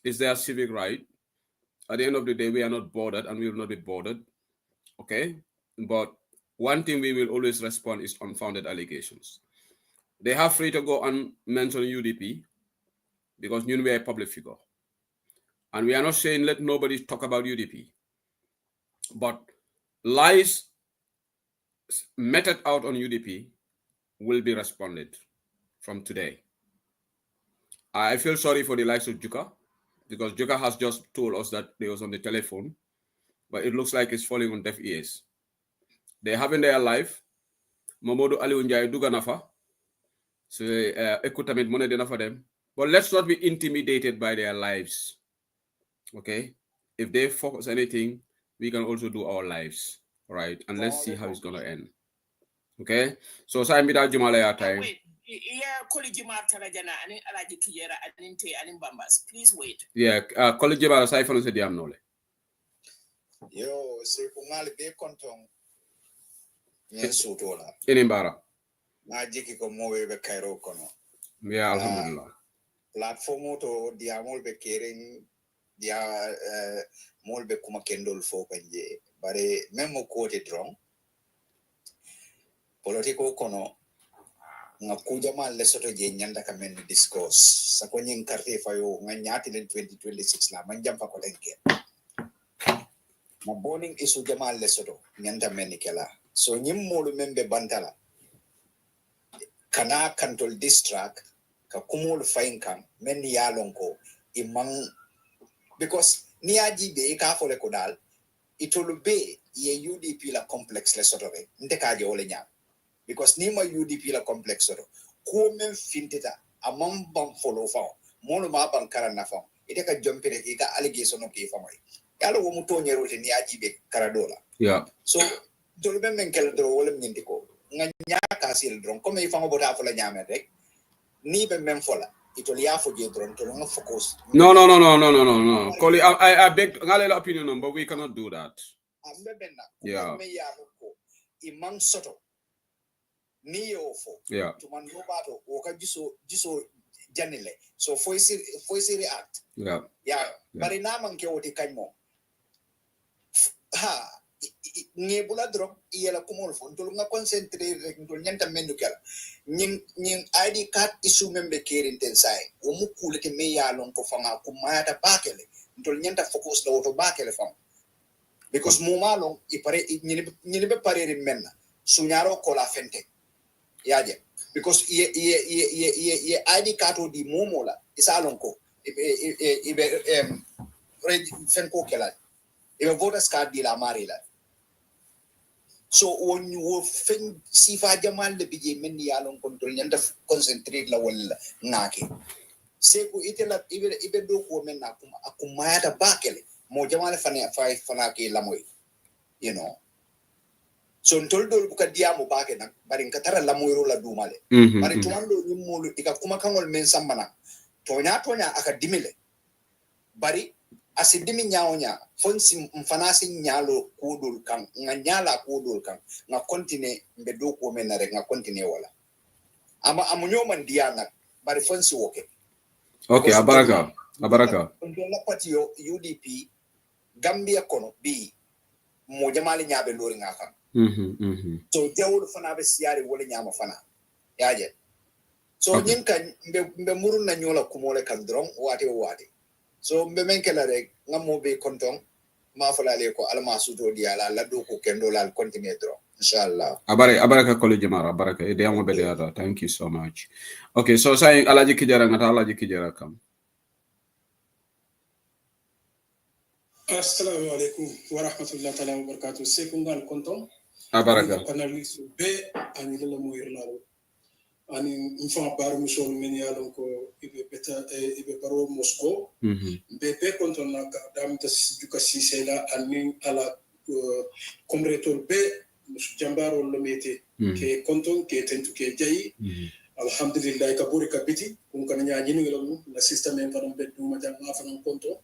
It's their civic right. At the end of the day, we are not bothered and we will not be bothered. Okay? But one thing we will always respond is unfounded allegations. They have free to go and mention UDP because we are a public figure. And we are not saying let nobody talk about UDP. But lies meted out on UDP will be responded from today. I feel sorry for the likes of Juka, because Juka has just told us that they was on the telephone, but it looks like it's falling on deaf ears. They have in their life, Mamodo Ali Unjai Duganafa, so Ekutamit Mone Dena for them. But let's not be intimidated by their lives. Okay? If they focus anything, we can also do our lives. Right? And let's see how it's gonna end. Okay? So Saimida Jumalaya time. Wait, Yeah, College Martala Jana and Alaji Kijera and Inte and Bambas. Please wait. Yeah, College Jabara Saifan said Yam Nole. Yo, se kungali be kontong. Nyensu tola. Inimbara. Na jiki ko mowe be Cairo kono. Yeah, alhamdulillah. Platform to diamol be kering dia mol be kuma kendol fo kanje. Bare memo quote wrong. Politiko kono nga kuja ma lesoto je nyanda kamen discourse sa ko nyin carte fayo nga nyati len 2026 la man jam fa ko denke ma boning isu jama lesoto nyanda men kala so nyim molu membe bantala kana control distract ka kumul fain kan men yalon ko imang because ni aji be ka fole ko dal itolu be ye UDP la complex lesoto re nte ka je ole nyam because nima UDP la complex ro ko men fintita amam bam follow fa mono ma ban karana fa ite ka jompere ki ka allegation no ki fa moy yalo wo muto nyero te ni ajibe karadola yeah so dole ben men kel dro wala nyindi ko nga nyaaka sil dron comme il fa ngo bota fa la nyame rek ni be men fola itoli ya fo je dron to nga focus no Koli, I beg ngale la opinion but we cannot do that ambe benna yeah me ya ko imang soto ni ofo yeah to man no bato o ka jiso janile so foisi react yeah bari na man ke woti kanmo ha ngebula drop yela kumol fon to nga concentrate rek to nyanta mendu kala nyin ID card isu membe kerin tensai o mu kulete me ya lon ko fanga ko mayata bakele to nyanta focus do to bakele fam because mo malon ipare nyini be parere menna sunyaro ko la fente yaje because ye ID card di momola isalon ko ibe fenko kala ibe voters card di la marila so when you fen sifa jamal le bije men yalon control nyanda concentrate la wala ngake seko itela ibe do ko men na kuma akumaya bakele mo jamal fana ke la moy you know so ntoldo buka diamo bake nak bari nkatara la moyro la dumale bari tuando nyimolo ika kuma kangol men sambana tonya aka dimile bari asidimi nyaonya fonsi mfanasi nyalo kudul kan nga nyala kudul kan nga continue mbedo ko men rek nga continue wala ama amunyo diana bari fonsi woke okay abaraka ndola patio UDP Gambia kono bi mo jamali nyaabe lori nga kan so jawul fana be siari wala nyama fana yaje so nyinka mbe murun na nyola kumole kan dron wate so mbe menkela rek ngamo be konton ma fala le ko alma suto diala la do ko kendo la continue dron inshallah abaraka college mara abaraka e diamo be diata thank you so much okay so say alaji kijara ngata alaji kijara kam assalamu alaikum wa rahmatullahi ta'ala wa barakatuh sekungal konton abaraka panelist be ani la moyir lalo ani mfa bar musol men yalon ko ibe beta ibe baro Moscow be konton na dam ta juka sisela ani ala komretor be mus jambaro lo mete ke konton ke tentu ke jayi alhamdulillah ka buri kapiti kun kan nya nyini ngelo la system en fadam be duma jam ma fanan konton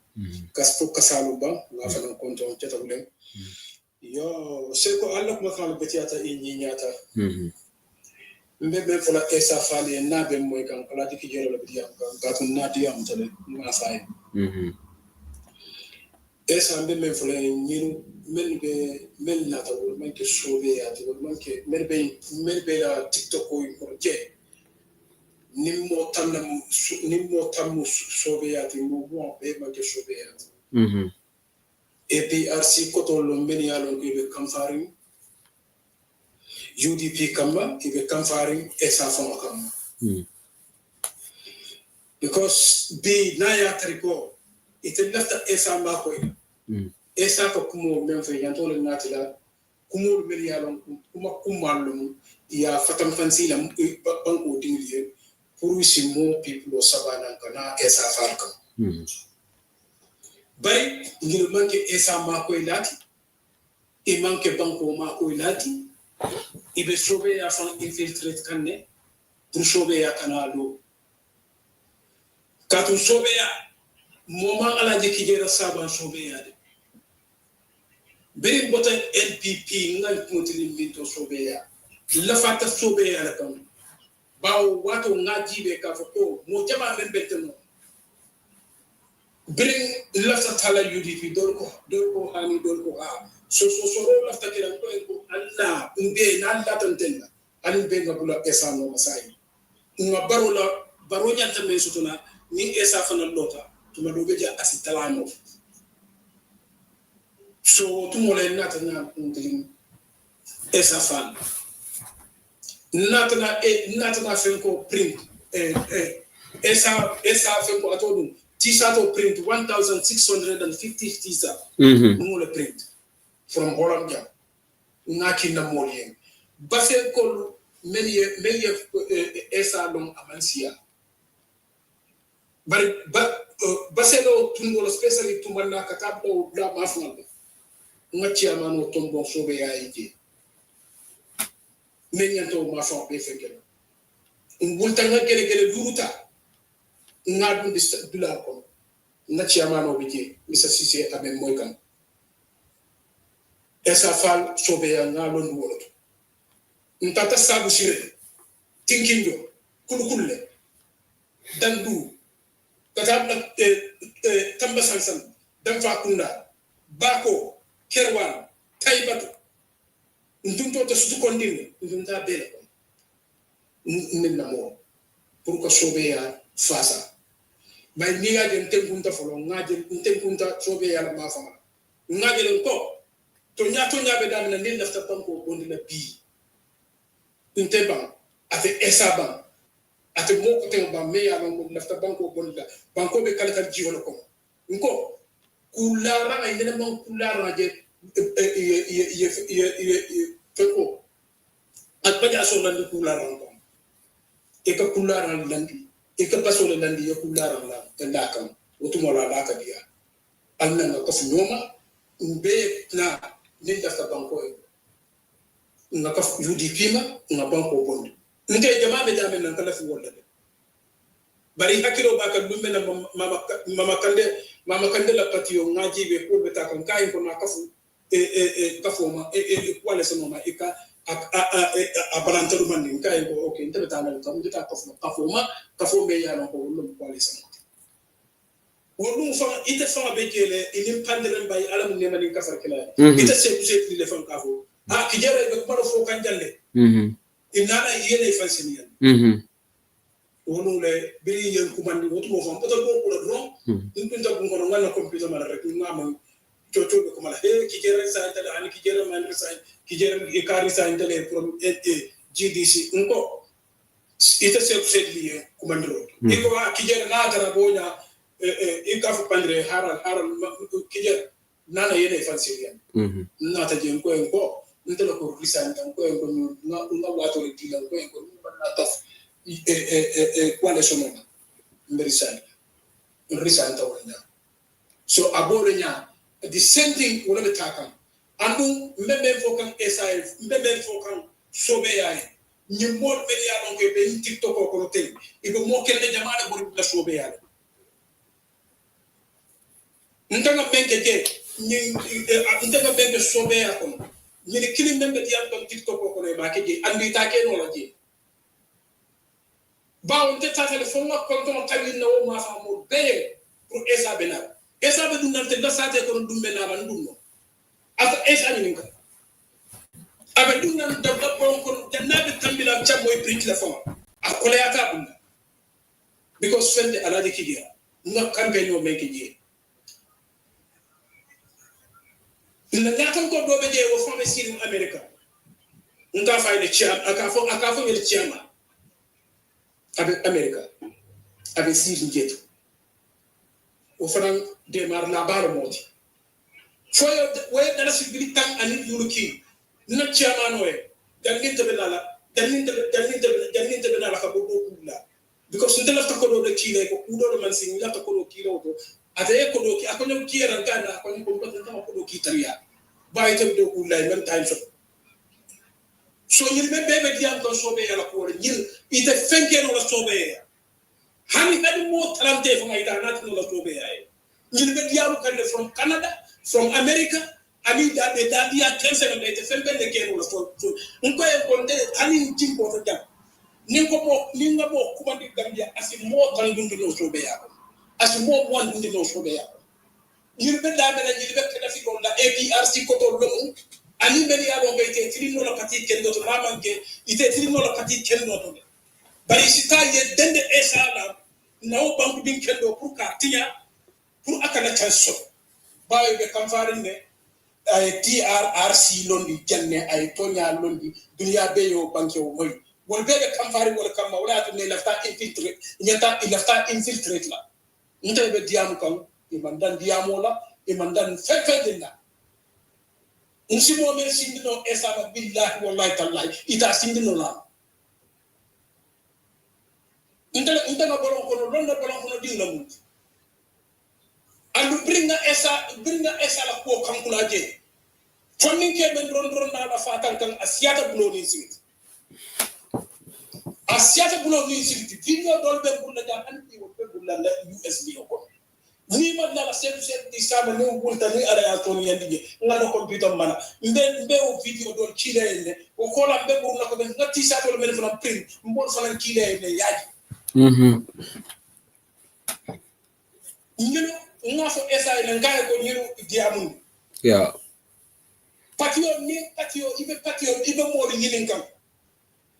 kas fo kasalu ba la fanan konton cetawlen yo seko alla kuma kan betiata nyata mbebe fola esa fali na be moy kan ala diki jero la bidiam ga tun na diam tale ma fay esa mbebe fola nyiru men na tawo man ke sobe ya to man ke merbe la TikTok ko je nimmo tam sobe ya ti mo bon be man ke sobe ya APRC kotolo men yalon ko be kamfaring UDP kamba ibe kamfaring esa fama kamba because be na ya triko ite lafta esa mbako esa ko kumo men fe yantole natila kumo men yalon kuma kumalum ya fatam fansila banko dingliye pour simo people sabana kana esa farka bay ngir manke esa mako ilati e manke banko mako ilati ibe sobe ya fan infiltrate kanne pour sobeya kanalo katu sobeya moma ala je kijera saban sobeya de beri bota LPP ngal kontri minto sobeya la fata sobeya la kan bawo wato ngaji be ka ko mo jama men beteno bring lafta tala UDP dolko hani dolko ha so lafta kiran ko Allah mbe na Allah tantenga ani be ngabula esa no masai nga baro nyanta me sutuna ni esa fana lota tuma do beja asitalano so tumole natana ndin esa fan natana fenko print esa fenko atodum t-shirt or print 1650 t-shirt ngole print from Holland ja ngaki na molien base ko many esa long amansia base lo tungo especially tumana katabdo la mafna ngati amano tombo sobe ya ije menyanto mafon be fekelo ngulta ngakele duruta ngadu dula ko ngati amano bije misa sise amen moykan esa fal sobe ya ngalo ndwolo ntata sabu sire tinkindo kulukulle dandu katabna tamba sansan damfa kunda bako kerwan taibatu ndunto to sutu kondine ndunta bele minna mo pour que sobe ya fasa bay ni ga den tenkunta folo ngaje tenkunta sobe ya la mafama ngaje len ko to nya be damna ni lafta banko bondina bi inteba avec esa ban ate moko ten ba me ya banko lafta banko bonda banko be kala kala jiwolo ko nko kulara ay ne man kulara je feko ak baja so lan kulara ko e ka kulara landi e ka paso landi ya kulara la tanda kam otumola la ka dia alna na ko nyoma mbe na ni lafta banko nga ka UDP ma nga banko bondi nte jama be jame nan kala fi wala de bari hakiro ba ka dumbe na mama kande la patio ngaji be ko beta kan kai ko na kafu kafu ma wala sama ma ika a balantaru mandi kai ko okay nte beta na ka mutata kafu me ya ko lo wala sama wolu fa ite fa be jele inim panderen bay alam ne mani kafar kila ite se le fan kafu kijere be ko fo kan jalle inana yene fansiniyan wonu le biri yen kumandi wotu mo fam poto ko ko ron ndunta ko ngono ngana computer mala rek ngama toto ko mala kijere sa tele ani kijere man sa kijere e kari sa tele from GDC ngo ita se liye kumandro iko kijere na tara bonya e ka fu pandre haral kijere nana yene fansiniyan na ta jen ko ntelo ko resign tan ko nga wato le dilan ko na taf kwale sono resign ta wala so abore nya the same thing wala be taka andu mbembe fokan SIF mbembe fokan sobe yaay ni mod be ya donc be TikTok ko te ibe mo kelle jamaade bori la sobe yaay ntanga benke je ni ntanga benke sobe ya ko ni kilim membe diam don TikTok ko ne ba ke je andi ta ke no la je ba on te ta telephone ko to tawin no ma fa mo be pour esa bena esa be dum nante da sate ko dum bena ban dum no ata esa ni nka abe dum nan da ko jannabe tambila cham moy print telephone akola ya ta bunda because fende alaji kidia nga kambe no me ke je ina ngatan ko do be je wo fo be sirim America nka fay le chiam aka fo le chiama avec America avec sirim jetu o fanan demar la bar moti foyo we dala sibili tan ani yuruki na chiama noe dalinte be nala ka bobo kula because ndela ta ko do kile ko kudo man sin la ta ko do kilo to ate ko do ki akonyo kiera ngana akonyo ko do ta ko do ki taria ba ite do kula men time so So you may be diam to sobe ya la ko nyil ite fenke no la sobe ya. Hani hadi mo talante from ita nat no la sobe ya. Nyil be diam kan from Canada, from America, ani da be da dia tense no ite fenke le ke no la so. Nko e konde ani jimbo to jam. Ninga mo kuma di Gambia asi mo tan dundu no sobe ya. Asi mo wan dundu no sobe ya. Nyil be da be la nyil be kada fi ko la APRC ko to lo ani meli ya lo ngete tilino la pati kendo to mamanke ite tilino la pati kendo to bari sita ye dende esala nawo banku bin kendo pour ka tinya pour akana chanso bawe be kamfarinde ay TRRC londi janne ay tonya londi dunya be yo banke o moy wol be kamfari wol kam wala to ne lafta infiltrate nyata lafta infiltrate la nte be diamu kan e mandan diamu la e mandan fefedina Nsimo men sindino esaba billahi wallahi tallahi ita sindino la ndela bolon kono londa bolon kono dinga mu andu bringa esa la ko kankula je fonni ke men ron na la fatan kan asiata bulo ni simit asiata bulo ni simit dinga dol be bulla ja anti wo be bulla la USB ko ni ma na la setu di sama ne wulta ni ara ya to ni yandi ngala computer mana mbe o video don chile ne o kola mbe burna ko ben ngati sa to men fana print mbol fana chile ne yaji ngino ngafo esa ne ngai ko nyiru diamu yeah patio ibe mo nyilin kam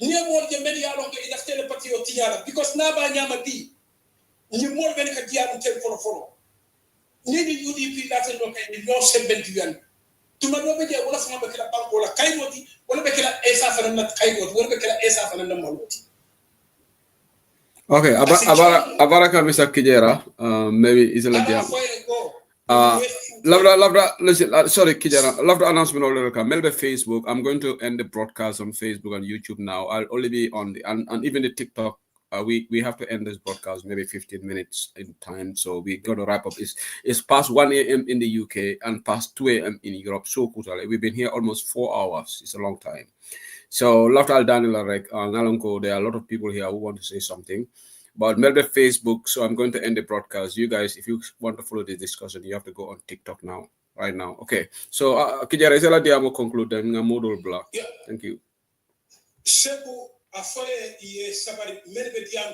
ni mo je men ya lo ko ida tele patio tiara because na ba nyama bi ni mo ben ka diamu tel foro nini UDP lati no kay no sebenti yan tuma do be je wala sama be kala banko la kay moti wala be kala esa fana na kay moti wala be kala esa fana na maloti okay abaraka Mr. Kijera maybe isla diam listen sorry Kijera love the announcement already come melbe Facebook. I'm going to end the broadcast on Facebook and YouTube now. I'll only be on the and even the TikTok. We have to end this broadcast maybe 15 minutes in time, so we got to wrap up. It's past 1 a.m. in the UK and past 2 a.m. in Europe. So we've been here almost 4 hours. It's a long time. So Laftal Daniel Arek, Nalonko, there are a lot of people here who want to say something. But Melbe Facebook, so I'm going to end the broadcast. You guys, if you want to follow the discussion, you have to go on TikTok now, right now. Okay. So Kijara Isela Diamo conclude then model block. Thank you. Sebu afoye ye sabari melbe diam